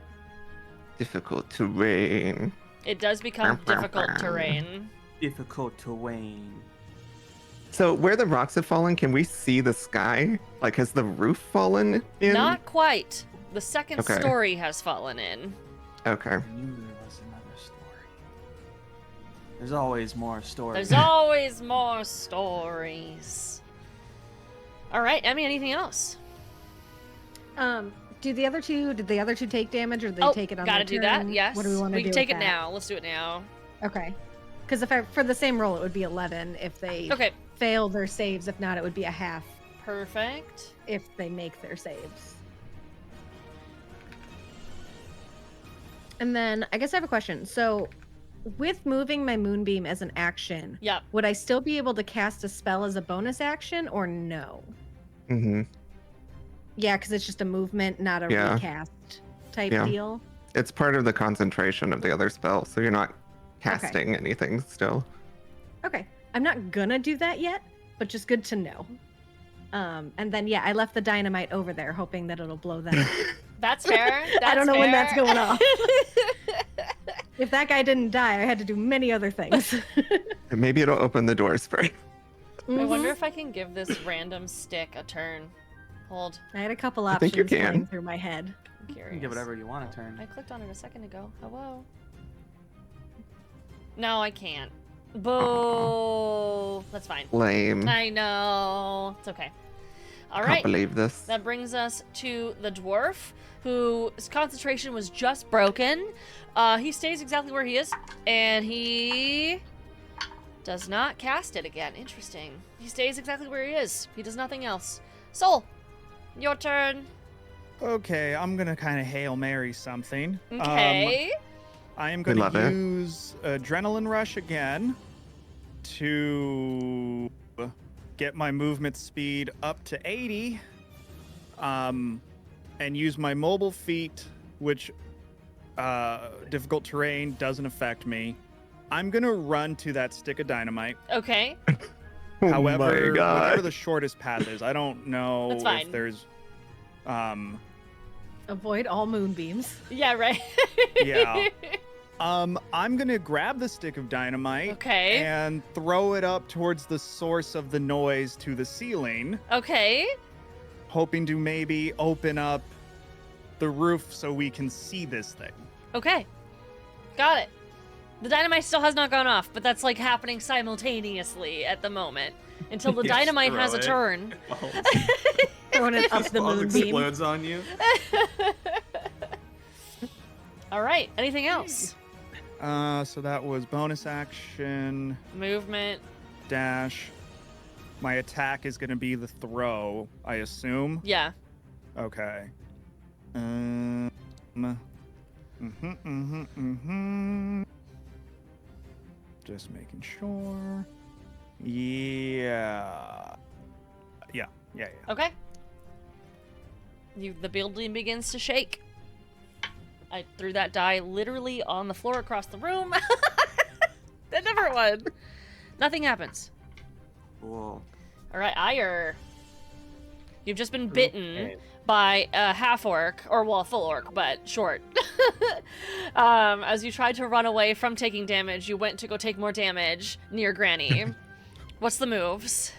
[SPEAKER 4] Difficult terrain.
[SPEAKER 1] It does become difficult terrain.
[SPEAKER 5] Difficult terrain.
[SPEAKER 4] So where the rocks have fallen, can we see the sky? Like, has the roof fallen in?
[SPEAKER 1] Not quite. The second
[SPEAKER 4] Okay.
[SPEAKER 1] story has fallen in.
[SPEAKER 4] Okay.
[SPEAKER 5] I knew there was another story. There's always more stories.
[SPEAKER 1] There's always more stories. All right, Emmy, anything else?
[SPEAKER 2] Did the other two take damage, or did they
[SPEAKER 1] Oh,
[SPEAKER 2] take it on
[SPEAKER 1] gotta
[SPEAKER 2] their
[SPEAKER 1] do that.
[SPEAKER 2] turn?
[SPEAKER 1] Yes.
[SPEAKER 2] What do we want to do?
[SPEAKER 1] We can take
[SPEAKER 2] with
[SPEAKER 1] it
[SPEAKER 2] that?
[SPEAKER 1] now. Let's do it now.
[SPEAKER 2] Okay. Because for the same roll, it would be 11 if they
[SPEAKER 1] Okay.
[SPEAKER 2] fail their saves. If not, it would be a half
[SPEAKER 1] Perfect.
[SPEAKER 2] if they make their saves. And then I guess I have a question. So, with moving my moonbeam as an action,
[SPEAKER 1] Yep.
[SPEAKER 2] would I still be able to cast a spell as a bonus action, or no?
[SPEAKER 4] Mm-hmm.
[SPEAKER 2] Yeah, because it's just a movement, not a
[SPEAKER 4] Yeah.
[SPEAKER 2] recast type
[SPEAKER 4] Yeah.
[SPEAKER 2] deal.
[SPEAKER 4] It's part of the concentration of the other spell, so you're not casting anything still.
[SPEAKER 2] Okay. I'm not gonna do that yet, but just good to know. And then yeah, I left the dynamite over there, hoping that it'll blow that up.
[SPEAKER 1] That's fair.
[SPEAKER 2] I don't know when that's
[SPEAKER 1] fair.
[SPEAKER 2] going off. If that guy didn't die, I had to do many other things.
[SPEAKER 4] And maybe it'll open the doors for it.
[SPEAKER 1] I wonder if I can give this random stick a turn. Hold.
[SPEAKER 2] I had a couple
[SPEAKER 4] I
[SPEAKER 2] options
[SPEAKER 4] think you
[SPEAKER 2] going
[SPEAKER 4] can.
[SPEAKER 2] through my head.
[SPEAKER 1] I'm
[SPEAKER 5] You
[SPEAKER 1] curious.
[SPEAKER 5] can get whatever you want to turn.
[SPEAKER 1] I clicked on it a second ago. Hello? No, I can't. Boo. That's fine.
[SPEAKER 4] Lame.
[SPEAKER 1] I know. It's okay. All
[SPEAKER 4] Can't
[SPEAKER 1] right.
[SPEAKER 4] believe this.
[SPEAKER 1] That brings us to the dwarf, whose concentration was just broken. He stays exactly where he is, and he does not cast it again. Interesting. He stays exactly where he is. He does nothing else. Soul, your turn.
[SPEAKER 3] Okay, I'm gonna kind of Hail Mary something.
[SPEAKER 1] Okay.
[SPEAKER 3] I am
[SPEAKER 4] We
[SPEAKER 3] going
[SPEAKER 4] love
[SPEAKER 3] to
[SPEAKER 4] it.
[SPEAKER 3] use Adrenaline Rush again to get my movement speed up to 80, and use my mobile feat, which difficult terrain doesn't affect me. I'm going to run to that stick of dynamite.
[SPEAKER 1] Okay.
[SPEAKER 3] However,
[SPEAKER 4] oh my God.
[SPEAKER 3] whatever the shortest path is, I don't know
[SPEAKER 1] That's fine.
[SPEAKER 3] if there's...
[SPEAKER 2] Avoid all moonbeams.
[SPEAKER 1] Yeah, right.
[SPEAKER 3] Yeah. I'm gonna grab the stick of dynamite
[SPEAKER 1] Okay.
[SPEAKER 3] and throw it up towards the source of the noise to the ceiling,
[SPEAKER 1] Okay.
[SPEAKER 3] hoping to maybe open up the roof so we can see this thing.
[SPEAKER 1] Okay. Got it. The dynamite still has not gone off, but that's like happening simultaneously at the moment until the
[SPEAKER 5] Yes,
[SPEAKER 1] dynamite has a
[SPEAKER 5] throw
[SPEAKER 1] turn.
[SPEAKER 2] Throwing it up the
[SPEAKER 5] Balls
[SPEAKER 2] moonbeam.
[SPEAKER 5] explodes on you.
[SPEAKER 1] All right. Anything else?
[SPEAKER 3] So that was bonus action,
[SPEAKER 1] Movement.
[SPEAKER 3] dash. My attack is gonna be the throw, I assume.
[SPEAKER 1] Yeah.
[SPEAKER 3] Okay. Just making sure. Yeah. Yeah.
[SPEAKER 1] Okay. The building begins to shake. I threw that die literally on the floor across the room. A different one. Nothing happens.
[SPEAKER 5] Cool.
[SPEAKER 1] All right, Ire. You've just been bitten
[SPEAKER 6] Okay.
[SPEAKER 1] by a half orc, or well, a full orc, but short. As you tried to run away from taking damage, you went to go take more damage near Granny. What's the moves?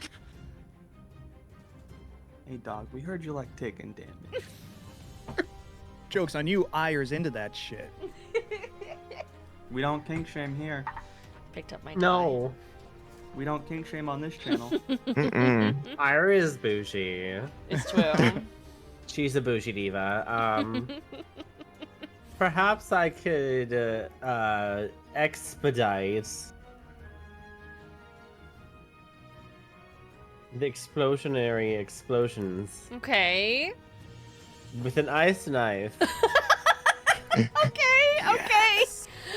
[SPEAKER 5] Hey, dog, we heard you like taking damage.
[SPEAKER 3] Joke's on you, Ire's into that shit.
[SPEAKER 5] We don't kink shame here.
[SPEAKER 1] Picked up my
[SPEAKER 6] No.
[SPEAKER 5] We don't kink shame on this channel.
[SPEAKER 4] Mm-mm.
[SPEAKER 6] Ira is bougie.
[SPEAKER 1] die. It's true.
[SPEAKER 6] She's a bougie diva. Perhaps I could expedite the explosionary explosions
[SPEAKER 1] Okay.
[SPEAKER 6] with an ice knife.
[SPEAKER 1] Okay.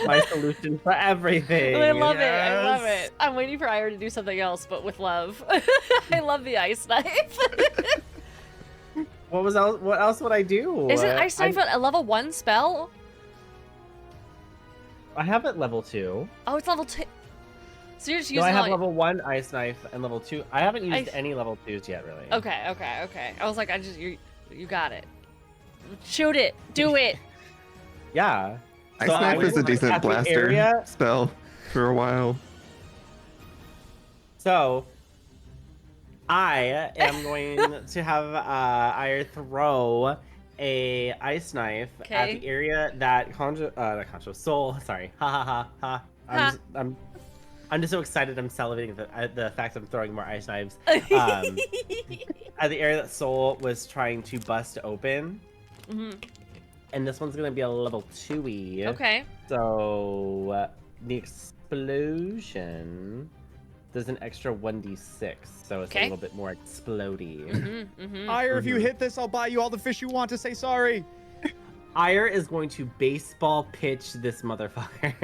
[SPEAKER 6] My solution for everything.
[SPEAKER 1] I love it. I love
[SPEAKER 3] Yes.
[SPEAKER 1] it. I'm waiting for Ira to do something else, but with love. I love the ice knife.
[SPEAKER 6] What else would I do?
[SPEAKER 1] Isn't ice knife a level 1 spell?
[SPEAKER 6] I have it level 2.
[SPEAKER 1] Oh, it's level 2. So you're just
[SPEAKER 6] No,
[SPEAKER 1] using
[SPEAKER 6] I have
[SPEAKER 1] all-
[SPEAKER 6] level 1 ice knife and level 2. I haven't used
[SPEAKER 1] I-
[SPEAKER 6] any level 2s yet, really.
[SPEAKER 1] Okay. I was like, you got it. Shoot it. Do it.
[SPEAKER 6] Yeah.
[SPEAKER 4] Ice
[SPEAKER 6] So
[SPEAKER 4] Knife
[SPEAKER 6] I
[SPEAKER 4] is a
[SPEAKER 6] was
[SPEAKER 4] decent
[SPEAKER 6] at the
[SPEAKER 4] blaster
[SPEAKER 6] area-
[SPEAKER 4] spell for a while.
[SPEAKER 6] So, I am going to have Ire throw a ice knife at
[SPEAKER 1] Okay.
[SPEAKER 6] the area that Soul. Sorry, ha. I'm just so excited. I'm salivating at the fact that I'm throwing more ice knives. At the area that Soul was trying to bust open, and this one's gonna be a level 2e.
[SPEAKER 1] Okay.
[SPEAKER 6] So the explosion. There's an extra 1d6, so it's a little bit more explodey.
[SPEAKER 3] Ire, if you hit this, I'll buy you all the fish you want to say sorry.
[SPEAKER 6] Ire is going to baseball pitch this motherfucker.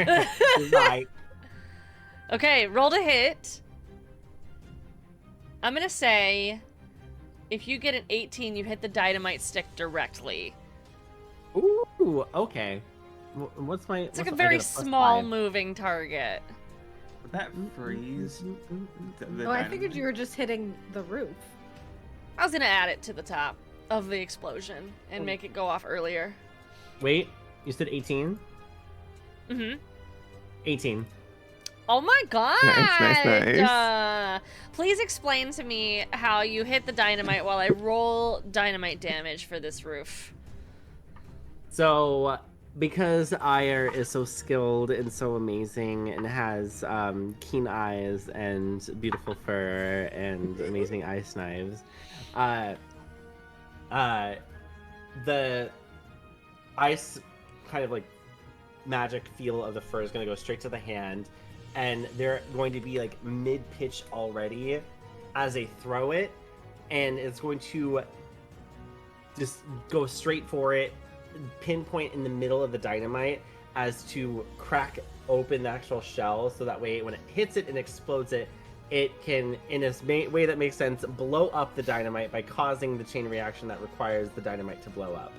[SPEAKER 6] Right.
[SPEAKER 1] Okay, roll to hit. I'm gonna say, if you get an 18, you hit the dynamite stick directly.
[SPEAKER 6] Ooh, okay. What's my?
[SPEAKER 1] It's like a very small moving target.
[SPEAKER 5] Would that freeze? The
[SPEAKER 2] I figured
[SPEAKER 5] dynamite?
[SPEAKER 2] you were just hitting the roof.
[SPEAKER 1] I was gonna add it to the top of the explosion and make it go off earlier.
[SPEAKER 6] Wait, you said 18? 18.
[SPEAKER 1] Oh my god!
[SPEAKER 4] Nice.
[SPEAKER 1] Please explain to me how you hit the dynamite while I roll dynamite damage for this roof.
[SPEAKER 6] So, because Ire is so skilled and so amazing and has keen eyes and beautiful fur and amazing ice knives, the ice kind of like magic feel of the fur is going to go straight to the hand, and they're going to be like mid-pitch already as they throw it, and it's going to just go straight for it, pinpoint in the middle of the dynamite as to crack open the actual shell, so that way when it hits it and explodes it, it can, in a way that makes sense, blow up the dynamite by causing the chain reaction that requires the dynamite to blow up.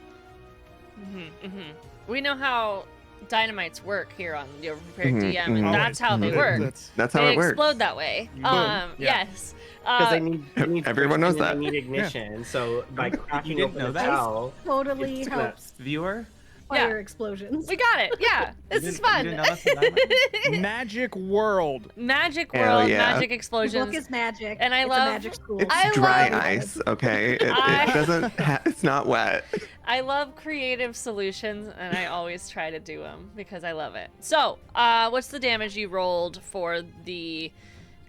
[SPEAKER 1] We know how dynamites work here on the Overprepared DM, and that's how they
[SPEAKER 3] Always.
[SPEAKER 1] work.
[SPEAKER 4] That's how
[SPEAKER 1] They
[SPEAKER 4] it works.
[SPEAKER 1] explode that way.
[SPEAKER 3] Yeah.
[SPEAKER 1] Yes.
[SPEAKER 6] Because they need
[SPEAKER 4] Everyone knows
[SPEAKER 6] friction and
[SPEAKER 4] that.
[SPEAKER 6] They need ignition. So by cracking
[SPEAKER 5] didn't
[SPEAKER 6] open
[SPEAKER 5] know
[SPEAKER 6] the
[SPEAKER 5] that?
[SPEAKER 6] shell,
[SPEAKER 2] Totally
[SPEAKER 6] It's
[SPEAKER 2] helps
[SPEAKER 5] Viewer?
[SPEAKER 2] fire explosions.
[SPEAKER 1] We got it. Yeah. This is
[SPEAKER 5] You
[SPEAKER 1] fun.
[SPEAKER 5] didn't know that's the dynamite?
[SPEAKER 3] Magic World.
[SPEAKER 1] Magic
[SPEAKER 4] Hell
[SPEAKER 1] world,
[SPEAKER 4] yeah.
[SPEAKER 1] magic
[SPEAKER 2] The
[SPEAKER 1] explosions.
[SPEAKER 2] book is magic.
[SPEAKER 1] And I
[SPEAKER 2] it's
[SPEAKER 1] love-
[SPEAKER 2] a magic school.
[SPEAKER 4] It's
[SPEAKER 1] I
[SPEAKER 4] dry
[SPEAKER 1] love-
[SPEAKER 4] ice, okay? It
[SPEAKER 1] I-
[SPEAKER 4] doesn't. It's not wet.
[SPEAKER 1] I love creative solutions, and I always try to do them because I love it. So, what's the damage you rolled for the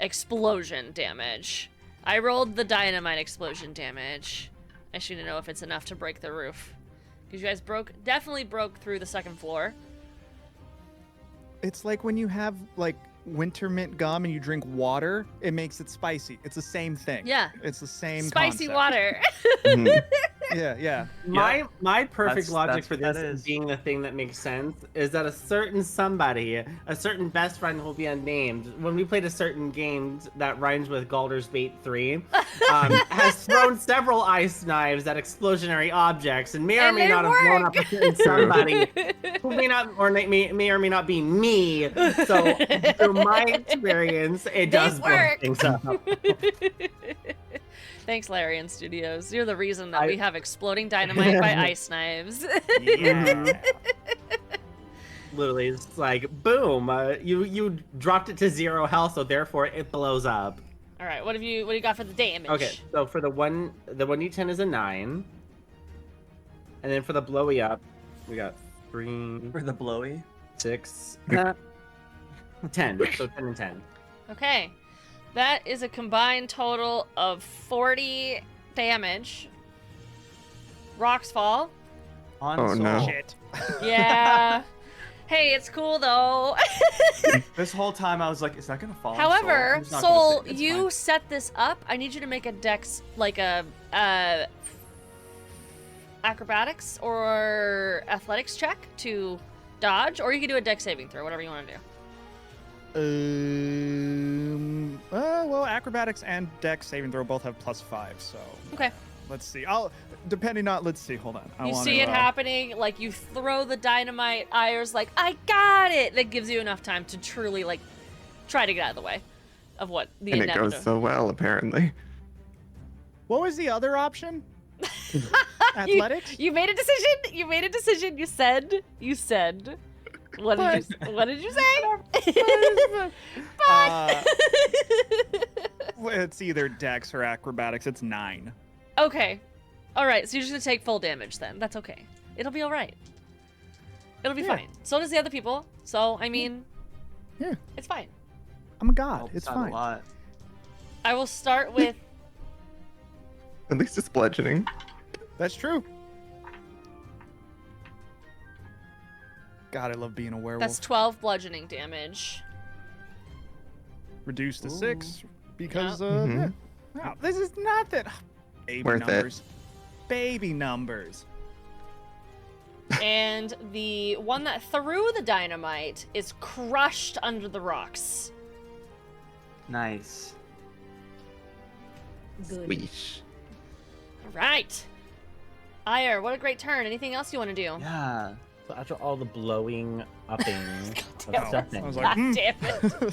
[SPEAKER 1] explosion damage? I rolled the dynamite explosion damage. I should know if it's enough to break the roof. Because you guys definitely broke through the second floor.
[SPEAKER 3] It's like when you have like winter mint gum and you drink water, it makes it spicy. It's the same thing.
[SPEAKER 1] Yeah.
[SPEAKER 3] It's the same
[SPEAKER 1] Spicy
[SPEAKER 3] concept.
[SPEAKER 1] water.
[SPEAKER 4] Mhm.
[SPEAKER 3] Yeah.
[SPEAKER 6] my perfect
[SPEAKER 5] That's-
[SPEAKER 6] logic
[SPEAKER 5] that's
[SPEAKER 6] for
[SPEAKER 5] what that
[SPEAKER 6] this
[SPEAKER 5] is.
[SPEAKER 6] being the thing that makes sense is that a certain somebody, a certain best friend who will be unnamed, when we played a certain game that rhymes with Galder's Bait 3, has thrown several ice knives at explosionary objects and may or
[SPEAKER 1] And
[SPEAKER 6] may
[SPEAKER 1] they
[SPEAKER 6] not have blown up
[SPEAKER 1] work.
[SPEAKER 6] a certain somebody who may not or may or may not be me. So through my experience, it does blow
[SPEAKER 1] work.
[SPEAKER 6] things up.
[SPEAKER 1] Thanks, Larian Studios. You're the reason that we have exploding dynamite by ice knives.
[SPEAKER 3] Yeah.
[SPEAKER 6] Literally, it's like boom. You dropped it to 0 health, so therefore it blows up.
[SPEAKER 1] All right, what do you got for the damage?
[SPEAKER 6] Okay, so for the 1d10 is a 9, and then for the blowy up, we got 3,
[SPEAKER 5] For the blowy?
[SPEAKER 6] 6, 10. So 10 and 10.
[SPEAKER 1] Okay. That is a combined total of 40 damage. Rocks fall.
[SPEAKER 5] On
[SPEAKER 4] Oh,
[SPEAKER 5] Soul.
[SPEAKER 4] no.
[SPEAKER 3] Shit.
[SPEAKER 1] Yeah. Hey, it's cool though.
[SPEAKER 5] This whole time I was like, is that gonna fall on
[SPEAKER 1] However,
[SPEAKER 5] Soul? I'm just not gonna
[SPEAKER 1] Soul,
[SPEAKER 5] say it. It's
[SPEAKER 1] you
[SPEAKER 5] fine.
[SPEAKER 1] set this up. I need you to make a dex, like a acrobatics or athletics check to dodge, or you can do a dex saving throw, whatever you want to do.
[SPEAKER 3] Well, acrobatics and dex saving throw both have +5, so
[SPEAKER 1] Okay.
[SPEAKER 3] let's see. Let's see. Hold on.
[SPEAKER 1] You see it happening, like you throw the dynamite. Ire's like, I got it. That gives you enough time to truly like try to get out of the way of what the
[SPEAKER 4] And it
[SPEAKER 1] inevitable.
[SPEAKER 4] goes so well, apparently.
[SPEAKER 3] What was the other option? Athletics?
[SPEAKER 1] You made a decision. You made a decision. You said. What did you say?
[SPEAKER 3] It's either Dex or Acrobatics. It's 9.
[SPEAKER 1] Okay. All right. So you're just gonna take full damage then. That's okay. It'll be all right. It'll be fine. So does the other people. So I mean,
[SPEAKER 3] Yeah.
[SPEAKER 1] it's fine.
[SPEAKER 3] I'm a god.
[SPEAKER 5] Helps
[SPEAKER 3] It's
[SPEAKER 5] out
[SPEAKER 3] fine.
[SPEAKER 5] A lot.
[SPEAKER 1] I will start with.
[SPEAKER 4] At least it's bludgeoning.
[SPEAKER 3] That's true. God, I love being a werewolf.
[SPEAKER 1] That's 12 bludgeoning damage.
[SPEAKER 3] Reduced to 6 because
[SPEAKER 4] Mhm.
[SPEAKER 3] yeah. This is nothing. Baby
[SPEAKER 4] Worth it.
[SPEAKER 3] numbers. Baby numbers.
[SPEAKER 1] And the one that threw the dynamite is crushed under the rocks.
[SPEAKER 5] Nice.
[SPEAKER 2] Good.
[SPEAKER 4] Weesh.
[SPEAKER 1] All right. Ire, what a great turn. Anything else you want to do?
[SPEAKER 5] Yeah.
[SPEAKER 6] So after all the blowing upping
[SPEAKER 1] damn
[SPEAKER 6] of
[SPEAKER 1] it.
[SPEAKER 6] stuff,
[SPEAKER 3] I was
[SPEAKER 1] God
[SPEAKER 3] like,
[SPEAKER 1] damn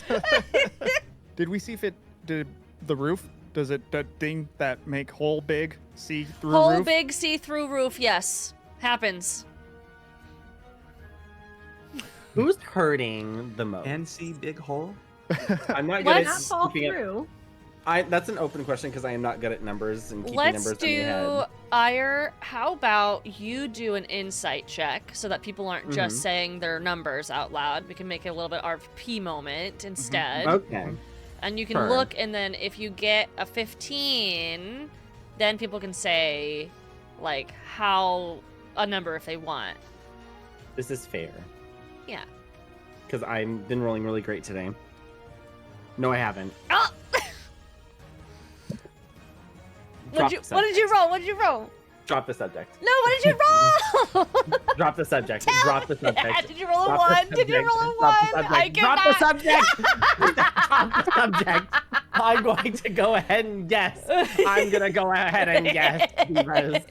[SPEAKER 1] it.
[SPEAKER 3] Did we see if it did the roof? Does it that thing that make hole big see through
[SPEAKER 1] Whole
[SPEAKER 3] roof?
[SPEAKER 1] big see-through roof, yes. Happens.
[SPEAKER 6] who's hurting the most?
[SPEAKER 5] And see big hole.
[SPEAKER 6] I'm not good
[SPEAKER 1] Let's
[SPEAKER 6] at
[SPEAKER 2] Not fall
[SPEAKER 6] keeping it.
[SPEAKER 2] through.
[SPEAKER 6] That's an open question because I am not good at numbers and keeping
[SPEAKER 1] Let's
[SPEAKER 6] numbers in my
[SPEAKER 1] do,
[SPEAKER 6] head.
[SPEAKER 1] Ire, how about you do an insight check so that people aren't just
[SPEAKER 6] Mhm.
[SPEAKER 1] saying their numbers out loud. We can make it a little bit RP moment instead.
[SPEAKER 6] Okay.
[SPEAKER 1] And you can
[SPEAKER 6] Sure.
[SPEAKER 1] look, and then if you get a 15, then people can say, like, how a number if they want.
[SPEAKER 6] This is fair.
[SPEAKER 1] Yeah.
[SPEAKER 6] Because I've been rolling really great today. No, I haven't.
[SPEAKER 1] Oh!
[SPEAKER 6] Drop the
[SPEAKER 1] What did you
[SPEAKER 6] subject.
[SPEAKER 1] roll? What did you roll?
[SPEAKER 6] Drop the subject.
[SPEAKER 1] No, what did you roll?
[SPEAKER 6] Drop the subject.
[SPEAKER 1] Tell
[SPEAKER 6] Drop the
[SPEAKER 1] me.
[SPEAKER 6] subject.
[SPEAKER 1] Did you roll a
[SPEAKER 6] Drop the
[SPEAKER 1] 1? Did you
[SPEAKER 6] subject.
[SPEAKER 1] roll a
[SPEAKER 6] Drop the
[SPEAKER 1] 1?
[SPEAKER 6] subject.
[SPEAKER 1] I
[SPEAKER 6] Drop the
[SPEAKER 1] cannot.
[SPEAKER 6] subject. Drop the subject. I'm going to go ahead and guess. I'm gonna go ahead and guess because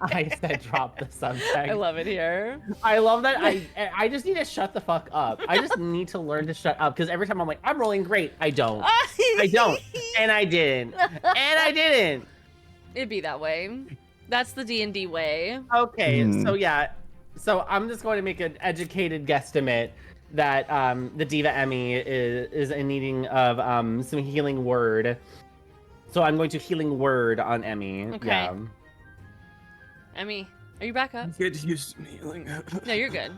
[SPEAKER 6] I said drop the subject.
[SPEAKER 1] I love it here.
[SPEAKER 6] I love that. I just need to shut the fuck up. I just need to learn to shut up because every time I'm like, I'm rolling great. I don't. I don't. And I didn't. And I didn't.
[SPEAKER 1] It'd be that way. That's the D&D way.
[SPEAKER 6] Okay,
[SPEAKER 4] Hmm.
[SPEAKER 6] so yeah. So I'm just going to make an educated guesstimate that the Diva Emmy is in needing of some healing word. So I'm going to healing word on Emmy.
[SPEAKER 1] Okay.
[SPEAKER 6] Yeah.
[SPEAKER 1] Emmy, are you back up?
[SPEAKER 5] Get used to kneeling.
[SPEAKER 1] No, you're good.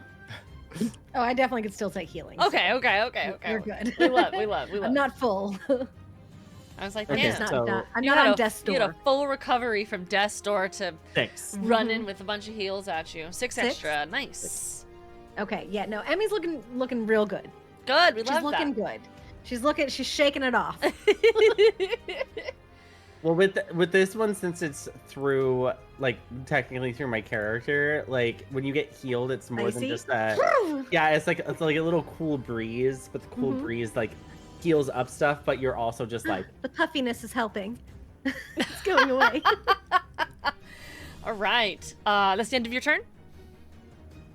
[SPEAKER 2] Oh, I definitely could still take healing.
[SPEAKER 1] Okay.
[SPEAKER 2] You're good.
[SPEAKER 1] We love.
[SPEAKER 2] I'm not full.
[SPEAKER 1] I was like,
[SPEAKER 6] Okay,
[SPEAKER 2] I'm just
[SPEAKER 1] damn.
[SPEAKER 2] not,
[SPEAKER 6] so-
[SPEAKER 2] done. I'm
[SPEAKER 1] You
[SPEAKER 2] not
[SPEAKER 1] had
[SPEAKER 2] on
[SPEAKER 1] a-
[SPEAKER 2] death's
[SPEAKER 1] You had a
[SPEAKER 2] door.
[SPEAKER 1] full recovery from death's door to
[SPEAKER 6] 6.
[SPEAKER 1] running with a bunch of heals at you. 6
[SPEAKER 2] 6?
[SPEAKER 1] extra. Nice.
[SPEAKER 2] Okay, yeah, no, Emmy's looking real good.
[SPEAKER 1] Good. We
[SPEAKER 2] She's
[SPEAKER 1] love
[SPEAKER 2] looking good. She's shaking it off.
[SPEAKER 1] that.
[SPEAKER 6] Well, with this one, since it's through like technically through my character, like when you get healed, it's more than
[SPEAKER 2] Icy?
[SPEAKER 6] just that. Yeah, it's like a little cool breeze, but the cool
[SPEAKER 2] Mhm.
[SPEAKER 6] breeze like heals up stuff, but you're also just like
[SPEAKER 2] The puffiness is helping. It's going away.
[SPEAKER 1] All right. That's the end of your turn.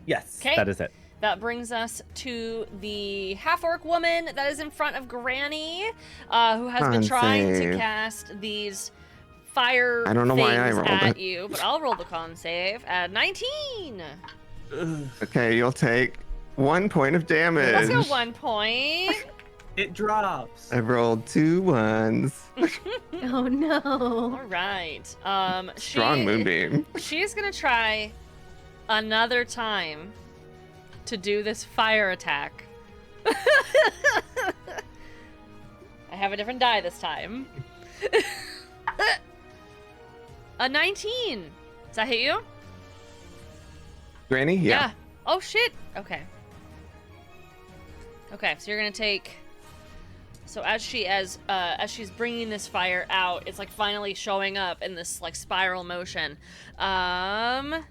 [SPEAKER 6] yes,
[SPEAKER 1] 'Kay.
[SPEAKER 6] that is it.
[SPEAKER 1] That brings us to the half-orc woman that is in front of Granny, who has been
[SPEAKER 4] Con
[SPEAKER 1] trying to
[SPEAKER 4] save.
[SPEAKER 1] cast these fire
[SPEAKER 4] I don't know
[SPEAKER 1] things
[SPEAKER 4] why I rolled
[SPEAKER 1] at
[SPEAKER 4] it.
[SPEAKER 1] you, but I'll roll the con save at 19.
[SPEAKER 4] Okay, you'll take 1 point of damage.
[SPEAKER 1] Let's go 1 point.
[SPEAKER 5] It drops.
[SPEAKER 4] I rolled 2 ones.
[SPEAKER 2] Oh no.
[SPEAKER 1] All right.
[SPEAKER 4] Strong moonbeam.
[SPEAKER 1] She's gonna try another time to do this fire attack. I have a different die this time. A 19. Does that hit you?
[SPEAKER 4] Granny? Yeah.
[SPEAKER 1] Oh shit. Okay. Okay, so you're gonna take. So as she's bringing this fire out, it's like finally showing up in this like spiral motion. That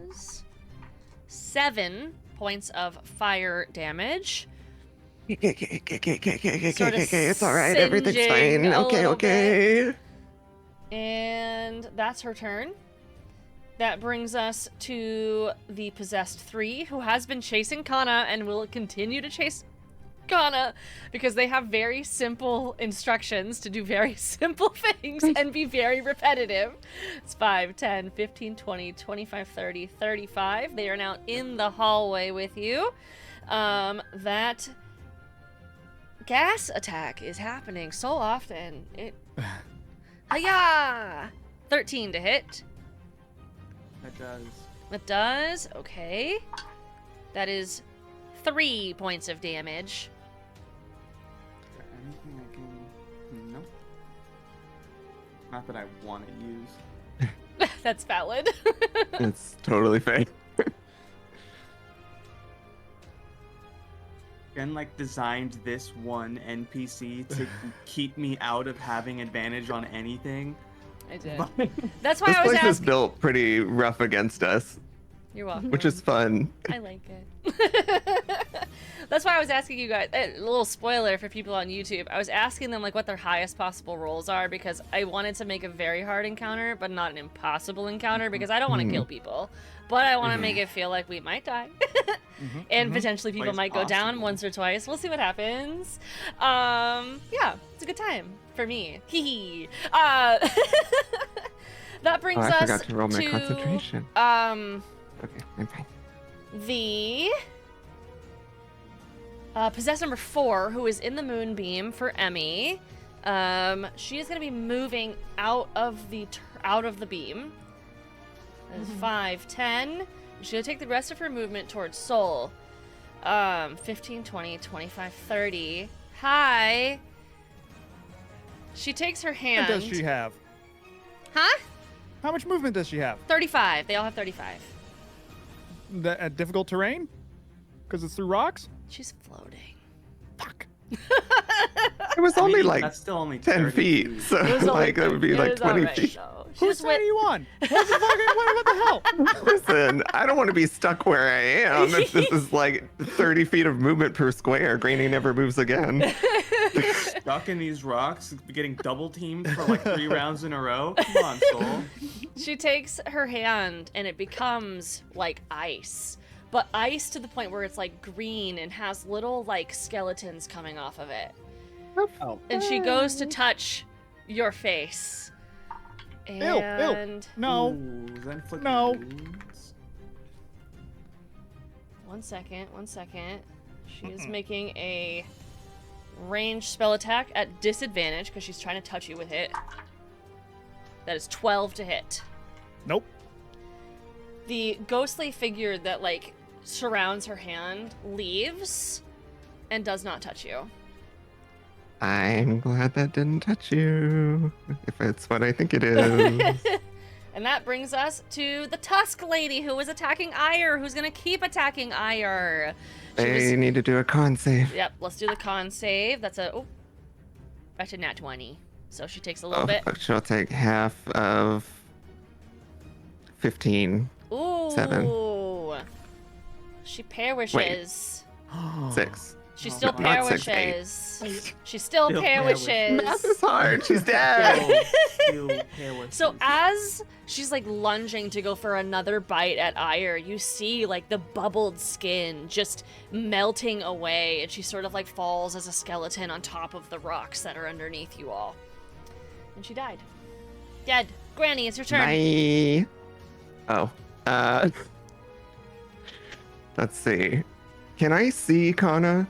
[SPEAKER 1] is 7 points of fire damage. Sort of
[SPEAKER 4] It's all right. Everything's
[SPEAKER 1] singeing
[SPEAKER 4] fine.
[SPEAKER 1] a
[SPEAKER 4] Okay,
[SPEAKER 1] little
[SPEAKER 4] okay.
[SPEAKER 1] And that's her turn. That brings us to the possessed 3, who has been chasing Kana and will continue to chase Kana, because they have very simple instructions to do very simple things and be very repetitive. It's 5, 10, 15, 20, 25, 30, 35. They are now in the hallway with you. That gas attack is happening so often. Hiya! 13 to hit.
[SPEAKER 5] That does.
[SPEAKER 1] That does. Okay. That is 3 points of damage.
[SPEAKER 5] Is there anything I can... No. Not that I want to use.
[SPEAKER 1] That's valid.
[SPEAKER 4] It's totally fair.
[SPEAKER 5] Jen like designed this one NPC to keep me out of having advantage on anything.
[SPEAKER 1] I did.
[SPEAKER 5] But
[SPEAKER 1] That's why
[SPEAKER 4] This
[SPEAKER 1] I was
[SPEAKER 4] place is
[SPEAKER 1] asking.
[SPEAKER 4] built pretty rough against us,
[SPEAKER 1] You're welcome.
[SPEAKER 4] which is fun.
[SPEAKER 1] I like it. That's why I was asking you guys. A little spoiler for people on YouTube. I was asking them like what their highest possible rolls are because I wanted to make a very hard encounter, but not an impossible encounter because I don't want to kill people, but I want to make it feel like we might die, and potentially people
[SPEAKER 5] Quite
[SPEAKER 1] might go down
[SPEAKER 5] possible.
[SPEAKER 1] once or twice. We'll see what happens. Yeah, it's a good time for me. Hee hee. That brings
[SPEAKER 4] Oh, I
[SPEAKER 1] us
[SPEAKER 4] forgot to roll my
[SPEAKER 1] to
[SPEAKER 4] concentration. Okay, I'm fine.
[SPEAKER 1] the possessed number 4, who is in the moonbeam for Emmy. She is going to be moving out of the beam. That is 5, 10. She's going to take the rest of her movement towards Soul. 15, 20, 25, 30. Hi. She takes her
[SPEAKER 3] What
[SPEAKER 1] hand.
[SPEAKER 3] does she have?
[SPEAKER 1] Huh?
[SPEAKER 3] How much movement does she have?
[SPEAKER 1] 35. They all have 35.
[SPEAKER 3] Difficult terrain? Because it's through rocks?
[SPEAKER 1] She's floating.
[SPEAKER 3] Fuck.
[SPEAKER 4] It was
[SPEAKER 5] I
[SPEAKER 4] only
[SPEAKER 5] mean,
[SPEAKER 4] like
[SPEAKER 5] that's still only
[SPEAKER 4] 10
[SPEAKER 5] 30
[SPEAKER 4] feet, so
[SPEAKER 1] It was only-
[SPEAKER 4] like that would be
[SPEAKER 1] it
[SPEAKER 4] like
[SPEAKER 1] was
[SPEAKER 4] 20
[SPEAKER 1] alright,
[SPEAKER 4] feet.
[SPEAKER 1] though. She
[SPEAKER 3] Whose
[SPEAKER 1] just
[SPEAKER 3] side are you on? What the hell?
[SPEAKER 4] Listen, I don't want to be stuck where I am if this is like 30 feet of movement per square. Granny never moves again.
[SPEAKER 5] stuck in these rocks, getting double teamed for like 3 rounds in a row. Come on, Soul.
[SPEAKER 1] She takes her hand and it becomes like ice. But ice to the point where it's like green and has little like skeletons coming off of it.
[SPEAKER 6] Oh,
[SPEAKER 1] And she goes to touch your face. And
[SPEAKER 3] No.
[SPEAKER 5] Ooh, does that inflict
[SPEAKER 3] No.
[SPEAKER 5] wounds?
[SPEAKER 1] one second. She is making a ranged spell attack at disadvantage because she's trying to touch you with it. That is 12 to hit.
[SPEAKER 3] Nope.
[SPEAKER 1] The ghostly figure that like surrounds her hand leaves and does not touch you.
[SPEAKER 4] I'm glad that didn't touch you, if it's what I think it is.
[SPEAKER 1] And that brings us to the Tusk Lady who is attacking Ire, who's gonna keep attacking Ire.
[SPEAKER 4] They need to do a con save.
[SPEAKER 1] Yep, let's do the con save. That's a nat 20. So she takes a little
[SPEAKER 4] Oh,
[SPEAKER 1] bit.
[SPEAKER 4] she'll take half of 15.
[SPEAKER 1] Ooh.
[SPEAKER 4] 7.
[SPEAKER 1] She perishes.
[SPEAKER 4] 6.
[SPEAKER 1] She still
[SPEAKER 4] not 6,
[SPEAKER 1] perishes. She still
[SPEAKER 5] Still
[SPEAKER 1] perishes.
[SPEAKER 4] Math is hard. She's dead.
[SPEAKER 5] Still perishes.
[SPEAKER 1] So as she's like lunging to go for another bite at Ire, you see like the bubbled skin just melting away, and she sort of like falls as a skeleton on top of the rocks that are underneath you all. And she died. Dead. Granny, it's your turn.
[SPEAKER 4] Bye. Oh. Let's see. Can I see Kana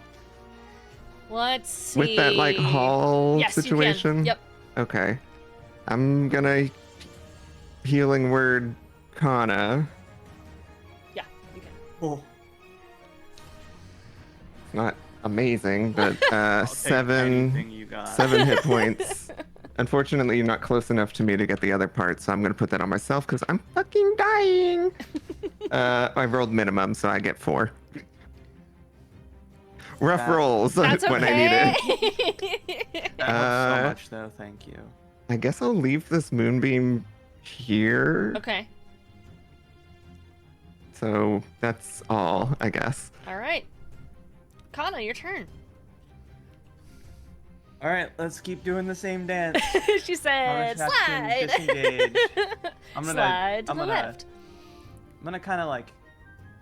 [SPEAKER 1] Let's see.
[SPEAKER 4] with that like hall
[SPEAKER 1] Yes,
[SPEAKER 4] situation?
[SPEAKER 1] You can. Yep.
[SPEAKER 4] Okay. I'm gonna healing word Kana.
[SPEAKER 1] Yeah, you can.
[SPEAKER 5] Oh,
[SPEAKER 4] Not amazing, but
[SPEAKER 5] I'll take
[SPEAKER 4] 7
[SPEAKER 5] anything you got.
[SPEAKER 4] 7 hit points. Unfortunately, you're not close enough to me to get the other part, so I'm gonna put that on myself because I'm fucking dying. I rolled minimum, so I get 4. Rough
[SPEAKER 5] That-
[SPEAKER 4] rolls
[SPEAKER 1] That's okay.
[SPEAKER 4] when I need it.
[SPEAKER 5] That helps so
[SPEAKER 4] Uh,
[SPEAKER 5] much, though. Thank you.
[SPEAKER 4] I guess I'll leave this moonbeam here.
[SPEAKER 1] Okay.
[SPEAKER 4] So that's all, I guess.
[SPEAKER 1] All right. Kana, your turn.
[SPEAKER 5] All right, let's keep doing the same dance.
[SPEAKER 1] She said,
[SPEAKER 5] Bonus action,
[SPEAKER 1] slide.
[SPEAKER 5] disengage. I'm gonna-
[SPEAKER 1] slide to
[SPEAKER 5] I'm
[SPEAKER 1] the
[SPEAKER 5] gonna-
[SPEAKER 1] left.
[SPEAKER 5] I'm gonna kind of like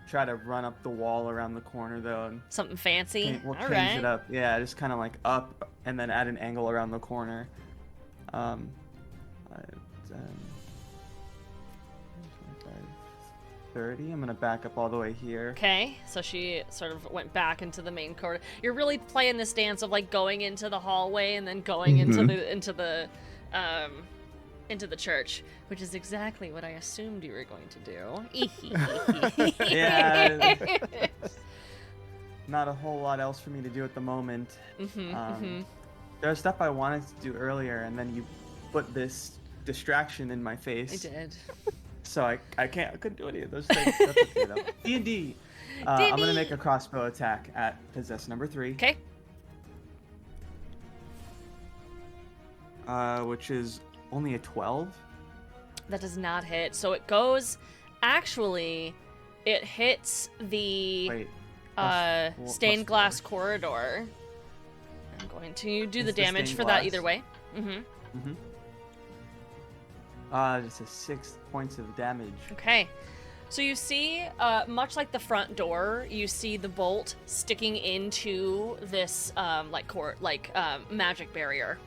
[SPEAKER 5] try to run up the wall around the corner though, and
[SPEAKER 1] Something fancy.
[SPEAKER 5] we'll
[SPEAKER 1] All
[SPEAKER 5] change
[SPEAKER 1] right.
[SPEAKER 5] it up. Yeah, just kind of like up and then at an angle around the corner. 10, 25, 30. I'm gonna back up all the way here.
[SPEAKER 1] Okay, so she sort of went back into the main corridor. You're really playing this dance of like going into the hallway and then going into the church, which is exactly what I assumed you were going to do.
[SPEAKER 5] Yeah. Not a whole lot else for me to do at the moment. There's stuff I wanted to do earlier, and then you put this distraction in my face.
[SPEAKER 1] I did.
[SPEAKER 5] So I couldn't do any of those things. That's okay though. D&D. I'm gonna make a crossbow attack at possess number 3.
[SPEAKER 1] Okay.
[SPEAKER 5] Which is only a 12.
[SPEAKER 1] That does not hit. So it goes. Actually, it hits the
[SPEAKER 5] Wait.
[SPEAKER 1] stained glass corridor. I'm going to do the
[SPEAKER 5] It's the
[SPEAKER 1] damage
[SPEAKER 5] stained
[SPEAKER 1] for that
[SPEAKER 5] glass?
[SPEAKER 1] either way.
[SPEAKER 5] Just a 6 points of damage.
[SPEAKER 1] Okay. So you see, much like the front door, you see the bolt sticking into this magic barrier,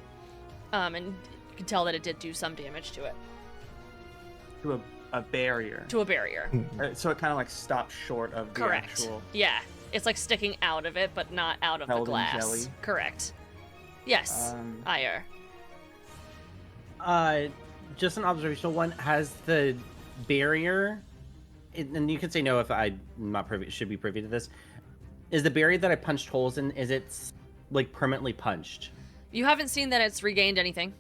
[SPEAKER 1] and you can tell that it did do some damage to it.
[SPEAKER 5] To a barrier.
[SPEAKER 1] To a barrier.
[SPEAKER 5] So it kind of like stops short of the
[SPEAKER 1] Correct.
[SPEAKER 5] actual.
[SPEAKER 1] Yeah, it's like sticking out of it, but not out of the
[SPEAKER 5] Held in
[SPEAKER 1] glass.
[SPEAKER 5] jelly.
[SPEAKER 1] Correct. Yes, Ire.
[SPEAKER 6] Just an observational one. Has the barrier, and you can say no if I'm not privy, should be privy to this. Is the barrier that I punched holes in, is it like permanently punched?
[SPEAKER 1] You haven't seen that it's regained anything,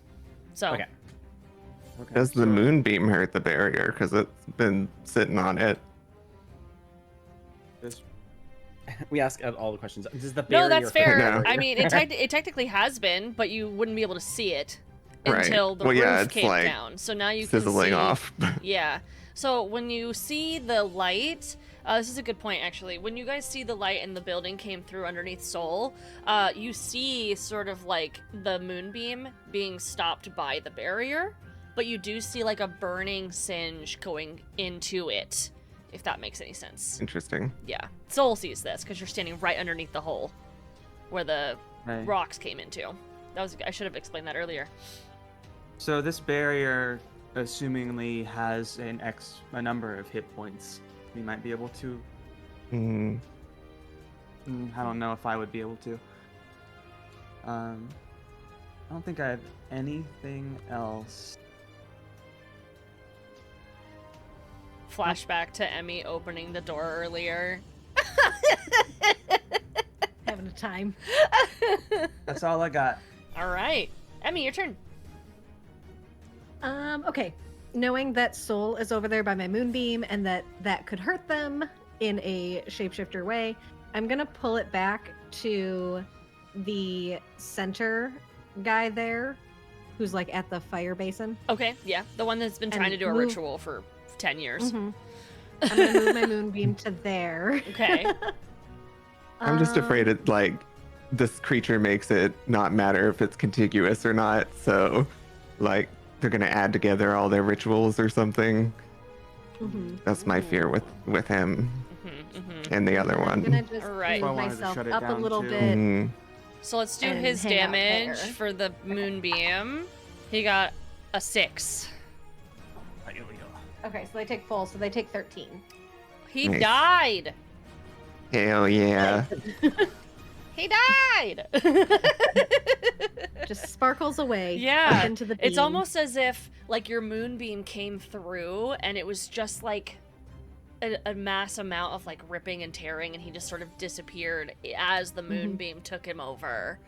[SPEAKER 1] so.
[SPEAKER 6] Okay.
[SPEAKER 5] Okay.
[SPEAKER 4] Does the moonbeam hurt the barrier? Because it's been sitting on it.
[SPEAKER 5] This,
[SPEAKER 6] We ask all the questions. Does the barrier
[SPEAKER 1] No, that's fair.
[SPEAKER 4] No.
[SPEAKER 1] I mean, it technically has been, but you wouldn't be able to see it
[SPEAKER 4] Right.
[SPEAKER 1] until the
[SPEAKER 4] Well, yeah,
[SPEAKER 1] roof
[SPEAKER 4] it's
[SPEAKER 1] came
[SPEAKER 4] like
[SPEAKER 1] down. So now you can
[SPEAKER 4] Sizzling
[SPEAKER 1] see.
[SPEAKER 4] off.
[SPEAKER 1] Yeah. So when you see the light, this is a good point actually. When you guys see the light and the building came through underneath Soul, you see sort of like the moonbeam being stopped by the barrier, but you do see like a burning singe going into it, if that makes any sense.
[SPEAKER 4] Interesting.
[SPEAKER 1] Yeah. Soul sees this because you're standing right underneath the hole where the
[SPEAKER 5] right.
[SPEAKER 1] rocks came into. I should have explained that earlier.
[SPEAKER 5] So this barrier, assumingly, has a number of hit points. We might be able to.
[SPEAKER 4] Mm,
[SPEAKER 5] I don't know if I would be able to. I don't think I have anything else.
[SPEAKER 1] Flashback to Emmy opening the door earlier.
[SPEAKER 2] Having a time.
[SPEAKER 5] That's all I got.
[SPEAKER 1] All right. Emmy, your turn.
[SPEAKER 2] Okay. Knowing that Soul is over there by my moonbeam and that could hurt them in a shapeshifter way, I'm gonna pull it back to the center guy there, who's like at the fire basin.
[SPEAKER 1] Okay, yeah. The one that's been trying
[SPEAKER 2] And
[SPEAKER 1] to do a
[SPEAKER 2] move-
[SPEAKER 1] ritual for 10 years.
[SPEAKER 2] I'm gonna move my moonbeam to there.
[SPEAKER 1] Okay.
[SPEAKER 4] I'm just afraid
[SPEAKER 2] Um,
[SPEAKER 4] it like this creature makes it not matter if it's contiguous or not. So, like they're gonna add together all their rituals or something.
[SPEAKER 2] mhm.
[SPEAKER 4] That's my fear with him
[SPEAKER 1] Mm-hmm.
[SPEAKER 4] and the other
[SPEAKER 2] I'm gonna
[SPEAKER 4] one.
[SPEAKER 2] just
[SPEAKER 1] Alright.
[SPEAKER 2] move
[SPEAKER 5] I wanted to
[SPEAKER 2] myself
[SPEAKER 5] shut it
[SPEAKER 2] up a
[SPEAKER 5] down,
[SPEAKER 2] little
[SPEAKER 5] too.
[SPEAKER 2] bit.
[SPEAKER 4] Mhm.
[SPEAKER 1] So let's do
[SPEAKER 2] And
[SPEAKER 1] his
[SPEAKER 2] hang out
[SPEAKER 1] damage
[SPEAKER 2] there.
[SPEAKER 1] for the moonbeam. He got a 6.
[SPEAKER 2] Okay, so they take full, so they take 13.
[SPEAKER 1] He
[SPEAKER 4] Nice.
[SPEAKER 1] died.
[SPEAKER 4] Hell yeah!
[SPEAKER 1] He died.
[SPEAKER 2] Just sparkles away.
[SPEAKER 1] Yeah,
[SPEAKER 2] up into the
[SPEAKER 1] It's
[SPEAKER 2] beam.
[SPEAKER 1] almost as if like your moonbeam came through and it was just like a mass amount of like ripping and tearing, and he just sort of disappeared as the moonbeam took him over.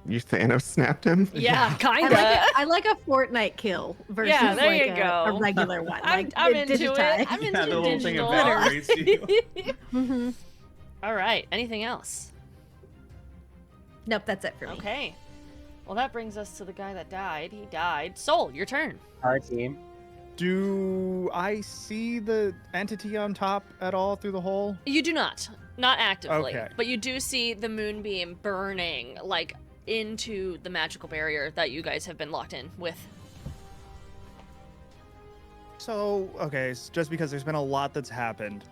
[SPEAKER 4] You Thanos snapped him.
[SPEAKER 1] Yeah, kind
[SPEAKER 2] I
[SPEAKER 1] of.
[SPEAKER 2] I like a Fortnite kill versus
[SPEAKER 1] Yeah, there
[SPEAKER 2] like
[SPEAKER 1] you go.
[SPEAKER 2] a regular one.
[SPEAKER 1] I'm
[SPEAKER 2] like,
[SPEAKER 1] into it.
[SPEAKER 2] digitized.
[SPEAKER 1] I'm
[SPEAKER 5] Yeah,
[SPEAKER 1] into
[SPEAKER 5] the whole thing
[SPEAKER 1] digital.
[SPEAKER 5] evaporates you.
[SPEAKER 2] Mhm.
[SPEAKER 1] All right. Anything else?
[SPEAKER 2] Nope, that's it for me.
[SPEAKER 1] Okay. Well, that brings us to the guy that died. He died. Soul, your turn.
[SPEAKER 6] Our team.
[SPEAKER 3] Do I see the entity on top at all through the hole?
[SPEAKER 1] You do not actively,
[SPEAKER 3] Okay.
[SPEAKER 1] but you do see the moonbeam burning like into the magical barrier that you guys have been locked in with.
[SPEAKER 3] So, okay, just because there's been a lot that's happened.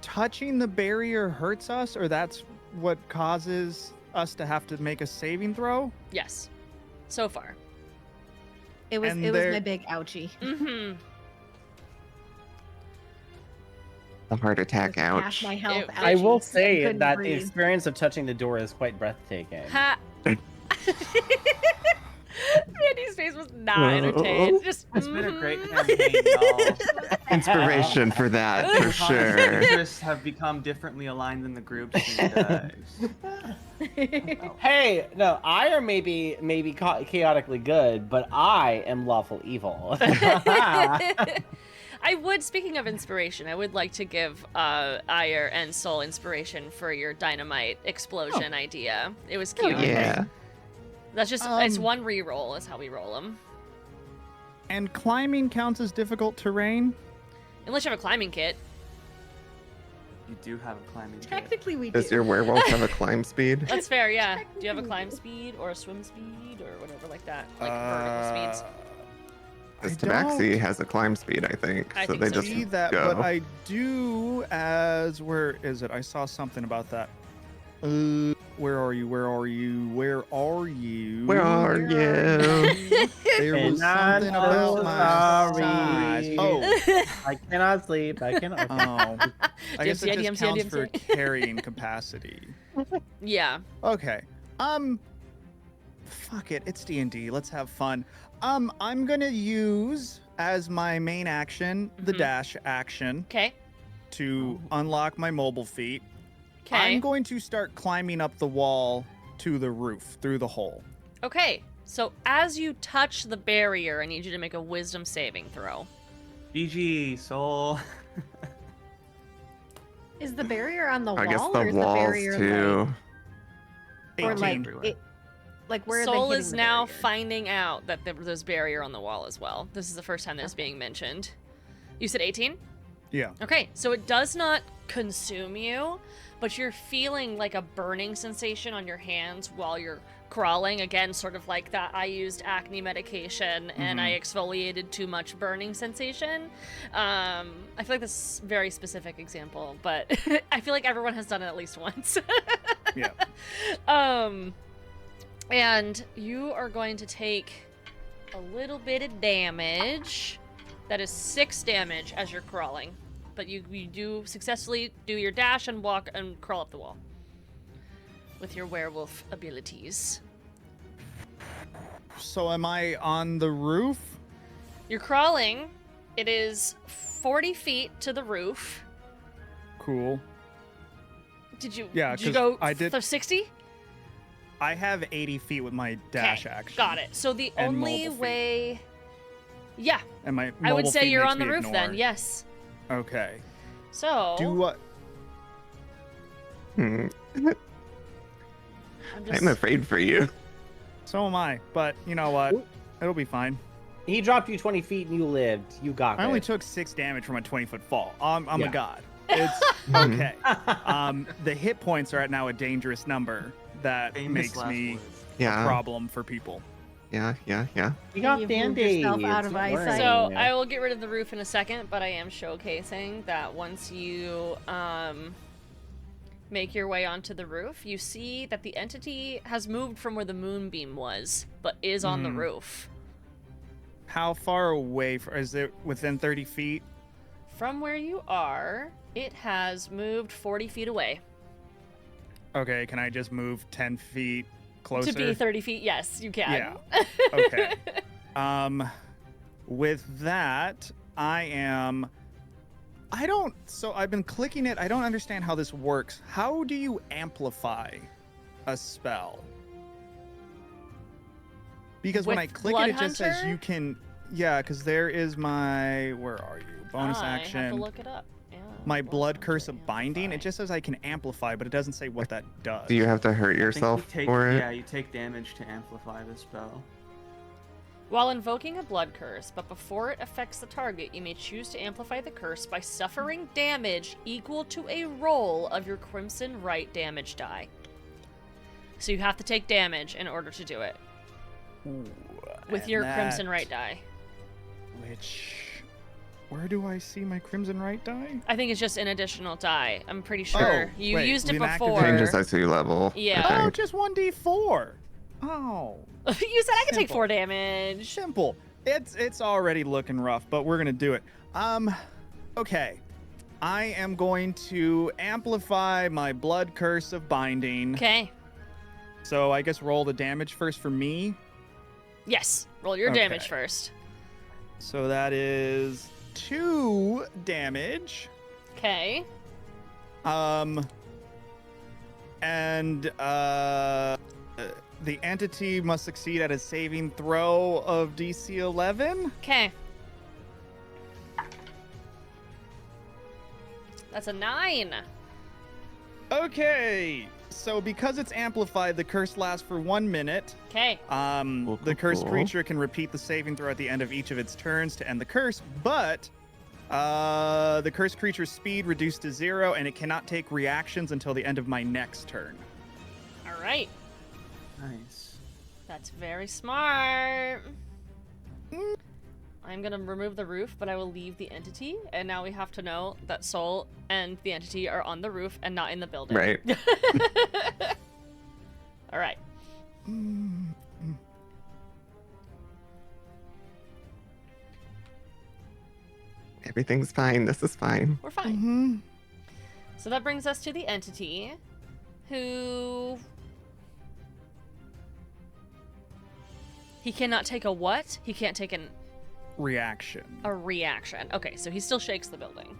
[SPEAKER 3] Touching the barrier hurts us, or that's what causes us to have to make a saving throw?
[SPEAKER 1] Yes. So far.
[SPEAKER 2] It was
[SPEAKER 3] And
[SPEAKER 2] it was
[SPEAKER 3] there-
[SPEAKER 2] my big ouchie.
[SPEAKER 4] The heart attack,
[SPEAKER 2] Half
[SPEAKER 4] ouch.
[SPEAKER 2] my health.
[SPEAKER 1] It-
[SPEAKER 6] I will
[SPEAKER 2] ouchies.
[SPEAKER 6] say
[SPEAKER 2] Couldn't
[SPEAKER 6] that the
[SPEAKER 2] breathe.
[SPEAKER 6] experience of touching the door is quite breathtaking.
[SPEAKER 1] Ha! Andy's face was not entertained. Just
[SPEAKER 5] It's been a great
[SPEAKER 1] mhm.
[SPEAKER 5] campaign, y'all.
[SPEAKER 4] Inspiration for that, for
[SPEAKER 5] Your
[SPEAKER 4] sure.
[SPEAKER 5] interests have become differently aligned than the groups. And,
[SPEAKER 6] Hey, no, Ire may be chaotically good, but I am lawful evil.
[SPEAKER 1] I would, speaking of inspiration, I would like to give Ire and Soul inspiration for your dynamite explosion idea. It was cute.
[SPEAKER 4] Yeah.
[SPEAKER 1] That's just, it's one reroll is how we roll them.
[SPEAKER 3] And climbing counts as difficult terrain?
[SPEAKER 1] Unless you have a climbing kit.
[SPEAKER 5] you do have a climbing kit.
[SPEAKER 2] Technically, we
[SPEAKER 4] Does
[SPEAKER 2] do.
[SPEAKER 4] your werewolf have a climb speed?
[SPEAKER 1] That's fair, yeah. Do you have a climb speed or a swim speed or whatever like that? Like vertical speeds?
[SPEAKER 4] This
[SPEAKER 3] I don't
[SPEAKER 4] Tabaxi has a climb speed, I think.
[SPEAKER 1] I
[SPEAKER 4] So
[SPEAKER 1] think
[SPEAKER 4] they
[SPEAKER 1] so
[SPEAKER 4] just
[SPEAKER 1] too.
[SPEAKER 3] see that,
[SPEAKER 4] go.
[SPEAKER 3] but I do as where is it? I saw something about that. Where are you? Where are you? Where are you?
[SPEAKER 4] Where are you?
[SPEAKER 3] There was
[SPEAKER 6] And I'm
[SPEAKER 3] something
[SPEAKER 6] so
[SPEAKER 3] about my
[SPEAKER 6] sorry.
[SPEAKER 3] size. Oh,
[SPEAKER 6] I cannot sleep. I cannot.
[SPEAKER 3] oh. I guess it
[SPEAKER 1] DMC,
[SPEAKER 3] just counts
[SPEAKER 1] DMC.
[SPEAKER 3] for carrying capacity.
[SPEAKER 1] Yeah.
[SPEAKER 3] Okay. Fuck it. It's D&D. Let's have fun. I'm gonna use as my main action the dash action
[SPEAKER 1] Okay.
[SPEAKER 3] to unlock my mobile feat.
[SPEAKER 1] Okay.
[SPEAKER 3] I'm going to start climbing up the wall to the roof through the hole.
[SPEAKER 1] Okay. So as you touch the barrier, I need you to make a wisdom saving throw.
[SPEAKER 5] GG, Soul.
[SPEAKER 2] Is the barrier on the wall,
[SPEAKER 4] I guess
[SPEAKER 2] or
[SPEAKER 4] the
[SPEAKER 2] is
[SPEAKER 4] walls
[SPEAKER 2] the barrier
[SPEAKER 4] too.
[SPEAKER 2] or like
[SPEAKER 3] 18.
[SPEAKER 5] everywhere.
[SPEAKER 2] it, like where
[SPEAKER 1] Soul
[SPEAKER 2] are they
[SPEAKER 1] is
[SPEAKER 2] hitting the
[SPEAKER 1] now
[SPEAKER 2] barrier?
[SPEAKER 1] finding out that there's barrier on the wall as well. This is the first time that it's being mentioned. You said 18?
[SPEAKER 3] Yeah.
[SPEAKER 1] Okay, so it does not consume you, but you're feeling like a burning sensation on your hands while you're crawling. Again, sort of like that I used acne medication and I exfoliated too much burning sensation. I feel like this is a very specific example, but I feel like everyone has done it at least once.
[SPEAKER 3] Yeah.
[SPEAKER 1] And you are going to take a little bit of damage. That is 6 damage as you're crawling. But you do successfully do your dash and walk and crawl up the wall. With your werewolf abilities.
[SPEAKER 3] So am I on the roof?
[SPEAKER 1] You're crawling. It is 40 feet to the roof.
[SPEAKER 3] Cool.
[SPEAKER 1] Did you,
[SPEAKER 3] Yeah,
[SPEAKER 1] did you
[SPEAKER 3] 'cause
[SPEAKER 1] go
[SPEAKER 3] I did-
[SPEAKER 1] 60?
[SPEAKER 3] I have 80 feet with my dash
[SPEAKER 1] Okay,
[SPEAKER 3] action.
[SPEAKER 1] got it. So the
[SPEAKER 3] And
[SPEAKER 1] only
[SPEAKER 3] mobile feet.
[SPEAKER 1] way... Yeah,
[SPEAKER 3] And my
[SPEAKER 1] I would
[SPEAKER 3] mobile
[SPEAKER 1] say
[SPEAKER 3] feet
[SPEAKER 1] you're
[SPEAKER 3] makes
[SPEAKER 1] on the
[SPEAKER 3] me
[SPEAKER 1] roof then,
[SPEAKER 3] ignore.
[SPEAKER 1] yes.
[SPEAKER 3] Okay.
[SPEAKER 1] So...
[SPEAKER 3] Do what?
[SPEAKER 1] I'm just...
[SPEAKER 4] I'm afraid for you.
[SPEAKER 3] So am I. But you know what? It'll be fine.
[SPEAKER 6] He dropped you 20 feet and you lived. You got
[SPEAKER 3] I
[SPEAKER 6] it.
[SPEAKER 3] only took 6 damage from a 20-foot fall. I'm
[SPEAKER 6] Yeah.
[SPEAKER 3] a god. It's okay. The hit points are at now a dangerous number that
[SPEAKER 5] Famous
[SPEAKER 3] makes
[SPEAKER 5] last
[SPEAKER 3] me
[SPEAKER 5] words.
[SPEAKER 3] a
[SPEAKER 4] Yeah.
[SPEAKER 3] problem for people.
[SPEAKER 4] Yeah.
[SPEAKER 6] You got
[SPEAKER 2] You've moved
[SPEAKER 6] band-aids.
[SPEAKER 2] yourself out of
[SPEAKER 6] Don't
[SPEAKER 2] eyesight.
[SPEAKER 6] worry.
[SPEAKER 1] So I will get rid of the roof in a second, but I am showcasing that once you make your way onto the roof, you see that the entity has moved from where the moonbeam was, but is on the roof.
[SPEAKER 3] How far away? Is it within 30 feet?
[SPEAKER 1] From where you are, it has moved 40 feet away.
[SPEAKER 3] Okay, can I just move 10 feet closer?
[SPEAKER 1] To be 30 feet, yes, you can.
[SPEAKER 3] Yeah. Okay. With that, so I've been clicking it. I don't understand how this works. How do you amplify a spell? Because when I
[SPEAKER 1] With
[SPEAKER 3] click it, it just says
[SPEAKER 1] Bloodhunter?
[SPEAKER 3] you can, yeah, because there is my, where are you? Bonus
[SPEAKER 1] I have
[SPEAKER 3] action.
[SPEAKER 1] to look it up. Yeah,
[SPEAKER 3] My blood curse of
[SPEAKER 1] Bloodhunter
[SPEAKER 3] binding. It
[SPEAKER 1] amplify.
[SPEAKER 3] just says I can amplify, but it doesn't say what that does.
[SPEAKER 4] Do you have to hurt
[SPEAKER 5] I think
[SPEAKER 4] yourself
[SPEAKER 5] you take,
[SPEAKER 4] for it?
[SPEAKER 5] Yeah, you take damage to amplify the spell.
[SPEAKER 1] While invoking a blood curse, but before it affects the target, you may choose to amplify the curse by suffering damage equal to a roll of your Crimson Right damage die. So you have to take damage in order to do it
[SPEAKER 3] Ooh,
[SPEAKER 1] with
[SPEAKER 3] and
[SPEAKER 1] your
[SPEAKER 3] that-
[SPEAKER 1] Crimson Right die.
[SPEAKER 3] Which Where do I see my Crimson Right die?
[SPEAKER 1] I think it's just an additional die. I'm pretty sure.
[SPEAKER 3] Oh,
[SPEAKER 1] You
[SPEAKER 3] wait,
[SPEAKER 1] used it
[SPEAKER 3] we've
[SPEAKER 1] before.
[SPEAKER 3] activated-
[SPEAKER 4] Changes IC level.
[SPEAKER 1] Yeah.
[SPEAKER 3] Oh,
[SPEAKER 4] Okay.
[SPEAKER 3] just 1d4. Oh,
[SPEAKER 1] You said I could take
[SPEAKER 3] Simple.
[SPEAKER 1] 4 damage.
[SPEAKER 3] simple. It's already looking rough, but we're gonna do it. Okay. I am going to amplify my blood curse of binding.
[SPEAKER 1] Okay.
[SPEAKER 3] So I guess roll the damage first for me.
[SPEAKER 1] Yes. Roll your
[SPEAKER 3] Okay.
[SPEAKER 1] damage first.
[SPEAKER 3] So that is 2 damage.
[SPEAKER 1] Okay.
[SPEAKER 3] And the entity must succeed at a saving throw of DC 11.
[SPEAKER 1] Okay. That's a 9.
[SPEAKER 3] Okay. So because it's amplified, the curse lasts for 1 minute.
[SPEAKER 1] Okay.
[SPEAKER 3] The cursed
[SPEAKER 4] Cool.
[SPEAKER 3] creature can repeat the saving throw at the end of each of its turns to end the curse, but the cursed creature's speed reduced to 0, and it cannot take reactions until the end of my next turn.
[SPEAKER 1] All right.
[SPEAKER 5] Nice.
[SPEAKER 1] That's very smart. I'm gonna remove the roof, but I will leave the entity. And now we have to know that Soul and the entity are on the roof and not in the building.
[SPEAKER 4] Right.
[SPEAKER 1] All right.
[SPEAKER 4] Everything's fine. This is fine.
[SPEAKER 1] We're fine.
[SPEAKER 3] Mm-hmm.
[SPEAKER 1] So that brings us to the entity, who he cannot take a what? He can't take
[SPEAKER 3] Reaction.
[SPEAKER 1] a reaction. Okay, so he still shakes the building.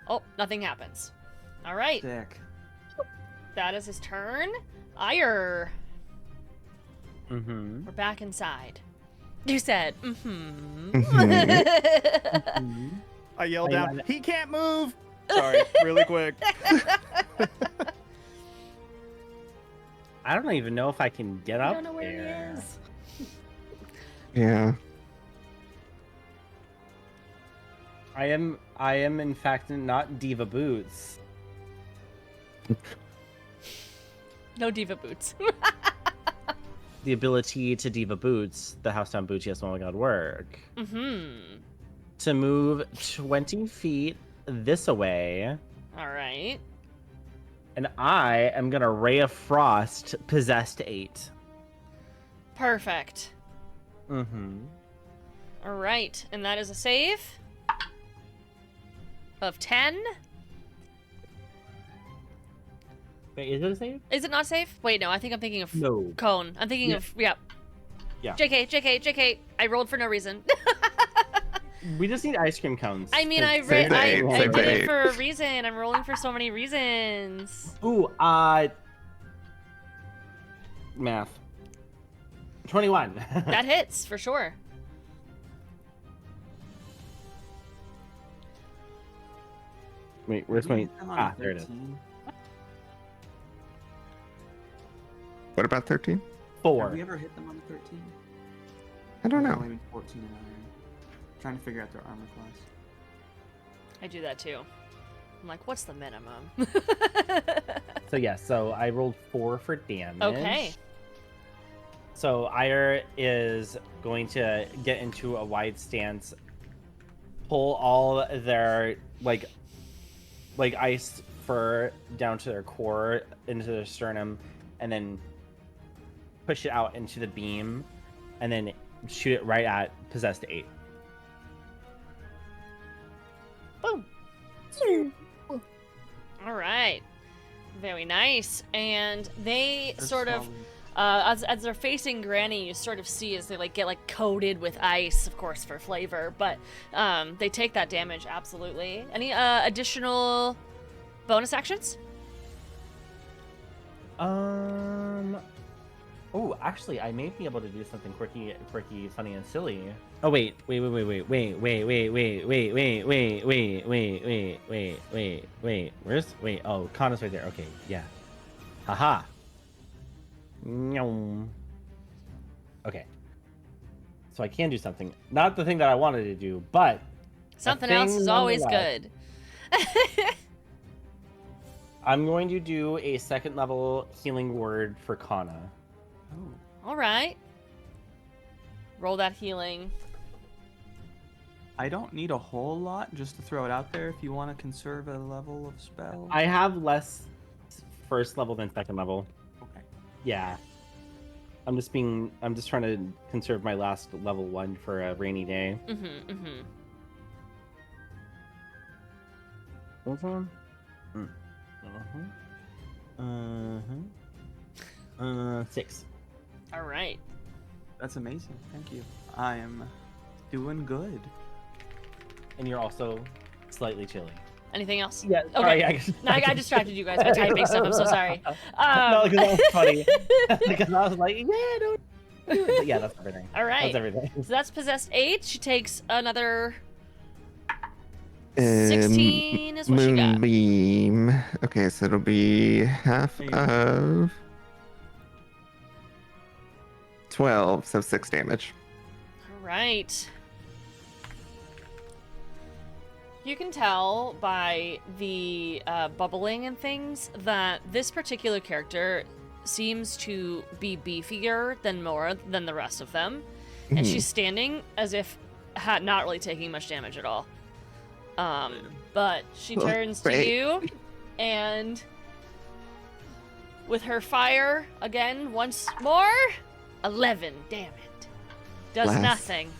[SPEAKER 1] Oh, nothing happens. All right,
[SPEAKER 5] Sick.
[SPEAKER 1] that is his turn. Ire,
[SPEAKER 6] Mm-hmm.
[SPEAKER 1] we're back inside. You said, mm-hmm.
[SPEAKER 4] Mhm.
[SPEAKER 3] I yelled
[SPEAKER 6] I
[SPEAKER 3] down,
[SPEAKER 6] got
[SPEAKER 3] he can't move! Sorry, really quick.
[SPEAKER 6] I don't even know if I can get
[SPEAKER 1] I
[SPEAKER 6] up
[SPEAKER 1] don't know where
[SPEAKER 6] there.
[SPEAKER 1] he is.
[SPEAKER 4] Yeah.
[SPEAKER 6] I am in fact not Diva Boots.
[SPEAKER 1] No diva boots.
[SPEAKER 6] The ability to Diva Boots, the house down boots, yes, oh my god, work.
[SPEAKER 1] Mm-hmm.
[SPEAKER 6] To move 20 feet this away,
[SPEAKER 1] All right.
[SPEAKER 6] and I am gonna Ray of Frost possessed 8.
[SPEAKER 1] Perfect.
[SPEAKER 6] Mm-hmm.
[SPEAKER 1] All right, and that is a save of 10.
[SPEAKER 6] Wait, is it a save?
[SPEAKER 1] Is it not safe? Wait, no, I think I'm thinking of
[SPEAKER 6] No.
[SPEAKER 1] cone. I'm thinking
[SPEAKER 6] Yeah.
[SPEAKER 1] of, yeah.
[SPEAKER 6] Yeah.
[SPEAKER 1] JK. I rolled for no reason.
[SPEAKER 6] We just need ice cream cones.
[SPEAKER 1] I mean, I
[SPEAKER 4] Save the eight,
[SPEAKER 1] I
[SPEAKER 4] save
[SPEAKER 1] did
[SPEAKER 4] the
[SPEAKER 1] it
[SPEAKER 4] eight.
[SPEAKER 1] for a reason. I'm rolling for so many reasons.
[SPEAKER 6] Ooh, math. 21.
[SPEAKER 1] That hits, for sure.
[SPEAKER 6] Wait, where's
[SPEAKER 5] Did we
[SPEAKER 6] my...
[SPEAKER 5] hit them on a
[SPEAKER 6] There it is.
[SPEAKER 5] 13?
[SPEAKER 4] What about 13?
[SPEAKER 5] Have
[SPEAKER 6] 4.
[SPEAKER 5] we ever hit them on a 13?
[SPEAKER 4] I don't
[SPEAKER 5] Or
[SPEAKER 4] know.
[SPEAKER 5] Maybe 14 in iron. Trying to figure out their armor class.
[SPEAKER 1] I do that too. I'm like, what's the minimum?
[SPEAKER 6] So yeah, so I rolled 4 for damage.
[SPEAKER 1] Okay.
[SPEAKER 6] So Ire is going to get into a wide stance, pull all their like ice fur down to their core into their sternum, and then push it out into the beam, and then shoot it right at possessed 8.
[SPEAKER 1] Boom. All right. Very nice. And they
[SPEAKER 5] They're
[SPEAKER 1] sort of,
[SPEAKER 5] swallowing.
[SPEAKER 1] as they're facing Granny, you sort of see as they get coated with ice, of course, for flavor. But they take that damage, absolutely. Any additional bonus actions?
[SPEAKER 6] Oh, actually, I may be able to do something quirky, funny, and silly. Oh wait. Where's oh, Kana's right there. Okay, yeah. Haha. Nyom. Okay. So I can do something. Not the thing that I wanted to do, but
[SPEAKER 1] Something
[SPEAKER 6] thing
[SPEAKER 1] else is always
[SPEAKER 6] nonetheless.
[SPEAKER 1] good.
[SPEAKER 6] I'm going to do a 2nd level healing word for Kana.
[SPEAKER 5] Oh,
[SPEAKER 1] All right. Roll that healing.
[SPEAKER 5] I don't need a whole lot, just to throw it out there if you want to conserve a level of spell.
[SPEAKER 6] I have less first level than second level.
[SPEAKER 5] Okay.
[SPEAKER 6] Yeah. I'm just trying to conserve my last level 1 for a rainy day. What's on? 6.
[SPEAKER 1] All right.
[SPEAKER 5] That's amazing. Thank you. I am doing good.
[SPEAKER 6] And you're also slightly chilly.
[SPEAKER 1] Anything else?
[SPEAKER 6] Yeah.
[SPEAKER 1] Okay. No, I got distracted you guys by typing stuff. I'm so sorry.
[SPEAKER 6] No, because that was funny. Because I was like, yeah, don't do it. But yeah, that's everything.
[SPEAKER 1] All right.
[SPEAKER 6] That's everything.
[SPEAKER 1] So that's possessed 8. She takes another
[SPEAKER 4] 16
[SPEAKER 1] 16 is what she got.
[SPEAKER 4] Moonbeam. Okay, so it'll be half
[SPEAKER 5] There you go.
[SPEAKER 4] of 12, so 6 damage.
[SPEAKER 1] All right. You can tell by the bubbling and things that this particular character seems to be beefier than the rest of them. And
[SPEAKER 4] Mhm.
[SPEAKER 1] she's standing as if not really taking much damage at all. But she
[SPEAKER 4] Oh,
[SPEAKER 1] turns to
[SPEAKER 4] great.
[SPEAKER 1] you, and with her fire again once more, 11. Damn it. Does
[SPEAKER 4] Bless.
[SPEAKER 1] nothing.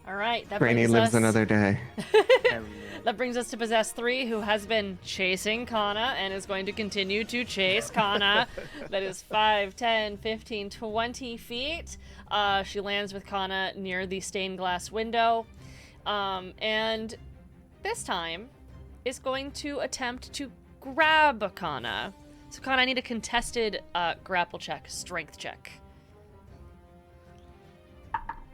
[SPEAKER 1] All right, that
[SPEAKER 4] Granny
[SPEAKER 1] brings
[SPEAKER 4] lives
[SPEAKER 1] us.
[SPEAKER 4] another day.
[SPEAKER 5] Hell yeah.
[SPEAKER 1] That brings us to possess 3, who has been chasing Kana and is going to continue to chase Kana. That is 5, 10, 15, 20 feet. She lands with Kana near the stained glass window. And this time is going to attempt to grab Kana. So Kana, I need a contested grapple check, strength check.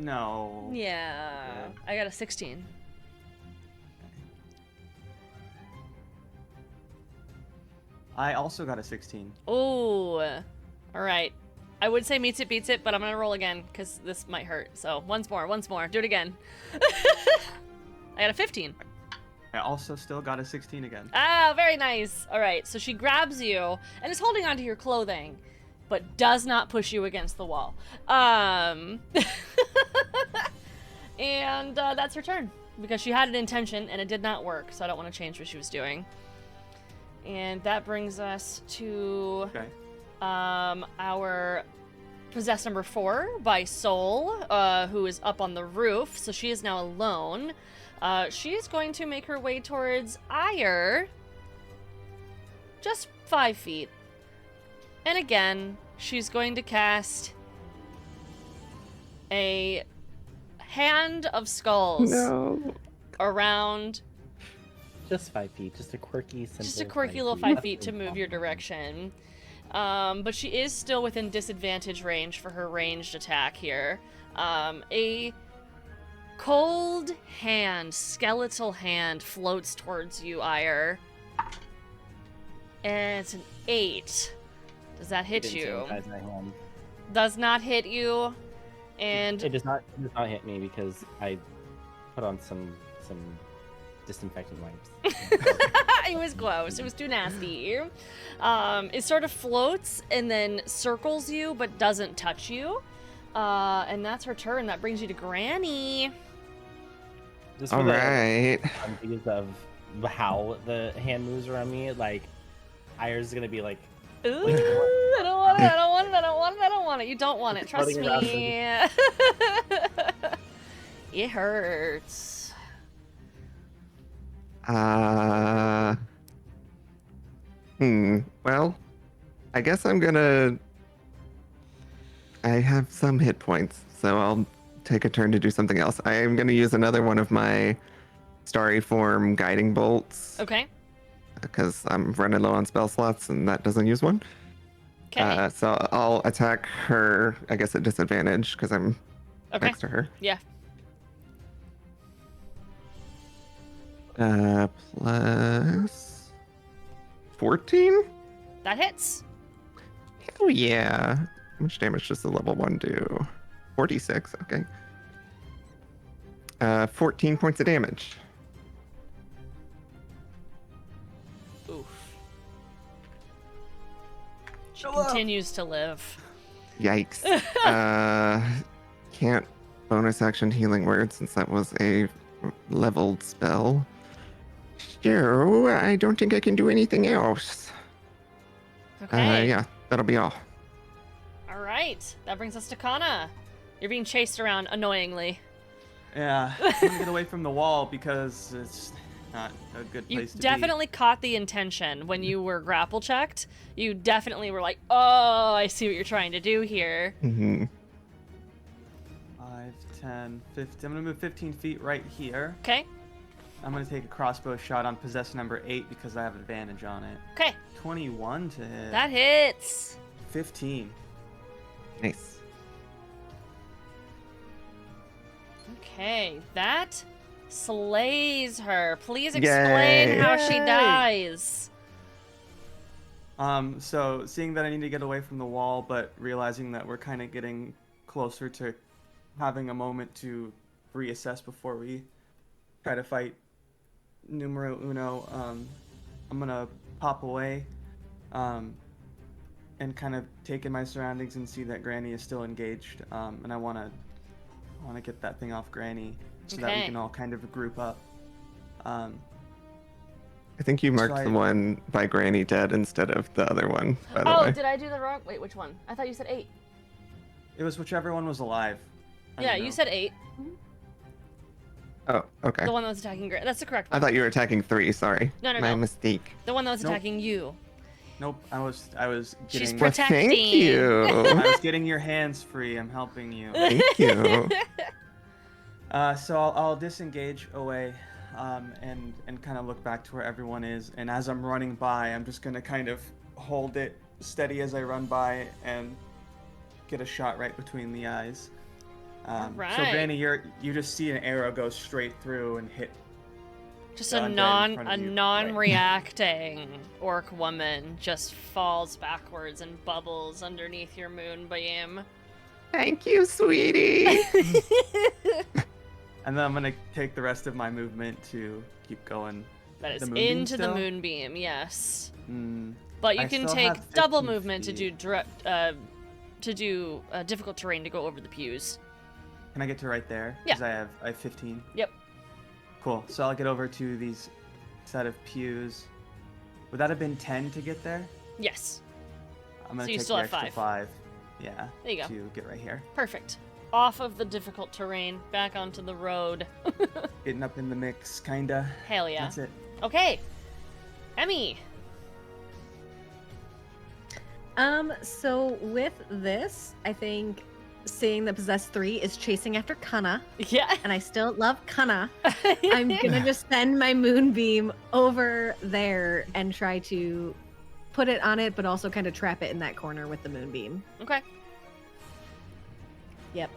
[SPEAKER 5] No.
[SPEAKER 1] Yeah, I got a 16.
[SPEAKER 5] I also got a 16.
[SPEAKER 1] Oh, all right. I would say meets it, beats it, but I'm gonna roll again because this might hurt. So once more. Do it again. I got a 15.
[SPEAKER 5] I also still got a 16 again.
[SPEAKER 1] Ah, very nice. All right, so she grabs you and is holding onto your clothing, but does not push you against the wall. And that's her turn because she had an intention and it did not work. So I don't want to change what she was doing. And that brings us to
[SPEAKER 5] Okay.
[SPEAKER 1] our possessed number 4 by Soul, who is up on the roof. So she is now alone. She is going to make her way towards Ire, just 5 feet. And again, she's going to cast a Hand of Skulls
[SPEAKER 4] No.
[SPEAKER 1] around.
[SPEAKER 6] Just 5 feet. Just a quirky, simple.
[SPEAKER 1] Just a quirky little 5 feet to move your direction. But she is still within disadvantage range for her ranged attack here. A cold hand, skeletal hand floats towards you, Ire. And it's an 8. Does that hit you? Does not hit you. And
[SPEAKER 6] It does not hit me because I put on some disinfectant wipes.
[SPEAKER 1] it was gross. It was too nasty. It sort of floats and then circles you, but doesn't touch you. And that's her turn. That brings you to Granny.
[SPEAKER 6] Just
[SPEAKER 4] All
[SPEAKER 6] for the
[SPEAKER 4] right.
[SPEAKER 6] because of how the hand moves around me, like Ire's gonna be like,
[SPEAKER 1] Ooh, I don't want it. I don't want it. I don't want it. I don't want it. You don't want it.
[SPEAKER 6] Just
[SPEAKER 1] Trust
[SPEAKER 6] floating around
[SPEAKER 1] me. It hurts.
[SPEAKER 4] Well, I guess I'm gonna. I have some hit points, so I'll take a turn to do something else. I am gonna use another one of my starry form guiding bolts
[SPEAKER 1] Okay.
[SPEAKER 4] because I'm running low on spell slots, and that doesn't use one.
[SPEAKER 1] Okay.
[SPEAKER 4] So I'll attack her. I guess at disadvantage because I'm
[SPEAKER 1] Okay.
[SPEAKER 4] next to her.
[SPEAKER 1] Yeah.
[SPEAKER 4] Plus 14.
[SPEAKER 1] That hits.
[SPEAKER 4] Oh yeah. How much damage does the level 1 do? 46. Okay. 14 points of damage.
[SPEAKER 1] Oof. She continues to live.
[SPEAKER 4] Yikes. Can't bonus action healing word since that was a leveled spell. Sure, I don't think I can do anything else.
[SPEAKER 1] Okay.
[SPEAKER 4] Yeah, that'll be all.
[SPEAKER 1] All right. That brings us to Kana. You're being chased around annoyingly.
[SPEAKER 5] Yeah, I'm gonna get away from the wall because it's not a good
[SPEAKER 1] You
[SPEAKER 5] place to
[SPEAKER 1] definitely caught the intention when you were grapple checked. You definitely were like, oh, I see what you're trying to do here.
[SPEAKER 4] Mm-hmm.
[SPEAKER 5] be. 5, 10, 15. I'm gonna move 15 feet right here.
[SPEAKER 1] Okay.
[SPEAKER 5] I'm gonna take a crossbow shot on possessor number 8 because I have advantage on it.
[SPEAKER 1] Okay.
[SPEAKER 5] 21 to hit.
[SPEAKER 1] That hits.
[SPEAKER 5] 15.
[SPEAKER 4] Nice.
[SPEAKER 1] Okay. That slays her. Please explain
[SPEAKER 4] Yay.
[SPEAKER 1] how she
[SPEAKER 5] Yay.
[SPEAKER 1] dies.
[SPEAKER 5] So seeing that I need to get away from the wall, but realizing that we're kind of getting closer to having a moment to reassess before we try to fight numero uno, I'm gonna pop away, and kind of take in my surroundings and see that Granny is still engaged, and I wanna get that thing off Granny so that we
[SPEAKER 1] Okay.
[SPEAKER 5] can all kind of group up.
[SPEAKER 4] I think you marked
[SPEAKER 5] So
[SPEAKER 4] the one by Granny dead instead of the other one, by the
[SPEAKER 1] Oh,
[SPEAKER 4] way.
[SPEAKER 1] did I do the wrong? Wait, which one? I thought you said 8.
[SPEAKER 5] It was whichever one was alive. I
[SPEAKER 1] Yeah,
[SPEAKER 5] don't
[SPEAKER 1] you
[SPEAKER 5] know.
[SPEAKER 1] said 8.
[SPEAKER 4] Oh, okay.
[SPEAKER 1] The one that was attacking Granny. That's the correct
[SPEAKER 4] I
[SPEAKER 1] one.
[SPEAKER 4] thought you were attacking 3, sorry.
[SPEAKER 1] No, no,
[SPEAKER 4] My
[SPEAKER 1] no.
[SPEAKER 4] mistake.
[SPEAKER 1] The one that was
[SPEAKER 5] Nope.
[SPEAKER 1] attacking you.
[SPEAKER 5] Nope, I was
[SPEAKER 1] She's
[SPEAKER 5] getting.
[SPEAKER 4] Well, thank
[SPEAKER 1] Protecting.
[SPEAKER 4] you.
[SPEAKER 5] I was getting your hands free. I'm helping you.
[SPEAKER 4] Thank you.
[SPEAKER 5] So I'll disengage away, and kind of look back to where everyone is. And as I'm running by, I'm just gonna kind of hold it steady as I run by and get a shot right between the eyes. So
[SPEAKER 1] Alright.
[SPEAKER 5] Granny, you just see an arrow go straight through and hit.
[SPEAKER 1] Just
[SPEAKER 5] the
[SPEAKER 1] a
[SPEAKER 5] undead in front of you.
[SPEAKER 1] non-reacting orc woman just falls backwards and bubbles underneath your moonbeam.
[SPEAKER 4] Thank you, sweetie.
[SPEAKER 5] And then I'm gonna take the rest of my movement to keep going.
[SPEAKER 1] That is
[SPEAKER 5] The moonbeam
[SPEAKER 1] into the
[SPEAKER 5] still?
[SPEAKER 1] moonbeam, yes.
[SPEAKER 5] Mm,
[SPEAKER 1] But you
[SPEAKER 5] I
[SPEAKER 1] can
[SPEAKER 5] still
[SPEAKER 1] take
[SPEAKER 5] have
[SPEAKER 1] double
[SPEAKER 5] 15
[SPEAKER 1] movement to
[SPEAKER 5] feet.
[SPEAKER 1] do difficult terrain to go over the pews.
[SPEAKER 5] Can I get to right there?
[SPEAKER 1] Yeah.
[SPEAKER 5] Because I have 15.
[SPEAKER 1] Yep.
[SPEAKER 5] Cool. So I'll get over to these set of pews. Would that have been 10 to get there?
[SPEAKER 1] Yes.
[SPEAKER 5] I'm gonna
[SPEAKER 1] So you
[SPEAKER 5] take
[SPEAKER 1] still
[SPEAKER 5] the
[SPEAKER 1] have
[SPEAKER 5] extra
[SPEAKER 1] 5.
[SPEAKER 5] 5. Yeah.
[SPEAKER 1] There you go.
[SPEAKER 5] To get right here.
[SPEAKER 1] Perfect. Off of the difficult terrain, back onto the road.
[SPEAKER 5] Getting up in the mix, kinda.
[SPEAKER 1] Hell yeah.
[SPEAKER 5] That's it.
[SPEAKER 1] Okay. Emmy.
[SPEAKER 2] So with this, I think seeing the possessed 3 is chasing after Kana,
[SPEAKER 1] Yeah.
[SPEAKER 2] and I still love Kana. I'm gonna just send my moonbeam over there and try to put it on it, but also kind of trap it in that corner with the moonbeam.
[SPEAKER 1] Okay.
[SPEAKER 2] Yep.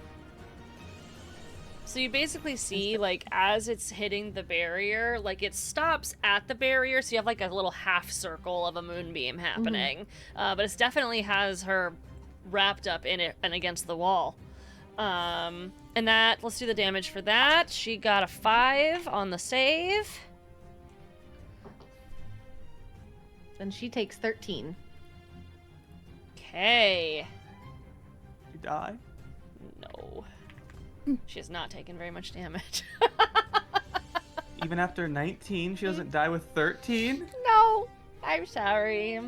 [SPEAKER 1] So you basically see, like, as it's hitting the barrier, like, it stops at the barrier, so you have, like, a little half circle of a moonbeam happening. But it definitely has her wrapped up in it and against the wall. And that, let's do the damage for that. She got a 5 on the save.
[SPEAKER 2] Then she takes 13.
[SPEAKER 1] Okay.
[SPEAKER 5] You die.
[SPEAKER 1] No. She has not taken very much damage.
[SPEAKER 5] Even after 19, she doesn't die with 13?
[SPEAKER 1] No, I'm sorry.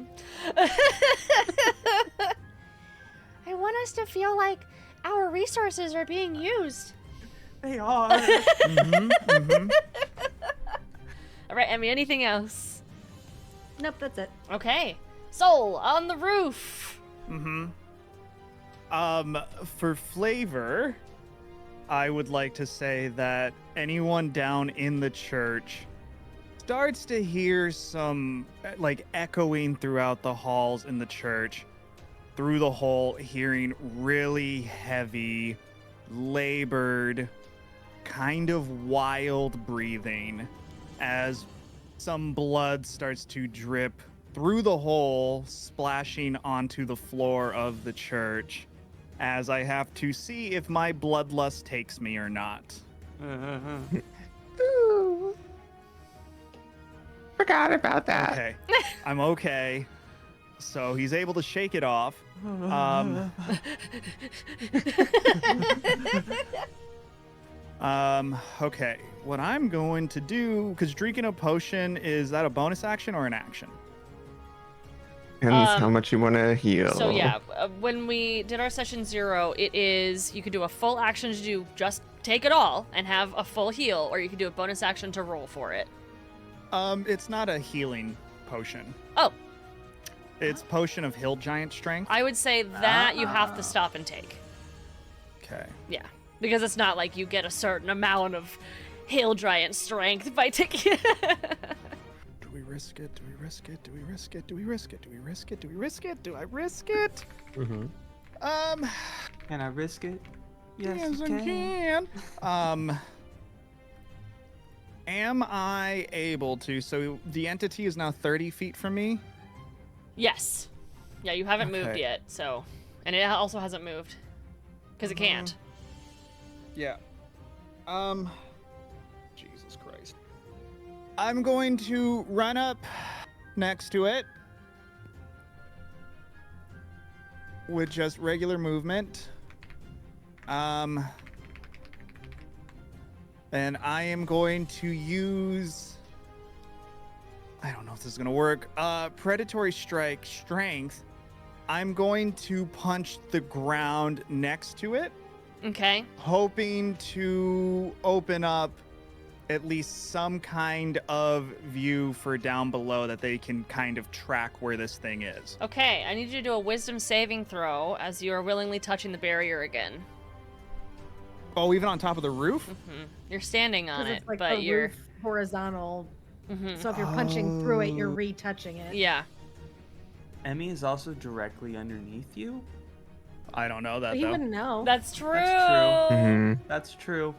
[SPEAKER 1] I want us to feel like our resources are being used.
[SPEAKER 5] They are.
[SPEAKER 1] All right, Emmy, anything else?
[SPEAKER 2] Nope, that's it.
[SPEAKER 1] Okay. Soul on the roof.
[SPEAKER 3] For flavor, I would like to say that anyone down in the church starts to hear some like echoing throughout the halls in the church, through the hole, hearing really heavy, labored, kind of wild breathing as some blood starts to drip through the hole, splashing onto the floor of the church, as I have to see if my bloodlust takes me or not.
[SPEAKER 4] Ooh. Forgot about that.
[SPEAKER 3] Okay, I'm okay. So he's able to shake Okay. What I'm going to do, because drinking a potion, is that a bonus action or an action?
[SPEAKER 4] Depends how much you want to heal.
[SPEAKER 1] So yeah, when we did our session 0, it is, you could do a full action to do just take it all and have a full heal, or you could do a bonus action to roll for it.
[SPEAKER 3] It's not a healing potion.
[SPEAKER 1] Oh.
[SPEAKER 3] It's potion of hill giant strength.
[SPEAKER 1] I would say that you have to stop and take.
[SPEAKER 3] Okay.
[SPEAKER 1] Yeah. Because it's not like you get a certain amount of hill giant strength by taking
[SPEAKER 3] Do we risk it? Do we risk it? Do we risk it? Do we risk it? Do we risk it? Do we risk it? Do I risk it?
[SPEAKER 6] Mm-hmm.
[SPEAKER 5] Can I risk it? Yes,
[SPEAKER 3] Yes,
[SPEAKER 5] you
[SPEAKER 3] I
[SPEAKER 5] can.
[SPEAKER 3] can. Am I able to? So the entity is now 30 feet from me.
[SPEAKER 1] Yes. Yeah, you haven't moved
[SPEAKER 3] Okay.
[SPEAKER 1] yet, so. And it also hasn't moved. Because it can't.
[SPEAKER 3] Yeah. Jesus Christ. I'm going to run up next to it with just regular movement. And I am going to use, I don't know if this is going to work. Predatory strike strength. I'm going to punch the ground next to it,
[SPEAKER 1] Okay.
[SPEAKER 3] hoping to open up at least some kind of view for down below that they can kind of track where this thing is.
[SPEAKER 1] Okay, I need you to do a wisdom saving throw as you are willingly touching the barrier again.
[SPEAKER 3] Oh, even on top of the roof?
[SPEAKER 1] You're standing on
[SPEAKER 2] 'Cause
[SPEAKER 1] it,
[SPEAKER 2] it's like
[SPEAKER 1] but
[SPEAKER 2] the
[SPEAKER 1] you're.
[SPEAKER 2] roof horizontal.
[SPEAKER 1] Mhm.
[SPEAKER 2] So if you're punching through it, you're retouching it.
[SPEAKER 1] Yeah.
[SPEAKER 5] Emmy is also directly underneath you.
[SPEAKER 3] I don't know that
[SPEAKER 2] But he
[SPEAKER 3] though.
[SPEAKER 2] wouldn't know.
[SPEAKER 1] That's true.
[SPEAKER 4] Mhm.
[SPEAKER 5] That's true.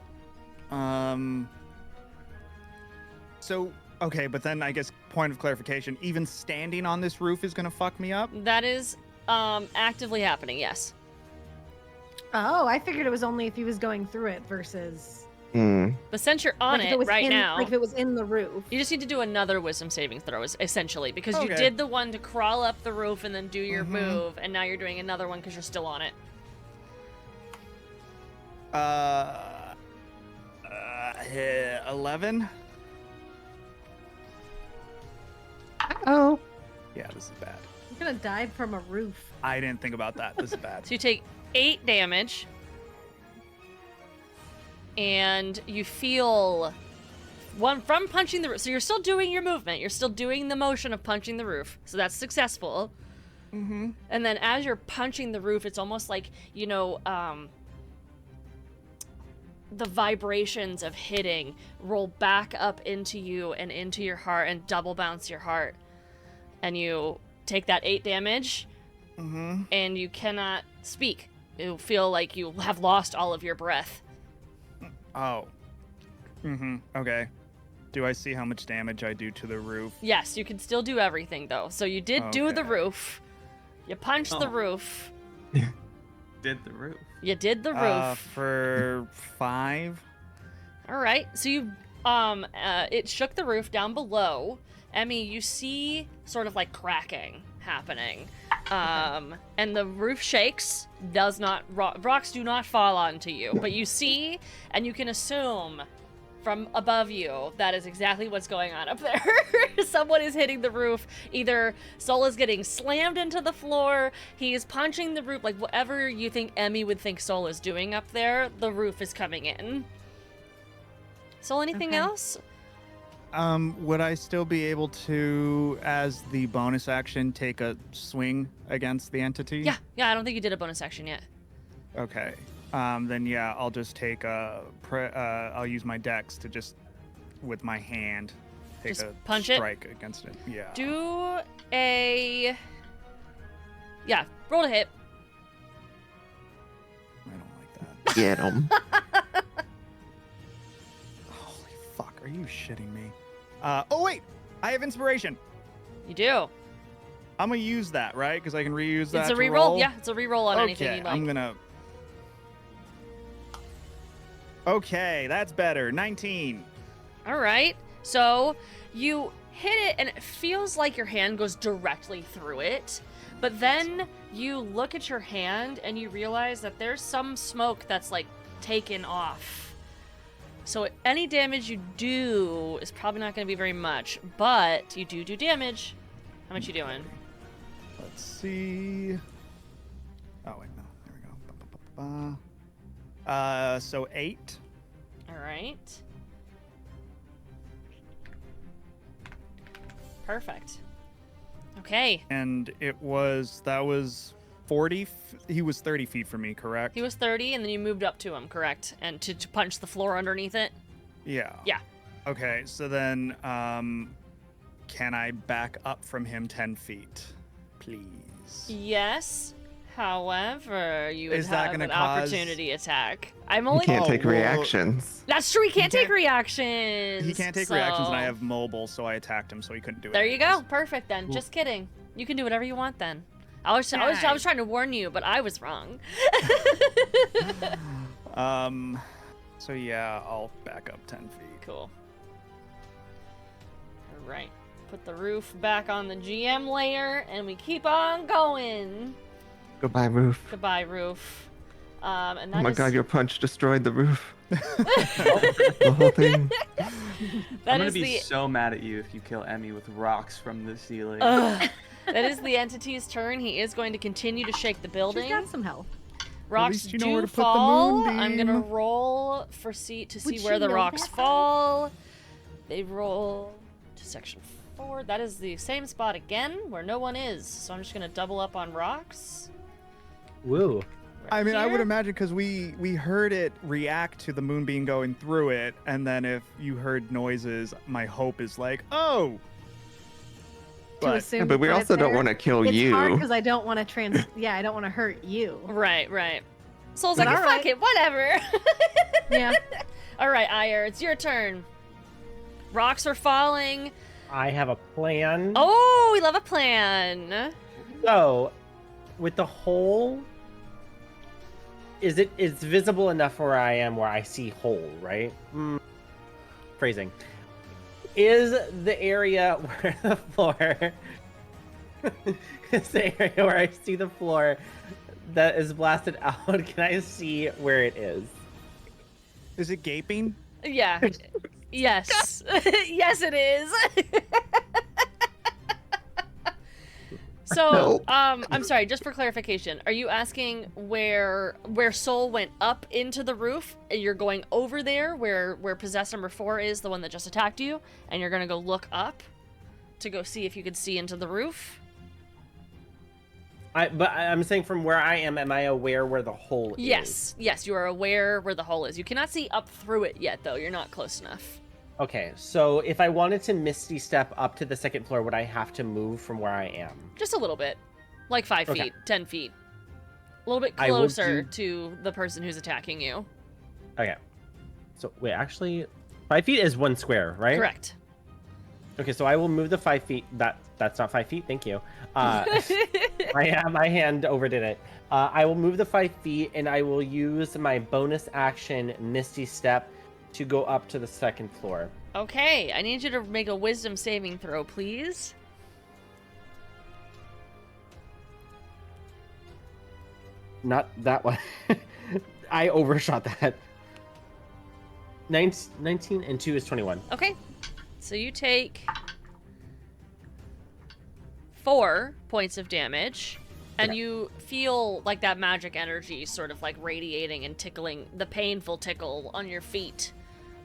[SPEAKER 3] So, okay, but then I guess point of clarification, even standing on this roof is going to fuck me up?
[SPEAKER 1] That is actively happening, yes.
[SPEAKER 2] Oh, I figured it was only if he was going through it versus
[SPEAKER 4] Mm.
[SPEAKER 1] But since you're on
[SPEAKER 2] like if
[SPEAKER 1] it
[SPEAKER 2] was
[SPEAKER 1] right
[SPEAKER 2] in,
[SPEAKER 1] now,
[SPEAKER 2] Like if it was in the roof.
[SPEAKER 1] you just need to do another wisdom saving throw, essentially, because you
[SPEAKER 3] Okay.
[SPEAKER 1] did the one to crawl up the roof and then do your
[SPEAKER 3] Mhm.
[SPEAKER 1] move, and now you're doing another one because you're still on it.
[SPEAKER 3] 11?
[SPEAKER 4] Oh.
[SPEAKER 3] Yeah, this is bad.
[SPEAKER 2] I'm gonna die from a roof.
[SPEAKER 3] I didn't think about that. This is bad.
[SPEAKER 1] So you take 8 damage, and you feel one from punching the roof. So you're still doing your movement. You're still doing the motion of punching the roof. So that's successful.
[SPEAKER 3] Mm-hmm.
[SPEAKER 1] And then as you're punching the roof, it's almost like, the vibrations of hitting roll back up into you and into your heart and double bounce your heart. And you take that 8 damage,
[SPEAKER 3] Mm-hmm.
[SPEAKER 1] and you cannot speak. You feel like you have lost all of your breath.
[SPEAKER 3] Oh. Mm-hmm. Okay. Do I see how much damage I do to the roof?
[SPEAKER 1] Yes, you can still do everything, though. So you did do the
[SPEAKER 3] Okay.
[SPEAKER 1] roof. You punched the
[SPEAKER 5] Oh.
[SPEAKER 1] roof.
[SPEAKER 5] Did the roof.
[SPEAKER 1] You did the roof.
[SPEAKER 3] For 5?
[SPEAKER 1] All right. So you it shook the roof down below. Emmy, you see sort of like cracking happening. And the roof shakes, rocks do not fall onto you, but you see and you can assume from above you that is exactly what's going on up there. Someone is hitting the roof. Either Sol is getting slammed into the floor, he is punching the roof, like whatever you think Emmy would think Sol is doing up there, the roof is coming in. Sol, anything
[SPEAKER 2] Okay.
[SPEAKER 1] else?
[SPEAKER 3] Would I still be able to, as the bonus action, take a swing against the entity?
[SPEAKER 1] Yeah, I don't think you did a bonus action yet.
[SPEAKER 3] Okay. Then yeah, I'll just take I'll use my dex to just, with my hand, take
[SPEAKER 1] Just
[SPEAKER 3] a
[SPEAKER 1] punch it?
[SPEAKER 3] strike against it. Yeah.
[SPEAKER 1] Do a... Yeah, roll to hit.
[SPEAKER 3] I don't like that.
[SPEAKER 4] Get 'em.
[SPEAKER 3] Holy fuck, are you shitting me? Oh wait, I have inspiration.
[SPEAKER 1] You do.
[SPEAKER 3] I'm gonna use that, right? Because I can reuse that.
[SPEAKER 1] It's a
[SPEAKER 3] to
[SPEAKER 1] reroll.
[SPEAKER 3] roll?
[SPEAKER 1] Yeah, it's a reroll on anything
[SPEAKER 3] Okay,
[SPEAKER 1] you'd like.
[SPEAKER 3] I'm gonna. Okay, that's better. 19.
[SPEAKER 1] All right. So you hit it, and it feels like your hand goes directly through it. But then you look at your hand, and you realize that there's some smoke that's like taken off. So any damage you do is probably not going to be very much, but you do damage. How much you doing?
[SPEAKER 3] Let's see. Oh wait, no. There we go. So 8.
[SPEAKER 1] All right. Perfect. Okay.
[SPEAKER 3] And that was 40. He was 30 feet from me, correct?
[SPEAKER 1] He was 30, and then you moved up to him, correct? And to punch the floor underneath it?
[SPEAKER 3] Yeah.
[SPEAKER 1] Yeah.
[SPEAKER 3] Okay, so then, can I back up from him 10 feet, please?
[SPEAKER 1] Yes. However, you would
[SPEAKER 3] Is that
[SPEAKER 1] have
[SPEAKER 3] gonna
[SPEAKER 1] an
[SPEAKER 3] cause-
[SPEAKER 1] opportunity attack. I'm
[SPEAKER 4] You
[SPEAKER 1] only.
[SPEAKER 4] can't take
[SPEAKER 3] well-
[SPEAKER 4] reactions.
[SPEAKER 1] That's true. He can't take
[SPEAKER 3] can't-
[SPEAKER 1] reactions.
[SPEAKER 3] He can't take
[SPEAKER 1] so-
[SPEAKER 3] reactions, and I have mobile, so I attacked him, so he couldn't do it.
[SPEAKER 1] There you go.
[SPEAKER 3] anyways.
[SPEAKER 1] Perfect then. Just kidding. You can do whatever you want then. I was trying to warn you, but I was wrong.
[SPEAKER 3] So yeah, I'll back up 10 feet.
[SPEAKER 1] Cool. All right. Put the roof back on the GM layer, and we keep on going.
[SPEAKER 4] Goodbye, roof.
[SPEAKER 1] Goodbye, roof. And that
[SPEAKER 4] Oh my
[SPEAKER 1] is-
[SPEAKER 4] god, your punch destroyed the roof. The whole thing.
[SPEAKER 1] that
[SPEAKER 5] I'm gonna
[SPEAKER 1] is
[SPEAKER 5] be
[SPEAKER 1] the
[SPEAKER 5] so mad at you if you kill Emmy with rocks from the ceiling.
[SPEAKER 1] Ugh. That is the entity's turn. He is going to continue to shake the building.
[SPEAKER 2] She's got some health.
[SPEAKER 1] Rocks
[SPEAKER 3] least you know where
[SPEAKER 1] do
[SPEAKER 3] to put the
[SPEAKER 1] fall. I'm gonna
[SPEAKER 3] moonbeam.
[SPEAKER 1] roll to see
[SPEAKER 2] Would
[SPEAKER 1] where
[SPEAKER 2] she
[SPEAKER 1] the
[SPEAKER 2] know
[SPEAKER 1] rocks
[SPEAKER 2] that?
[SPEAKER 1] fall. They roll to section 4. That is the same spot again where no one is. So I'm just gonna double up on rocks.
[SPEAKER 6] Woo.
[SPEAKER 1] Right
[SPEAKER 3] I mean, I would
[SPEAKER 1] here.
[SPEAKER 3] imagine because we heard it react to the moonbeam going through it, and then if you heard noises, my hope is like, oh.
[SPEAKER 2] To
[SPEAKER 3] But
[SPEAKER 2] assume
[SPEAKER 4] Yeah, but we
[SPEAKER 2] put it
[SPEAKER 4] also don't
[SPEAKER 2] there.
[SPEAKER 4] want to kill
[SPEAKER 2] It's hard
[SPEAKER 4] you.
[SPEAKER 2] because I don't want to Yeah, I don't want to hurt you.
[SPEAKER 1] Right. Soul's
[SPEAKER 2] But
[SPEAKER 1] like, fuck
[SPEAKER 2] alright.
[SPEAKER 1] it, whatever.
[SPEAKER 2] Yeah.
[SPEAKER 1] All right, Ire, it's your turn. Rocks are falling.
[SPEAKER 6] I have a plan.
[SPEAKER 1] Oh, we love a plan.
[SPEAKER 6] So, with the hole, it's visible enough where I am where I see hole, right? Phrasing. Is the area where the floor is the area where I see the floor that is blasted out, can I see where it is?
[SPEAKER 3] is it gaping?
[SPEAKER 1] Yeah. Yes. Yes, it is. So,
[SPEAKER 4] Help.
[SPEAKER 1] I'm sorry, just for clarification, are you asking where Soul went up into the roof, and you're going over there where possessed number 4 is, the one that just attacked you, and you're gonna go look up to go see if you could see into the roof?
[SPEAKER 6] But I'm saying from where I am I aware where the hole is?
[SPEAKER 1] Yes, you are aware where the hole is. You cannot see up through it yet, though. You're not close enough.
[SPEAKER 6] Okay, so if I wanted to Misty Step up to the second floor, would I have to move from where I am?
[SPEAKER 1] Just a little bit. Like 5
[SPEAKER 6] Okay.
[SPEAKER 1] feet, 10 feet. A little bit
[SPEAKER 6] I will
[SPEAKER 1] closer
[SPEAKER 6] do-
[SPEAKER 1] to the person who's attacking you.
[SPEAKER 6] Okay. So, wait, actually, 5 feet is 1 square, right?
[SPEAKER 1] Correct.
[SPEAKER 6] Okay, so I will move the 5 feet. That's not 5 feet, thank you. My hand overdid it. I will move the 5 feet, and I will use my bonus action, Misty Step, to go up to the second floor.
[SPEAKER 1] Okay, I need you to make a wisdom saving throw, please.
[SPEAKER 6] Not that one. I overshot that. 19 and 2 is 21.
[SPEAKER 1] Okay, so you take 4 points of damage, and
[SPEAKER 6] Okay.
[SPEAKER 1] you feel like that magic energy sort of like radiating and tickling the painful tickle on your feet,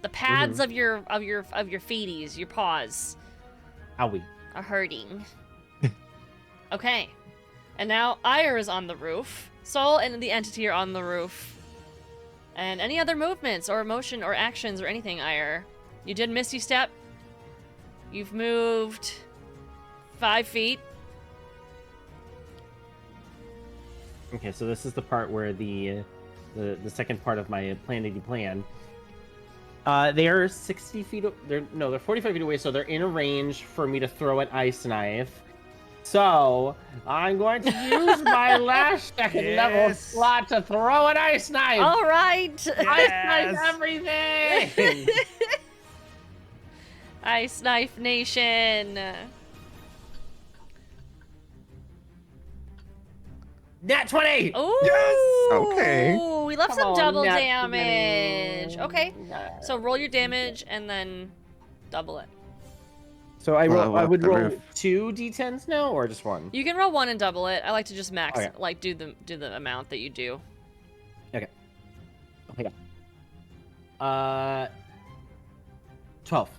[SPEAKER 1] the pads of your feeties, your paws
[SPEAKER 6] Owie.
[SPEAKER 1] are hurting. Okay, and now Ire is on the roof. Soul and the entity are on the roof. And any other movements or motion or actions or anything, Ire? You did Misty Step. You've moved 5 feet.
[SPEAKER 6] Okay, so this is the part where the second part of my plan. They are 60 feet. They're 45 feet away, so they're in a range for me to throw an ice knife. So I'm going to use my last second level
[SPEAKER 3] Yes.
[SPEAKER 6] slot to throw an ice knife.
[SPEAKER 1] All right.
[SPEAKER 6] Ice knife
[SPEAKER 3] Yes.
[SPEAKER 6] everything.
[SPEAKER 1] Ice Knife Nation.
[SPEAKER 6] Nat 20.
[SPEAKER 1] Ooh.
[SPEAKER 4] Okay.
[SPEAKER 1] we left
[SPEAKER 6] Come
[SPEAKER 1] some
[SPEAKER 6] on,
[SPEAKER 1] double
[SPEAKER 6] not too
[SPEAKER 1] damage.
[SPEAKER 6] many.
[SPEAKER 1] Okay.
[SPEAKER 6] Nah.
[SPEAKER 1] So roll your damage and then double it.
[SPEAKER 6] So I
[SPEAKER 4] Blow
[SPEAKER 6] I
[SPEAKER 4] up
[SPEAKER 6] would
[SPEAKER 4] the
[SPEAKER 6] roll
[SPEAKER 4] roof.
[SPEAKER 6] 2 d10s now, or just 1?
[SPEAKER 1] You can roll 1 and double it. I like to just max,
[SPEAKER 6] Okay.
[SPEAKER 1] like do the amount that you do.
[SPEAKER 6] Okay. Oh my god. 12.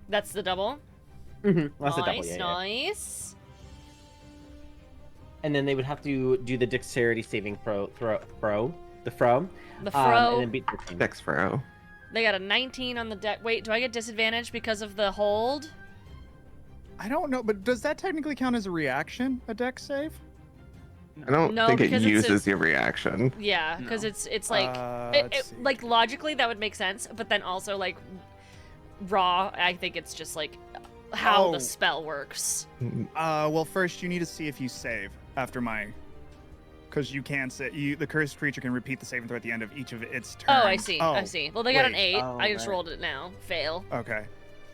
[SPEAKER 1] That's the double.
[SPEAKER 6] Mm-hmm. That's
[SPEAKER 1] nice,
[SPEAKER 6] a double, yeah.
[SPEAKER 1] nice.
[SPEAKER 6] And then they would have to do the dexterity saving throw.
[SPEAKER 1] The fro.
[SPEAKER 6] And then beat 13.
[SPEAKER 4] Dex Furrow.
[SPEAKER 1] They got a 19 on the deck. Wait, do I get disadvantage because of the hold?
[SPEAKER 3] I don't know, but does that technically count as a reaction, a dex save?
[SPEAKER 4] I don't
[SPEAKER 1] No,
[SPEAKER 4] think it
[SPEAKER 1] because it's
[SPEAKER 4] uses your reaction.
[SPEAKER 1] Yeah, because
[SPEAKER 5] No.
[SPEAKER 1] it's like
[SPEAKER 3] let's see.
[SPEAKER 1] like logically that would make sense, but then also like raw, I think it's just like how
[SPEAKER 3] Oh.
[SPEAKER 1] the spell works.
[SPEAKER 3] Well, first you need to see if you save after my, because you can say the cursed creature can repeat the saving throw at the end of each of its turns.
[SPEAKER 1] Oh, I see. I see. Well, they got an
[SPEAKER 3] wait.
[SPEAKER 1] 8.
[SPEAKER 5] Oh,
[SPEAKER 1] I just
[SPEAKER 5] right.
[SPEAKER 1] rolled it now. Fail.
[SPEAKER 3] Okay.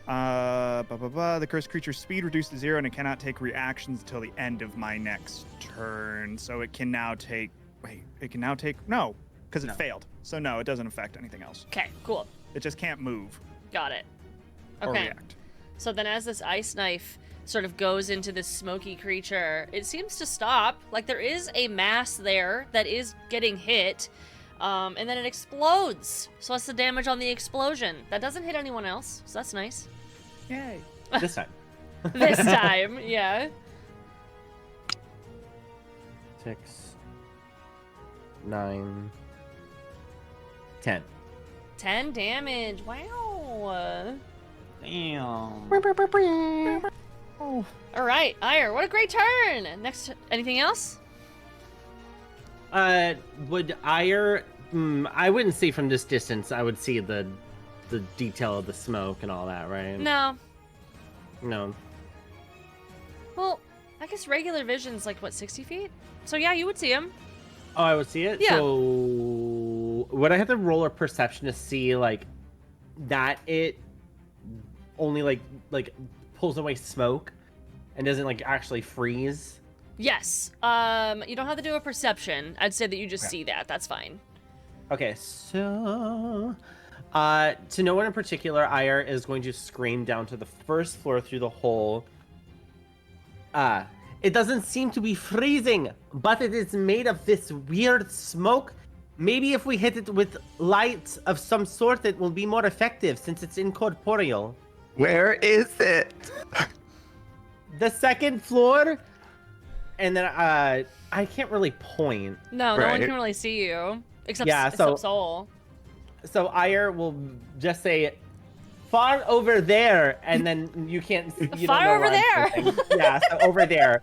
[SPEAKER 3] The cursed creature's speed reduced to 0, and it cannot take reactions until the end of my next turn. So it can now take. Wait, it can now take. No, because it
[SPEAKER 5] No.
[SPEAKER 3] failed. So no, it doesn't affect anything else.
[SPEAKER 1] Okay, cool.
[SPEAKER 3] It just can't move
[SPEAKER 1] Got it.
[SPEAKER 3] or
[SPEAKER 1] Okay.
[SPEAKER 3] react.
[SPEAKER 1] So then as this ice knife sort of goes into this smoky creature, it seems to stop. Like there is a mass there that is getting hit. And then it explodes. So that's the damage on the explosion. That doesn't hit anyone else, so that's nice.
[SPEAKER 3] Yay.
[SPEAKER 6] This time.
[SPEAKER 1] This time, yeah.
[SPEAKER 6] 6, 9, 10.
[SPEAKER 1] 10 damage. Wow.
[SPEAKER 5] Damn.
[SPEAKER 3] Oh,
[SPEAKER 1] All right, Ire, what a great turn. Next, anything else?
[SPEAKER 6] Would Ire? I wouldn't see from this distance. I would see the detail of the smoke and all that, right?
[SPEAKER 1] No.
[SPEAKER 6] No.
[SPEAKER 1] Well, I guess regular vision's like, what, 60 feet? So yeah, you would see him.
[SPEAKER 6] Oh, I would see it.
[SPEAKER 1] Yeah.
[SPEAKER 6] So would I have to roll a perception to see like that it only like pulls away smoke and doesn't like actually freeze?
[SPEAKER 1] Yes. You don't have to do a perception. I'd say that you just
[SPEAKER 6] Okay.
[SPEAKER 1] see that. That's fine.
[SPEAKER 6] Okay, so to no one in particular, Ire is going to scream down to the first floor through the hole. It doesn't seem to be freezing, but it is made of this weird smoke. Maybe if we hit it with light of some sort, it will be more effective since it's incorporeal.
[SPEAKER 4] Where is it?
[SPEAKER 6] The second floor, and then I can't really point.
[SPEAKER 1] No, no one
[SPEAKER 4] Right.
[SPEAKER 1] can really see you. Except,
[SPEAKER 6] Yeah,
[SPEAKER 1] except
[SPEAKER 6] so-
[SPEAKER 1] Soul.
[SPEAKER 6] So Ire will just say, "Far over there," and then you can't. You
[SPEAKER 1] Far
[SPEAKER 6] don't know
[SPEAKER 1] over
[SPEAKER 6] where I'm
[SPEAKER 1] there.
[SPEAKER 6] pointing. Yeah, so over there,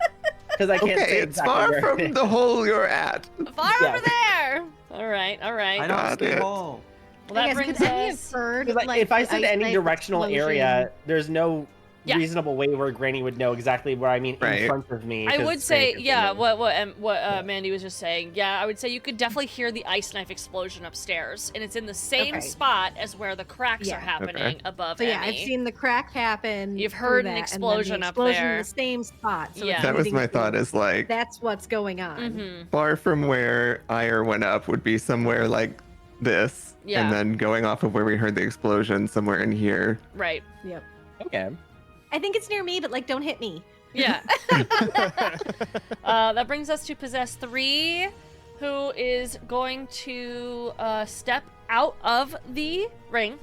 [SPEAKER 6] because I can't
[SPEAKER 4] Okay,
[SPEAKER 6] say
[SPEAKER 4] it's
[SPEAKER 6] exactly
[SPEAKER 4] far
[SPEAKER 6] where
[SPEAKER 4] from
[SPEAKER 6] it is.
[SPEAKER 4] the hole you're at.
[SPEAKER 1] Far
[SPEAKER 6] Yeah.
[SPEAKER 1] over there. All right, all right.
[SPEAKER 5] I don't
[SPEAKER 4] Got
[SPEAKER 5] see
[SPEAKER 4] it.
[SPEAKER 5] hole.
[SPEAKER 1] Well, that
[SPEAKER 2] I guess,
[SPEAKER 1] brings
[SPEAKER 2] could Emmy
[SPEAKER 1] us.
[SPEAKER 2] inferred,
[SPEAKER 6] 'Cause, like, if I said
[SPEAKER 2] the ice
[SPEAKER 6] any
[SPEAKER 2] knife
[SPEAKER 6] directional
[SPEAKER 2] explosion-
[SPEAKER 6] area, there's no
[SPEAKER 1] Yeah.
[SPEAKER 6] reasonable way where Granny would know exactly where I mean in
[SPEAKER 4] Right.
[SPEAKER 6] front of me.
[SPEAKER 1] I
[SPEAKER 6] 'cause
[SPEAKER 1] would say,
[SPEAKER 6] Granny
[SPEAKER 1] yeah,
[SPEAKER 6] doesn't know.
[SPEAKER 1] what Mandy was just saying. Yeah, I would say you could definitely hear the ice knife explosion upstairs, and it's in the same
[SPEAKER 2] Okay.
[SPEAKER 1] spot as where the cracks
[SPEAKER 2] Yeah.
[SPEAKER 1] are happening
[SPEAKER 4] Okay.
[SPEAKER 1] above
[SPEAKER 2] So yeah,
[SPEAKER 1] Emmy.
[SPEAKER 2] I've seen the crack happen.
[SPEAKER 1] You've
[SPEAKER 2] through
[SPEAKER 1] heard an
[SPEAKER 2] that, and then
[SPEAKER 1] explosion
[SPEAKER 2] the
[SPEAKER 1] up
[SPEAKER 2] explosion
[SPEAKER 1] there.
[SPEAKER 2] in the same spot. So
[SPEAKER 1] Yeah.
[SPEAKER 2] it's
[SPEAKER 4] That was
[SPEAKER 2] leading
[SPEAKER 4] my
[SPEAKER 2] to-
[SPEAKER 4] thought. Is like
[SPEAKER 2] That's what's going on.
[SPEAKER 1] Mm-hmm.
[SPEAKER 4] far from where Ire went up would be somewhere like this,
[SPEAKER 1] Yeah.
[SPEAKER 4] and then going off of where we heard the explosion, somewhere in here.
[SPEAKER 1] Right.
[SPEAKER 2] Yep.
[SPEAKER 6] Okay.
[SPEAKER 2] I think it's near me, but like, don't hit me.
[SPEAKER 1] Yeah. That brings us to Possess 3, who is going to step out of the ring.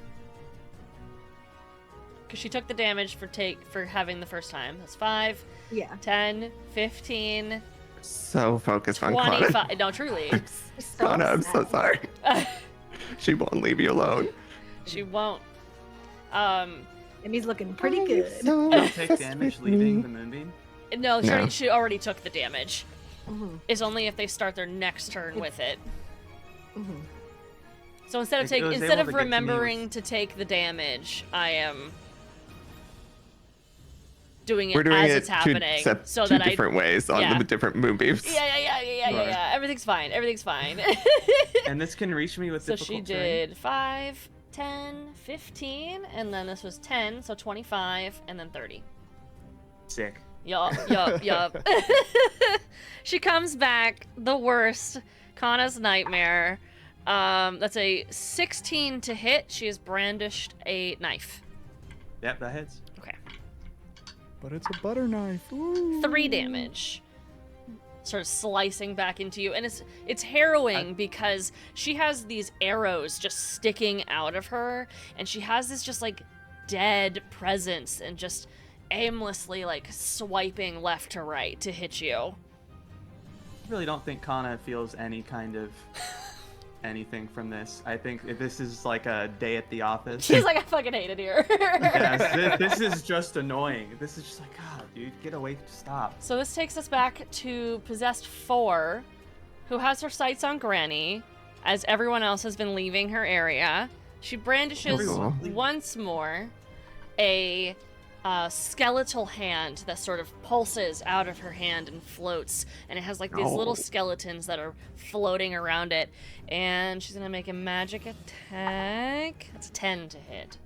[SPEAKER 1] Because she took the damage for having the first time. That's 5,
[SPEAKER 2] Yeah.
[SPEAKER 1] 10, 15,
[SPEAKER 4] So focused on Connor.
[SPEAKER 1] 25. No, truly.
[SPEAKER 4] Connor, I'm so
[SPEAKER 2] sad.
[SPEAKER 4] sorry. She won't leave you alone.
[SPEAKER 1] She won't.
[SPEAKER 2] Emmy's looking pretty good.
[SPEAKER 5] Don't take damage leaving the moonbeam.
[SPEAKER 1] No,
[SPEAKER 4] No.
[SPEAKER 1] she already took the damage.
[SPEAKER 2] Mhm,
[SPEAKER 1] It's only if they start their next turn with it.
[SPEAKER 2] mhm.
[SPEAKER 1] So instead of
[SPEAKER 5] It was
[SPEAKER 1] instead
[SPEAKER 5] able
[SPEAKER 1] of
[SPEAKER 5] to get to me
[SPEAKER 1] remembering
[SPEAKER 5] with-
[SPEAKER 1] to take the damage, I am doing it
[SPEAKER 4] We're doing
[SPEAKER 1] as
[SPEAKER 4] it
[SPEAKER 1] it's happening, so
[SPEAKER 4] two
[SPEAKER 1] that I.
[SPEAKER 4] different ways on
[SPEAKER 1] yeah.
[SPEAKER 4] the different moonbeams.
[SPEAKER 1] Yeah. Everything's fine. Everything's fine.
[SPEAKER 5] And this can reach me with
[SPEAKER 1] So
[SPEAKER 5] difficult
[SPEAKER 1] she
[SPEAKER 5] terrain?
[SPEAKER 1] did 5, 10, 15, and then this was 10, so 25, and then 30.
[SPEAKER 5] Sick.
[SPEAKER 1] Yup. She comes back the worst, Kana's nightmare. That's a 16 to hit. She has brandished a knife.
[SPEAKER 5] Yep, that hits.
[SPEAKER 1] Okay.
[SPEAKER 3] But it's a butter knife. Ooh.
[SPEAKER 1] 3 damage. Sort of slicing back into you, and it's harrowing because she has these arrows just sticking out of her, and she has this just like dead presence and just aimlessly like swiping left to right to hit you.
[SPEAKER 5] I really don't think Kana feels any kind of anything from this. I think this is like a day at the office.
[SPEAKER 1] She's like, I fucking hate it here.
[SPEAKER 5] Yes, this is just annoying. This is just like, God, dude, get away, stop.
[SPEAKER 1] So this takes us back to Possessed 4, who has her sights on Granny, as everyone else has been leaving her area. She brandishes
[SPEAKER 4] Cool.
[SPEAKER 1] once more a skeletal hand that sort of pulses out of her hand and floats, and it has like these little skeletons that are floating around it. And she's gonna make a magic attack. That's a 10 to hit.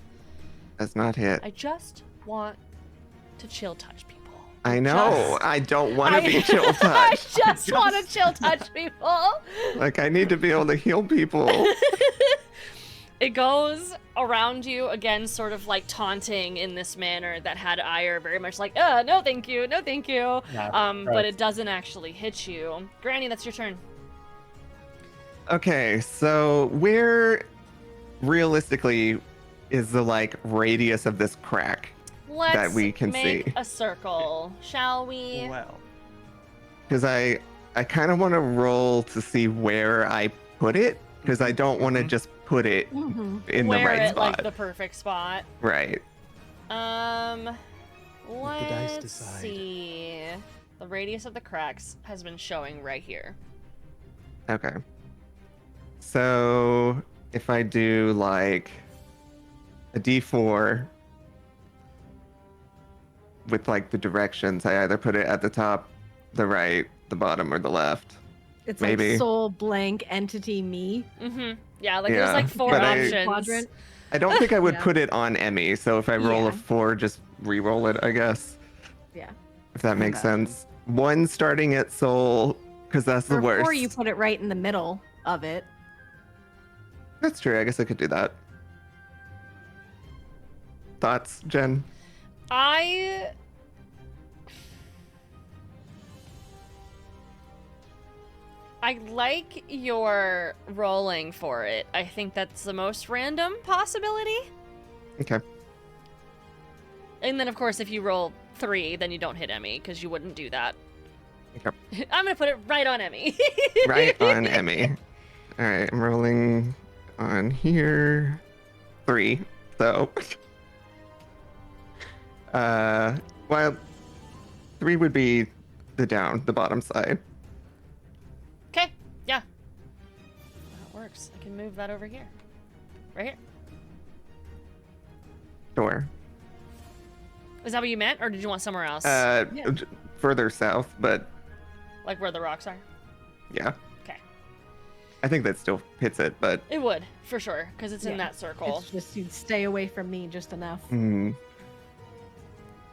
[SPEAKER 4] Does not hit.
[SPEAKER 1] I just want to chill touch people.
[SPEAKER 4] I know. I don't want to be chill
[SPEAKER 1] I
[SPEAKER 4] touched.
[SPEAKER 1] just want to chill touch people.
[SPEAKER 4] Like, I need to be able to heal people.
[SPEAKER 1] It goes around you again, sort of like taunting in this manner that had Ire very much like, no thank you, no thank you.
[SPEAKER 6] Yeah,
[SPEAKER 1] But it doesn't actually hit you. Granny, that's your turn.
[SPEAKER 4] Okay, so where realistically is the like radius of this crack
[SPEAKER 1] Let's
[SPEAKER 4] that we can
[SPEAKER 1] make
[SPEAKER 4] see?
[SPEAKER 1] a circle, shall we?
[SPEAKER 5] Well,
[SPEAKER 4] Because I kind of want to roll to see where I put it, because I don't want to just put it
[SPEAKER 2] Mm-hmm.
[SPEAKER 4] in
[SPEAKER 1] Wear
[SPEAKER 4] the right
[SPEAKER 1] it
[SPEAKER 4] spot.
[SPEAKER 1] like the perfect spot.
[SPEAKER 4] Right.
[SPEAKER 3] the dice
[SPEAKER 1] Let's
[SPEAKER 3] decide.
[SPEAKER 1] see. The radius of the cracks has been showing right here.
[SPEAKER 4] Okay. So if I do like a D4 with like the directions, I either put it at the top, the right, the bottom, or the left.
[SPEAKER 2] It's
[SPEAKER 4] Maybe.
[SPEAKER 2] like soul blank entity me.
[SPEAKER 1] Mm-hmm. Yeah, like
[SPEAKER 4] Yeah,
[SPEAKER 1] there's like 4
[SPEAKER 4] but
[SPEAKER 1] options.
[SPEAKER 2] Quadrant.
[SPEAKER 4] I don't think I would
[SPEAKER 2] Yeah.
[SPEAKER 4] put it on Emmy, so if I roll
[SPEAKER 2] Yeah.
[SPEAKER 4] a 4, just re-roll it, I guess.
[SPEAKER 2] Yeah.
[SPEAKER 4] If that makes
[SPEAKER 5] Imagine.
[SPEAKER 4] sense. 1 starting at soul, because that's the worst.
[SPEAKER 2] Or you put it right in the middle of it.
[SPEAKER 4] That's true. I guess I could do that. Thoughts, Jen?
[SPEAKER 1] I like your rolling for it. I think that's the most random possibility.
[SPEAKER 4] Okay.
[SPEAKER 1] And then, of course, if you roll 3, then you don't hit Emmy, because you wouldn't do that.
[SPEAKER 4] Okay.
[SPEAKER 1] I'm going to put it right on Emmy.
[SPEAKER 4] Right on Emmy. All right, I'm rolling on here. 3. So, well, 3 would be the bottom side.
[SPEAKER 1] Okay, yeah. That works. I can move that over here. Right here.
[SPEAKER 4] Sure.
[SPEAKER 1] Is that what you meant, or did you want somewhere else?
[SPEAKER 2] Yeah.
[SPEAKER 4] Further south, but
[SPEAKER 1] Like where the rocks are?
[SPEAKER 4] yeah.
[SPEAKER 1] Okay.
[SPEAKER 4] I think that still hits it, but
[SPEAKER 1] It would, for sure, because it's in
[SPEAKER 2] Yeah.
[SPEAKER 1] that circle.
[SPEAKER 2] It's just you'd stay away from me just enough.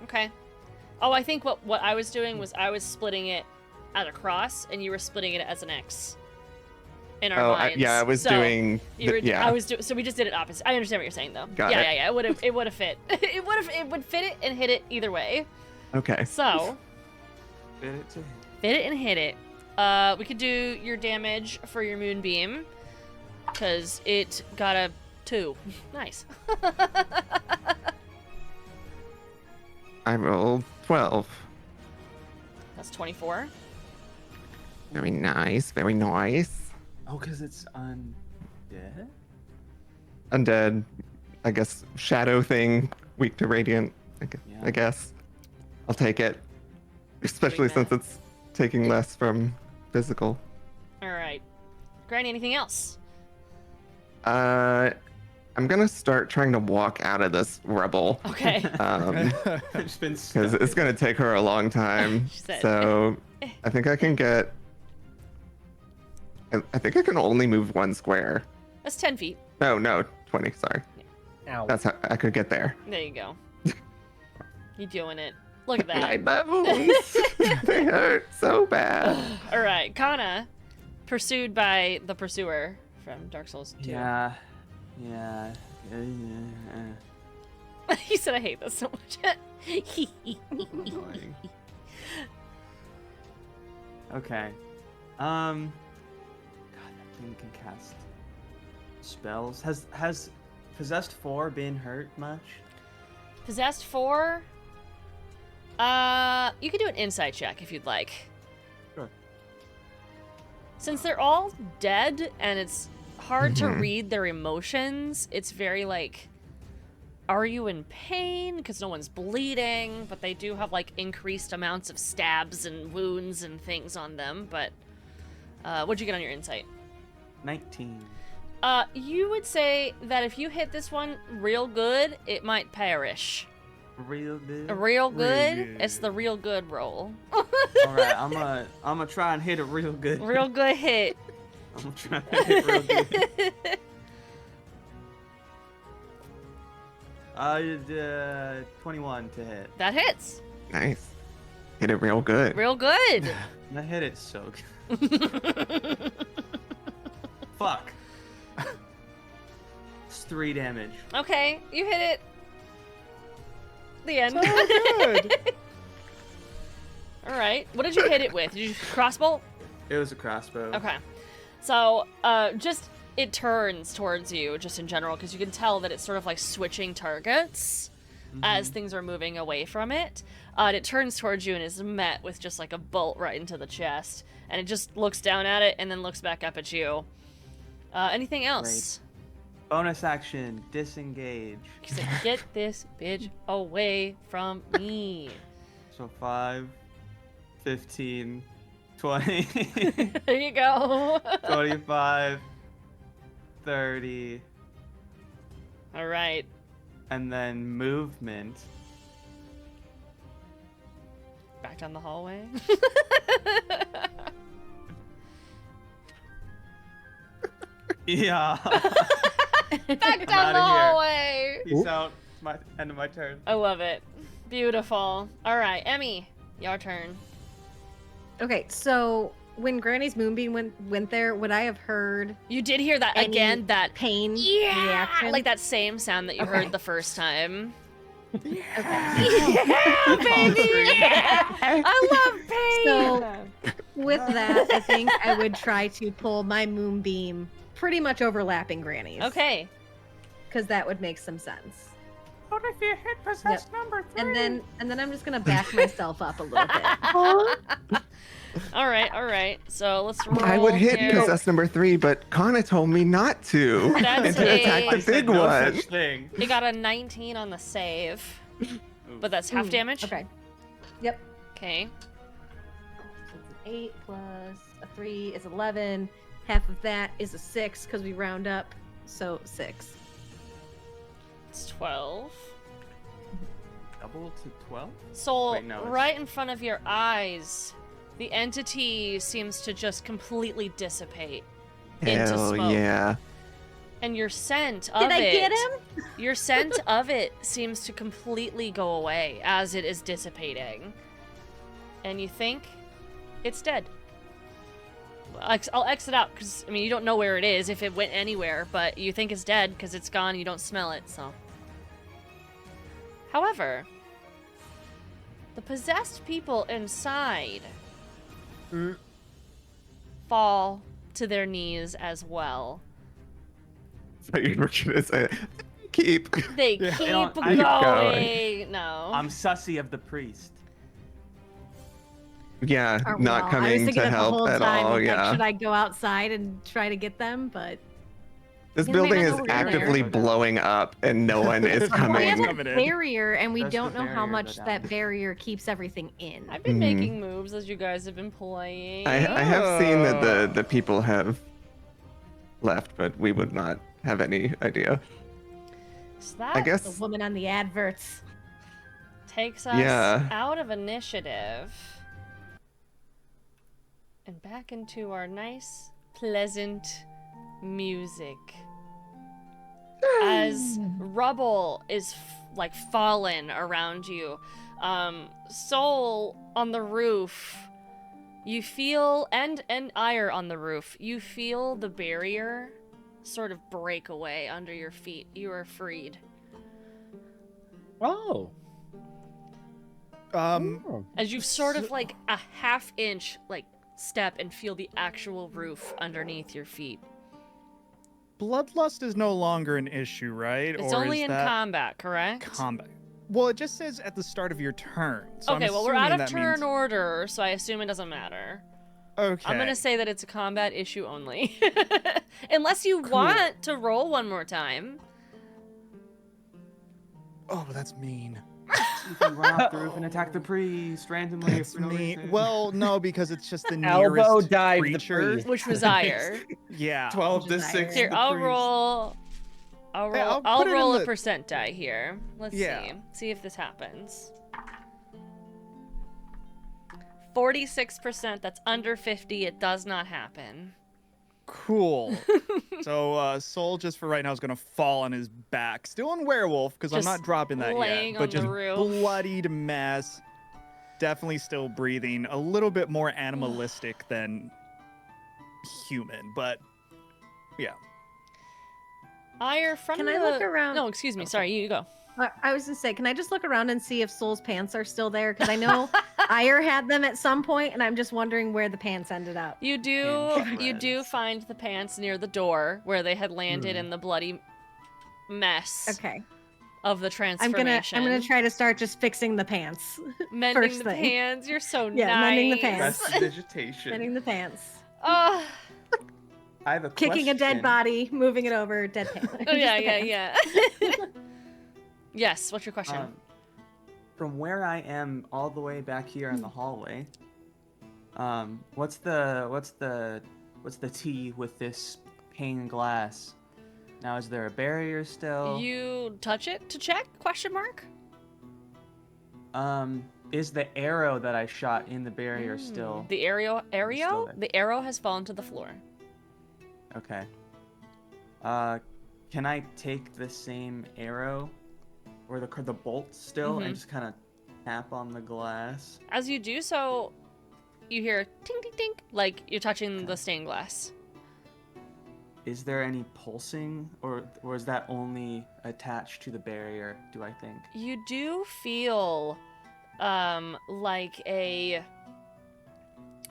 [SPEAKER 1] Okay. Oh, I think what I was doing was I was splitting it at a cross, and you were splitting it as an X. In our minds.
[SPEAKER 4] yeah, I was
[SPEAKER 1] So,
[SPEAKER 4] doing.
[SPEAKER 1] You were,
[SPEAKER 4] yeah.
[SPEAKER 1] I was doing. So we just did it opposite. I understand what you're saying, though.
[SPEAKER 4] Got
[SPEAKER 1] yeah,
[SPEAKER 4] it.
[SPEAKER 1] yeah, yeah. It would have fit. It would fit it and hit it either way.
[SPEAKER 4] Okay.
[SPEAKER 1] So
[SPEAKER 5] fit it to
[SPEAKER 1] fit it and hit it. We could do your damage for your moonbeam, because it got a 2. Nice.
[SPEAKER 4] I rolled 12.
[SPEAKER 1] That's 24.
[SPEAKER 4] Very nice. Very nice.
[SPEAKER 5] Oh, because it's undead?
[SPEAKER 4] Undead, I guess, shadow thing, weak to radiant.
[SPEAKER 5] Yeah.
[SPEAKER 4] I guess. I'll take it. Especially
[SPEAKER 1] Doing
[SPEAKER 4] since it's taking less from physical.
[SPEAKER 1] All right. Granny, anything else?
[SPEAKER 4] I'm gonna start trying to walk out of this rubble.
[SPEAKER 1] Okay.
[SPEAKER 5] It's been
[SPEAKER 4] Because it's gonna take her a long time.
[SPEAKER 1] She said.
[SPEAKER 4] So I think I can get. I think I can only move 1 square.
[SPEAKER 1] That's 10 feet.
[SPEAKER 4] No, 20. Sorry.
[SPEAKER 6] Ow.
[SPEAKER 4] That's how I could get there.
[SPEAKER 1] There you go. You doing it. Look at
[SPEAKER 4] My
[SPEAKER 1] that.
[SPEAKER 4] bones. They hurt so bad.
[SPEAKER 1] All right, Kana. pursued by the pursuer from Dark Souls 2.
[SPEAKER 5] Yeah.
[SPEAKER 1] He said, I hate this so much.
[SPEAKER 5] Annoying. Okay. God, that thing can cast spells. Has Possessed 4 been hurt much?
[SPEAKER 1] Possessed 4? You can do an insight check if you'd like.
[SPEAKER 5] Sure.
[SPEAKER 1] Since they're all dead and it's hard to read their emotions, it's very like, are you in pain? Because no one's bleeding, but they do have like increased amounts of stabs and wounds and things on them. But what'd you get on your insight?
[SPEAKER 5] 19.
[SPEAKER 1] You would say that if you hit this one real good, it might perish.
[SPEAKER 5] Real good.
[SPEAKER 1] Real good?
[SPEAKER 3] good.
[SPEAKER 1] It's the real good roll.
[SPEAKER 5] All right, I'm gonna try and hit it real good.
[SPEAKER 1] Real good hit.
[SPEAKER 5] I'm gonna try and hit it real good. 21 to hit.
[SPEAKER 1] That hits.
[SPEAKER 4] Nice. Hit it real good.
[SPEAKER 1] Real good.
[SPEAKER 5] And I hit it so good. Fuck. It's 3 damage.
[SPEAKER 1] Okay, you hit it. The end.
[SPEAKER 3] good.
[SPEAKER 1] All right. What did you hit it with? Did you crossbow?
[SPEAKER 5] It was a crossbow.
[SPEAKER 1] Okay. So, just it turns towards you, just in general, because you can tell that it's sort of like switching targets as things are moving away from it. And it turns towards you and is met with just like a bolt right into the chest, and it just looks down at it and then looks back up at you. Anything else?
[SPEAKER 5] Bonus action, disengage.
[SPEAKER 1] He said, "Get this bitch away from me."
[SPEAKER 5] So 5, 15, 20,
[SPEAKER 1] There you go.
[SPEAKER 5] 25, 30,
[SPEAKER 1] All right.
[SPEAKER 5] and then movement.
[SPEAKER 1] Back down the hallway.
[SPEAKER 5] Yeah.
[SPEAKER 1] Back down the
[SPEAKER 5] outta here.
[SPEAKER 1] hallway.
[SPEAKER 5] Peace out. It's my end of my turn.
[SPEAKER 1] I love it. Beautiful. All right, Emmy, your turn.
[SPEAKER 2] Okay, so when Granny's moonbeam went there, would I have heard
[SPEAKER 1] You did hear that
[SPEAKER 2] Any
[SPEAKER 1] again. That
[SPEAKER 2] pain
[SPEAKER 1] yeah,
[SPEAKER 2] reaction?
[SPEAKER 1] like that same sound that you
[SPEAKER 2] Okay.
[SPEAKER 1] heard the first time.
[SPEAKER 2] Okay.
[SPEAKER 1] Yeah, baby. Yeah. I love pain.
[SPEAKER 2] So with that, I think I would try to pull my moonbeam pretty much overlapping Granny's.
[SPEAKER 1] Okay.
[SPEAKER 2] Because that would make some sense.
[SPEAKER 5] What if you hit possessed number 3?
[SPEAKER 2] And then I'm just gonna back myself up a little bit.
[SPEAKER 1] All right. So let's roll.
[SPEAKER 4] I would hit
[SPEAKER 1] here.
[SPEAKER 4] possess number 3, but Kana told me not to.
[SPEAKER 1] That's
[SPEAKER 4] and to attack
[SPEAKER 1] a-
[SPEAKER 4] the big
[SPEAKER 5] no
[SPEAKER 4] one.
[SPEAKER 5] such thing.
[SPEAKER 1] You got a 19 on the save, but that's half damage.
[SPEAKER 2] Okay. Yep.
[SPEAKER 1] Okay.
[SPEAKER 2] So it's an 8 plus a 3 is 11. Half of that is a 6 because we round up. So 6.
[SPEAKER 1] It's 12.
[SPEAKER 5] Double to 12?
[SPEAKER 1] So
[SPEAKER 5] Wait, no, it's-
[SPEAKER 1] right in front of your eyes, the entity seems to just completely dissipate into
[SPEAKER 4] Hell
[SPEAKER 1] smoke.
[SPEAKER 4] yeah.
[SPEAKER 1] And your scent of
[SPEAKER 2] Did I
[SPEAKER 1] it,
[SPEAKER 2] get him?
[SPEAKER 1] your scent of it seems to completely go away as it is dissipating. And you think it's dead. I'll exit out because, I mean, you don't know where it is if it went anywhere, but you think it's dead because it's gone, you don't smell it, so. However, the possessed people inside fall to their knees as well.
[SPEAKER 4] So you were gonna say, keep.
[SPEAKER 1] They
[SPEAKER 3] Yeah.
[SPEAKER 1] keep
[SPEAKER 5] I
[SPEAKER 1] going.
[SPEAKER 4] don't-
[SPEAKER 1] No.
[SPEAKER 5] I'm sussy of the priest.
[SPEAKER 4] Yeah,
[SPEAKER 2] Or,
[SPEAKER 4] not
[SPEAKER 2] well, I was
[SPEAKER 4] coming
[SPEAKER 2] thinking
[SPEAKER 4] to
[SPEAKER 2] that the
[SPEAKER 4] help
[SPEAKER 2] whole
[SPEAKER 4] at
[SPEAKER 2] time,
[SPEAKER 4] all.
[SPEAKER 2] like,
[SPEAKER 4] Yeah.
[SPEAKER 2] should I go outside and try to get them? But
[SPEAKER 4] This
[SPEAKER 2] Yeah, they
[SPEAKER 4] building
[SPEAKER 2] might
[SPEAKER 4] is
[SPEAKER 2] not know we're in there.
[SPEAKER 4] actively blowing up and no one is
[SPEAKER 2] we have
[SPEAKER 3] Coming.
[SPEAKER 2] a
[SPEAKER 4] coming.
[SPEAKER 3] Coming in.
[SPEAKER 2] barrier, and we
[SPEAKER 5] There's the
[SPEAKER 2] don't know how
[SPEAKER 5] barrier,
[SPEAKER 2] much
[SPEAKER 5] go
[SPEAKER 2] that
[SPEAKER 5] down.
[SPEAKER 2] barrier keeps everything in.
[SPEAKER 1] I've been
[SPEAKER 4] Mhm.
[SPEAKER 1] making moves as you guys have been playing.
[SPEAKER 4] I have seen that
[SPEAKER 3] Oh.
[SPEAKER 4] the people have left, but we would not have any idea.
[SPEAKER 1] So that
[SPEAKER 4] I
[SPEAKER 2] The
[SPEAKER 4] guess
[SPEAKER 2] woman on the adverts.
[SPEAKER 1] takes us
[SPEAKER 4] Yeah.
[SPEAKER 1] out of initiative and back into our nice, pleasant music. As rubble is like fallen around you, Soul on the roof You feel, and ire on the roof, you feel the barrier sort of break away under your feet. You are freed.
[SPEAKER 6] Oh.
[SPEAKER 1] As you sort of like a half-inch like step and feel the actual roof underneath your feet.
[SPEAKER 3] Bloodlust is no longer an issue, right?
[SPEAKER 1] It's
[SPEAKER 3] or
[SPEAKER 1] only
[SPEAKER 3] is
[SPEAKER 1] in
[SPEAKER 3] that
[SPEAKER 1] combat, correct?
[SPEAKER 3] combat? Well, it just says at the start of your turn. So
[SPEAKER 1] Okay,
[SPEAKER 3] I'm
[SPEAKER 1] well, we're out of
[SPEAKER 3] that
[SPEAKER 1] turn
[SPEAKER 3] means...
[SPEAKER 1] order, so I assume it doesn't matter.
[SPEAKER 3] Okay.
[SPEAKER 1] I'm gonna say that it's a combat issue only. Unless you want to roll one more time.
[SPEAKER 3] Oh, that's mean.
[SPEAKER 5] You can run off the roof and attack the priest randomly.
[SPEAKER 3] That's
[SPEAKER 5] for no
[SPEAKER 3] mean.
[SPEAKER 5] reason.
[SPEAKER 3] Well, no, because it's just the nearest
[SPEAKER 6] Elbow dive the
[SPEAKER 3] creature.
[SPEAKER 6] priest.
[SPEAKER 1] Which was ire.
[SPEAKER 3] Yeah.
[SPEAKER 5] 12 to
[SPEAKER 2] Desire.
[SPEAKER 5] 6.
[SPEAKER 1] Here,
[SPEAKER 5] the
[SPEAKER 1] I'll
[SPEAKER 5] priest.
[SPEAKER 1] roll. I'll
[SPEAKER 3] Hey,
[SPEAKER 1] roll.
[SPEAKER 3] I'll
[SPEAKER 1] I'll
[SPEAKER 3] put it in
[SPEAKER 1] roll a
[SPEAKER 3] the-
[SPEAKER 1] percent die here. Let's
[SPEAKER 3] Yeah.
[SPEAKER 1] see. See if this happens. 46%. That's under 50. It does not happen.
[SPEAKER 3] Cool. So Soul just for right now is gonna fall on his back, still in werewolf because I'm
[SPEAKER 1] Just
[SPEAKER 3] not dropping that
[SPEAKER 1] laying
[SPEAKER 3] yet, but
[SPEAKER 1] on the
[SPEAKER 3] just
[SPEAKER 1] roof.
[SPEAKER 3] bloodied mess. Definitely still breathing, a little bit more animalistic than human, but yeah.
[SPEAKER 1] Ire, from
[SPEAKER 2] Can
[SPEAKER 1] the...
[SPEAKER 2] I look around?
[SPEAKER 1] No, excuse me. Sorry, you go.
[SPEAKER 2] I was gonna say, can I just look around and see if Soul's pants are still there? Because I know Ire had them at some point, and I'm just wondering where the pants ended up.
[SPEAKER 1] You do find the pants near the door where they had landed in the bloody mess
[SPEAKER 2] Okay,
[SPEAKER 1] of the
[SPEAKER 2] I'm
[SPEAKER 1] transformation.
[SPEAKER 2] gonna try to start just fixing the pants.
[SPEAKER 1] mending
[SPEAKER 2] first
[SPEAKER 1] the
[SPEAKER 2] thing.
[SPEAKER 1] pants. You're so
[SPEAKER 2] Yeah,
[SPEAKER 1] nice.
[SPEAKER 2] mending the pants.
[SPEAKER 5] Prestidigitation.
[SPEAKER 2] Mending the pants.
[SPEAKER 1] Oh,
[SPEAKER 5] I have a
[SPEAKER 2] Kicking a dead
[SPEAKER 5] question.
[SPEAKER 2] body, moving it over, dead pants.
[SPEAKER 1] oh yeah,
[SPEAKER 2] Just the
[SPEAKER 1] yeah,
[SPEAKER 2] pants.
[SPEAKER 1] yeah. Yes. What's your question?
[SPEAKER 5] From where I am, all the way back here in the hallway. What's the T with this pane glass? Now, is there a barrier still?
[SPEAKER 1] You touch it to check? Question mark.
[SPEAKER 5] Is the arrow that I shot in the barrier still?
[SPEAKER 1] The arrow?
[SPEAKER 5] still there.
[SPEAKER 1] The arrow has fallen to the floor.
[SPEAKER 5] Okay. Can I take the same arrow or the bolt still and just kind of tap on the glass?
[SPEAKER 1] As you do so, you hear tink tink tink, like you're touching the stained glass.
[SPEAKER 5] Is there any pulsing, or is that only attached to the barrier? Do I think?
[SPEAKER 1] You do feel, like a,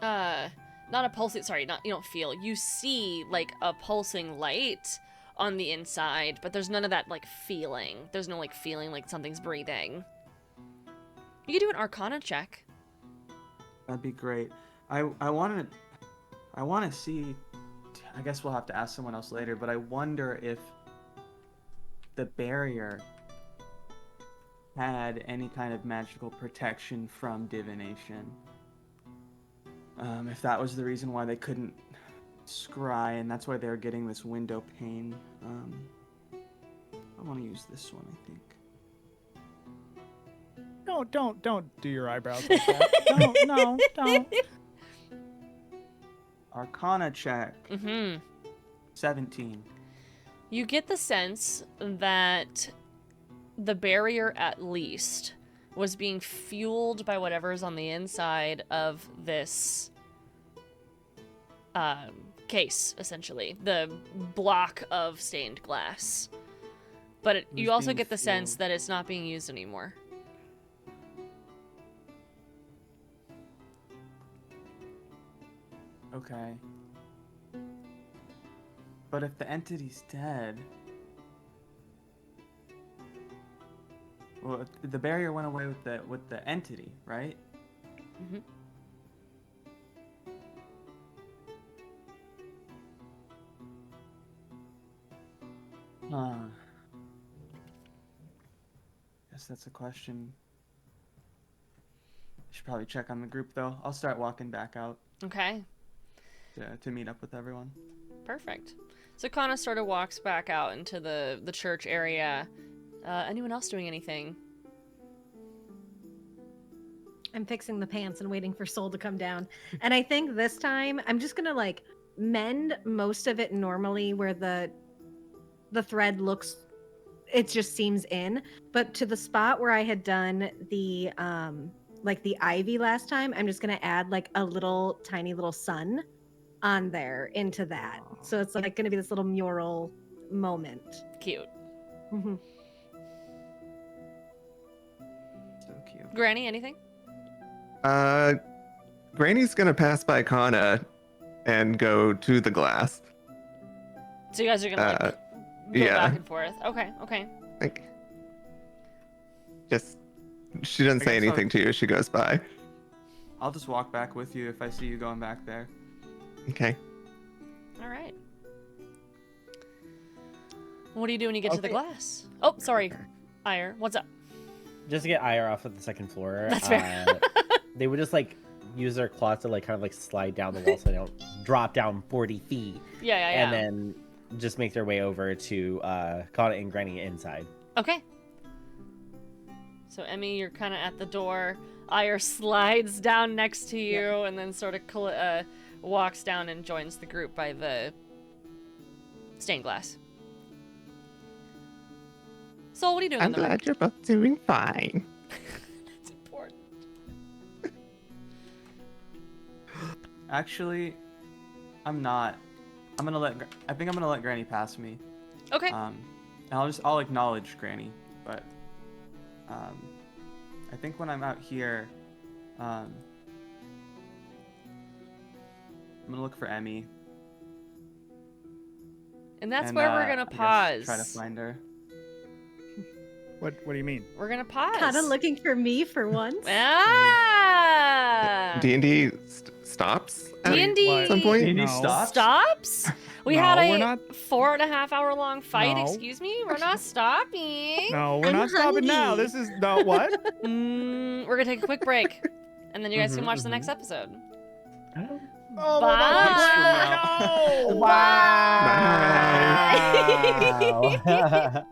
[SPEAKER 1] not a pulsing. Sorry, not you don't feel. You see like a pulsing light on the inside, but there's none of that like feeling. There's no like feeling like something's breathing. You can do an Arcana check.
[SPEAKER 5] That'd be great. I want to see. I guess we'll have to ask someone else later, but I wonder if the barrier had any kind of magical protection from divination. If that was the reason why they couldn't scry, and that's why they're getting this window pane. I want to use this one, I think.
[SPEAKER 3] Don't do your eyebrows like that. No, don't.
[SPEAKER 5] Arcana check. 17.
[SPEAKER 1] You get the sense that the barrier, at least, was being fueled by whatever's on the inside of this case, essentially. The block of stained glass. But you
[SPEAKER 5] was
[SPEAKER 1] also
[SPEAKER 5] being
[SPEAKER 1] get the sense
[SPEAKER 5] fueled.
[SPEAKER 1] that it's not being used anymore.
[SPEAKER 5] Okay. But if the entity's dead... Well, the barrier went away with the entity, right?
[SPEAKER 1] Mhm.
[SPEAKER 5] Guess that's a question. I should probably check on the group, though. I'll start walking back out
[SPEAKER 1] Okay,
[SPEAKER 5] to meet up with everyone.
[SPEAKER 1] perfect. So Kana sort of walks back out into the church area. Anyone else doing anything?
[SPEAKER 2] I'm fixing the pants and waiting for Soul to come down. And I think this time I'm just gonna like mend most of it normally where the thread looks, it just seems in. But to the spot where I had done the like the ivy last time, I'm just gonna add like a little tiny little sun on there into that. So it's like gonna be this little mural moment.
[SPEAKER 1] Cute.
[SPEAKER 2] Mhm.
[SPEAKER 5] So cute.
[SPEAKER 1] Granny, anything?
[SPEAKER 4] Granny's gonna pass by Kana and go to the glass.
[SPEAKER 1] So you guys are gonna like go
[SPEAKER 4] yeah.
[SPEAKER 1] back and forth. Okay.
[SPEAKER 4] Like, just she doesn't
[SPEAKER 5] I
[SPEAKER 4] say
[SPEAKER 5] guess
[SPEAKER 4] anything to you. She goes by.
[SPEAKER 5] I'll just walk back with you if I see you going back there.
[SPEAKER 4] Okay.
[SPEAKER 1] All right. What do you do when you get to the
[SPEAKER 6] Okay.
[SPEAKER 1] glass? Oh, sorry, Ire. What's up?
[SPEAKER 6] Just to get Ire off of the second floor.
[SPEAKER 1] That's fair.
[SPEAKER 6] They would just like use their claws to like kind of like slide down the wall so they don't drop down 40 feet.
[SPEAKER 1] Yeah.
[SPEAKER 6] And then just make their way over to Kana and Granny inside.
[SPEAKER 1] Okay. So Emmy, you're kind of at the door. Ire slides down next to you and then sort of walks down and joins the group by the stained glass. So what are you doing
[SPEAKER 4] I'm
[SPEAKER 1] in the room?
[SPEAKER 4] glad you're both doing fine.
[SPEAKER 1] That's important.
[SPEAKER 5] Actually, I'm not. I think I'm gonna let Granny pass me.
[SPEAKER 1] Okay.
[SPEAKER 5] And I'll acknowledge Granny, but I think when I'm out here, I'm gonna look for Emmy.
[SPEAKER 1] And that's where we're gonna pause.
[SPEAKER 5] Try to find her.
[SPEAKER 3] What do you mean?
[SPEAKER 1] We're gonna pause.
[SPEAKER 2] Kind of looking for me for once.
[SPEAKER 1] Ah!
[SPEAKER 4] D&D stops at
[SPEAKER 1] D&D
[SPEAKER 4] some point.
[SPEAKER 5] D&D
[SPEAKER 3] No.
[SPEAKER 1] stops? We
[SPEAKER 3] No,
[SPEAKER 1] had
[SPEAKER 3] we're
[SPEAKER 1] a
[SPEAKER 3] not-
[SPEAKER 1] 4.5 hour long fight.
[SPEAKER 3] No.
[SPEAKER 1] Excuse me? We're not stopping.
[SPEAKER 3] No, we're
[SPEAKER 2] I'm
[SPEAKER 3] not stopping now.
[SPEAKER 2] hungry.
[SPEAKER 3] This is no what?
[SPEAKER 1] We're gonna take a quick break. And then you guys can watch the next episode.
[SPEAKER 3] Oh,
[SPEAKER 1] Bye.
[SPEAKER 3] no!
[SPEAKER 6] Wow.
[SPEAKER 1] Bye.
[SPEAKER 6] Wow.